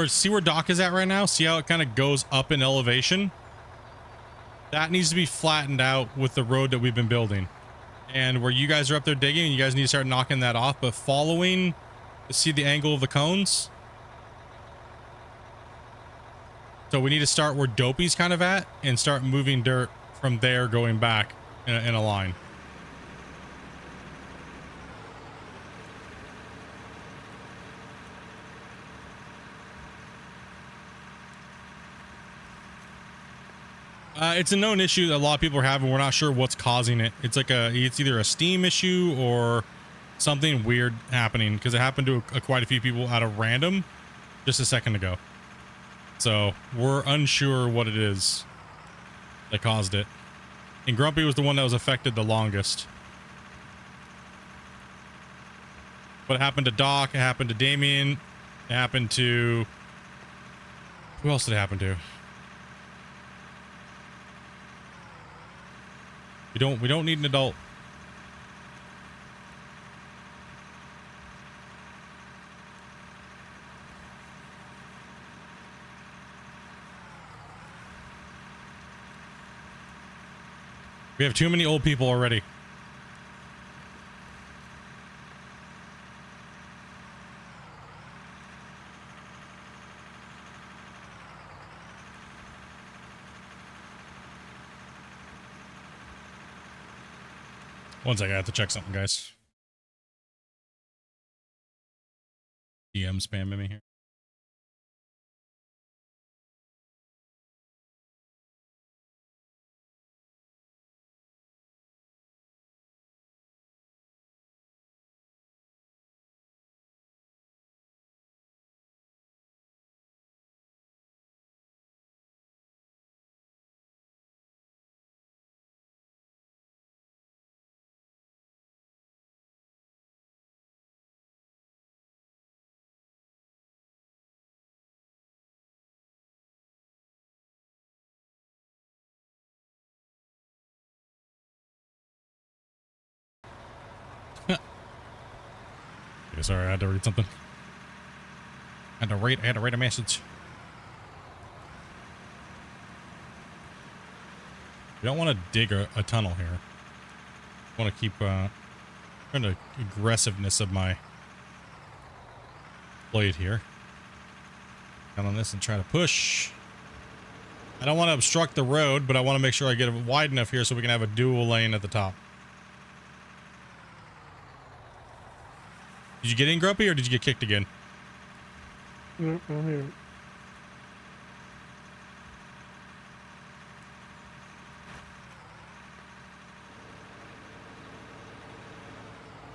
see where Doc is at right now? See how it kind of goes up in elevation? That needs to be flattened out with the road that we've been building. And where you guys are up there digging, you guys need to start knocking that off. But following, see the angle of the cones? So we need to start where Dopey's kind of at and start moving dirt from there going back in a line. It's a known issue that a lot of people are having. We're not sure what's causing it. It's either a steam issue or something weird happening, because it happened to quite a few people out of random just a second ago. So we're unsure what it is that caused it. And Grumpy was the one that was affected the longest. What happened to Doc? It happened to Damien. It happened to... Who else did it happen to? We don't need an adult. We have too many old people already. One second, I have to check something, guys. DM spamming me here. sorry, I had to read something. I had to write a message. We don't want to dig a tunnel here. I want to keep trying the aggressiveness of my blade here. Down on this and try to push. I don't want to obstruct the road, but I want to make sure I get it wide enough here so we can have a dual lane at the top. Did you get in, Grumpy, or did you get kicked again? No, I'm here.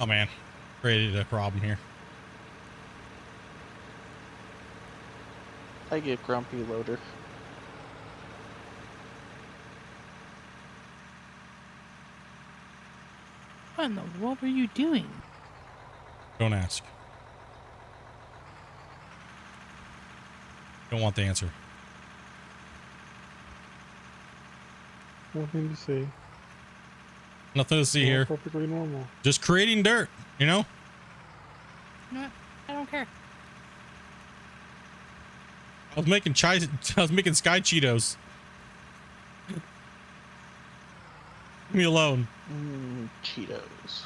Oh man, created a problem here. I get grumpy loader. What in the world are you doing? Don't ask. Don't want the answer. Nothing to see. Nothing to see All here. Perfectly normal. Just creating dirt, you know? You know what? I don't care. I was making sky Cheetos. Leave me alone. Cheetos.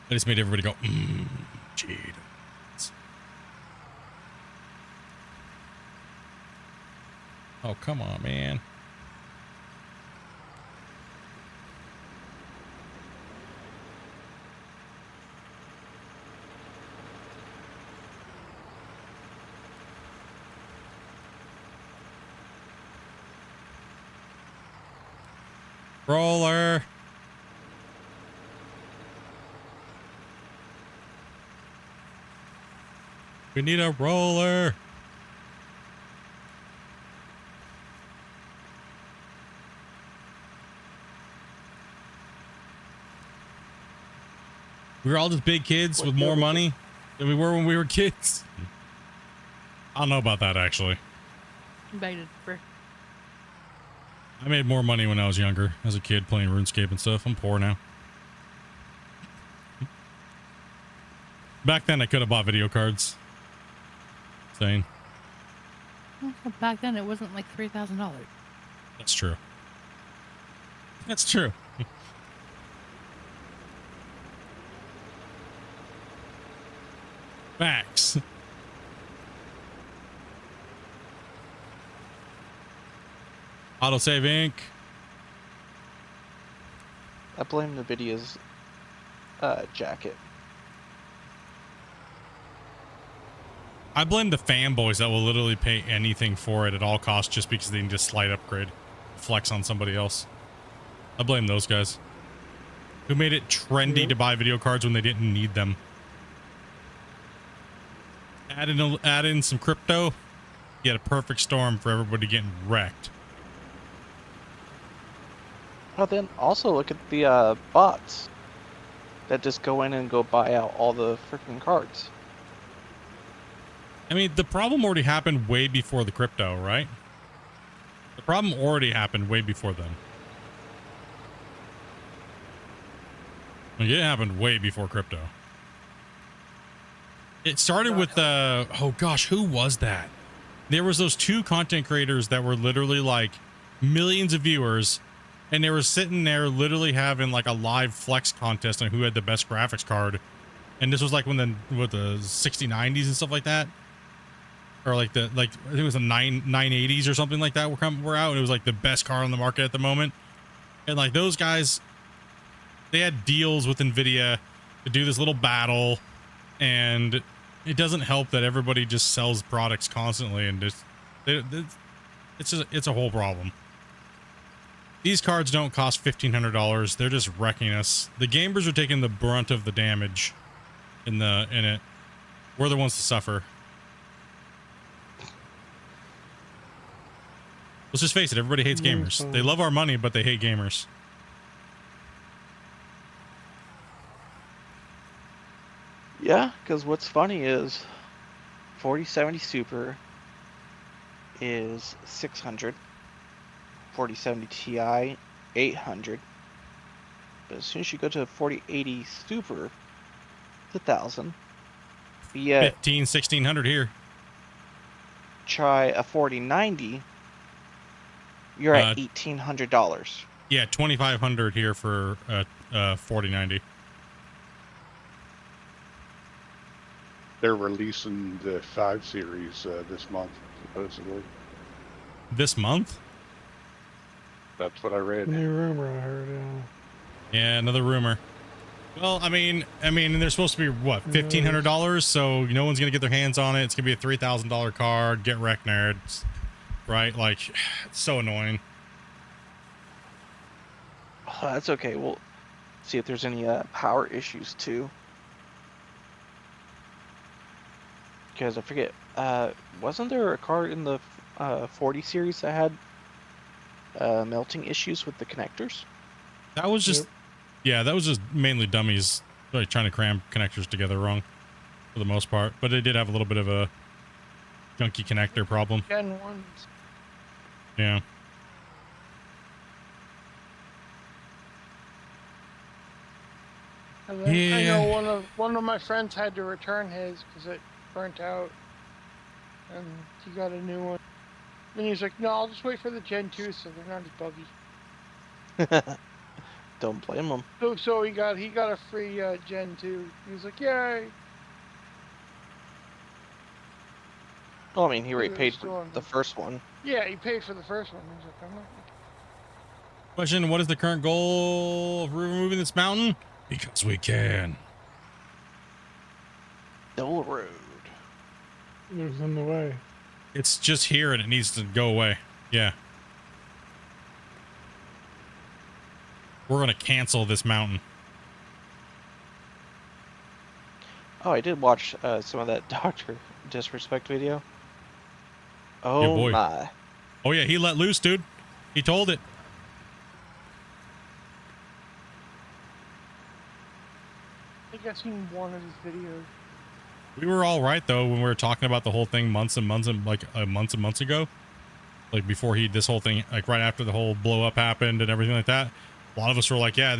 I just made everybody go, Cheetos. Oh, come on, man. Roller. We need a roller. We were all just big kids with more money than we were when we were kids. I don't know about that, actually. Beg to differ. I made more money when I was younger, as a kid playing RuneScape and stuff. I'm poor now. Back then, I could have bought video cards. Saying. Well, back then, it wasn't like $3,000. That's true. That's true. Facts. Autosave Inc. I blame NVIDIA's jacket. I blame the fanboys that will literally pay anything for it at all costs just because they need a slight upgrade. Flex on somebody else. I blame those guys. Who made it trendy to buy video cards when they didn't need them. Add in some crypto. You had a perfect storm for everybody getting wrecked. Well, then also look at the bots that just go in and go buy out all the freaking cards. I mean, the problem already happened way before the crypto, right? The problem already happened way before then. Like, it happened way before crypto. It started with oh gosh, who was that? There was those two content creators that were literally like millions of viewers, and they were sitting there literally having like a live flex contest on who had the best graphics card. And this was like when the 6090s and stuff like that. Or like I think it was the 980s or something like that were out, and it was like the best car on the market at the moment. And like those guys, they had deals with NVIDIA to do this little battle, and it doesn't help that everybody just sells products constantly, and just it's a whole problem. These cards don't cost $1,500. They're just wrecking us. The gamers are taking the brunt of the damage in it. We're the ones to suffer. Let's just face it, everybody hates gamers. They love our money, but they hate gamers. Yeah, because what's funny is 4070 Super is 600, 4070 Ti 800, but as soon as you go to 4080 Super, It's 1,000. Yeah, 1600 here. try a 4090. You're Uh, at $1,800. Yeah, 2500 here for 4090. They're releasing the 5 Series this month, supposedly. This month? That's what I read. New rumor I heard. Yeah. Yeah, another rumor. Well, I mean, and they're supposed to be what, $1,500? So no one's gonna get their hands on it. It's gonna be a $3,000 card. Get wrecked, nerds. Right? Like, it's so annoying. Oh, that's okay. We'll see if there's any power issues too. Because I forget, wasn't there a card in the 40 series that had melting issues with the connectors? That was just, Yep. yeah, that was just mainly dummies like trying to cram connectors together wrong, for the most part. But it did have a little bit of a junky connector problem. Gen 1s. Yeah. And then I Yeah. know one of my friends had to return his because it burnt out, and he got a new one. And he's like, "No, I'll just wait for the Gen 2, so they're not as buggy." Don't blame them. So he got a free Gen 2. He was like, "Yay!" Well, I mean, he already They're paid still for on the first one. Yeah, he paid for the first one. He's like, "I'm not." Question: what is the current goal of removing this mountain? Because we can. Dole Road. It was in the way. It's just here and it needs to go away. Yeah. We're gonna cancel this mountain. Oh, I did watch some of that Dr. Disrespect video. Oh boy. my. Oh yeah, he let loose, dude. He told it. I think I've seen one of his videos. We were all right though when we were talking about the whole thing months and months ago, like before this whole thing, like right after the whole blow up happened and everything like that. A lot of us were like, yeah,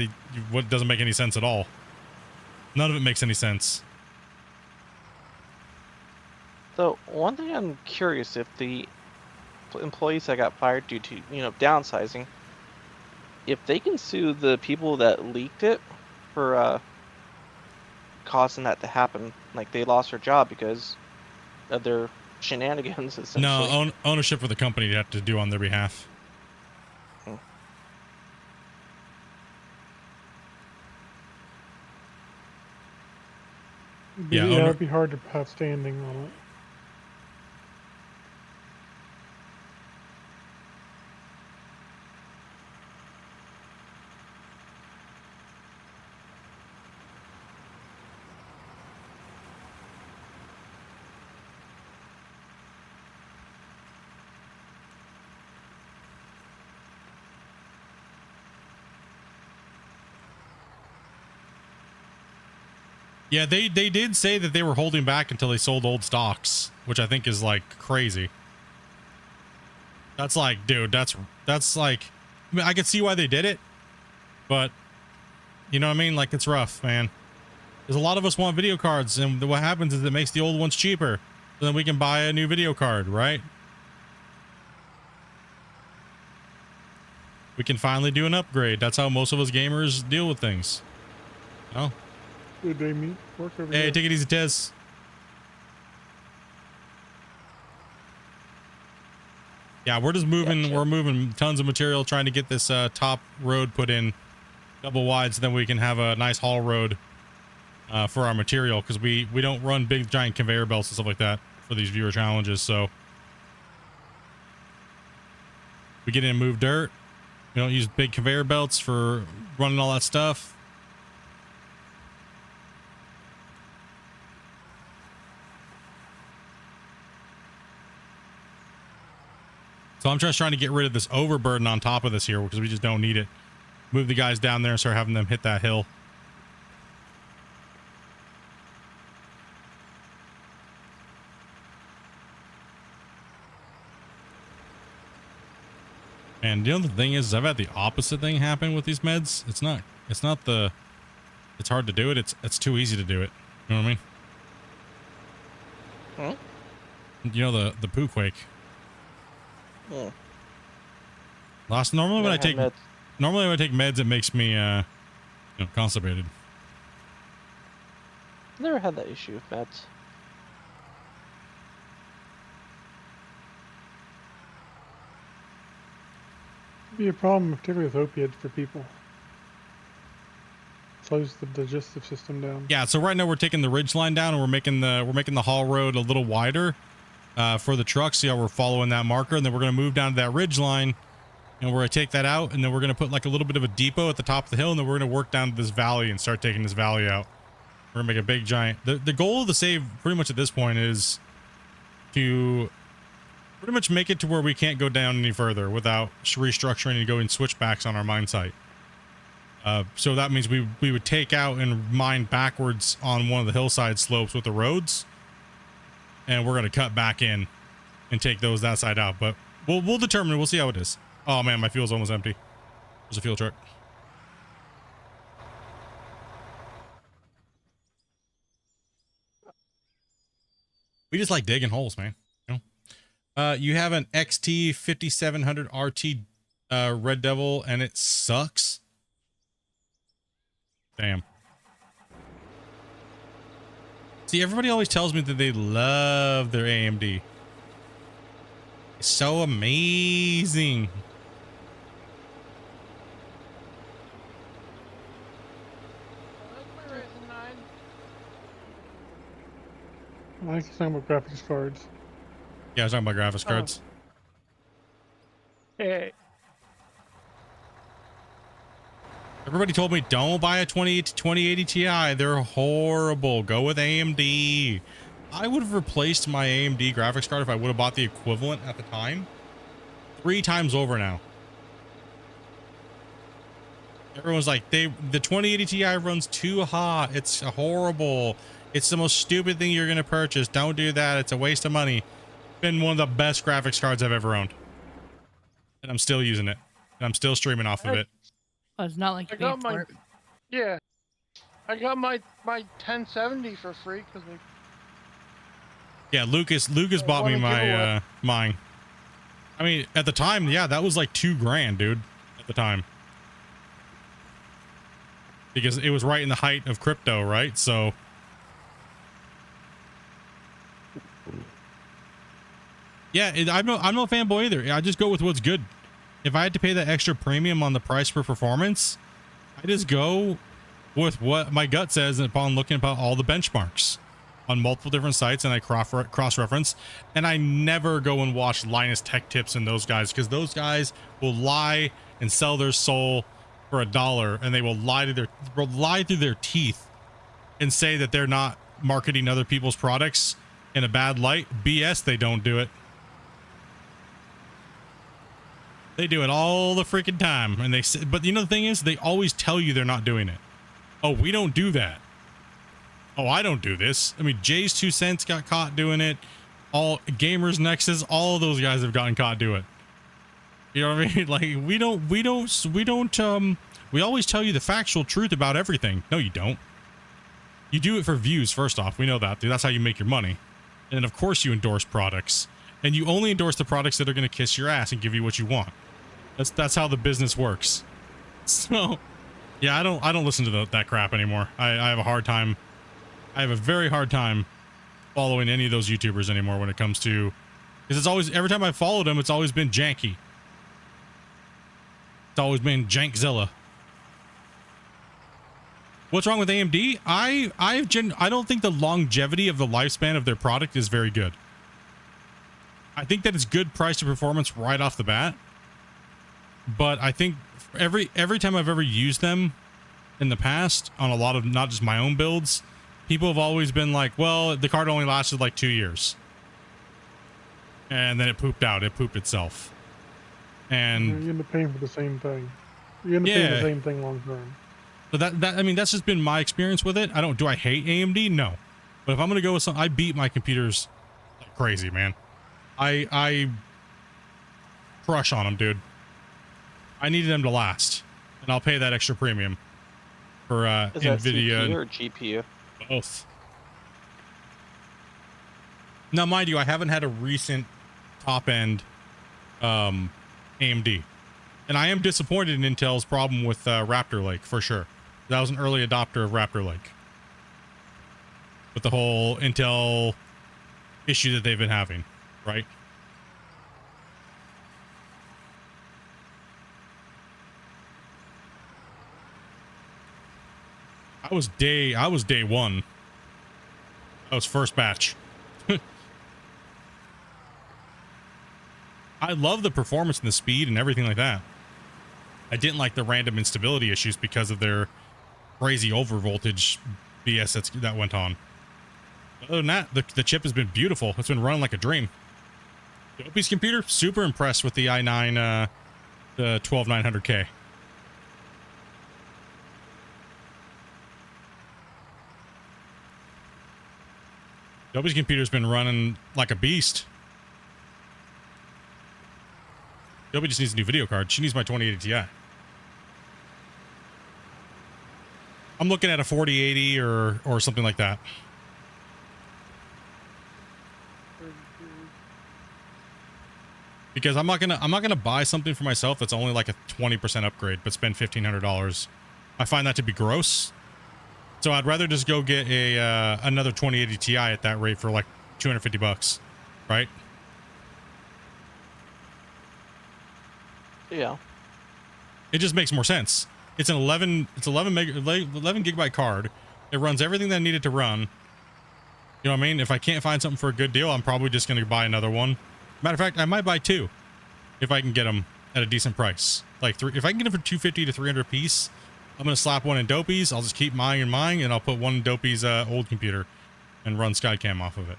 what doesn't make any sense at all. None of it makes any sense. So one thing I'm curious if the employees that got fired due to downsizing, if they can sue the people that leaked it for causing that to happen, like they lost their job because of their shenanigans. Essentially. No, ownership for the company you have to do on their behalf. Yeah, Yeah, owner- it'd be hard to have standing on it. Yeah, they did say that they were holding back until they sold old stocks, which I think is like crazy. That's like, dude, that's like, I mean, I could see why they did it, but you know what I mean? Like, it's rough, man. Because a lot of us want video cards, and what happens is it makes the old ones cheaper, so then we can buy a new video card, right? We can finally do an upgrade. That's how most of us gamers deal with things. Oh. Good day, meet. Work over Hey, there. take it easy, Tez. Yeah, we're just moving. Gotcha. We're moving tons of material, trying to get this top road put in double wide, so then we can have a nice haul road for our material. Because we don't run big giant conveyor belts and stuff like that for these viewer challenges. So we get in and move dirt. We don't use big conveyor belts for running all that stuff. So I'm just trying to get rid of this overburden on top of this here because we just don't need it. Move the guys down there and start having them hit that hill. And the other thing is I've had the opposite thing happen with these meds. It's hard to do it. It's too easy to do it. You know what I mean? You know the poo quake. Hmm. Normally when Never I had take meds. normally when I take meds, it makes me constipated. Never had that issue with meds. Be a problem, particularly with opiates for people. Slows the digestive system down. Yeah, so right now we're taking the ridge line down and we're making the haul road a little wider for the truck. See how we're following that marker, and then we're gonna move down to that ridge line, and we're gonna take that out, and then we're gonna put like a little bit of a depot at the top of the hill, and then we're gonna work down to this valley and start taking this valley out. We're gonna make a big giant. The goal of the save pretty much at this point is to pretty much make it to where we can't go down any further without restructuring and going switchbacks on our mine site. So that means we would take out and mine backwards on one of the hillside slopes with the roads, and we're gonna cut back in and take those that side out. But we'll determine. We'll see how it is. Oh man, my fuel's almost empty. There's a fuel truck. We just like digging holes, man. You know? You have an XT 5700 RT Red Devil, and it sucks. Damn. See, everybody always tells me that they love their AMD. It's so amazing. That's my Ryzen 9. I think he's talking about graphics cards. Yeah, I was talking about graphics cards. Hey, Everybody told me don't buy a 2080 Ti. They're horrible. Go with AMD. I would have replaced my AMD graphics card if I would have bought the equivalent at the time 3 times over now. Everyone's like, the 2080 Ti runs too hot. It's horrible. It's the most stupid thing you're going to purchase. Don't do that. It's a waste of money. Been one of the best graphics cards I've ever owned. And I'm still using it. And I'm still streaming off of it. Oh, it's not like I you got paid my for it. yeah. I got my 1070 for free because they Yeah, Lucas bought me Wanna give my away. mine. I mean, at the time, yeah, that was like $2,000, dude. At the time, because it was right in the height of crypto, right? So, yeah, I'm no fanboy either. I just go with what's good. If I had to pay that extra premium on the price per performance, I just go with what my gut says upon looking about all the benchmarks on multiple different sites, and I cross-reference, and I never go and watch Linus Tech Tips and those guys, because those guys will lie and sell their soul for $1, and they will lie through their teeth and say that they're not marketing other people's products in a bad light. BS, they don't do it. They do it all the freaking time, and but you know the thing is, they always tell you they're not doing it. Oh, we don't do that. Oh, I don't do this. I mean, Jay's 2 Cents got caught doing it. All Gamers Nexus, all of those guys have gotten caught doing it. You know what I mean? Like, we always tell you the factual truth about everything. No, you don't. You do it for views, first off. We know that, dude. That's how you make your money. And then, of course, you endorse products. And you only endorse the products that are going to kiss your ass and give you what you want. That's how the business works. So, yeah, I don't listen to that crap anymore. I have a hard time. I have a very hard time following any of those YouTubers anymore when it comes to, because it's always, every time I followed them, it's always been janky. It's always been Jankzilla. What's wrong with AMD? I don't think the longevity of the lifespan of their product is very good. I think that it's good price to performance right off the bat, but I think every time I've ever used them in the past on a lot of not just my own builds, people have always been like, well, the card only lasted like 2 years, and then it pooped out. It pooped itself. And You end up paying for the same thing. You end up paying the same thing long term. so that I mean, that's just been my experience with it. Do I hate AMD? No. But if I'm gonna go with something, I beat my computers like crazy, man. I crush on them, dude. I needed them to last, and I'll pay that extra premium for Is that NVIDIA. CPU or GPU? Both. Now, mind you, I haven't had a recent top end AMD, and I am disappointed in Intel's problem with Raptor Lake for sure. That was an early adopter of Raptor Lake, with the whole Intel issue that they've been having, right? I was day one. That was first batch. I love the performance and the speed and everything like that. I didn't like the random instability issues because of their crazy overvoltage BS that went on. Other than that, the chip has been beautiful. It's been running like a dream. The Opie's computer, super impressed with the i9, the 12900K. Opie's computer's been running like a beast. Dobie just needs a new video card. She needs my 2080 Ti. I'm looking at a 4080 or something like that. Because I'm not gonna buy something for myself that's only like a 20% upgrade, but spend $1,500. I find that to be gross. So I'd rather just go get a another 2080 Ti at that rate for like $250, right? Yeah. It just makes more sense. It's an 11 gigabyte card. It runs everything that I needed to run. You know what I mean? If I can't find something for a good deal, I'm probably just going to buy another one. Matter of fact, I might buy two if I can get them at a decent price. Like if I can get them for 250 to 300 a piece, I'm going to slap one in Dopey's. I'll just keep mine in mine, and I'll put one in Dopey's old computer and run Skycam off of it.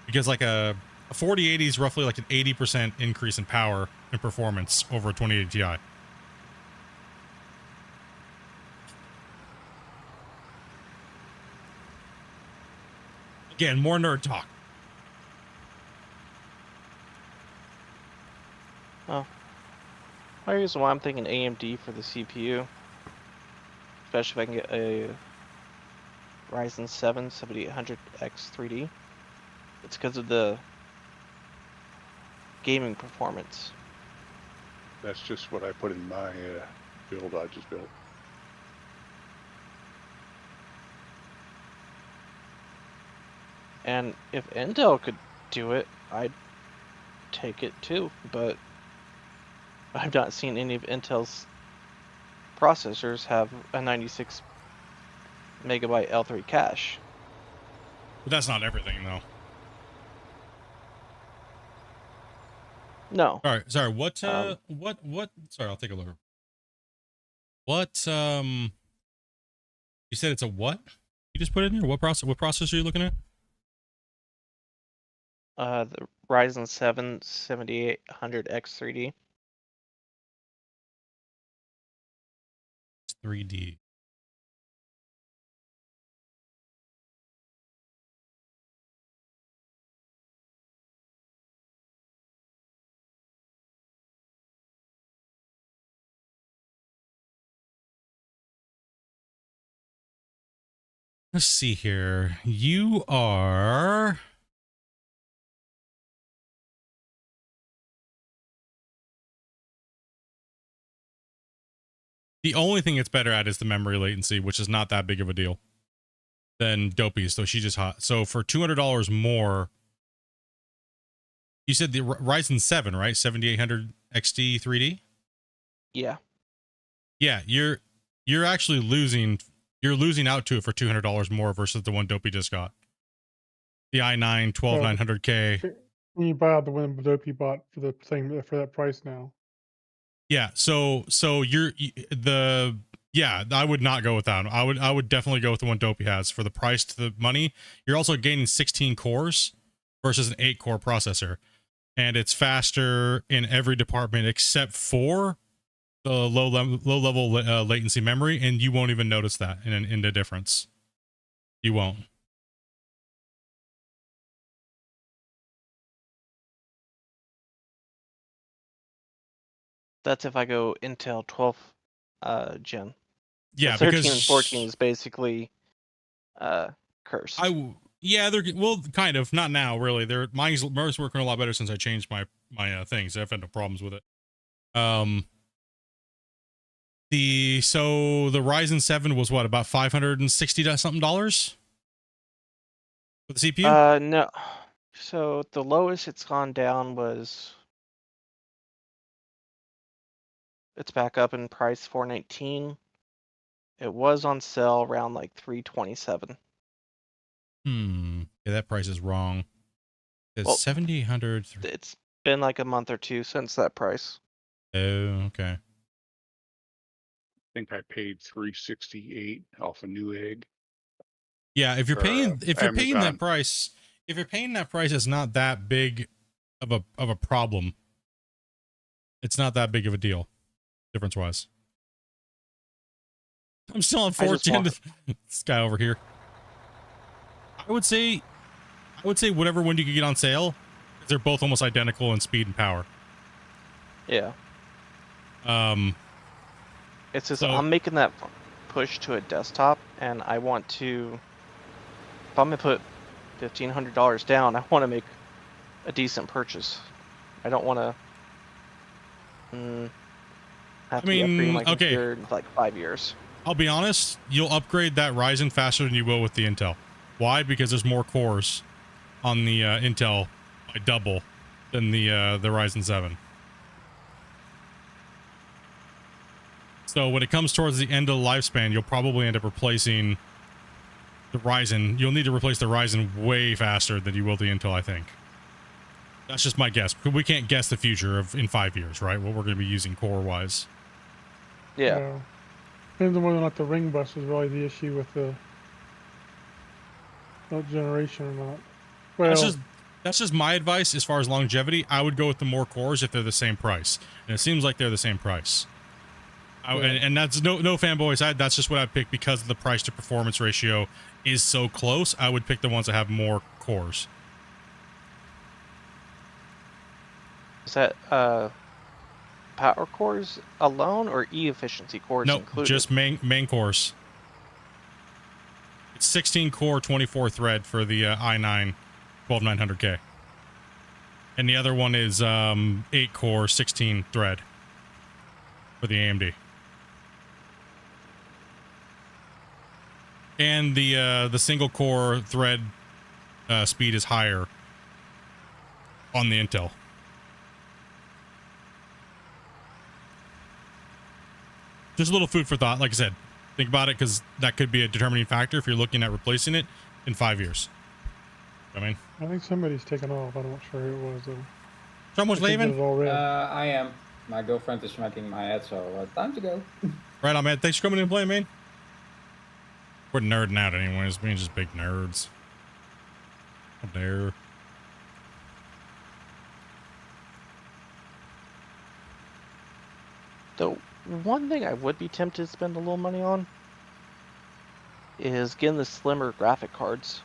Because like a 4080 is roughly like an 80% increase in power and performance over a 2080 Ti. Again, more nerd talk. Oh. I reason why I'm thinking AMD for the CPU. Especially if I can get a Ryzen 7 7800X 3D. It's because of the gaming performance. That's just what I put in my build I just built. And if Intel could do it, I'd take it too. But I've not seen any of Intel's processors have a 96 megabyte L3 cache. But that's not everything, though. No. Sorry. What? Sorry, I'll take a look. What? You said it's a what? You just put it in here. What processor are you looking at? The Ryzen 7 7800X 3D. It's 3D. Let's see here. You are... The only thing it's better at is the memory latency, which is not that big of a deal than Dopey's, so she's just hot. So for $200 more, you said the Ryzen 7, right? 7800 XT 3D? Yeah. Yeah, you're actually losing out to it for $200 more versus the one Dopey just got. The i9 12900K. When you buy out the one Dopey bought for the same for that price now. Yeah, so I would not go with that. I would definitely go with the one Dopey has for the price to the money. You're also gaining 16 cores versus an 8-core processor, and it's faster in every department except for the low level latency memory, and you won't even notice that in the difference. You won't. That's if I go Intel 12 gen. Yeah, 13 because and 14 is basically cursed. Yeah, they're well, kind of not now really. Mine's working a lot better since I changed my things. I've had no problems with it. The Ryzen 7 was what, about $560 something for the CPU? No. So the lowest it's gone down was it's back up in price 419. It was on sale around like 327. Yeah, that price is wrong. It's Well, 7,800. It's been like a month or two since that price. Oh, okay. I think I paid $368 off a new egg. Yeah, if you're Or, paying Amazon. that price, it's not that big of a problem. It's not that big of a deal, difference wise. I'm still on 410. This guy over here. I would say whatever one you could get on sale, because they're both almost identical in speed and power. Yeah. It's just so- I'm making that push to a desktop, and I want to. If I'm gonna put $1,500 down, I want to make a decent purchase. I don't want to. Have to be upgrading my computer in like 5 years. I'll be honest, you'll upgrade that Ryzen faster than you will with the Intel. Why? Because there's more cores on the Intel by double than the Ryzen 7. So when it comes towards the end of the lifespan, you'll probably end up replacing the Ryzen. You'll need to replace the Ryzen way faster than you will the Intel, I think. That's just my guess. We can't guess the future in 5 years, right? What we're going to be using core-wise. Yeah. Depends on whether or not the ring bus is really the issue with the generation or not. Well, that's just my advice as far as longevity. I would go with the more cores if they're the same price, and it seems like they're the same price. And that's no fanboy side. That's just what I pick because the price to performance ratio is so close. I would pick the ones that have more cores. Is that power cores alone or efficiency cores included? Just main cores. It's 16 core, 24 thread for the i9 12900K. And the other one is 8 core, 16 thread for the AMD. And the single core thread speed is higher on the Intel. Just a little food for thought. Like I said, think about it because that could be a determining factor if you're looking at replacing it in 5 years. I think somebody's taken off. I'm not sure who it was though. Someone's leaving? I am. My girlfriend is smacking my head, so time to go. Right on, man. Thanks for coming in and playing, man. We're nerding out anyways. Being just big nerds. Up there. So one thing I would be tempted to spend a little money on is getting the slimmer graphic cards.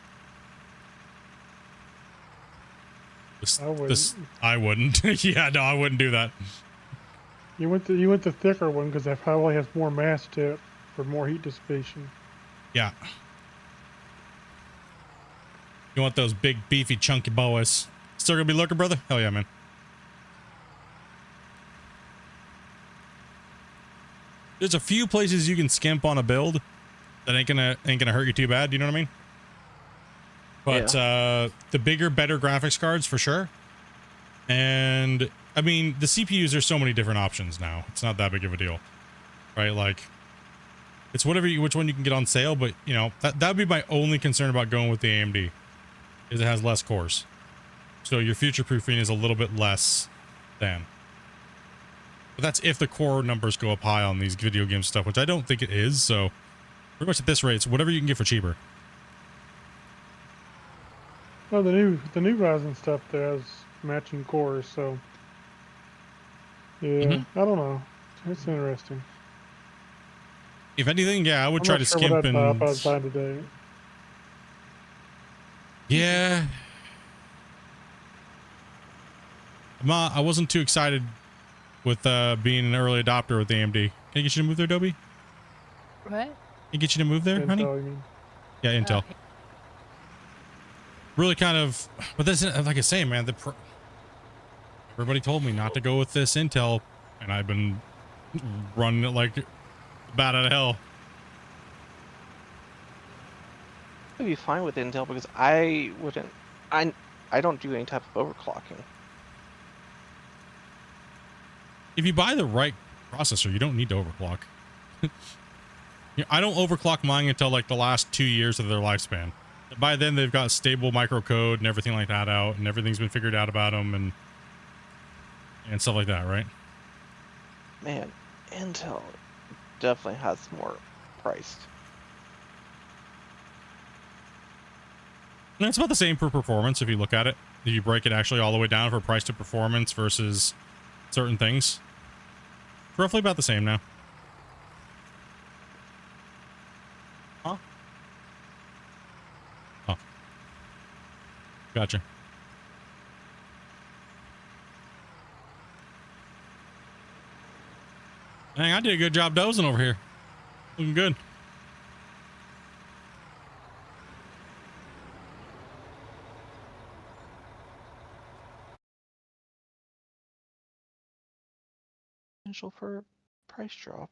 I wouldn't. Yeah, no, I wouldn't do that. You went the thicker one because that probably has more mass to it for more heat dissipation. Yeah. You want those big, beefy, chunky boys. Still gonna be looking, brother? Hell yeah, man. There's a few places you can skimp on a build that ain't gonna hurt you too bad. You know what I mean? But the bigger, better graphics cards for sure. And I mean, the CPUs, there's so many different options now. It's not that big of a deal, right? Like, it's which one you can get on sale. But you know, that would be my only concern about going with the AMD, is it has less cores, so your future proofing is a little bit less than. But that's if the core numbers go up high on these video game stuff, which I don't think it is. So pretty much at this rate, it's whatever you can get for cheaper. Well, the new Ryzen stuff there has matching cores, so yeah, I don't know. It's interesting. If anything, yeah, I would try to skimp and. Outside today. Yeah. I wasn't too excited with being an early adopter with AMD. Can I get you to move there, Dobie? What? Can get you to move there, honey? Intel, you mean? Yeah, Intel. Okay. Really kind of, but this, like I say, man, everybody told me not to go with this Intel, and I've been running it like a bat out of hell. I'd be fine with Intel because I wouldn't. I don't do any type of overclocking. If you buy the right processor, you don't need to overclock. I don't overclock mine until like the last 2 years of their lifespan. By then, they've got stable microcode and everything like that out, and everything's been figured out about them and stuff like that, right? Man, Intel definitely has more priced. And it's about the same for performance if you look at it. If you break it actually all the way down for price to performance versus certain things. It's roughly about the same now. Huh? Oh. Gotcha. Dang, I did a good job dozing over here. Looking good. Potential for a price drop.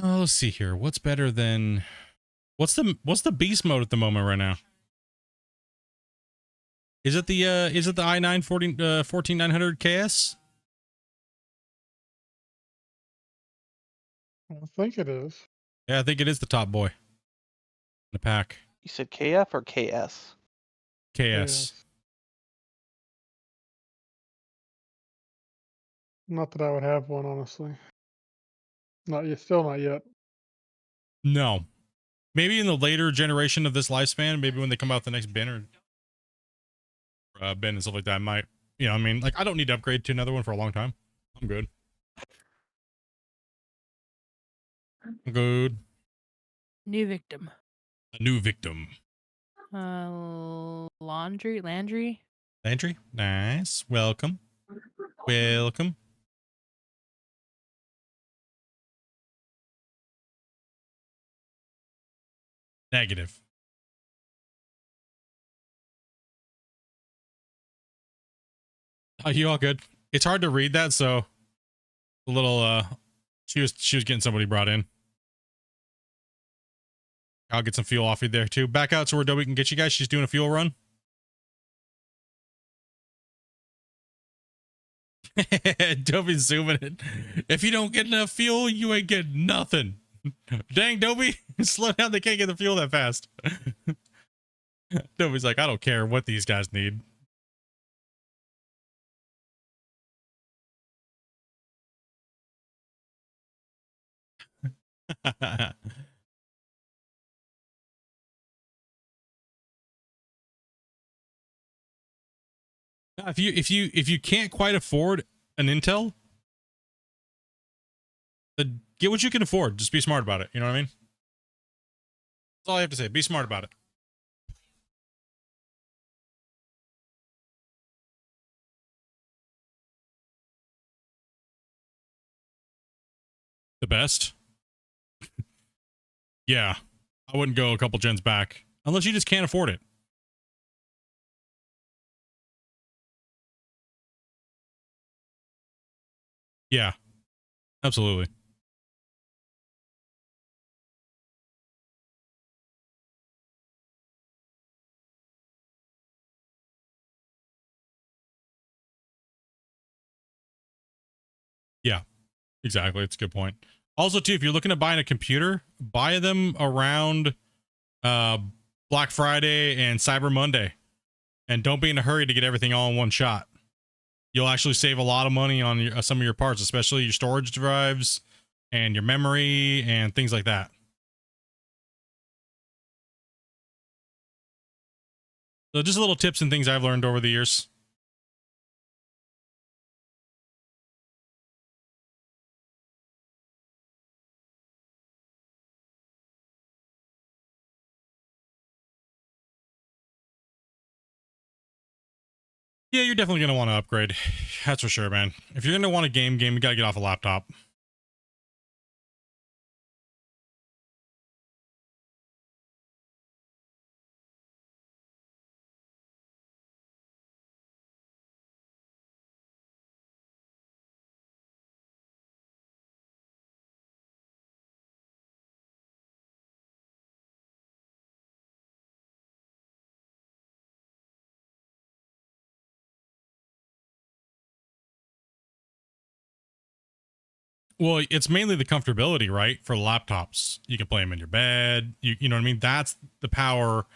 Oh, let's see here. What's better than what's the beast mode at the moment right now? Is it the i9 14900 KS? I think it is. Yeah, I think it is the top boy in the pack. You said KF or KS? KS. Yes. Not that I would have one, honestly. Not yet. Still not yet. No. Maybe in the later generation of this lifespan, maybe when they come out the next bin or bin and stuff like that, might, you know, I mean, like I don't need to upgrade to another one for a long time. I'm good. I'm good. New victim. A new victim. Landry. Landry, nice. Welcome. Welcome. Negative. Are you all good? It's hard to read that, so a little she was getting somebody brought in. I'll get some fuel off you there too. Back out to where Adobe can get you guys. She's doing a fuel run. Dobie's zooming it. If you don't get enough fuel, you ain't getting nothing. Dang, Dobie, slow down. They can't get the fuel that fast. Dobie's like, I don't care what these guys need. If you can't quite afford an Intel, then get what you can afford. Just be smart about it. You know what I mean? That's all I have to say. Be smart about it. The best? Yeah. I wouldn't go a couple gens back. Unless you just can't afford it. Yeah. Absolutely. Yeah. Exactly. It's a good point. Also, too, if you're looking to buy a computer, buy them around Black Friday and Cyber Monday. And don't be in a hurry to get everything all in one shot. You'll actually save a lot of money on your, some of your parts, especially your storage drives and your memory and things like that. So just little tips and things I've learned over the years. Yeah, you're definitely going to want to upgrade. That's for sure, man. If you're going to want a game, you got to get off a laptop. Well, it's mainly the comfortability, right? For laptops, you can play them in your bed. You know what I mean? That's the power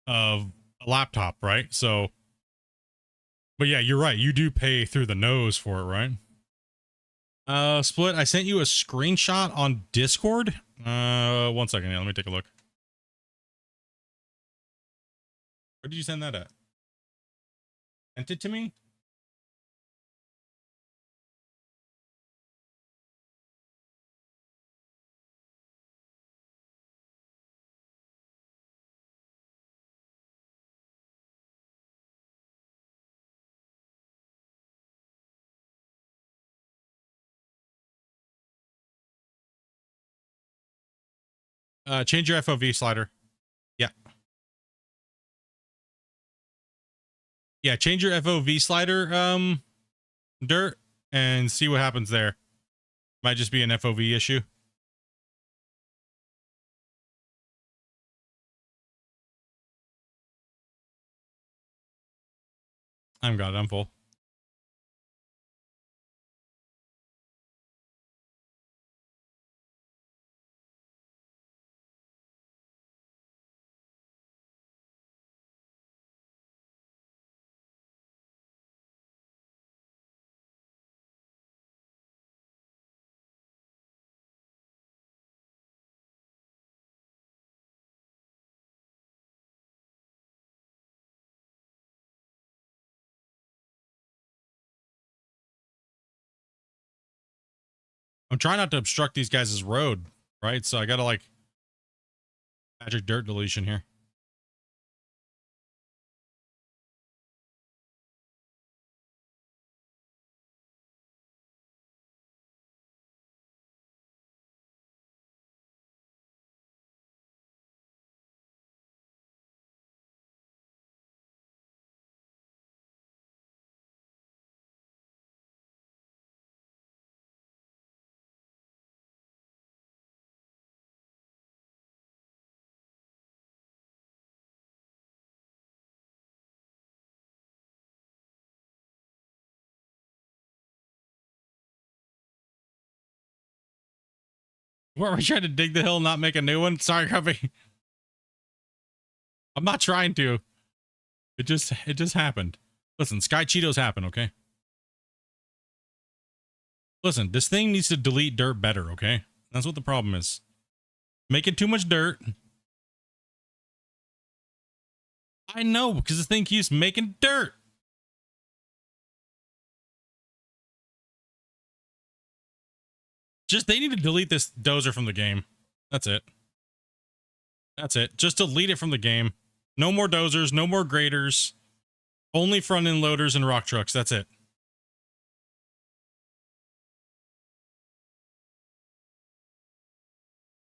of a laptop, right? So, but yeah, you're right. You do pay through the nose for it, right? Split, I sent you a screenshot on Discord. 1 second. Yeah, let me take a look. Where did you send that at? Sent it to me? Change your FOV slider. Yeah. Yeah, change your FOV slider, Dirt, and see what happens there. Might just be an FOV issue. I'm got it. I'm full. I'm trying not to obstruct these guys' road, right? So I gotta like magic dirt deletion here. Were we trying to dig the hill, not make a new one? Sorry, Grumpy. I'm not trying to. It just happened. Listen, Sky Cheetos happen, okay? Listen, this thing needs to delete dirt better, okay? That's what the problem is. Making too much dirt. I know, because this thing keeps making dirt. Just, they need to delete this dozer from the game. That's it. That's it. Just delete it from the game. No more dozers, no more graders. Only front end loaders and rock trucks. That's it.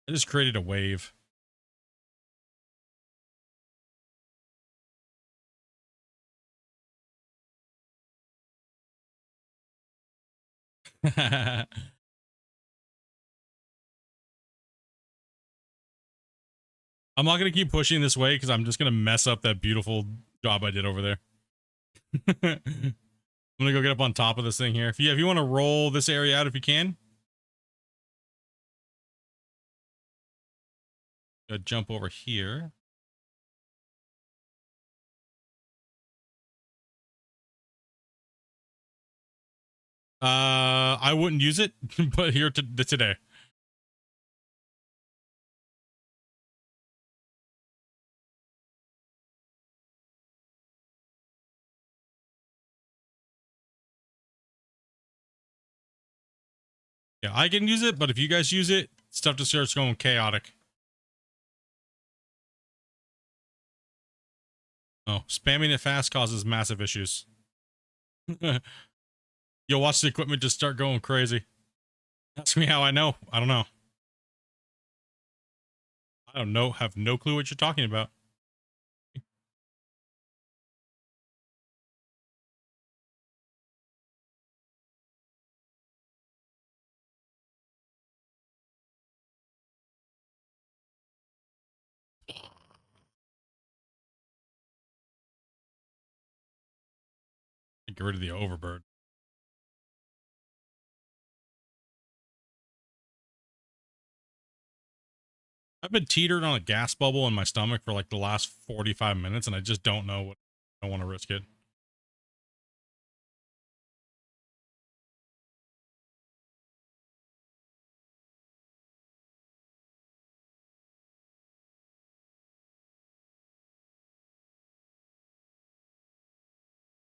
I just created a wave. I'm not going to keep pushing this way because I'm just going to mess up that beautiful job I did over there. I'm going to go get up on top of this thing here. If you want to roll this area out if you can. Jump over here. I wouldn't use it, but here today. Yeah, I can use it, but if you guys use it, stuff just starts going chaotic. Oh, spamming it fast causes massive issues. You'll watch the equipment just start going crazy. Ask me how I know. I don't know. I don't know. Have no clue what you're talking about. Get rid of the overbird. I've been teetered on a gas bubble in my stomach for like the last 45 minutes, and I just don't know what. I don't want to risk it.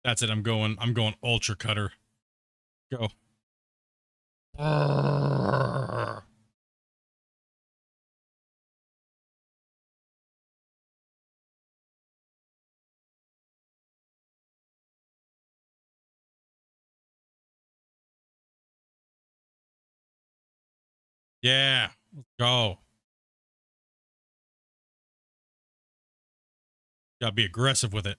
That's it. I'm going ultra cutter. Go. Yeah. Let's go. Gotta be aggressive with it.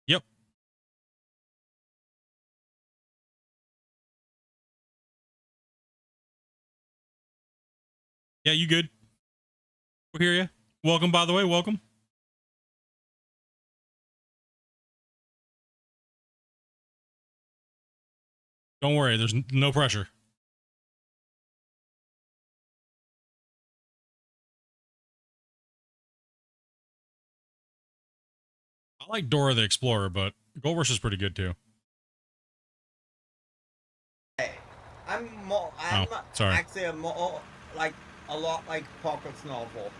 Yep. Yeah, you good? We hear you. Welcome, by the way. Welcome. Don't worry. There's no pressure. I like Dora the Explorer, but Gold Rush is pretty good too. I'm more. I'm sorry. actually a more like a lot like Pocket's novel.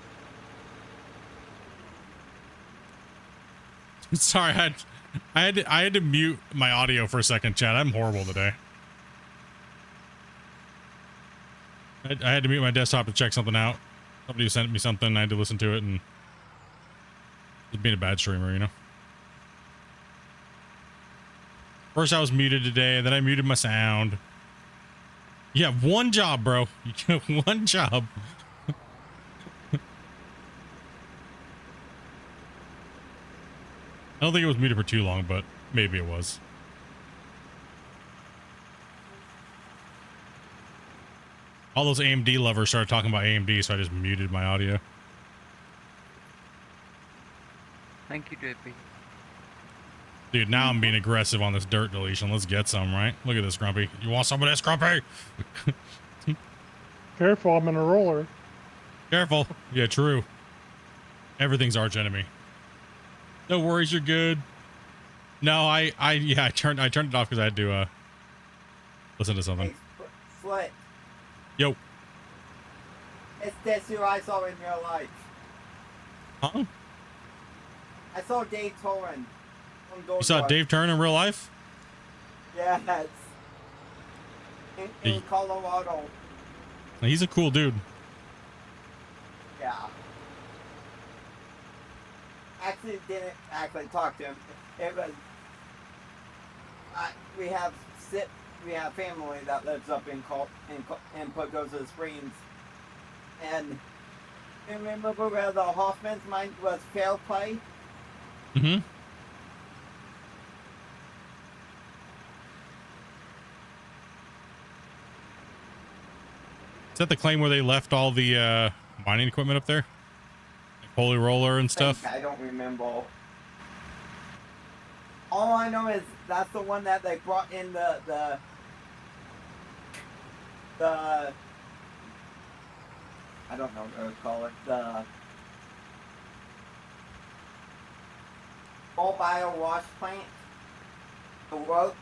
Sorry, I had to mute my audio for a second, chat. I'm horrible today. I had to mute my desktop to check something out. Somebody sent me something. I had to listen to it, and just being a bad streamer, you know. First, I was muted today, then I muted my sound. You have one job, bro. You have one job. I don't think it was muted for too long, but maybe it was. All those AMD lovers started talking about AMD, so I just muted my audio. Thank you, Drippy. Dude, now I'm being aggressive on this dirt deletion. Let's get some, right? Look at this, Grumpy. You want some of this, Grumpy? Careful, I'm in a roller. Careful. Yeah, true. Everything's arch enemy. No worries, you're good. No, I turned it off because I had to listen to something. Hey, Split. Yo. It's this who I saw in real life. Huh? I saw Dave Torren. You saw Dave Turn in real life? Yes. In Colorado. He's a cool dude. Yeah. Actually, didn't actually talk to him. It was. We have family that lives up in Pagosa Springs, and remember where the Hoffman's mine was fair play? Mm-hmm. Is that the claim where they left all the mining equipment up there? Like Holy Roller and stuff? I don't remember. All I know is that's the one that they brought in the I don't know what to call it, the mobile wash plant, the roach.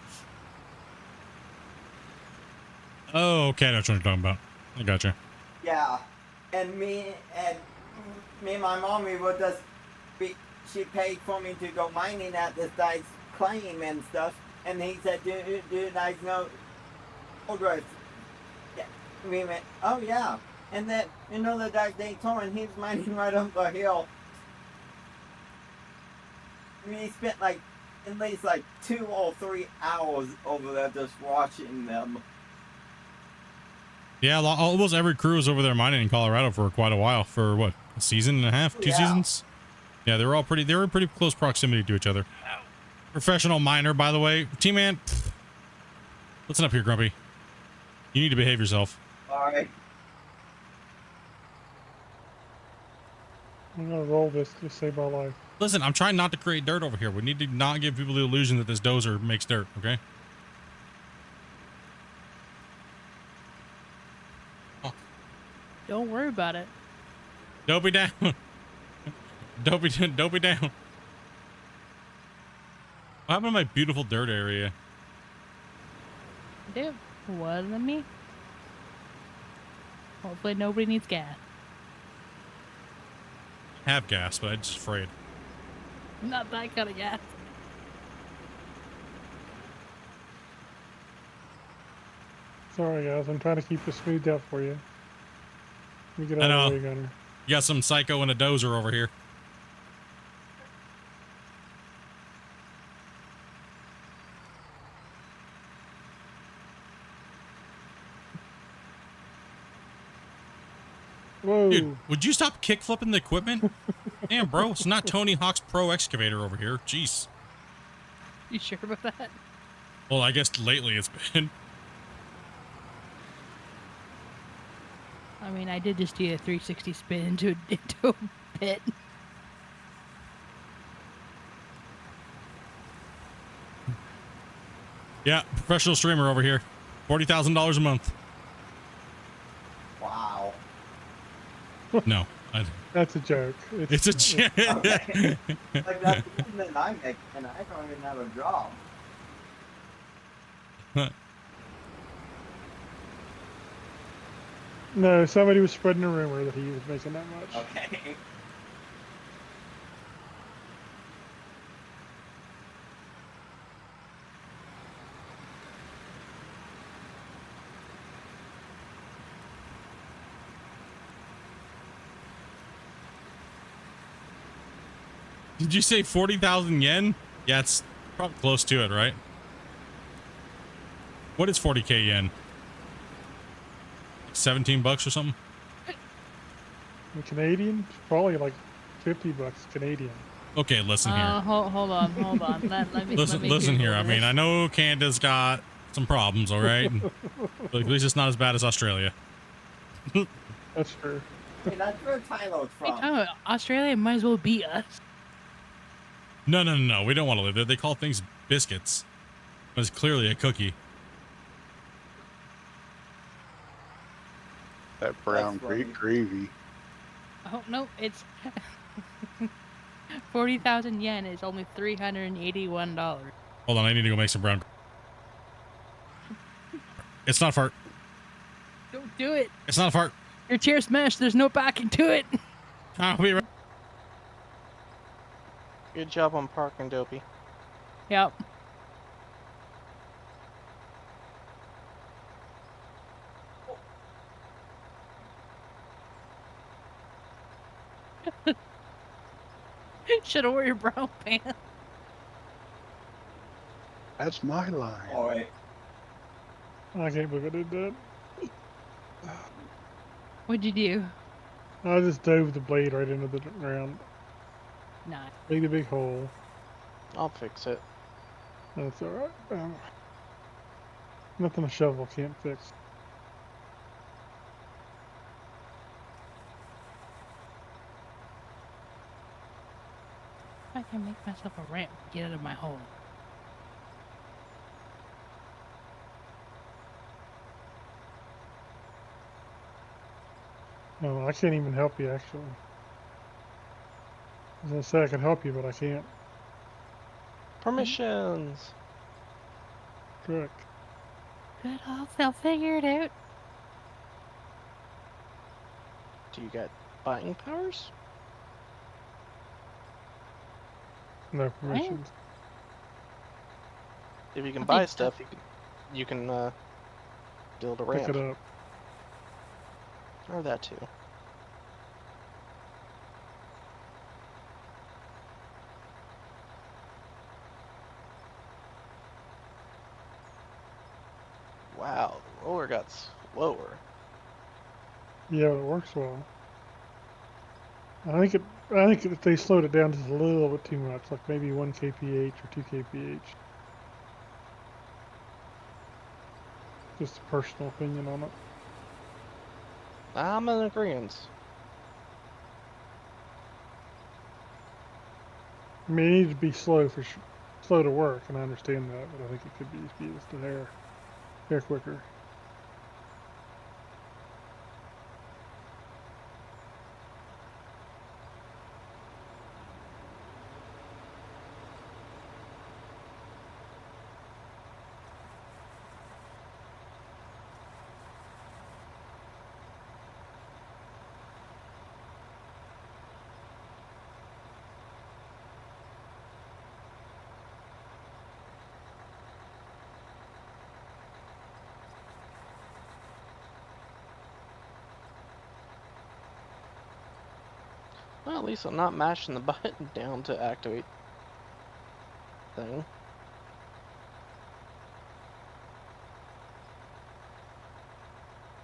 Oh, okay. I know what you're talking about. I gotcha. Yeah, and me and my mom, we would just she paid for me to go mining at this guy's claim and stuff, and he said, "Do you guys know Gold Rush?" Yeah, we went, "Oh yeah," and then you know the guy Daytona, he was mining right up the hill. We spent like at least like 2 or 3 hours over there just watching them. Yeah, almost every crew was over there mining in Colorado for quite a while. For what, a season and a half, 2 seasons? Yeah, they were in pretty close proximity to each other. Professional miner, by the way. T-Man, listen up here, Grumpy. You need to behave yourself. Alright. I'm gonna roll this to save my life. Listen, I'm trying not to create dirt over here. We need to not give people the illusion that this dozer makes dirt, okay? Don't worry about it. Don't be down. Don't be down. What happened to my beautiful dirt area? It wasn't me. Hopefully nobody needs gas. Have gas, but I'm just afraid. Not that kind of gas. Sorry, guys. I'm trying to keep this smoothed out for you. Let me get I out of know. the way, Gunner. You got some psycho and a dozer over here. Whoa. Dude, would you stop kick flipping the equipment? Damn, bro, it's not Tony Hawk's Pro Excavator over here. Jeez. You sure about that? Well, I guess lately it's been. I mean, I did just do a 360 spin into a pit. Yeah, professional streamer over here. $40,000 a month. Wow. No. That's a joke. It's a joke. Okay. Like that's the that I make, and I don't even have a job. No, somebody was spreading a rumor that he was making that much. Okay. Did you say 40,000 yen? Yeah, it's probably close to it, right? What is 40k yen? 17 bucks or something? The Canadian? Probably like $50 Canadian. Okay, listen here. Hold on. Let me Listen here. I Google mean, I know Canada's got some problems, all right? But at least it's not as bad as Australia. That's true. Hey, that's where Tylo's this. from. Oh, Australia might as well beat us. No. We don't want to live there. They call things biscuits. But it's clearly a cookie. That brown That's funny. gravy. Oh no, it's 40,000 yen is only $381. Hold on, I need to go make some brown. It's not a fart. Don't do it. It's not a fart. Your chair smashed. There's no backing to it. I'll be right. Good job on parking, Dopey. Yep. Should have worn your brown pants. That's my line. All right. I can't believe I did that. What'd you do? I just dove the blade right into the ground. Nah. Made a big hole. I'll fix it. That's alright. Nothing a shovel can't fix. I can make myself a ramp to get out of my hole. No, I can't even help you actually. I was gonna say I could help you, but I can't. Permissions. Correct. Good, I'll figure it out. Do you got buying powers? No permissions. If you can I buy think so. stuff, you can build a Pick ramp. it up. Or that too. Wow, the roller got slower. Yeah, it works well. I think if they slowed it down just a little bit too much, like maybe 1 kph or 2 kph. Just a personal opinion on it. I'm in agreement. I mean, it needs to be slow slow to work, and I understand that, but I think it could be just a hair quicker. Well, at least I'm not mashing the button down to activate thing.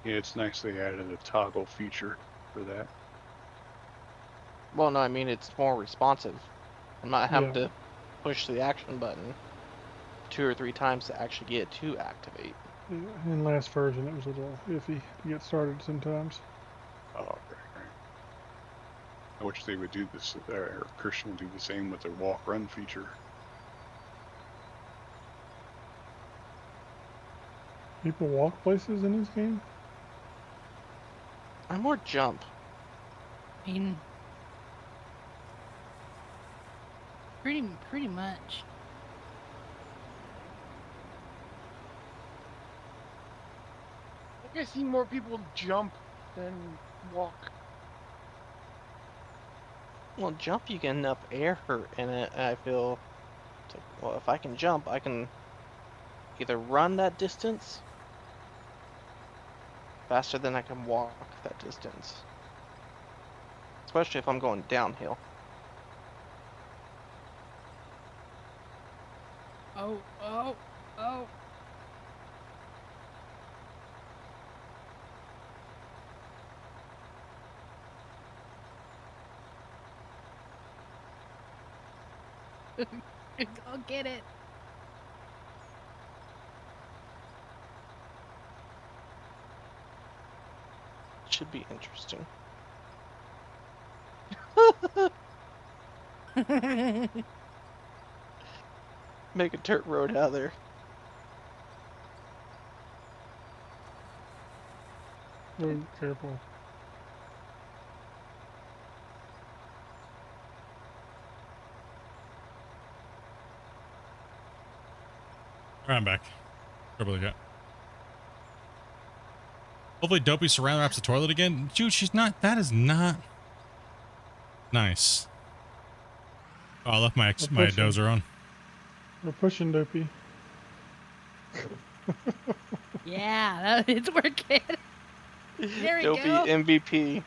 Yeah, it's nice they added a toggle feature for that. Well, no, I mean it's more responsive. I'm not having Yeah. to push the action button 2 or 3 times to actually get it to activate. Yeah, in last version, it was a little iffy to get started sometimes. Oh, right. I wish they would do this, or Christian would do the same with their walk run feature. People walk places in this game? I'm more jump. I mean, pretty much. I think I see more people jump than walk. Well, jump you get enough air in it, and I feel it's like, well, if I can jump, I can either run that distance faster than I can walk that distance. Especially if I'm going downhill. Oh. Go get it. Should be interesting. Make a dirt road out there. Oh, careful. Alright, I'm back. Trouble again. Hopefully Dopey surround wraps the toilet again. Dude, she's not. That is not nice. Oh, I left my We're pushing. dozer on. We're pushing, Dopey. Yeah, it's working. There we Dopey go. MVP.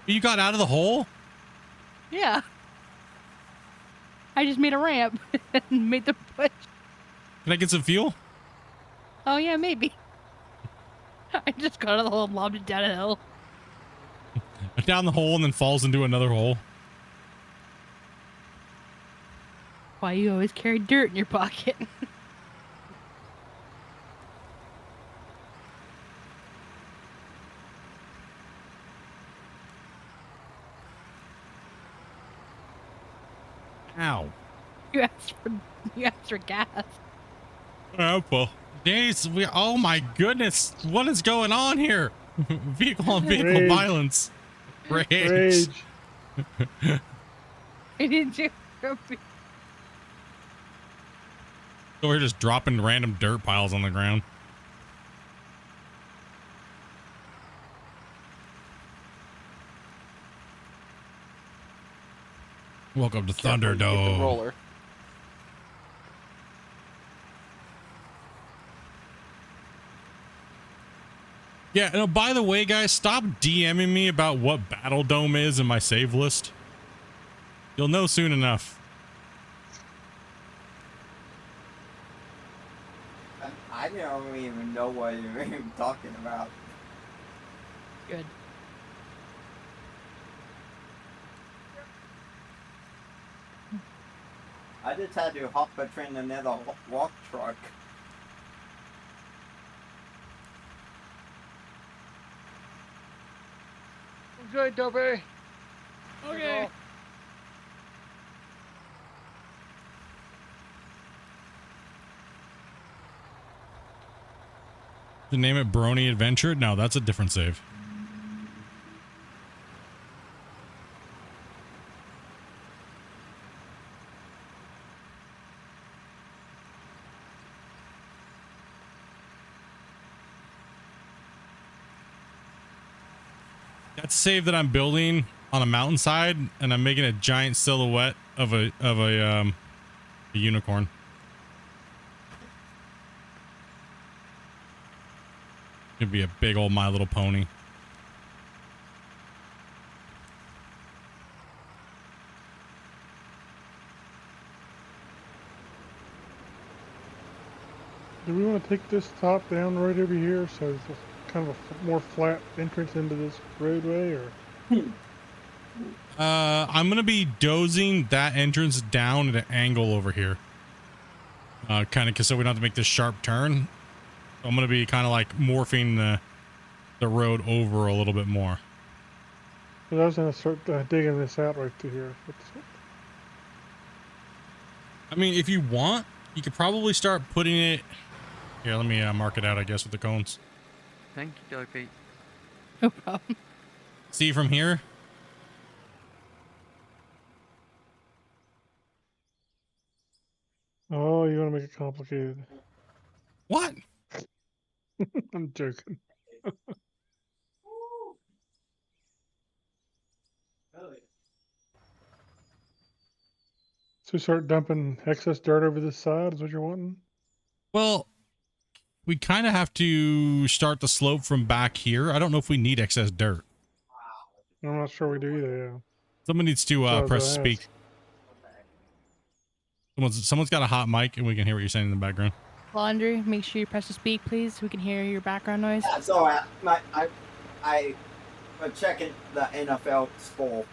You got out of the hole? Yeah. I just made a ramp and made the push. Can I get some fuel? Oh yeah, maybe. I just got out of the hole and lobbed it down a hill. Down the hole and then falls into another hole. Why you always carry dirt in your pocket? Ow. You asked for gas. Oh, well. Days, oh my goodness. What is going on here? Vehicle on vehicle Rage. violence. Rage. Rage. I didn't do So we're just dropping random dirt piles on the ground. Welcome to Careful, you get the Thunderdome. roller. Yeah, no, by the way, guys, stop DMing me about what Battle Dome is in my save list. You'll know soon enough. I don't even know what you're even talking about. Good. I just had to hop between another walk truck. Good, Dopey. Okay. To name it Brony Adventure? No, that's a different save. That's a save that I'm building on a mountainside, and I'm making a giant silhouette of a unicorn. Could be a big old My Little Pony. Do we want to take this top down right over here so it's just kind of a more flat entrance into this roadway, or? I'm gonna be dozing that entrance down at an angle over here. Kind of so we don't have to make this sharp turn. So I'm gonna be kind of like morphing the road over a little bit more. But I was gonna start digging this out right through here. I mean, if you want, you could probably start putting it. Here, let me mark it out, I guess, with the cones. Thank you, Dopey. No problem. See from here? Oh, you want to make it complicated? What? I'm joking. So start dumping excess dirt over this side is what you're wanting? Well, we kind of have to start the slope from back here. I don't know if we need excess dirt. I'm not sure we do either, yeah. Someone needs to So press I speak. Someone's got a hot mic and we can hear what you're saying in the background. Laundry, make sure you press to speak, please, so we can hear your background noise. That's all right. I'm checking the NFL score.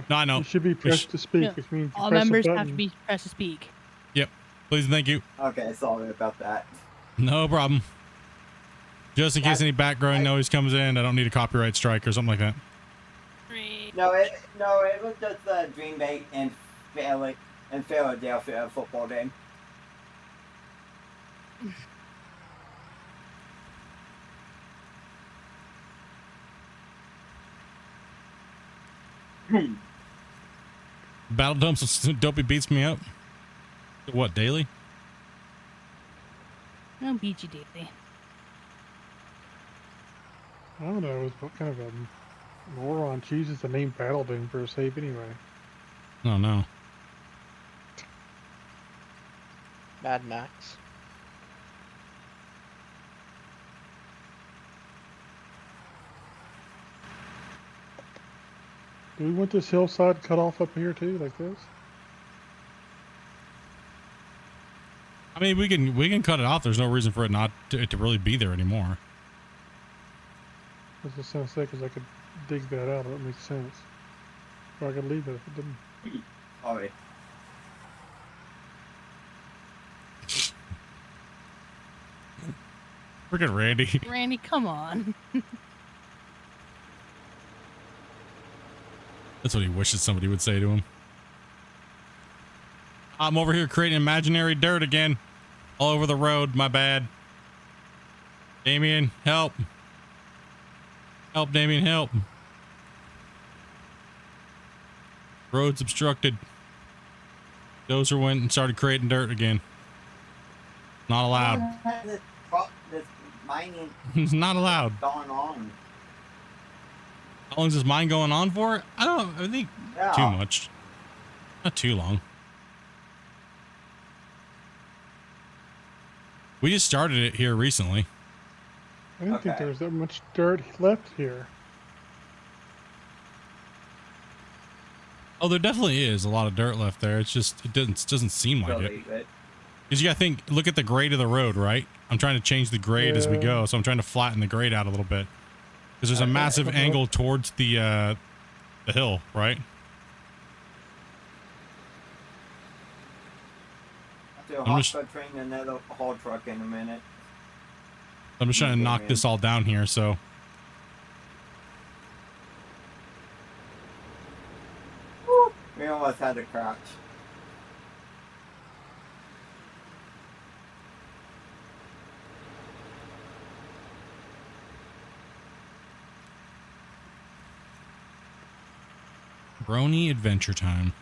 No, I know. You should be pressed to speak, Yeah. which means you All press the members have to button. be pressed to speak. Yep. Please and thank you. Okay, sorry about that. No problem. Just in case any background noise comes in, I don't need a copyright strike or something like that. No, it was just the Green Bay and Philadelphia football game. Battle Dumps Dopey beats me up. What, daily? No, beat you daily. I don't know, it was kind of a moron chooses the name Battle Doom for a save anyway. Oh, no. Mad Max. Do we want this hillside cut off up here too, like this? I mean, we can cut it off. There's no reason for it not to really be there anymore. Does it sound sick? Because I could dig that out. That makes sense. Or I could leave it if it didn't. Sorry. Freaking Randy. Randy, come on. That's what he wishes somebody would say to him. I'm over here creating imaginary dirt again. All over the road. My bad. Damien, help. Help, Damien, help. Road's obstructed. Dozer went and started creating dirt again. Not allowed. This mining It's not allowed. going on. How long is this mine going on for? I don't know. I think Yeah. too much. Not too long. We just started it here recently. I didn't think Okay. there was that much dirt left here. Oh, there definitely is a lot of dirt left there. It's just it doesn't seem like it. Believe it. Because you gotta think, look at the grade of the road, right? I'm trying to change the grade as we Yeah. go, so I'm trying to flatten the grade out a little bit. Because there's a Okay. massive angle towards the hill, right? I feel I'm hot just- for train another haul truck in a minute. I'm just trying to Okay, knock man. this all down here, so. We almost had a crash. Crony Adventure Time.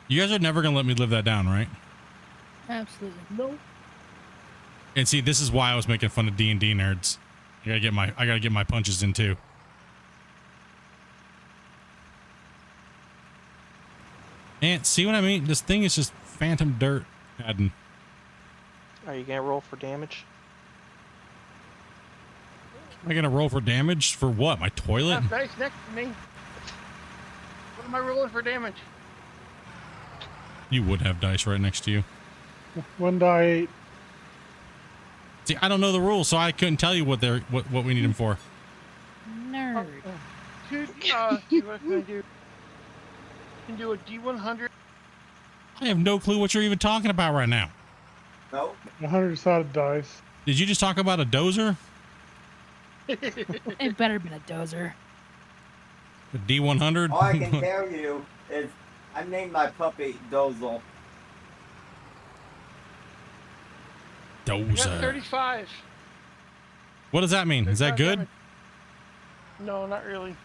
You guys are never gonna let me live that down, right? Absolutely. No. And see, this is why I was making fun of D&D nerds. I gotta get my punches in too. And see what I mean? This thing is just phantom dirt. Adding. Are you gonna roll for damage? Am I gonna roll for damage for what? My toilet? That's nice next to me. What am I rolling for damage? You would have dice right next to you. 1 die 8. See, I don't know the rules, so I couldn't tell you what we need them for. Nerd. See what I'm gonna do. You can do a D100. I have no clue what you're even talking about right now. Nope. 100-sided dice. Did you just talk about a dozer? It better been a dozer. A D100? All I can tell you is I named my puppy Dozel. I got Dozer. 35. What does that mean? Is that 35 good? damage. No, not really.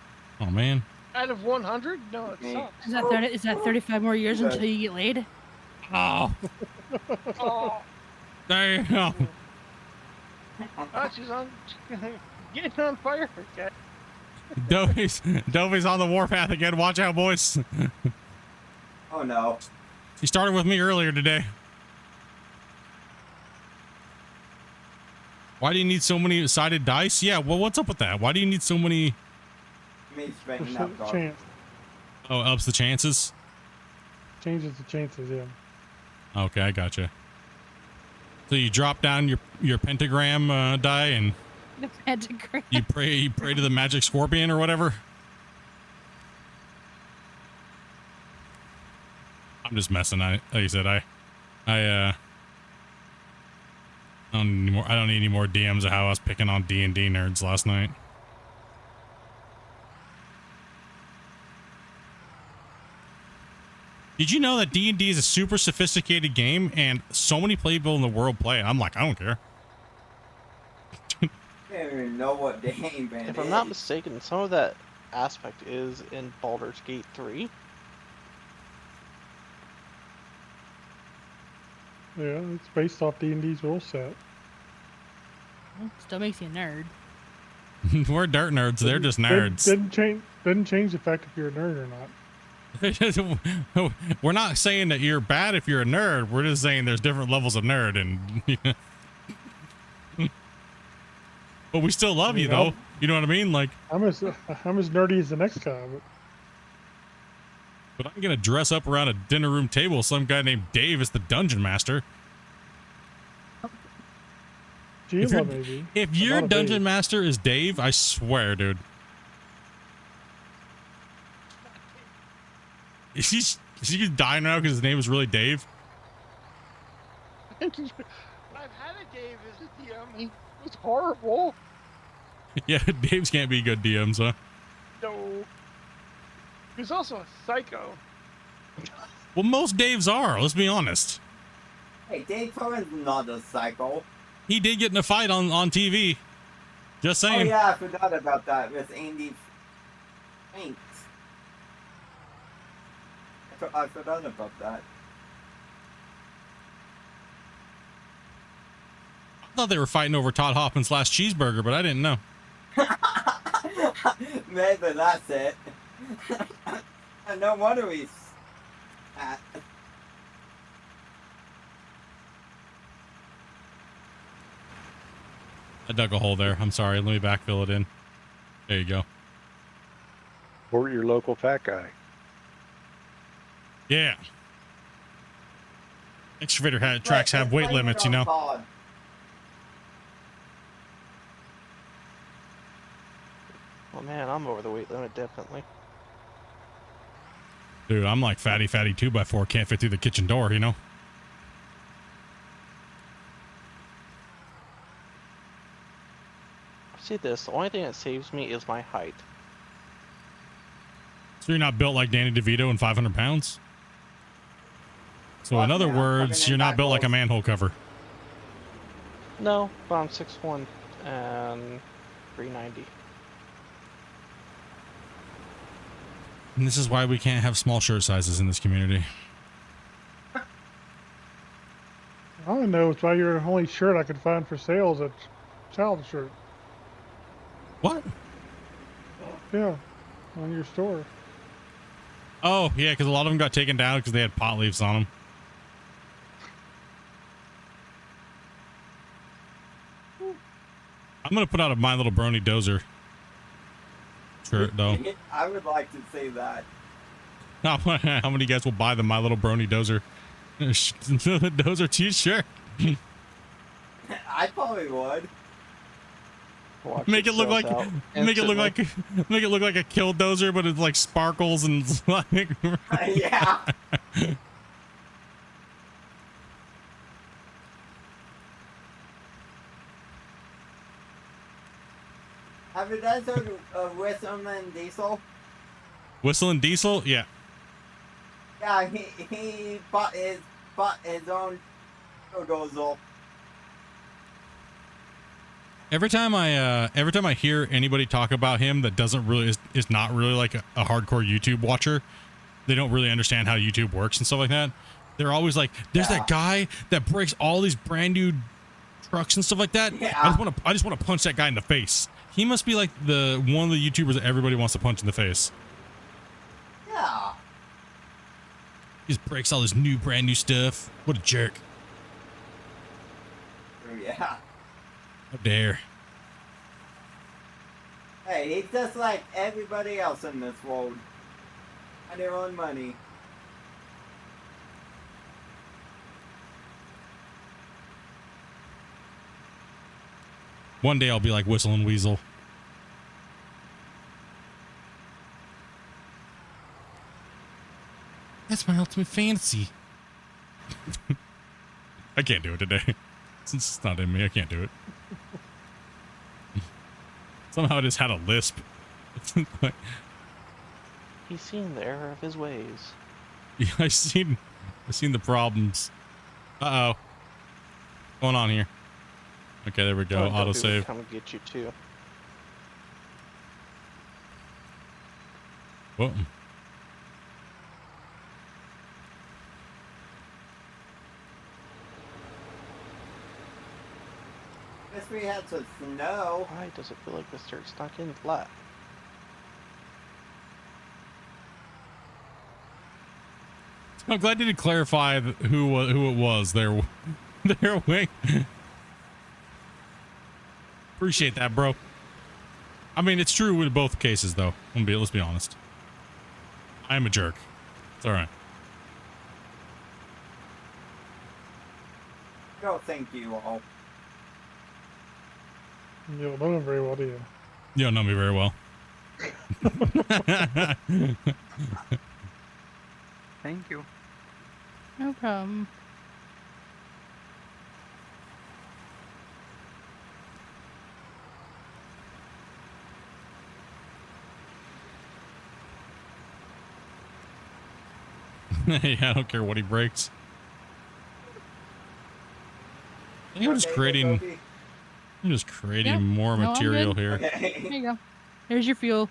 Oh man. Out of 100? No, it Me. sucks. Is that 35 more years Okay. until you get laid? Oh, Oh, damn. she's on. Getting on fire. Okay. Dovey's on the warpath again. Watch out, boys. Oh no. He started with me earlier today. Why do you need so many sided dice? Yeah, well, what's up with that? Why do you need so many? Me straightening Just up, a dog. chance. Oh, ups the chances. Changes the chances, yeah. Okay, I gotcha. So you drop down your pentagram die and The pentagram. you pray to the magic scorpion or whatever. I'm just messing. Like you said, I don't need any more DMs of how I was picking on D&D nerds last night. Did you know that D&D is a super sophisticated game and so many people in the world play it? I'm like, I don't care. I don't even know what the game band If is. I'm not mistaken, some of that aspect is in Baldur's Gate 3. Yeah, it's based off D&D's rule set. Still makes you a nerd. We're dirt nerds. They're just nerds. Doesn't change the fact if you're a nerd or not. We're not saying that you're bad if you're a nerd. We're just saying there's different levels of nerd, and but we still love you though. You know what I mean? Like, I'm as nerdy as the next guy, but I'm gonna dress up around a dinner room table. Some guy named Dave is the dungeon master. Gila maybe. If but your not a dungeon Dave. master is Dave, I swear, dude. Is he dying now because his name is really Dave? I've had a Dave as a DM. He was horrible. Yeah, Daves can't be good DMs, huh? No. He was also a psycho. Well, most Daves are. Let's be honest. Hey, Dave Torrance is not a psycho. He did get in a fight on TV. Just Oh saying. yeah, I forgot about that with Andy Finks. I forgot about that. I thought they were fighting over Todd Hoffman's last cheeseburger, but I didn't know. Maybe that's it. No wonder he's fat. I dug a hole there. I'm sorry. Let me backfill it in. There you go. Or your local fat guy. Yeah. Excavator tracks have weight limits, you know. Todd. Oh man, I'm over the weight limit, definitely. Dude, I'm like fatty 2x4. Can't fit through the kitchen door, you know. See this, the only thing that saves me is my height. So you're not built like Danny DeVito and 500 pounds? So Well, in other yeah, words, coming in you're not back built like a close. manhole cover. No, but I'm 6'1" and 390. And this is why we can't have small shirt sizes in this community. I don't know. It's why your only shirt I could find for sale is a child shirt. What? Yeah, on your store. Oh, yeah, because a lot of them got taken down because they had pot leaves on them. I'm going to put out a My Little Brony Dozer shirt, though. I would like to see that. How many of you guys will buy the My Little Brony Dozer Dozer t-shirt? I probably would. Watch Make it look sells like out make it look instantly. like make it look like a kill dozer, but it's like sparkles and like Yeah. Have you guys heard of Whistleman Diesel? Whistling Diesel. Yeah, Yeah, he bought his own dozel. every time I hear anybody talk about him that doesn't really is not really like a hardcore YouTube watcher, they don't really understand how YouTube works and stuff like that. They're always like, there's that guy that breaks all these brand new trucks and stuff like that. Yeah. I just want to punch that guy in the face. He must be like one of the YouTubers that everybody wants to punch in the face. Yeah. He just breaks all this brand new stuff. What a jerk. Yeah. How dare. Hey, he's just like everybody else in this world. And their own money. One day I'll be like Whistling Weasel. That's my ultimate fantasy. I can't do it today. Since it's not in me, I can't do it. Somehow I just had a lisp. He's seen the error of his ways. Yeah, I've seen the problems. Uh-oh. What's going on here? Okay, there we go. Oh, Duffy would Autosave. come get you too. Whoa. Guess we had some snow. Why does it feel like this dirt's stuck in flat? I'm glad you did clarify who it was. Their wing. Appreciate that, bro. I mean, it's true with both cases, though. Let's be honest. I am a jerk. It's all right. No, thank you all. You don't know him very well, do you? You don't know me very well. Thank you. No problem. Hey, I don't care what he breaks. I'm just Okay, creating. Sophie. I'm just creating Yep. more No, I'm material good. here. Okay. There you go. There's your fuel.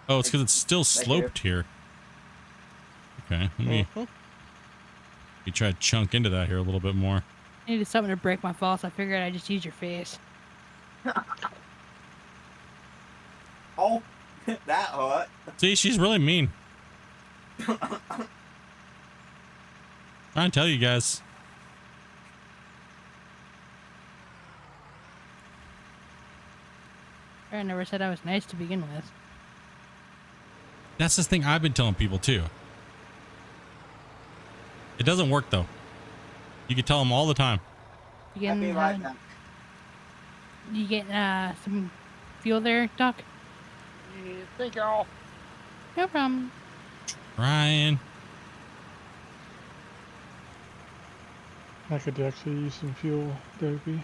Oh, it's because it's still Thank you. sloped here. Okay, let me try to chunk into that here a little bit more. I needed something to break my fall, so I figured I'd just use your face. Oh, that hurt. See, she's really mean. Trying to tell you guys. I never said I was nice to begin with. That's the thing I've been telling people too. It doesn't work though. You can tell them all the time. You I'll getting, be right back. you getting some fuel there, Doc? Yeah, thank y'all. No problem. Ryan. I could actually use some fuel, Dopey.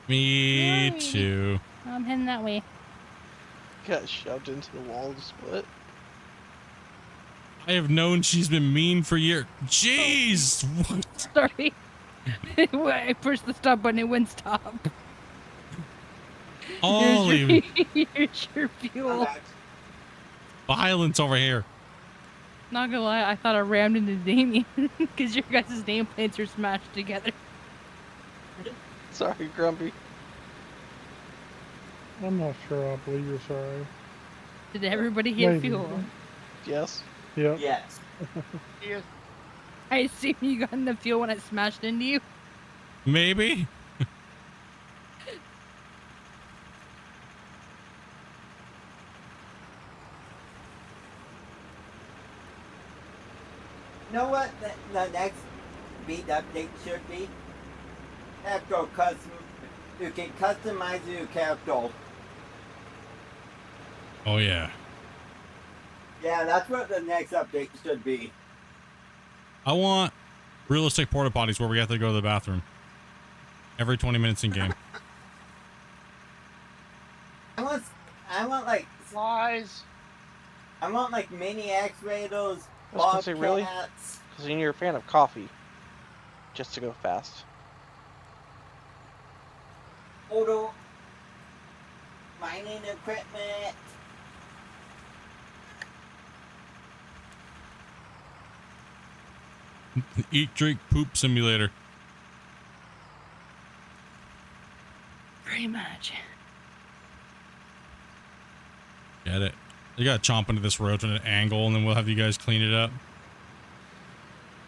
Me Alrighty. too. I'm heading that way. Got shoved into the wall to split. I have known she's been mean for years. Jeez. What? Sorry. I pushed the stop button, it wouldn't stop. Holy Here's your I'm fuel. back. violence over here. Not gonna lie, I thought I rammed into Damien because your guys' nameplates are smashed together. Sorry, Grumpy. I'm not sure I believe you're sorry. Did everybody get Maybe. fuel? Yes. Yep. Yes. Yes. I assume you got in the fuel when it smashed into you. Maybe. You know what the next beat update should be? Character custom. You can customize your character. Oh yeah. Yeah, that's what the next update should be. I want realistic porta potties where we have to go to the bathroom every 20 minutes in game. I want like Lies. I want like mini X-Raiders, I was gonna say, really? Bobcats. Because you're a fan of coffee. Just to go fast. Auto mining equipment. Eat, drink, poop simulator. Pretty much. Get it? You gotta chomp into this road at an angle, and then we'll have you guys clean it up.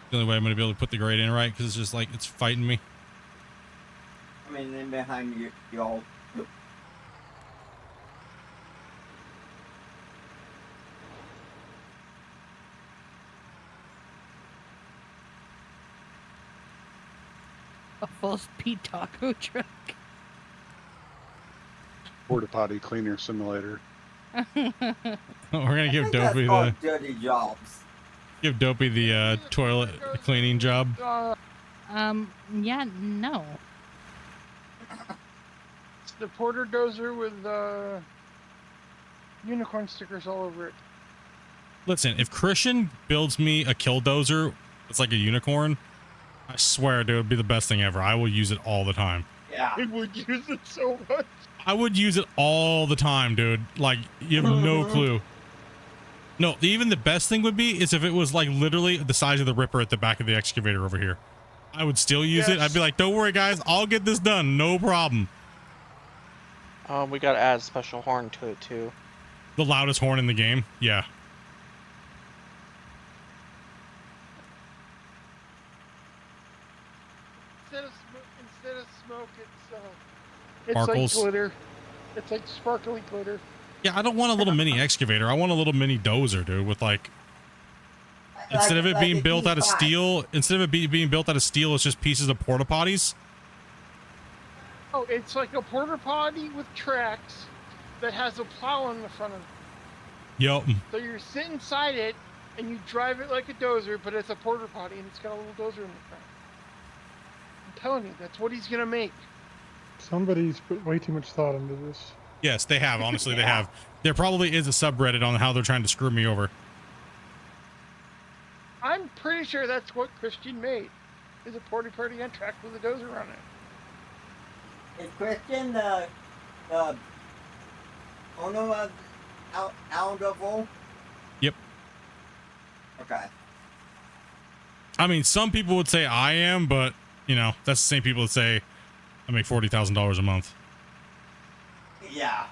The only way I'm gonna be able to put the grade in right, because it's just like it's fighting me. I mean, in behind you, y'all. A full speed taco truck. Porta potty cleaner simulator. We're gonna give Dopey called the dirty jobs. toilet cleaning job. Yeah, no. It's the porter dozer with unicorn stickers all over it. Listen, if Christian builds me a kill dozer, it's like a unicorn. I swear, dude, it'd be the best thing ever. I will use it all the time. Yeah. I would use it so much. I would use it all the time, dude. Like, you have no clue. No, even the best thing would be is if it was like literally the size of the ripper at the back of the excavator over here. I would still use it. I'd be like, don't worry, guys. I'll get this done. No problem. We gotta add a special horn to it too. The loudest horn in the game. Yeah. Instead of smoke, it's Sparkles. like glitter. It's like sparkly glitter. Yeah, I don't want a little mini excavator. I want a little mini dozer, dude, with like instead of it being built out of steel, being built out of steel, it's just pieces of porta potties. Oh, it's like a porta potty with tracks that has a plow in the front of it. Yup. So you sit inside it and you drive it like a dozer, but it's a porta potty and it's got a little dozer in the front. I'm telling you, that's what he's gonna make. Somebody's put way too much thought into this. Yes, they have. Honestly, they have. There probably is a subreddit on how they're trying to screw me over. I'm pretty sure that's what Christian made. Is a porta potty on track with a dozer on it. Is Christian the owner of Aldovo? Yep. Okay. I mean, some people would say I am, but you know, that's the same people that say I make $40,000 a month. Yeah.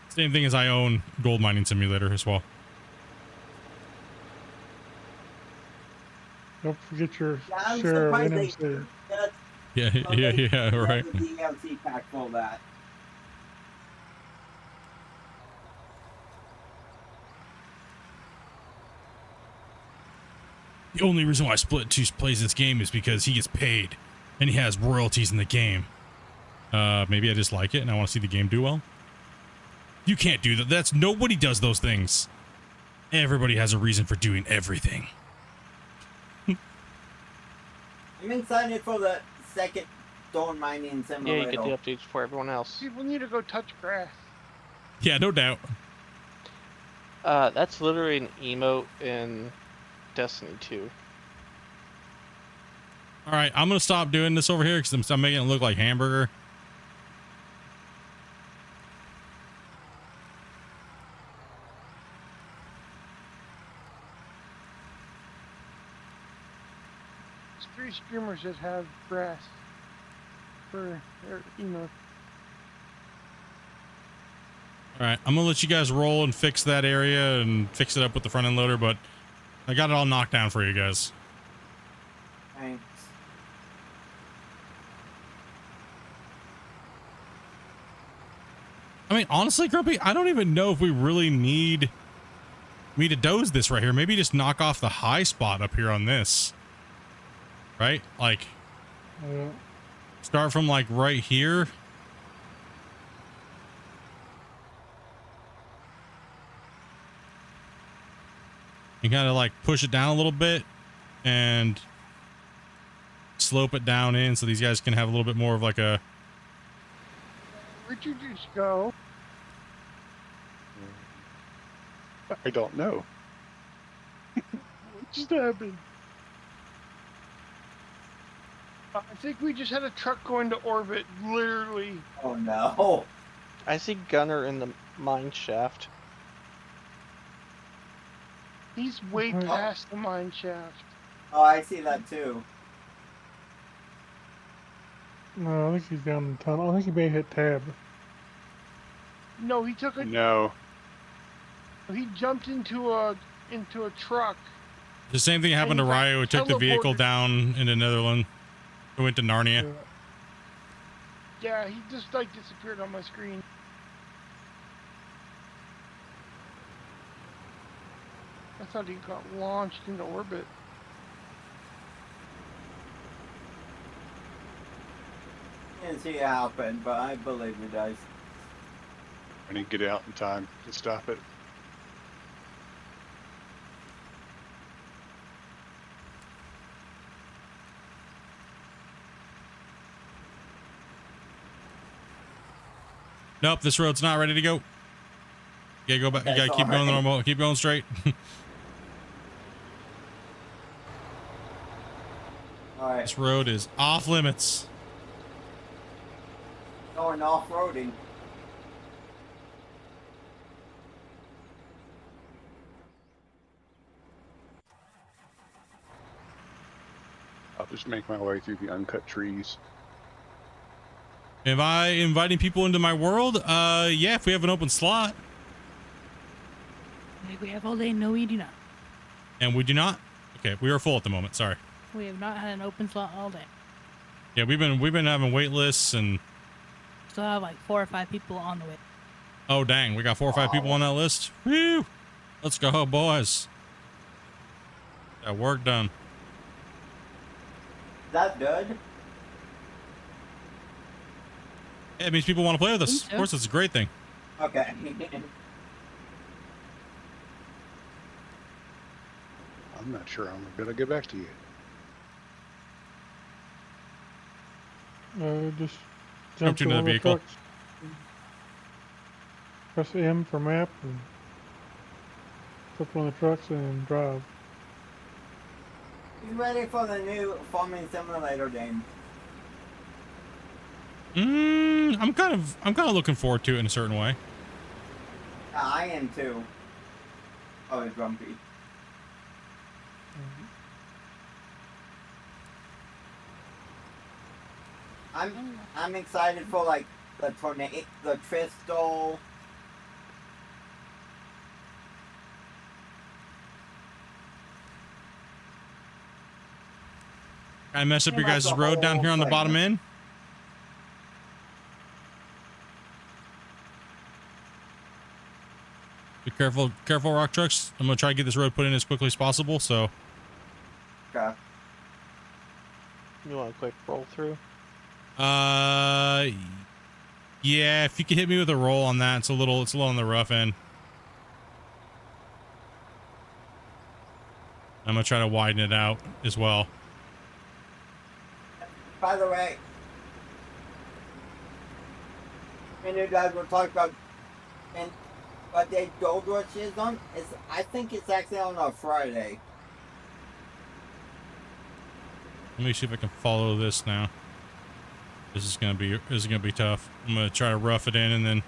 Same thing as I own Gold Mining Simulator as well. Don't forget your Yeah, I'm share of surprised they NMC. just Yeah, right. the DLC pack for that. The only reason why Splitintwo plays this game is because he gets paid and he has royalties in the game. Maybe I just like it and I want to see the game do well. You can't do that. That's nobody does those things. Everybody has a reason for doing everything. I'm excited for the second stone mining Yeah, simulator. you get the updates for everyone else. People need to go touch grass. Yeah, no doubt. That's literally an emote in Destiny 2. All right, I'm going to stop doing this over here because I'm making it look like hamburger. streamers that have grass for, you know. All right, I'm gonna let you guys roll and fix that area and fix it up with the front end loader, but I got it all knocked down for you guys. Thanks. I mean, honestly, Grumpy, I don't even know if we really need me to doze this right here. Maybe just knock off the high spot up here on this. Right? Like, Yeah. start from like right here. And kind of like push it down a little bit and slope it down in so these guys can have a little bit more of like a... Where'd you just go? I don't know. What just happened? I think we just had a truck go into orbit, literally. Oh no. I see Gunner in the mine shaft. He's way Okay. past the mine shaft. Oh, I see that too. No, I think he's down in the tunnel. I think he may hit tab. No, he took a. No. He jumped into a truck. The same thing happened to And he got Ryo, who took the vehicle teleported. down into Netherlands. Who went to Narnia. Yeah, he just like disappeared on my screen. I thought he got launched into orbit. Didn't see it happen, but I believe it does. I need to get out in time to stop it. Nope, this road's not ready to go. You gotta go back. You That's gotta keep all going right. normal. Keep going straight. Alright, This road is off limits. going off-roading. I'll just make my way through the uncut trees. Am I inviting people into my world? Yeah, if we have an open slot. Like we have all day. No, we do not. And we do not? Okay, we are full at the moment. Sorry. We have not had an open slot all day. Yeah, we've been having wait lists and... Still have like 4 or 5 people on the way. Oh, dang. We got 4 or 5 people on that list. Woo! Let's go, boys. Got work done. Is that good? Yeah, it means people want to play with us. Think Of so. course, it's a great thing. Okay. I'm not sure I'm gonna get back to you. Just Jump jump to into the one of the vehicle. trucks. Press M for map and flip one of the trucks and drive. He's ready for the new farming simulator game. I'm kind of looking forward to it in a certain way. Yeah, I am too. Oh, it's grumpy. I'm excited for like the tornado, the Crystal. I messed up your Pretty much guys' the road down whole here on the bottom segment. end. Be careful, rock trucks. I'm gonna try to get this road put in as quickly as possible. So, Okay. You want a quick roll through? yeah, if you could hit me with a roll on that, it's a little on the rough end. I'm gonna try to widen it out as well. By the way, and you guys were talking about and what day Gold Rush is on. I think it's actually on a Friday. Let me see if I can follow this now. This is gonna be tough. I'm gonna try to rough it in and then.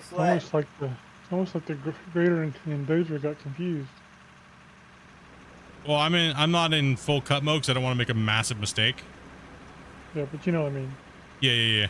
slip. It's almost like the grader and dozer got confused. Well, I'm not in full cut mode because I don't want to make a massive mistake. Yeah, but you know what I mean. Yeah.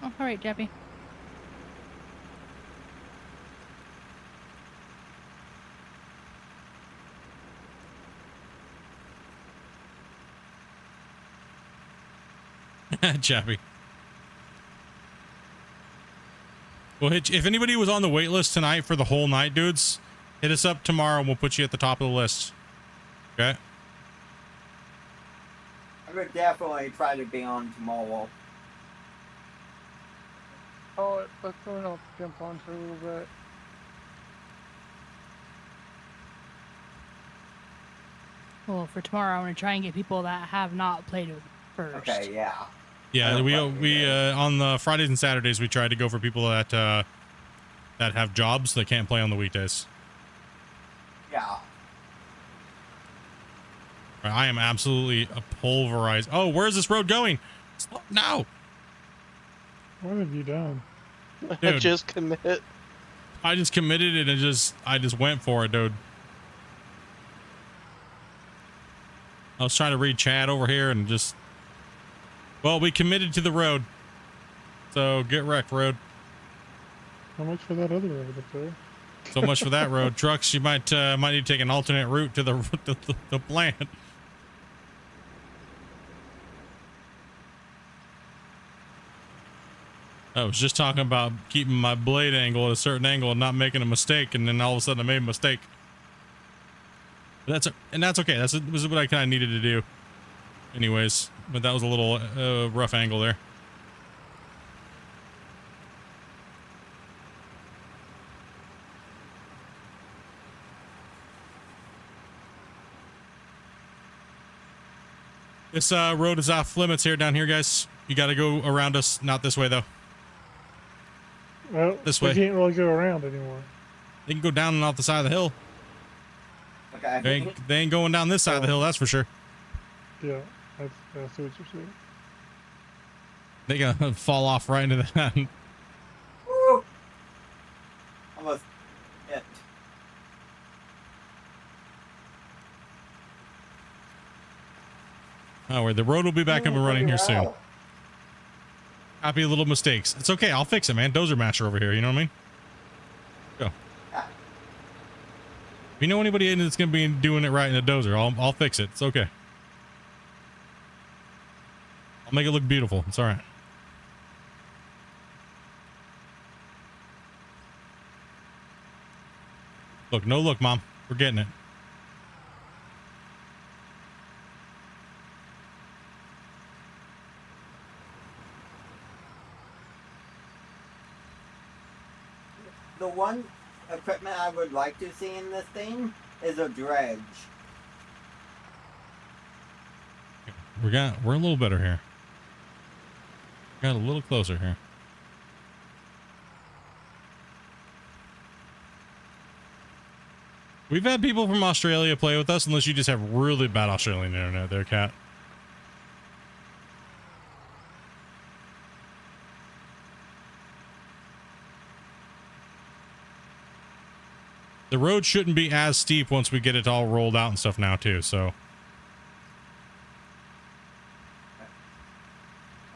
Oh, all right, Jeffy. Chappy. Well, if anybody was on the wait list tonight for the whole night, dudes, hit us up tomorrow and we'll put you at the top of the list. Okay? I would definitely try to be on tomorrow. Oh, let's go and I'll jump on for a little bit. Well, for tomorrow, I'm gonna try and get people that have not played it first. Okay, yeah. Yeah, Oh, we fucking on the Fridays and Saturdays we try to go for people that that have jobs that can't play on the weekdays. Yeah. I am absolutely pulverized. Oh, where's this road going? Stop now. What have you done? Dude. Just commit. I just committed it and I just went for it, dude. I was trying to read chat over here and just, well, we committed to the road. So get wrecked, road. How much for that other road up there? So much for that road. Trucks, you might need to take an alternate route to the plant. I was just talking about keeping my blade angle at a certain angle and not making a mistake, and then all of a sudden I made a mistake. But that's okay. This is what I kind of needed to do. Anyways, but that was a little rough angle there. This road is off limits here down here, guys. You got to go around us. Not this way though. Well, This we way. can't really go around anymore. They can go down and off the side of the hill. Okay. They ain't going down this side of the hill, that's for sure. Yeah, I see what you're saying. They gonna fall off right into that. Woo! Almost hit. Oh, wait, the road will be back up and running here soon. Wow. Happy little mistakes. It's okay. I'll fix it, man. Dozer master over here. You know what I mean? Go. Ah. If you know anybody that's gonna be doing it right in a dozer, I'll fix it. It's okay. I'll make it look beautiful. It's all right. Look, no look, Mom. We're getting it. The one equipment I would like to see in this thing is a dredge. We're a little better here. Got a little closer here. We've had people from Australia play with us, unless you just have really bad Australian internet there, Cat. The road shouldn't be as steep once we get it all rolled out and stuff now too, so.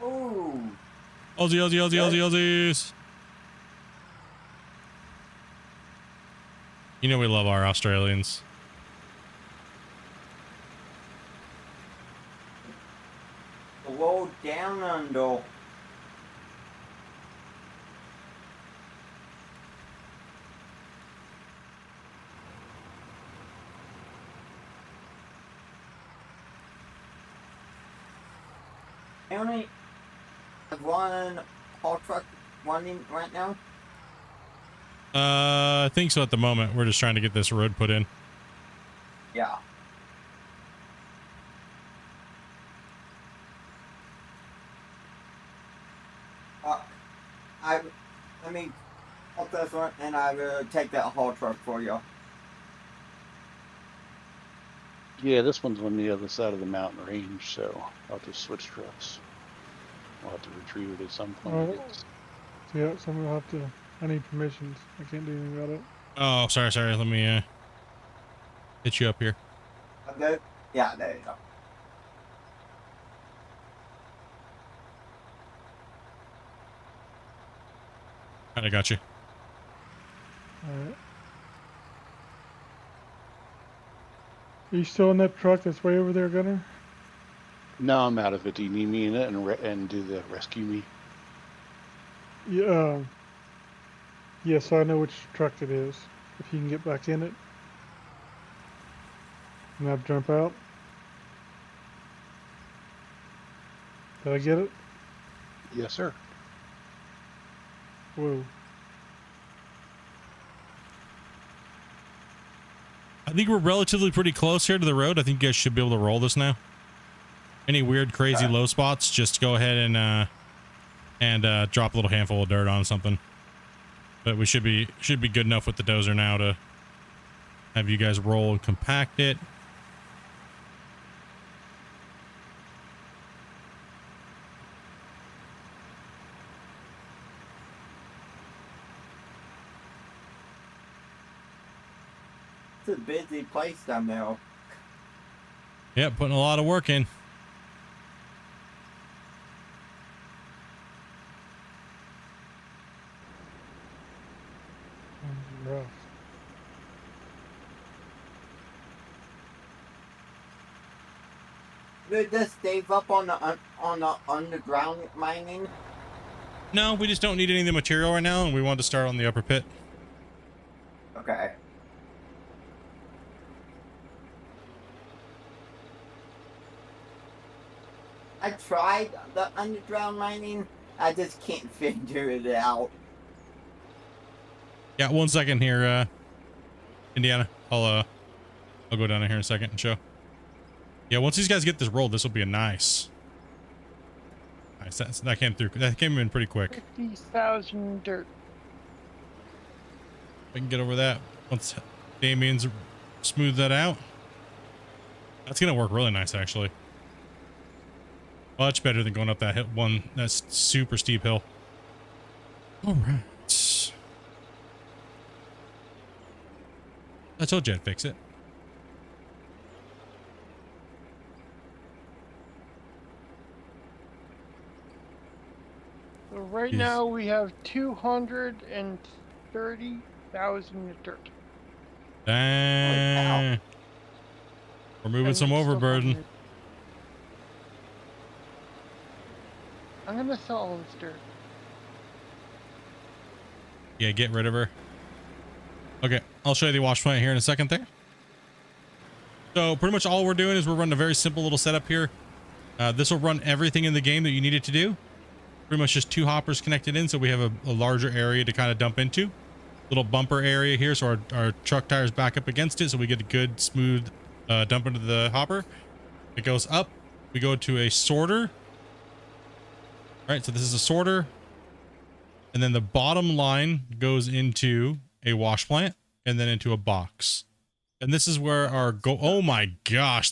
Ooh. Aussies. You know we love our Australians. The road down under. I only have one haul truck running right now. I think so at the moment. We're just trying to get this road put in. Yeah. I mean, up this one, and I will take that haul truck for you. Yeah, this one's on the other side of the mountain range, so I'll just switch trucks. I'll have to retrieve it at some point. I Alright. guess. Yeah, somebody will have to. I need permissions. I can't do anything about it. Oh, sorry. Let me hit you up here. I'm good? Yeah, there you go. I got you. Alright. Are you still in that truck that's way over there, Gunner? No, I'm out of it. Do you need me in it and do the rescue me? Yeah. Yes, I know which truck it is. If you can get back in it. And I'll jump out. Did I get it? Yes, sir. Whoa. I think we're relatively pretty close here to the road. I think you guys should be able to roll this now. Any weird, crazy low spots, just go ahead and drop a little handful of dirt on something. But we should be good enough with the dozer now to have you guys roll and compact it. It's a busy place down there. Yep, putting a lot of work in. Rough. Did this Dave up on the underground mining? No, we just don't need any of the material right now, and we want to start on the upper pit. Okay. I tried the underground mining. I just can't figure it out. Yeah, 1 second here, Indiana. I'll go down in here in a second and show. Yeah, once these guys get this rolled, this will be a nice. That came through. That came in pretty quick. 50,000 dirt. We can get over that once Damien's smooth that out. That's gonna work really nice, actually. Much better than going up that that's super steep hill. All right. I told you I'd fix it. So right Yes. now we have 230,000 dirt. Dang. We're moving And some it's still overburden. coming in. I'm gonna sell all this dirt. Yeah, get rid of her. Okay, I'll show you the wash plant here in a second there. So pretty much all we're doing is we're running a very simple little setup here. This will run everything in the game that you need it to do. Pretty much just 2 hoppers connected in, so we have a larger area to kind of dump into. Little bumper area here, so our truck tires back up against it, so we get a good smooth dump into the hopper. It goes up. We go to a sorter. All right, so this is a sorter. And then the bottom line goes into a wash plant and then into a box. And this is where our oh my gosh,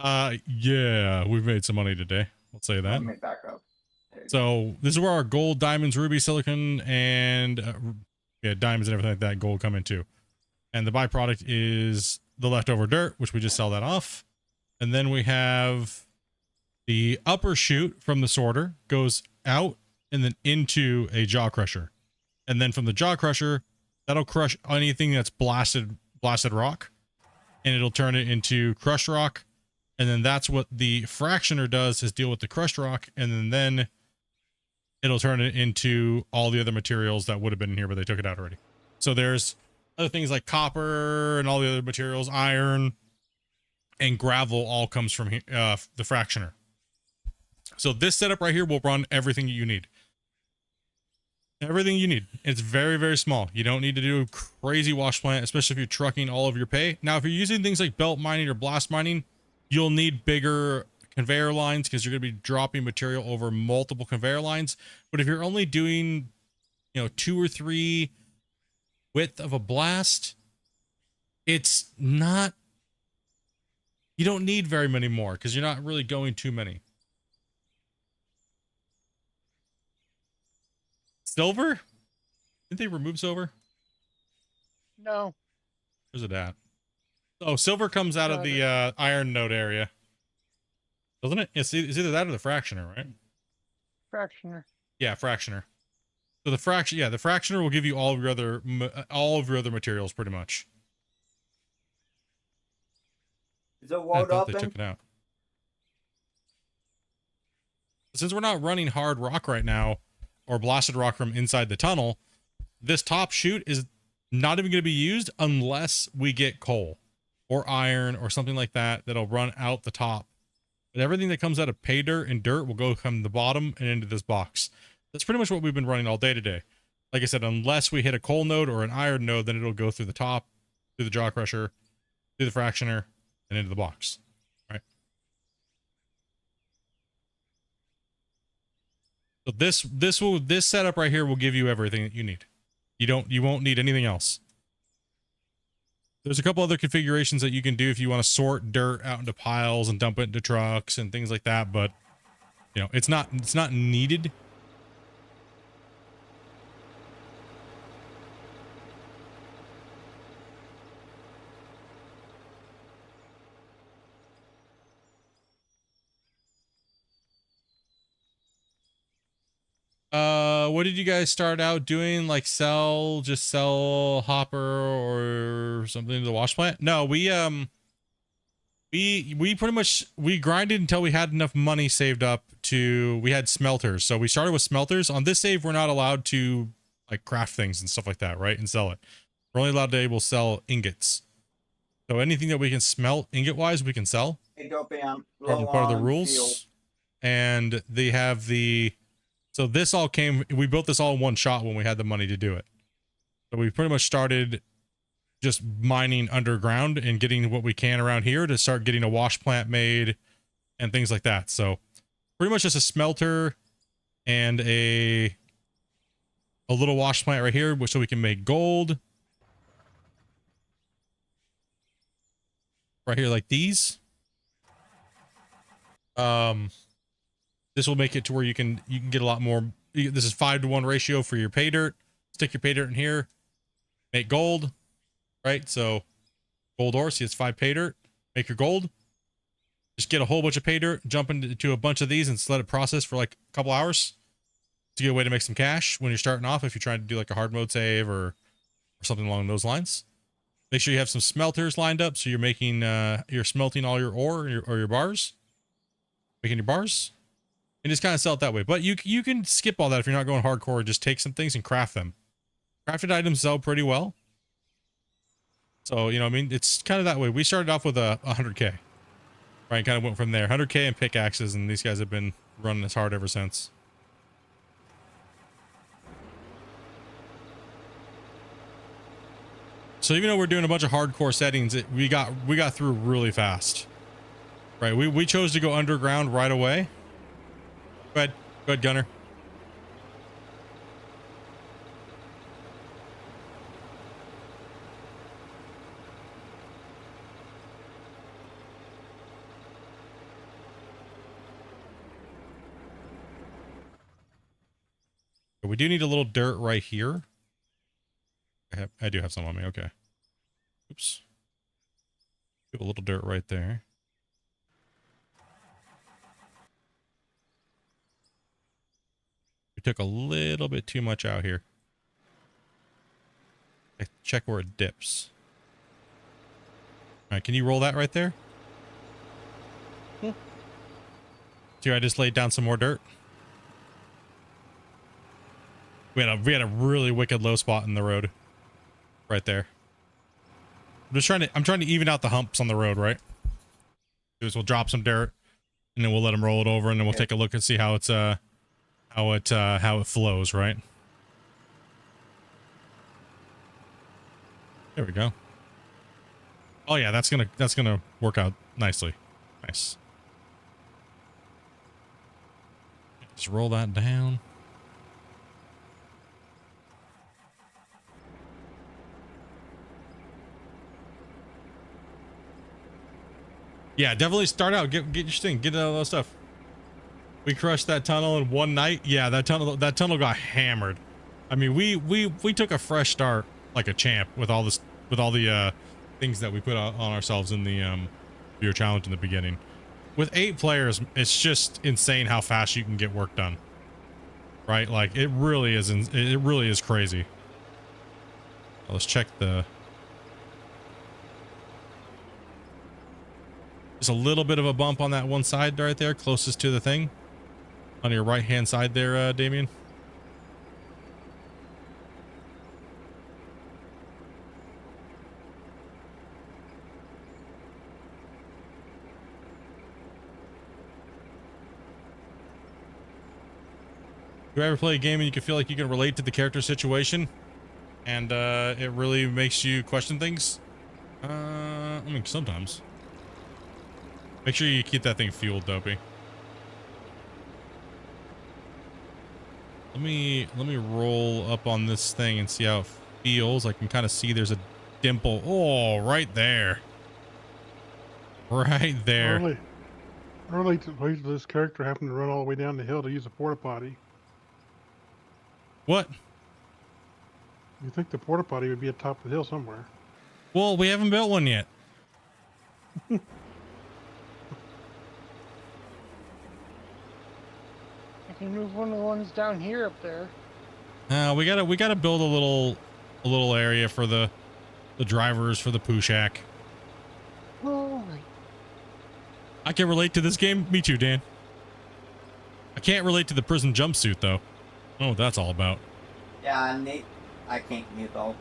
yeah, we've made some money today. I'll say that. Let me back up. So this is where our gold, diamonds, ruby, silicon, and yeah, diamonds and everything like that gold come into. And the byproduct is the leftover dirt, which we just sell that off. And then we have the upper chute from the sorter goes out and then into a jaw crusher. And then from the jaw crusher, that'll crush anything that's blasted rock, and it'll turn it into crushed rock. And then that's what the fractioner does, is deal with the crushed rock, and then it'll turn it into all the other materials that would have been in here, but they took it out already. So there's other things like copper and all the other materials, iron and gravel, all comes from here, the fractioner. So this setup right here will run everything you need. Everything you need. It's very, very small. You don't need to do a crazy wash plant, especially if you're trucking all of your pay. Now, if you're using things like belt mining or blast mining, you'll need bigger conveyor lines because you're going to be dropping material over multiple conveyor lines. But if you're only doing, 2 or 3 width of a blast, it's not, you don't need very many more because you're not really going too many. Silver? Didn't they remove silver? No. Where's it at? Oh, silver comes out of the iron node area. Doesn't it? It's either that or the fractioner, right? Fractioner. Yeah, fractioner. So the fractioner will give you all of your other materials pretty much. Is the I world thought they open? took it out. Since we're not running hard rock right now, or blasted rock from inside the tunnel, this top chute is not even going to be used unless we get coal or iron or something like that that'll run out the top. But everything that comes out of pay dirt and dirt will go from the bottom and into this box. That's pretty much what we've been running all day today. Like I said, unless we hit a coal node or an iron node, then it'll go through the top, through the jaw crusher, through the fractioner, and into the box. Right? So this setup right here will give you everything that you need. You won't need anything else. There's a couple other configurations that you can do if you want to sort dirt out into piles and dump it into trucks and things like that, but it's not needed. What did you guys start out doing? Like just sell hopper or something to the wash plant? No, we pretty much, we grinded until we had enough money saved up we had smelters. So we started with smelters. On this save, we're not allowed to like craft things and stuff like that, right? And sell it. We're only allowed to able to sell ingots. So anything that we can smelt ingot wise, we can sell. Hey, Dopey, I'm Part low of the on rules. fuel. And they have so this all we built this all in one shot when we had the money to do it. So we pretty much started just mining underground and getting what we can around here to start getting a wash plant made and things like that. So pretty much just a smelter and a little wash plant right here, so we can make gold. Right here, like these. This will make it to where you can get a lot more. This is 5-to-1 ratio for your pay dirt. Stick your pay dirt in here, make gold, right? So gold ore, see it's 5 pay dirt. Make your gold. Just get a whole bunch of pay dirt, jump into a bunch of these and let it process for like a couple hours. It's a good way to make some cash when you're starting off if you're trying to do like a hard mode save or something along those lines. Make sure you have some smelters lined up so you're making you're smelting all your ore or your bars. Making your bars. And just kind of sell it that way. But you can skip all that if you're not going hardcore. Just take some things and craft them. Crafted items sell pretty well. So, I mean, it's kind of that way. We started off with a 100K. Right, kind of went from there. 100K and pickaxes, and these guys have been running as hard ever since. So even though we're doing a bunch of hardcore settings, we got through really fast. Right, we chose to go underground right away. Go ahead, Gunner. We do need a little dirt right here. I do have some on me. Okay. Oops. Do a little dirt right there. We took a little bit too much out here. Check where it dips. All right, can you roll that right there? See, I just laid down some more dirt. We had a really wicked low spot in the road, right there. I'm trying to even out the humps on the road, right? We'll drop some dirt, and then we'll let them roll it over, and then we'll take a look and see how it's how it flows, right? There we go. Oh yeah, that's gonna work out nicely. Nice. Just roll that down. Yeah, definitely start out. Get your thing. Get all that stuff. We crushed that tunnel in one night. Yeah, that tunnel got hammered. I mean, we took a fresh start like a champ with all this, with all the things that we put on ourselves in the your challenge in the beginning. With 8 players, it's just insane how fast you can get work done. Right? Like it really is. It really is crazy. Let's check the. There's a little bit of a bump on that one side right there, closest to the thing. On your right hand side there, Damien. You ever play a game and you can feel like you can relate to the character situation and it really makes you question things? I mean, sometimes. Make sure you keep that thing fueled, Dopey. Let me roll up on this thing and see how it feels. I can kind of see there's a dimple. Oh, right there. Right there. Early to this character happened to run all the way down the hill to use a porta potty. What? You think the porta potty would be at the top of the hill somewhere? Well, we haven't built one yet. I can move one of the ones down here up there. We gotta build a little area for the drivers for the poo shack. Oh, right. I can relate to this game. Me too, Dan. I can't relate to the prison jumpsuit though. I don't know what that's all about. Yeah, I can't mute though.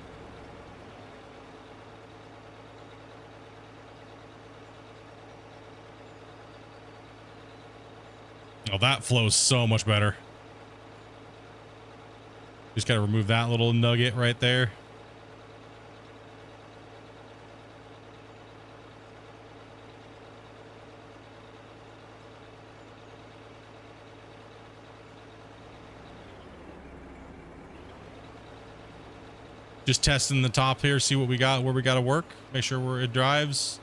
Oh, that flows so much better. Just gotta remove that little nugget right there. Just testing the top here, see what we got, where we got to work. Make sure it drives.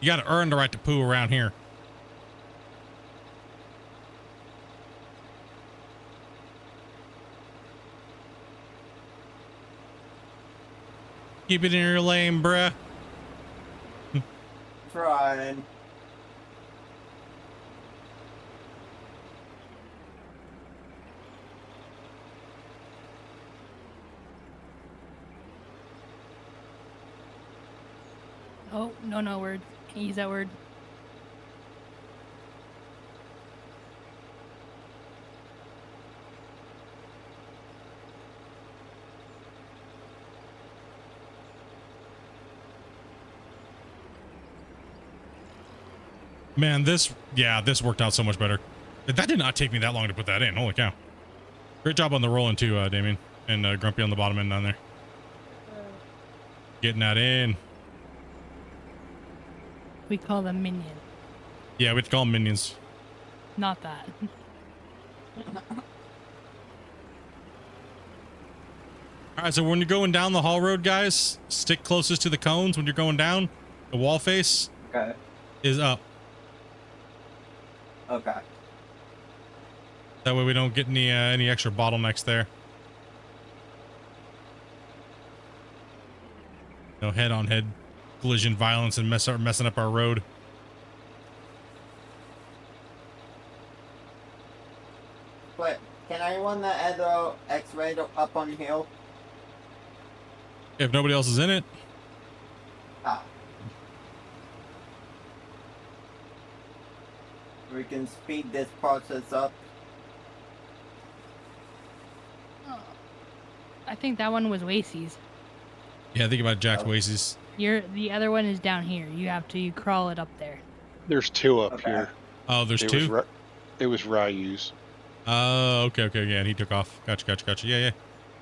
You got to earn the right to poo around here. Keep it in your lane, bruh. Trying. Oh, no word. Can't use that word. Man, this worked out so much better. That did not take me that long to put that in. Holy cow. Great job on the rolling too, Damien. And Grumpy on the bottom end down there. Getting that in. We call them minions. Yeah, we have to call them minions. Not that. All right, so when you're going down the haul road, guys, stick closest to the cones when you're going down. The wall face Okay. is up. Okay. That way we don't get any extra bottlenecks there. No head-on-head collision violence and messing up our road. But can I run the other X-ray up on the hill? If nobody else is in it. Ah. We can speed this process up. I think that one was Wacy's. Yeah, think about Jack's Wacy's. The other one is down here. You have to crawl it up there. There's 2 up Okay. here. Oh, there's 2? It was Ryu's. Oh, okay, okay, yeah, and he took off. Gotcha, gotcha, gotcha. Yeah, yeah.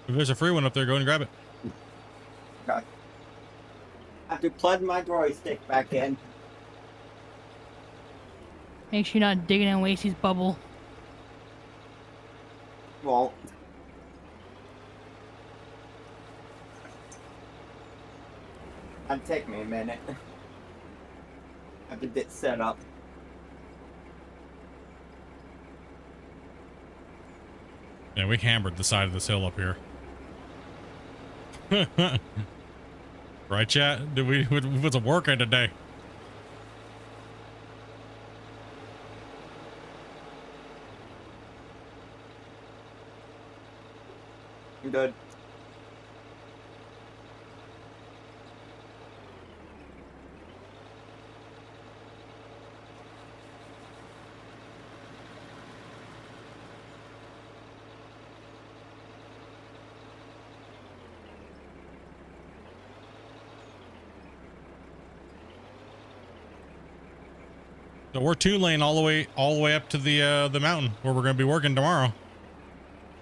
If there's a free one up there, go and grab it. Okay. I have to plug my joystick back in. Make sure you're not digging in Lacey's bubble. Won't. It'll take me a minute. I have to get set up. Yeah, we hammered the side of this hill up here. Right, chat? Did we put some work in today? Good. So we're 2-lane all the way up to the mountain where we're gonna be working tomorrow.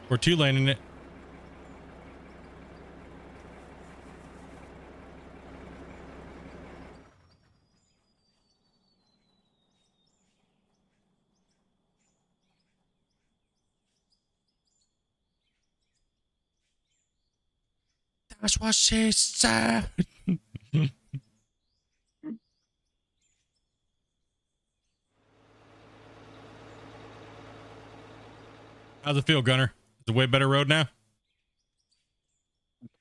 We're 2-laning it. That's what she said. How's it feel, Gunner? It's a way better road now?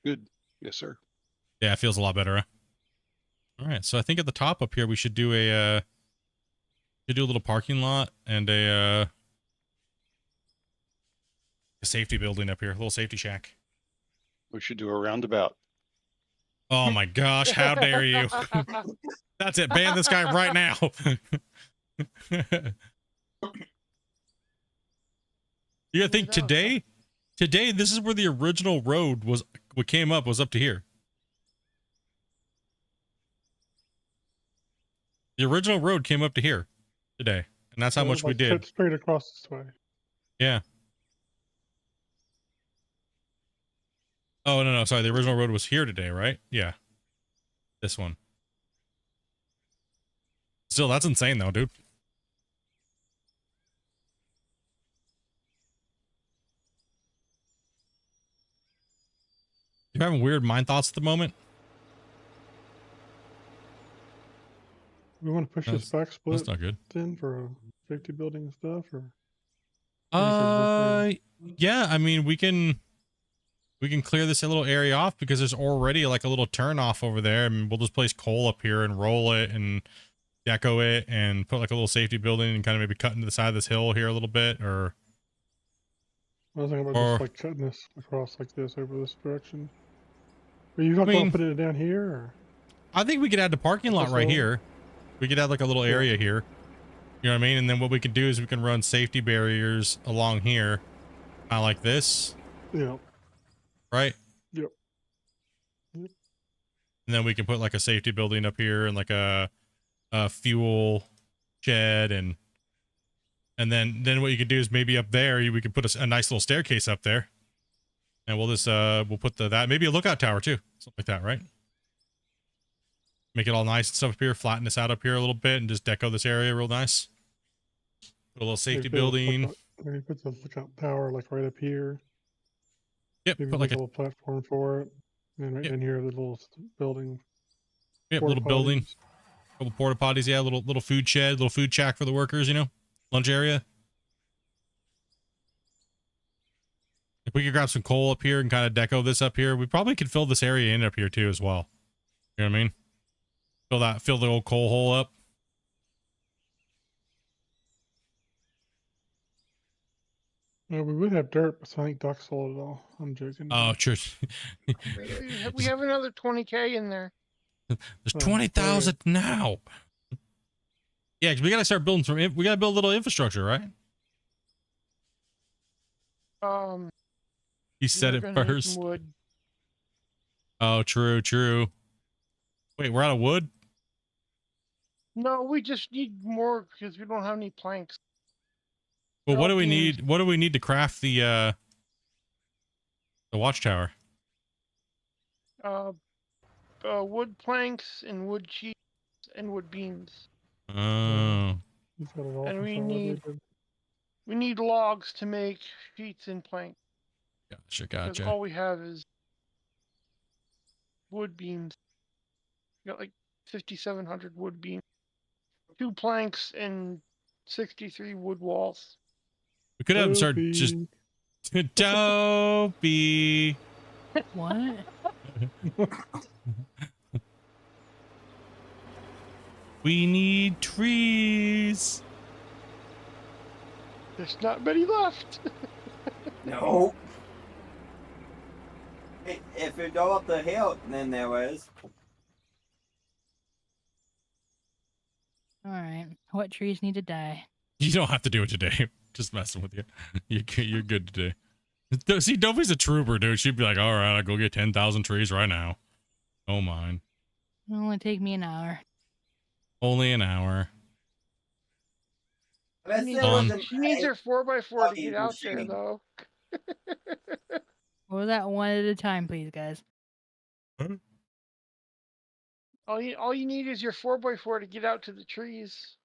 Good. Yes, sir. Yeah, it feels a lot better, huh? All right, so I think at the top up here we should do a little parking lot and a safety building up here, a little safety shack. We should do a roundabout. Oh my gosh, how dare you? That's it. Ban this guy right now. You gotta think today, this is where the original road was, what came up was up to here. The original road came up to here today. And that's how much we did. Cut straight across this way. Yeah. Oh, no, sorry. The original road was here today, right? Yeah. This one. Still, that's insane though, dude. You're having weird mind thoughts at the moment? We want to push this back split That's not good. then for safety building and stuff, or Yeah, I mean, we can clear this little area off because there's already like a little turn off over there, and we'll just place coal up here and roll it and deco it and put like a little safety building and kind of maybe cut into the side of this hill here a little bit, or I was thinking about just like cutting this across like this over this direction. Are you talking about putting it down here? Or? I think we could add the parking lot right here. We could add like a little area here. You know what I mean? And then what we could do is we can run safety barriers along here, kind of like this. Yeah. Right? Yep. Yep. And then we can put like a safety building up here and like a fuel shed, and then what you could do is maybe up there we could put a nice little staircase up there, and we'll just we'll put that maybe a lookout tower too, something like that, right? Make it all nice and stuff up here, flatten this out up here a little bit, and just deco this area real nice. Put a little safety building. Maybe put the lookout tower like right up here. Yep, Maybe put like a little platform for it, and right in here the little building. Yep, little building. Couple porta potties, yeah, little food shed, little food shack for the workers, you know, lunch area. If we could grab some coal up here and kind of deco this up here, we probably could fill this area in up here too as well. You know what I mean? Fill the old coal hole up. Yeah, we would have dirt, but I think Doc sold it all. I'm joking. Oh, true. We have another 20K in there. There's 20,000 now. Yeah, because we gotta start building we gotta build a little infrastructure, right? He said it first. Oh, true. Wait, we're out of wood? No, we just need more because we don't have any planks. Well, what all do we beams. need? What do we need to craft the watchtower? Wood planks and wood sheets and wood beams. Oh, He's got it all And consolidated. we need logs to make sheets and planks gotcha, because gotcha. all we have is wood beams. We got like 5,700 wood beams, 2 planks, and 63 wood walls. We could have them start just Dopey. dopey. What? We need trees. There's not many left. No. If you go up the hill, then there was. All right. What trees need to die? You don't have to do it today. Just messing with you. You're good today. See, Dopey's a trooper, dude. She'd be like, all right, I'll go get 10,000 trees right now. Oh, mine. It'll only take me an hour. Only an hour. That She still needs- isn't She needs her 4x4 to get out there, machine. though. What was that one at a time, please, guys? All you need is your 4x4 to get out to the trees.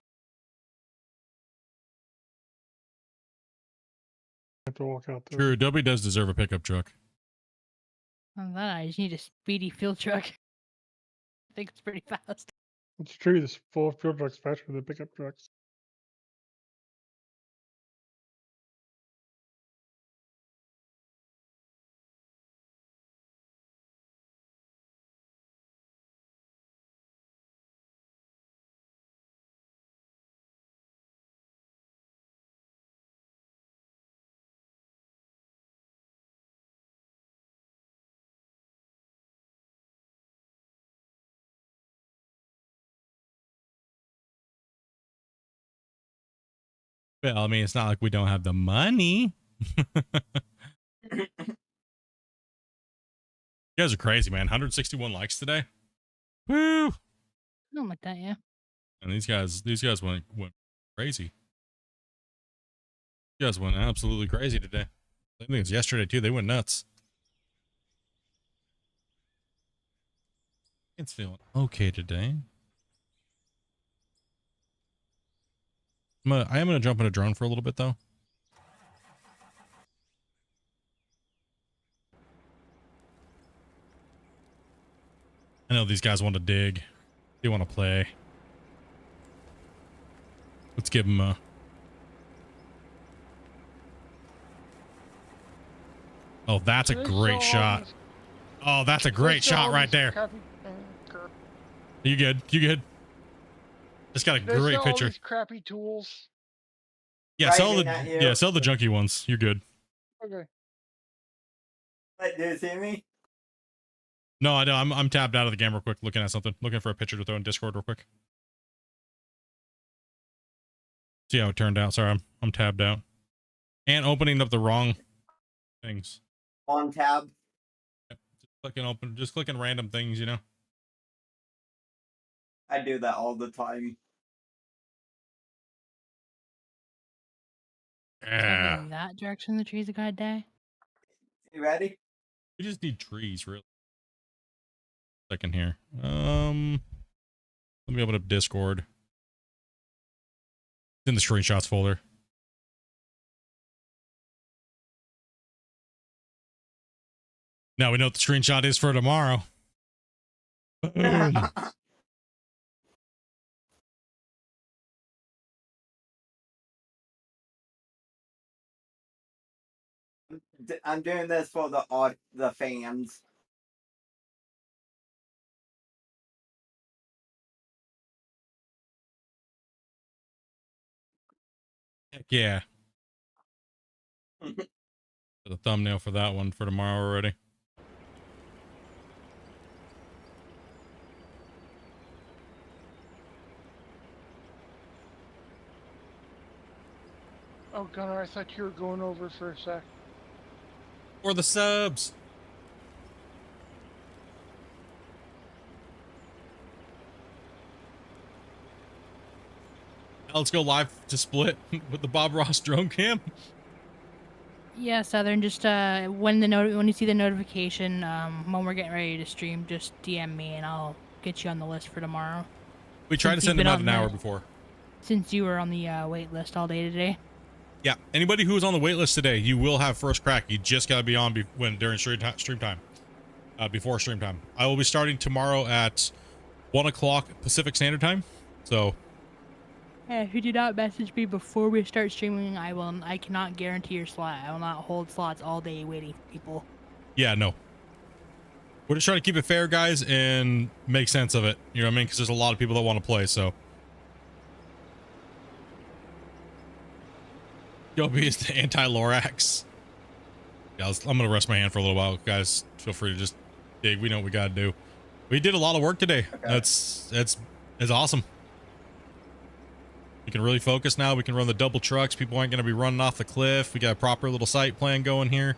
Have to walk out there. True, Dopey does deserve a pickup truck. On that, I just need a speedy field truck. I think it's pretty fast. It's true. This full of field trucks faster than pickup trucks. Well, I mean, it's not like we don't have the money. You guys are crazy, man. 161 likes today. Woo! Something like that, yeah. And these guys went crazy. You guys went absolutely crazy today. I think it's yesterday too. They went nuts. It's feeling okay today. I am gonna jump in a drone for a little bit though. I know these guys want to dig. They want to play. Let's give them a. Oh, that's a They great sell shot. these- Oh, that's a they great sell shot right these there. crappy- You good? You good? Just got a They great sell all picture. these crappy tools. Yeah, sell Driving the at you. yeah, sell the junky ones. You're good. Okay. Wait, do you see me? No, I know. I'm tabbed out of the game real quick, looking at something, looking for a picture to throw in Discord real quick. See how it turned out. Sorry, I'm tabbed out, and opening up the wrong things. On tab. Just clicking random things, you know. I do that all the time. Yeah. In that direction, the trees are gonna die. You ready? We just need trees, really. Second here. Let me open up Discord. It's in the screenshots folder. Now we know what the screenshot is for tomorrow. Boom. I'm doing this for the fans. Heck yeah. The thumbnail for that one for tomorrow already. Oh, Gunnar, I thought you were going over for a sec. For the subs. Let's go live to Split with the Bob Ross drone cam. Yeah, Southern. Just when when you see the notification, when we're getting ready to stream, just DM me and I'll get you on the list for tomorrow. We tried to Since send you've them been out on an hour the- before. Since you were on the wait list all day today. Yeah, anybody who's on the wait list today, you will have first crack. You just gotta be on during stream time, before stream time. I will be starting tomorrow at 1 o'clock Pacific Standard Time. So Yeah, if you do not message me before we start streaming, I cannot guarantee your slot. I will not hold slots all day waiting for people. yeah, no. We're just trying to keep it fair, guys, and make sense of it. You know what I mean? Because there's a lot of people that want to play. So Yobi is the anti-Lorax. Yeah, I'm gonna rest my hand for a little while, guys. Feel free to just dig. We know what we gotta do. We did a lot of work today. Okay. That's awesome. We can really focus now. We can run the double trucks. People aren't gonna be running off the cliff. We got a proper little site plan going here.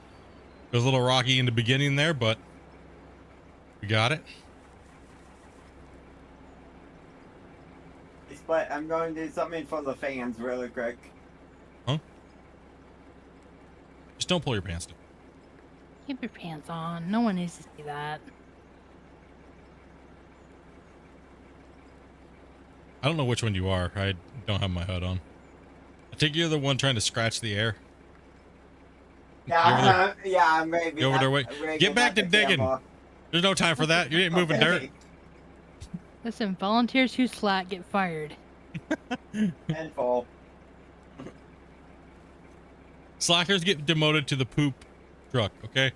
It was a little rocky in the beginning there, but we got it. But I'm going to do something for the fans really quick. Just don't pull your pants down. Keep your pants on. No one needs to see that. I don't know which one you are. I don't have my HUD on. I think you're the one trying to scratch the air. Yeah, I'm ready. Get over there, wait. Get back to digging. There's no time for that. You ain't moving dirt. Listen, volunteers who slack get fired. And fall. Slackers get demoted to the poop truck, okay?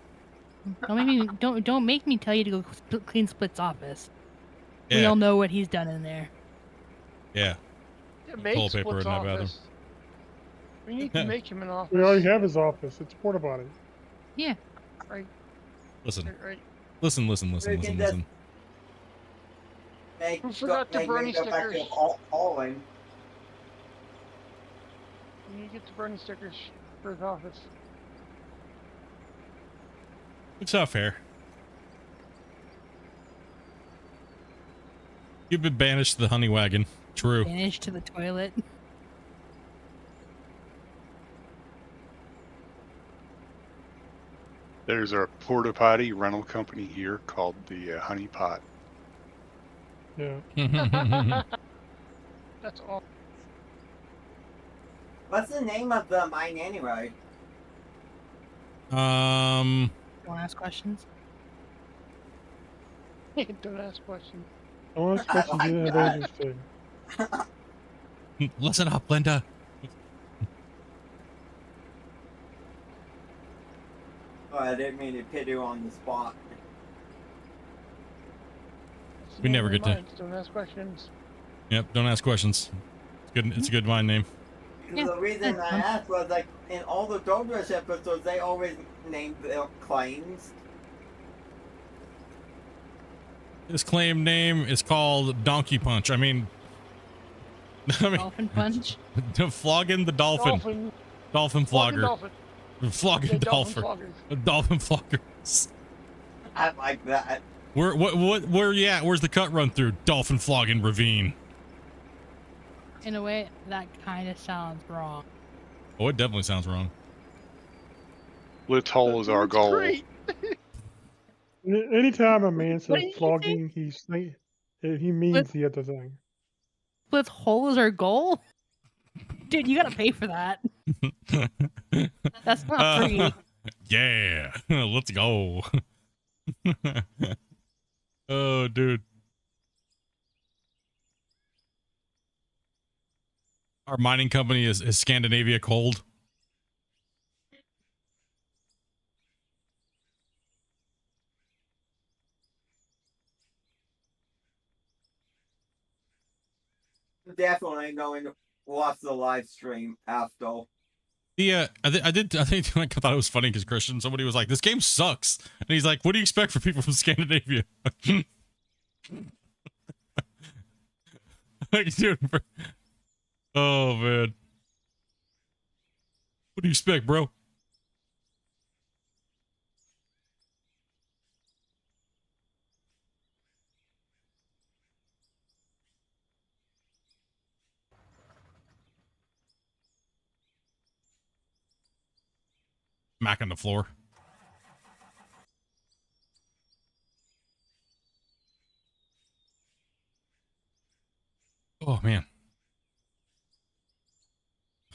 Don't make me tell you to go clean Split's office. We Yeah. all know what he's done in there. Yeah. It makes Toilet paper Split's in that bathroom. office. We need to make him an office. We already have his office. It's porta potty. Yeah. Right, Listen. right. Listen. We can just make, Who forgot to make burn me any go back to stickers? hauling. You need to get the burning stickers for his office. It's not fair. You've been banished to the honey wagon. True. Banished to the toilet. There's a porta potty rental company here called the Honey Pot. Yeah. That's all. What's the name of the mine anyway? Don't ask questions. Don't ask questions. I want to question like the that. Avengers too. Listen up, Linda. Oh, I didn't mean to pit you on the spot. It's the We name never of the get to- mines, Don't ask questions. Yep, don't ask questions. It's good. It's a good mine name. Because Yeah, the reason that's I fun. asked was like in all the Gold Rush episodes, they always named their claims. His claim name is called Donkey Punch. I mean, Dolphin punch. flogging the dolphin. Dolphin flogger. Dolphin. Flogging Yeah, dolphin. floggers. Dolphin floggers. I like that. Where you at? Where's the cut run through? Dolphin flogging ravine. In a way, that kind of sounds wrong. Oh, it definitely sounds wrong. Little hole is our It's goal. great. Anytime a man What says did he say? flogging, he means the other thing. Split's hole is our goal? Dude, you gotta pay for that. That's not free. Yeah, let's go. Oh, dude. Our mining company is Scandinavia Cold. Definitely going to watch the live stream after. Yeah, I think I thought it was funny because Christian, somebody was like, "This game sucks," and he's like, "What do you expect for people from Scandinavia?" Like, dude, oh man, what do you expect, bro? Smack on the floor. Oh man.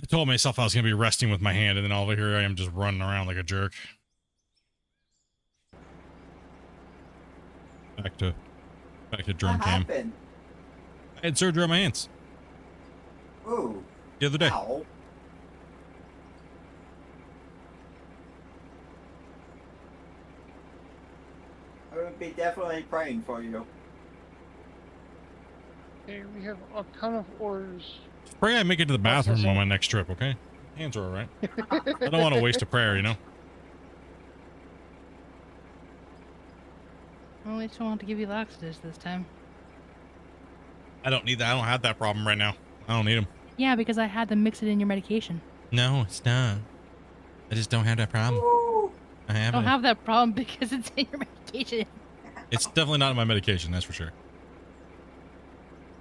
I told myself I was gonna be resting with my hand, and then over here I am just running around like a jerk. Back to drone What cam. happened? I had surgery on my hands Ooh. the other day. Ow. I would be definitely praying for you. Okay, we have a ton of orders. Pray I make it to the bathroom on Processing. my next trip, okay? Hands are all right. I don't want to waste a prayer, you know? Well, at least I want to give you laxatives this time. I don't need that. I don't have that problem right now. I don't need them. Yeah, because I had them mix it in your medication. No, it's not. I just don't have that problem. Ooh. I I have don't it. have that problem because it's in your medication. It's definitely not in my medication, that's for sure.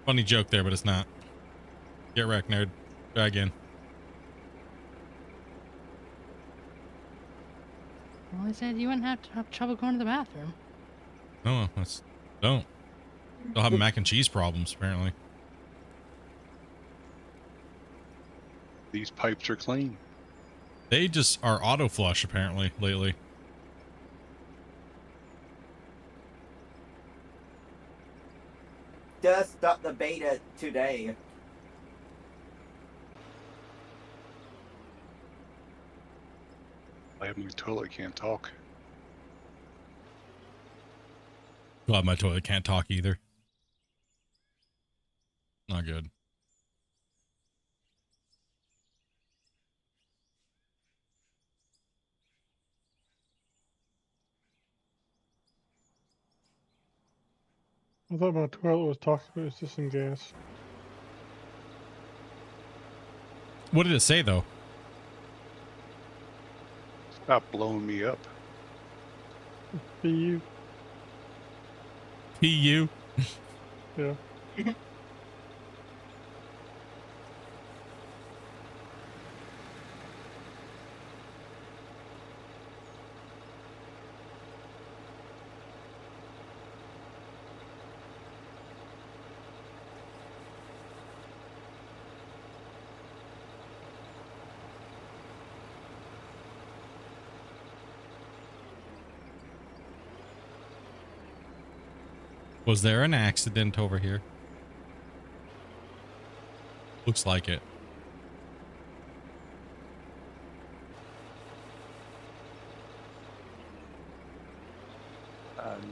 Funny joke there, but it's not. Get wrecked, nerd. Try again. Well, they said you wouldn't have to have trouble going to the bathroom. No, that's don't. They'll have mac and cheese problems, apparently. These pipes are clean. They just are auto flush, apparently, lately. Just stop the beta today. I have my toilet can't talk. God, my toilet can't talk either. Not good. I thought my toilet was talking, but it's just some gas. What did it say, though? Stop blowing me up. BU. PU? Yeah. Was there an accident over here? Looks like it.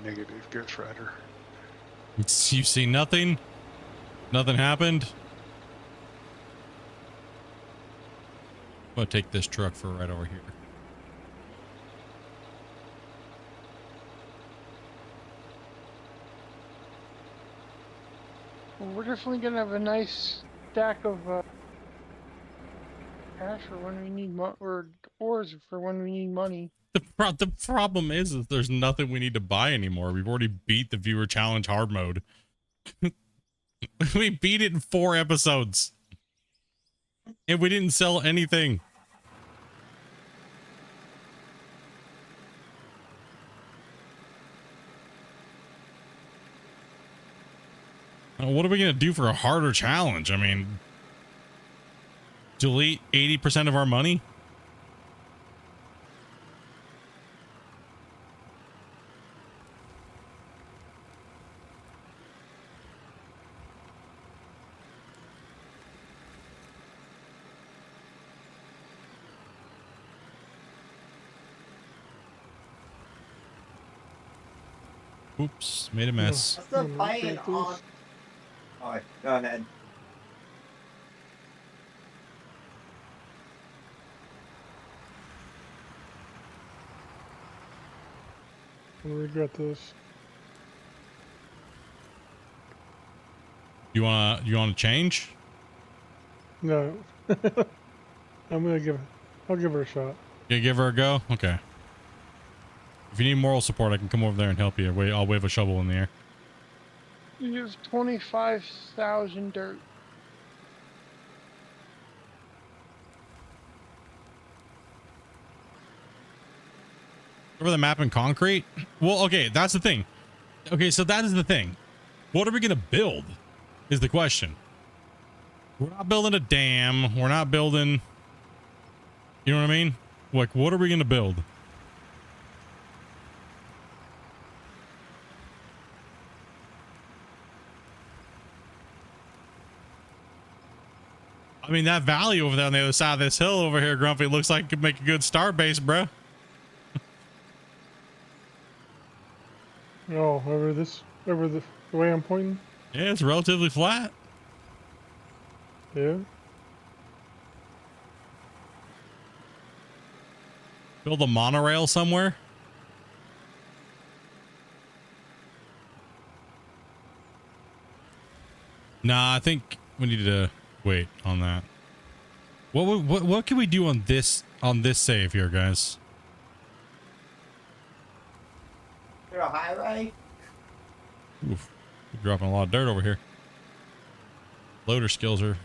Negative, Ghost Rider. You see nothing? Nothing happened? I'm gonna take this truck for right over here. Well, we're definitely gonna have a nice stack of cash for when we need or ores for when we need money. The problem is there's nothing we need to buy anymore. We've already beat the viewer challenge hard mode. We beat it in 4 episodes. And we didn't sell anything. What are we going to do for a harder challenge? I mean, delete 80% of our money? Oops, made a mess. What's the plan on? Alright, go ahead. I regret this. You wanna change? No. I'll give her a shot. You give her a go? Okay. If you need moral support, I can come over there and help you. I'll wave a shovel in the air. You have 25,000 dirt. Over the map in concrete? Well, okay, that's the thing. Okay, so that is the thing. What are we gonna build? Is the question. We're not building a dam. We're not building. You know what I mean? Like, what are we gonna build? I mean, that valley over there on the other side of this hill over here, Grumpy, looks like it could make a good star base, bro. Oh, over the way I'm pointing? Yeah, it's relatively flat. Yeah. Build a monorail somewhere. Nah, I think we need to wait on that. What can we do on this save here, guys? You're a highway? Oof, we're dropping a lot of dirt over here. Loader skills are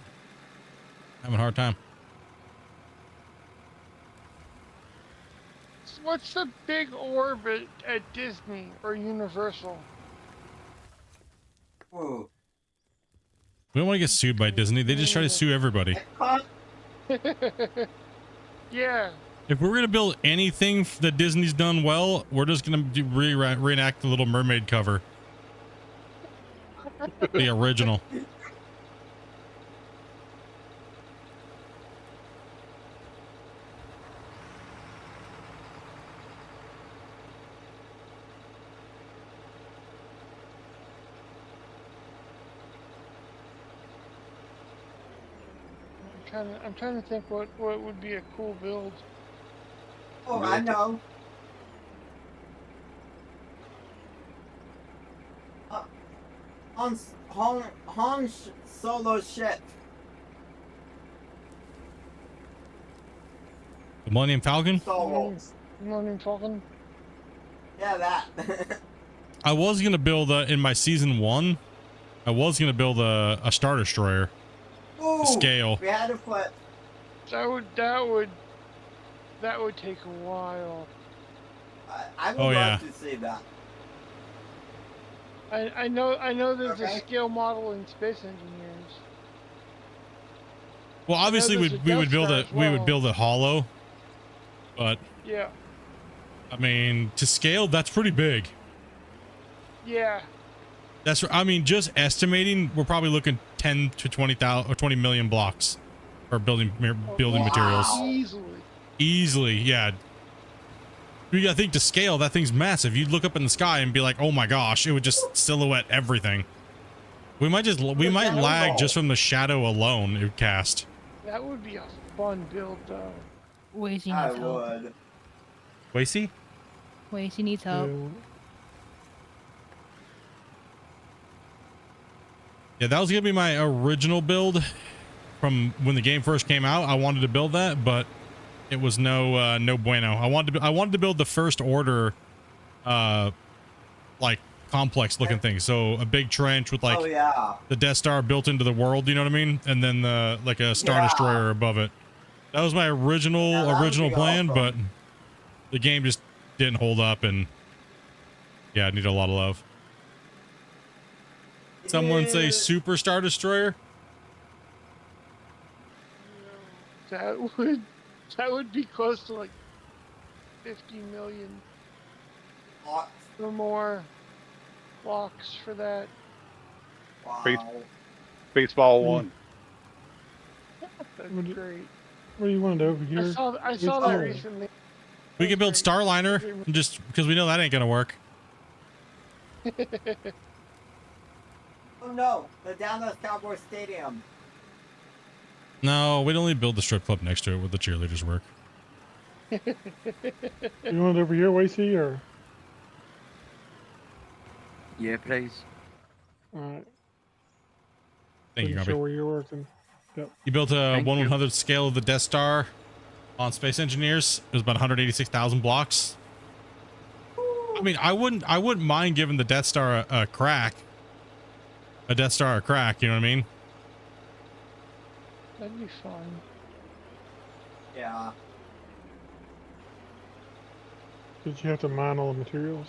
having a hard time. What's the big orb at Disney or Universal? Ooh. We don't want to get sued by Disney. They just try to sue everybody. Yeah. If we're gonna build anything that Disney's done well, we're just gonna reenact the Little Mermaid cover, the original. I'm trying to think what would be a cool build. Oh, I know. Han Solo ship. The Millennium Falcon? Star Wars. Millennium Falcon? Yeah, that. I was gonna build in my season 1. I was gonna build a Star Destroyer. Ooh, Scale. We had to flip. That would take a while. I would Oh, love yeah. to see that. I know there's a Okay. scale model in Space Engineers. Well, obviously there's a we would Death build Star it. as We would well. build it hollow, but Yeah. I mean to scale, that's pretty big. Yeah. That's I mean just estimating, we're probably looking 10 to 20,000 or 20 million blocks for building materials. Easily, yeah. You gotta think to scale, that thing's massive. You'd look up in the sky and be like, oh my gosh, it would just silhouette everything. We might lag just from the shadow alone it would cast. That would be a fun build, though. Wacy I needs help. would. Wacy? Wacy needs help. Yeah, that was gonna be my original build from when the game first came out. I wanted to build that, but it was no bueno. I wanted to build the First Order, like complex looking thing. So a big trench with like Oh yeah. the Death Star built into the world. You know what I mean? And then like a Star Yeah. Destroyer above it. That was my original Yeah, that would be plan, but awesome. the game just didn't hold up, and yeah, it needed a lot of love. Someone say Yeah. Super Star Destroyer. That would be close to like 50 million Wow. or more blocks for that. Baseball 1. That's Would you- great. Where you wanted over here? I saw that Oh. recently. We could build Starliner, just because we know that ain't gonna work. Oh no, the Dallas Cowboys Stadium. No, we'd only build the strip club next to it where the cheerleaders work. You want it over here, Wacy, or? Yeah, please. Alright. Thank you, Sure Grumpy. where you're working. Yep. You built a Thank 1/100th scale of the Death Star on Space Engineers. It was about 186,000 blocks. I mean, I wouldn't mind giving the Death Star a crack. A Death Star a crack, you know what I mean? That'd be fun. Yeah. Did you have to mine all the materials?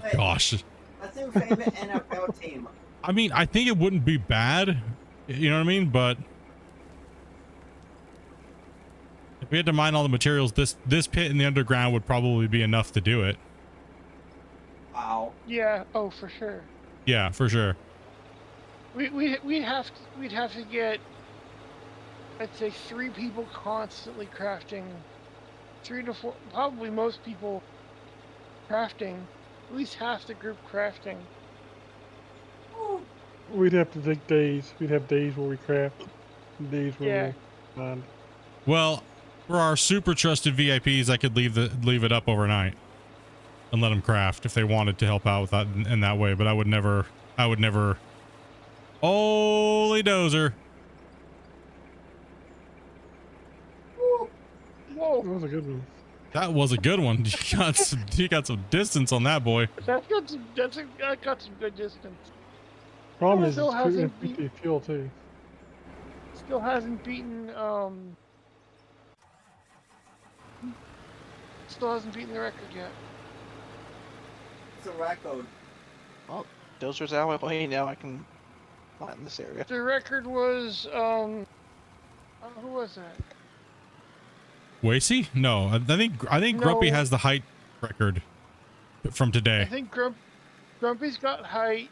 But Gosh. what's your favorite NFL team? I mean, I think it wouldn't be bad. You know what I mean? But if we had to mine all the materials, this pit in the underground would probably be enough to do it. Wow. Yeah. Oh, for sure. Yeah, for sure. We'd have to get, I'd say, 3 people constantly crafting, 3 to 4, probably most people crafting, at least half the group crafting. We'd have to take days. We'd have days where we craft, and days where Yeah. we mine. Well, for our super trusted VIPs, I could leave it up overnight and let them craft if they wanted to help out with that in that way. But I would never. Holy dozer! Whoa, That was a good one. That was a good one. You got some distance on that boy. that got some good distance. Problem Well, is, still it's hasn't empty fuel too. Still hasn't beaten the record yet. It's a record. Well, Dozer's out of my way now. I can mine this area. The record was who was that? Wasey? No, I think Grumpy No. has the height record from I today. think Grumpy's got height.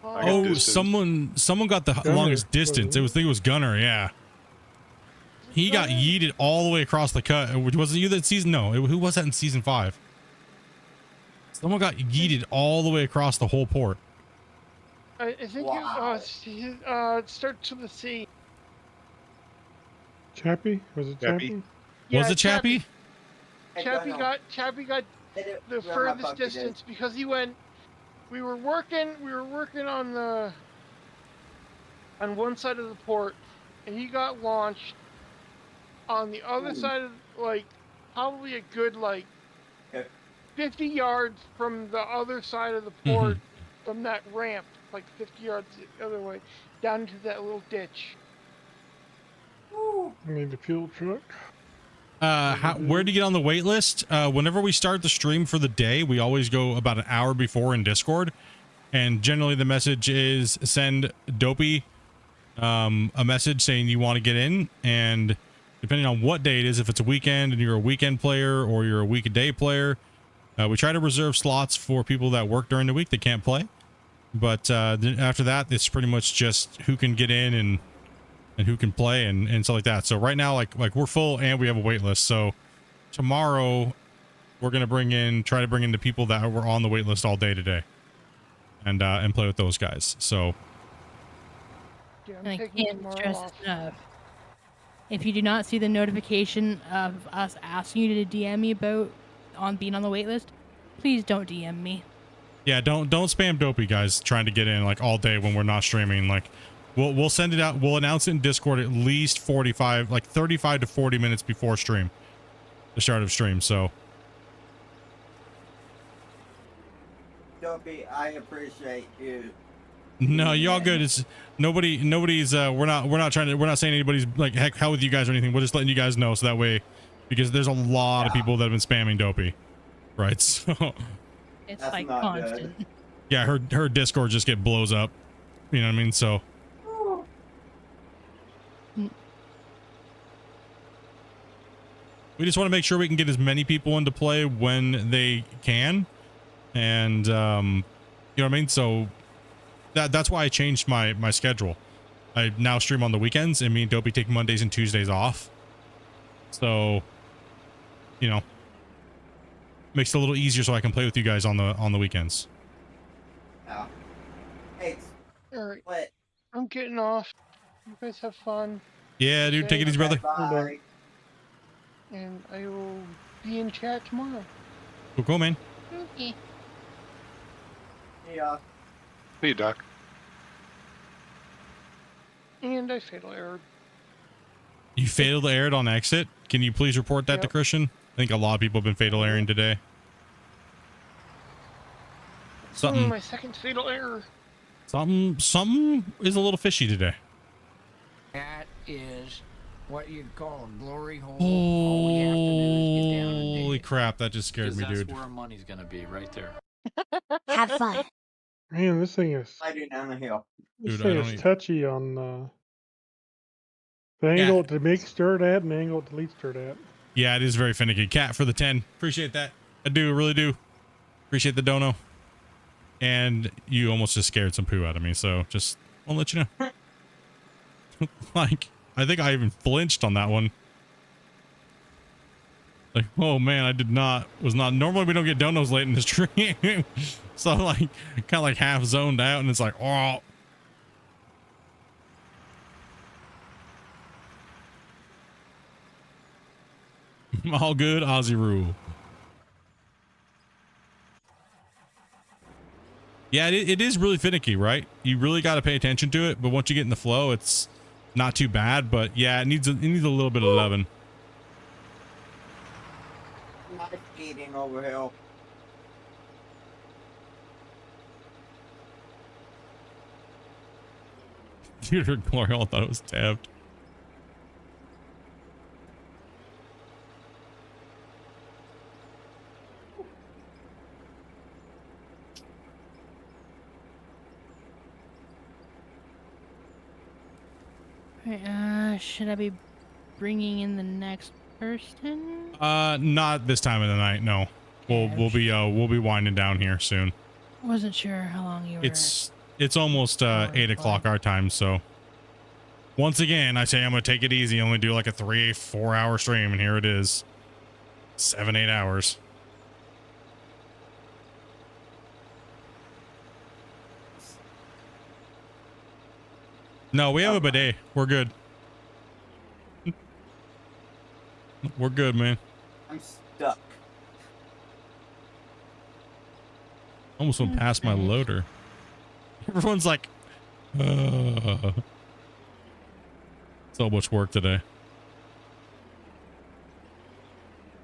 I got Oh, distance. someone got the Gunner, longest distance. wasn't I think it was Gunner. Yeah, he got Gunner? yeeted all the way across the cut. Was it you that season? No, who was that in season 5? Someone got yeeted all the way across the whole port. I think Wow. it starts with a C. Chappie? Was it Chappie? Chappie? Was it Chappie? I Chappie don't know. got Hit it the where my furthest bucket is. distance because he went. We were working on one side of the port, and he got launched on the other Ooh. side of probably a good Okay. 50 yards from the other side of the port from that ramp, 50 yards the other way down into that little ditch. I need a fuel truck. Where do you get on the wait list? Whenever we start the stream for the day, we always go about an hour before in Discord, and generally the message is send Dopey a message saying you want to get in, and depending on what day it is, if it's a weekend and you're a weekend player or you're a weekday player, we try to reserve slots for people that work during the week that can't play. But then after that, it's pretty much just who can get in and who can play and stuff like that. So right now, like we're full and we have a wait list. So tomorrow we're gonna try to bring in the people that were on the wait list all day today, and play with those guys. So Yeah, I'm And I taking can't tomorrow stress off. enough. If you do not see the notification of us asking you to DM me about being on the wait list, please don't DM me. yeah, don't spam Dopey guys trying to get in like all day when we're not streaming. Like we'll send it out. We'll announce it in Discord at least 35 to 40 minutes before stream, the start of stream. So Dopey, I appreciate you. no, y'all good. It's nobody's we're not saying anybody's like heck hell with you guys or anything. We're just letting you guys know so that way, because there's a lot of people that have been spamming Dopey, right? So It's That's like not constant. yeah, her Discord just blows up. You know what I mean? So we just want to make sure we can get as many people into play when they can, and you know what I mean. So that's why I changed my schedule. I now stream on the weekends, and me and Dopey take Mondays and Tuesdays off. So, you know, makes it a little easier so I can play with you guys on the weekends. Oh. Hey, Alright, Split. I'm getting off. You guys have fun, Yeah, dude, take it easy, brother. Bye. and I will be in chat tomorrow. Cool, man. Okay. Yeah. See you, Doc. And I fatal error. You fatal aired on exit. Can you please report that to Yep. Christian? I think a lot of people have been fatal airing today. Something My second fatal error. something is a little fishy today. That is what you'd call a glory hole. All we have to do is get down and dig Holy it. crap, that just scared 'Cause me, that's dude. where our money's gonna be, right there. Have fun. Man, this thing is Sliding down the hill. this Dude, I thing don't is even... touchy on the angle to make stirred at and the angle to least stirred at. Yeah, it is very finicky. Cat for the 10. Appreciate that. I do, really do. Appreciate the dono. And you almost just scared some poo out of me, so just I'll let you know. Like, I think I even flinched on that one. Like, oh man, was not normally we don't get donos late in the stream. So like kind of like half zoned out and it's like, oh. All good, Aussie rule. Yeah, it is really finicky, right? You really got to pay attention to it, but once you get in the flow, it's not too bad. But yeah, it needs a little bit of loving. Not eating over hill. Dude, her Glorial thought it was tabbed. Right, should I be bringing in the next person? Not this time of the night. No, we'll be winding down here soon. Wasn't sure how long you were. It's almost 8 o'clock our time. So once again, I say I'm gonna take it easy. Only do like a 3-4 hour stream, and here it is, 7-8 hours. No, we have a bidet. We're good. We're good, man. I'm stuck. Almost went past my loader. Everyone's like, so much work today.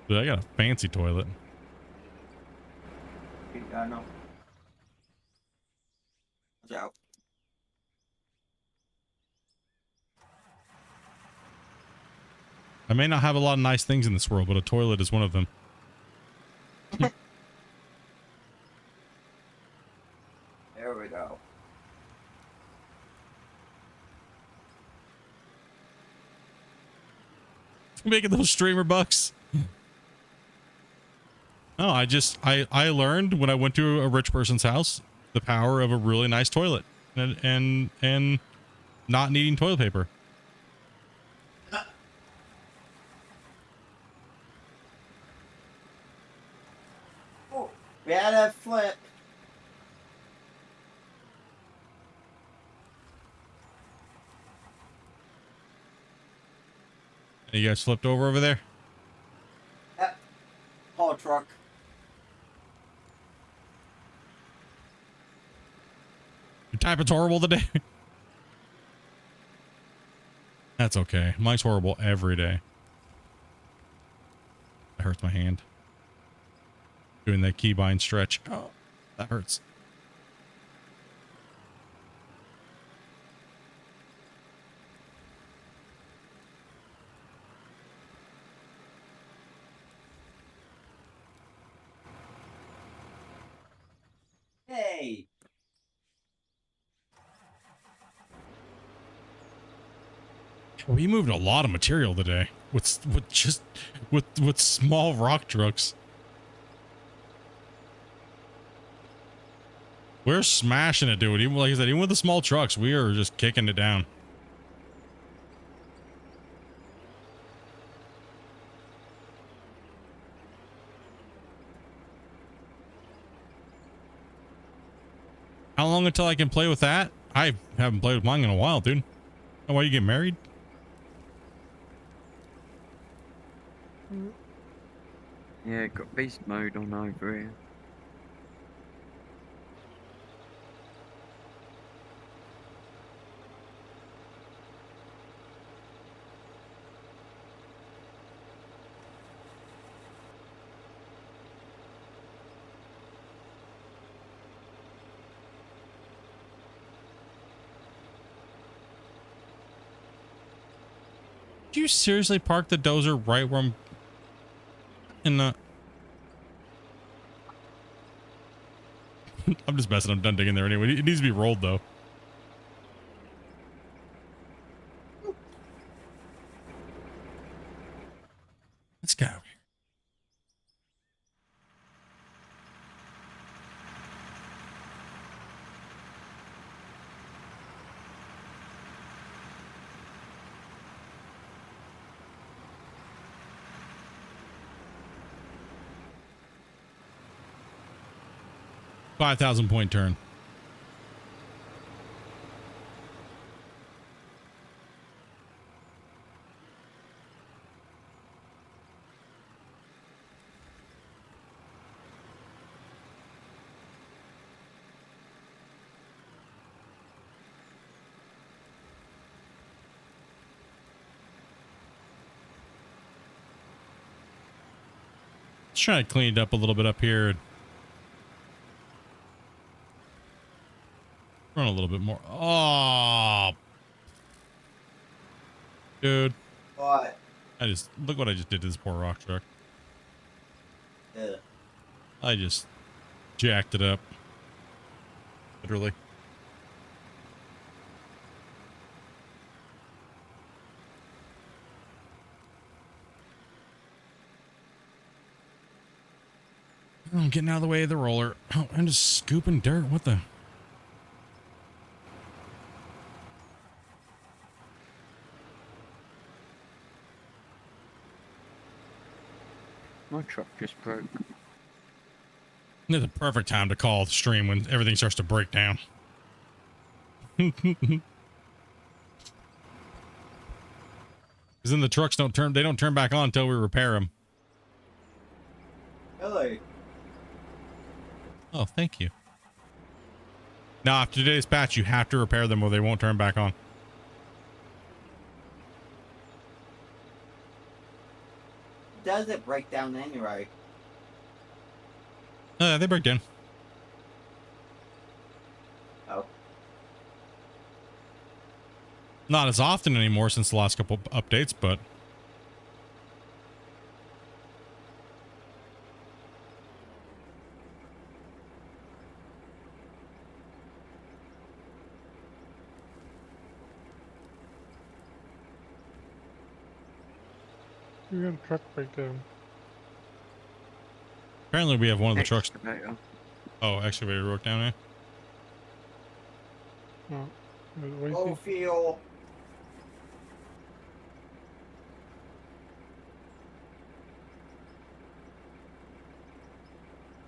Dude, I got a fancy toilet. I know. Watch out. I may not have a lot of nice things in this world, but a toilet is one of them. There we go. Making those streamer bucks. No, I learned when I went to a rich person's house the power of a really nice toilet and not needing toilet paper. Oh, we had a flip. You guys flipped over there? Yep. Haul truck. Your typing's horrible today. That's okay. Mine's horrible every day. That hurts my hand. Doing that keybind stretch. Oh, that hurts. Hey. We moved a lot of material today with small rock trucks. We're smashing it, dude. Even like I said, even with the small trucks, we are just kicking it down. How long until I can play with that? I haven't played with mine in a while, dude. Oh, why you get married? Yeah, got beast mode on over here. Did you seriously park the dozer right where I'm in the... I'm just messing. I'm done digging there anyway. It needs to be rolled though. Let's go. 5,000 point turn. Let's try to clean it up a little bit up here. Run a little bit more. Oh, dude. What? Look what I just did to this poor rock truck. Yeah. I just jacked it up. Literally. Oh, I'm getting out of the way of the roller. Oh, I'm just scooping dirt. What the? My truck just broke. It's the perfect time to call the stream when everything starts to break down. Because then the trucks don't turn back on until we repair them. Really? Oh, thank you. Now, after today's patch, you have to repair them or they won't turn back on. Does it break down anyway? They break down. Oh. Not as often anymore since the last couple updates, but We got a truck breakdown. apparently we have one of the trucks. Excavator. Oh, excavator broke down, eh? No. What do you Oh, think? fuel.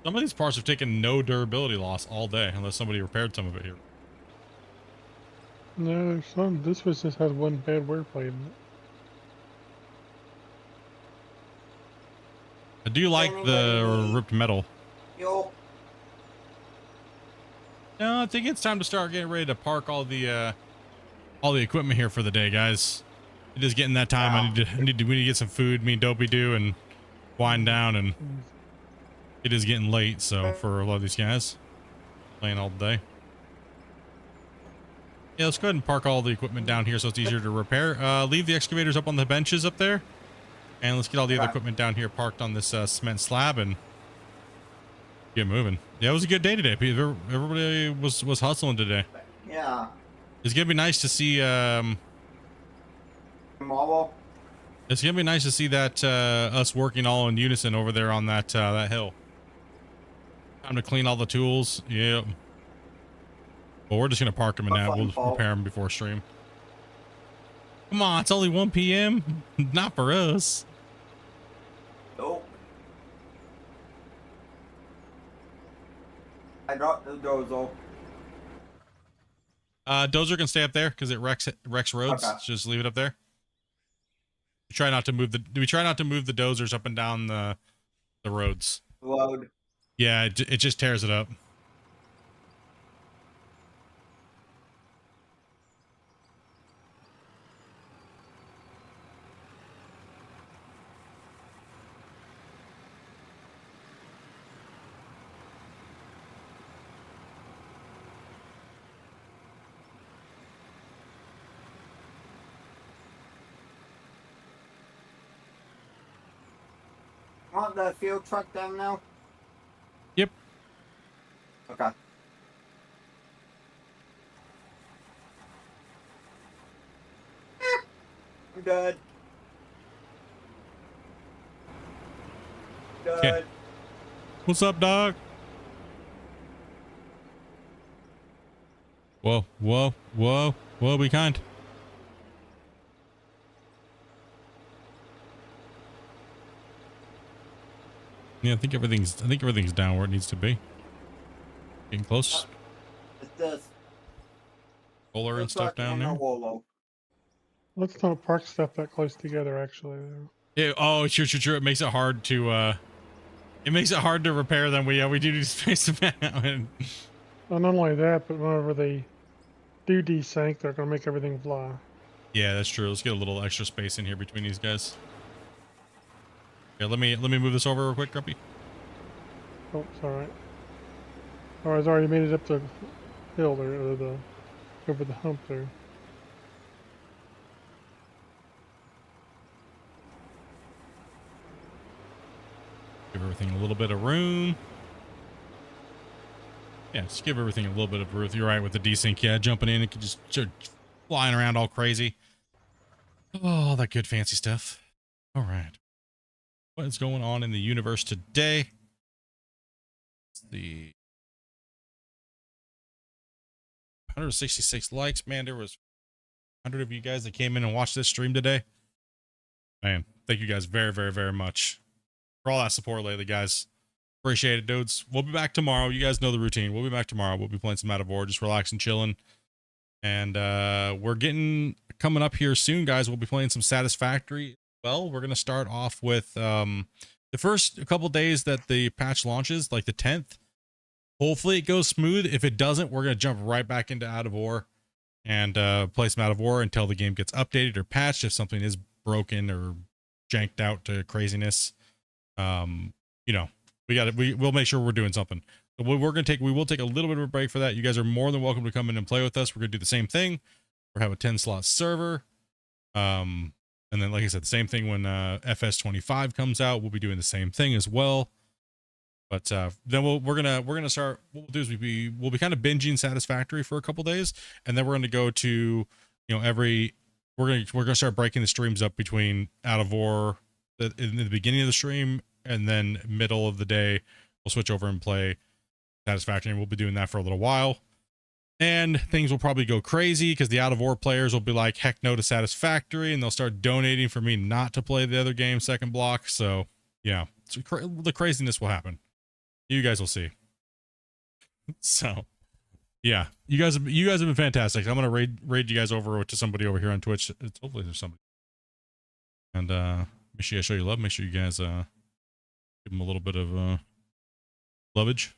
Some of these parts have taken no durability loss all day, unless somebody repaired some of it here. No, there's some. This was just has one bad wear plate in it. I do like the Anybody need- ripped metal. Fuel. No, I think it's time to start getting ready to park all the equipment here for the day, guys. It is getting that time. Yeah. We need to get some food. Me and Dopey do and wind down, and it is getting late. So for a lot of these guys, playing all day. Yeah, let's go ahead and park all the equipment down here so it's easier to repair. Leave the excavators up on the benches up there, and let's get all the other equipment down here parked on this cement slab and get moving. Yeah, it was a good day today. Everybody was hustling today. Yeah. It's gonna be nice to see. Mobile. It's gonna be nice to see that us working all in unison over there on that that hill. Time to clean all the tools. Yep. Well, we're just gonna park them and now we'll repair them before stream. Come on, it's only 1 p.m. Not for us. Nope. I dropped the dozo. Dozer can stay up there because it wrecks roads. Okay. Just leave it up there. We try not to move the dozers up and down the roads. Load. Yeah, it just tears it up. Want the field truck down now? Yep. Okay. I'm good. Good. Okay. What's up, dog? Whoa, whoa, whoa, whoa, be kind. Yeah, I think everything's down where it needs to be. Getting close. It's this. Solar and Looks stuff like down I'm a there. Wolo. Let's not park stuff that close together, actually. Yeah, oh, sure. It makes it hard to repair them. We do need to space them out. And Well, not only that, but whenever they do desync, they're going to make everything fly. yeah, that's true. Let's get a little extra space in here between these guys. Yeah, let me move this over real quick, Grumpy. Oh, it's all right. Oh, it's already made it up the hill there, or over the hump there. Give everything a little bit of room. Yeah, just give everything a little bit of room. You're right with the desync. Yeah, jumping in, it could just start flying around all crazy. Oh, all that good fancy stuff. All right. What is going on in the universe today? The 166 likes. Man, there was 100 of you guys that came in and watched this stream today. Man, thank you guys very, very, very much for all that support lately, guys. Appreciate it, dudes. We'll be back tomorrow. You guys know the routine. We'll be back tomorrow. We'll be playing some Out of War, just relaxing, chilling. And we're coming up here soon, guys. We'll be playing some Satisfactory. Well, we're going to start off with the first couple days that the patch launches, like the 10th. Hopefully it goes smooth. If it doesn't, we're going to jump right back into Out of War and play some Out of War until the game gets updated or patched. If something is broken or janked out to craziness, you know, we'll make sure we're doing something. So we will take a little bit of a break for that. You guys are more than welcome to come in and play with us. We're going to do the same thing. We'll have a 10 slot server. And then, like I said, the same thing when FS25 comes out, we'll be doing the same thing as well. But then we're gonna start. What we'll do is we'll be kind of binging Satisfactory for a couple days, and then we're gonna go to, you know, we're gonna start breaking the streams up between Out of War in the beginning of the stream, and then middle of the day we'll switch over and play Satisfactory, and we'll be doing that for a little while. And things will probably go crazy because the Out of War players will be like, heck no to Satisfactory, and they'll start donating for me not to play the other game second block. So yeah, the craziness will happen. You guys will see. So yeah, you guys have been fantastic. I'm gonna raid you guys over to somebody over here on Twitch. Hopefully there's somebody. And make sure you show your love. Make sure you guys give them a little bit of lovage.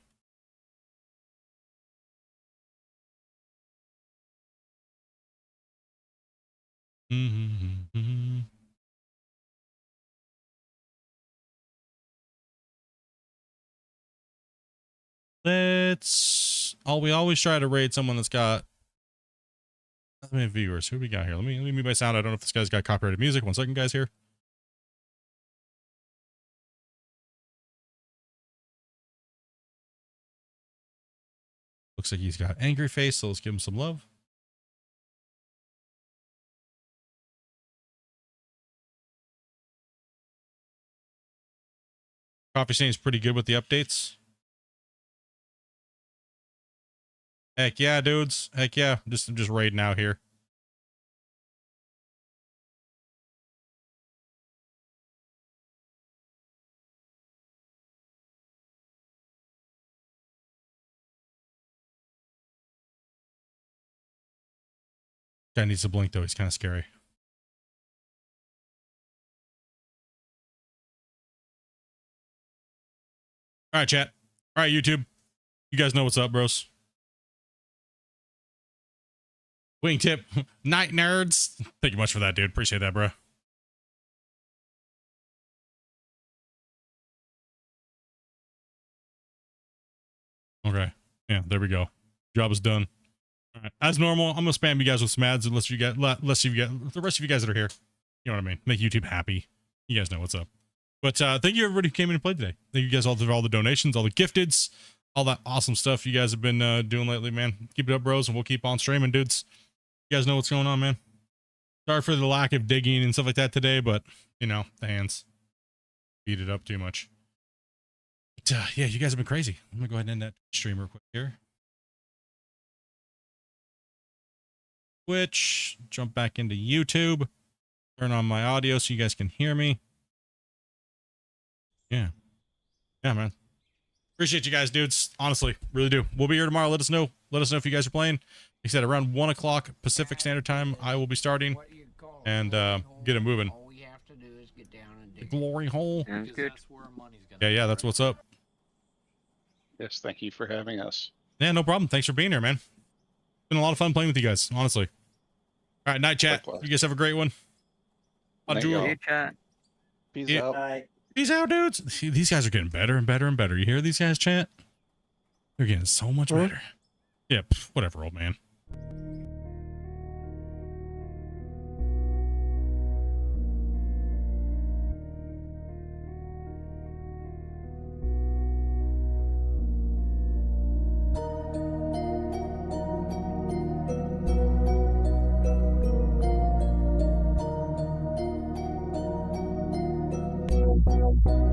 Mm-hmm. We always try to raid someone that's got how many viewers. Who we got here? Let me mute my sound. I don't know if this guy's got copyrighted music. 1 second, guys. Here. Looks like he's got angry face, so let's give him some love. Coffee seems pretty good with the updates. Heck yeah, dudes. Heck yeah. I'm just raiding out here. Guy needs to blink though. He's kind of scary. All right, chat. All right, YouTube. You guys know what's up, bros. Wingtip. Night nerds. Thank you much for that, dude. Appreciate that, bro. Okay. Yeah, there we go. Job is done. All right. As normal, I'm gonna spam you guys with some ads unless you get the rest of you guys that are here. You know what I mean? Make YouTube happy. You guys know what's up. But thank you everybody who came in and played today. Thank you guys all for all the donations, all the gifteds, all that awesome stuff you guys have been doing lately, man. Keep it up, bros, and we'll keep on streaming, dudes. You guys know what's going on, man. Sorry for the lack of digging and stuff like that today, but you know, the hands beat it up too much. But yeah, you guys have been crazy. I'm gonna go ahead and end that stream real quick here. Twitch, jump back into YouTube, turn on my audio so you guys can hear me. Yeah, man. Appreciate you guys, dudes. Honestly, really do. We'll be here tomorrow. Let us know if you guys are playing. Like I said, around 1 o'clock Pacific Standard Time, I will be starting and get it moving. All we have to do is get down and The dig. glory hole. Sounds good. That's where our money's gonna Yeah, that's what's up. Yes, thank you for having us. Yeah, no problem. Thanks for being here, man. It's been a lot of fun playing with you guys, honestly. All right, night chat. Likewise. You guys have a great one. Night, Jewel. y'all. Hey, chat. Peace Yeah. out. Bye. Peace out, dudes. See, these guys are getting better and better and better. You hear these guys chat? They're getting so much What? better. Yeah, whatever, old man. Bye.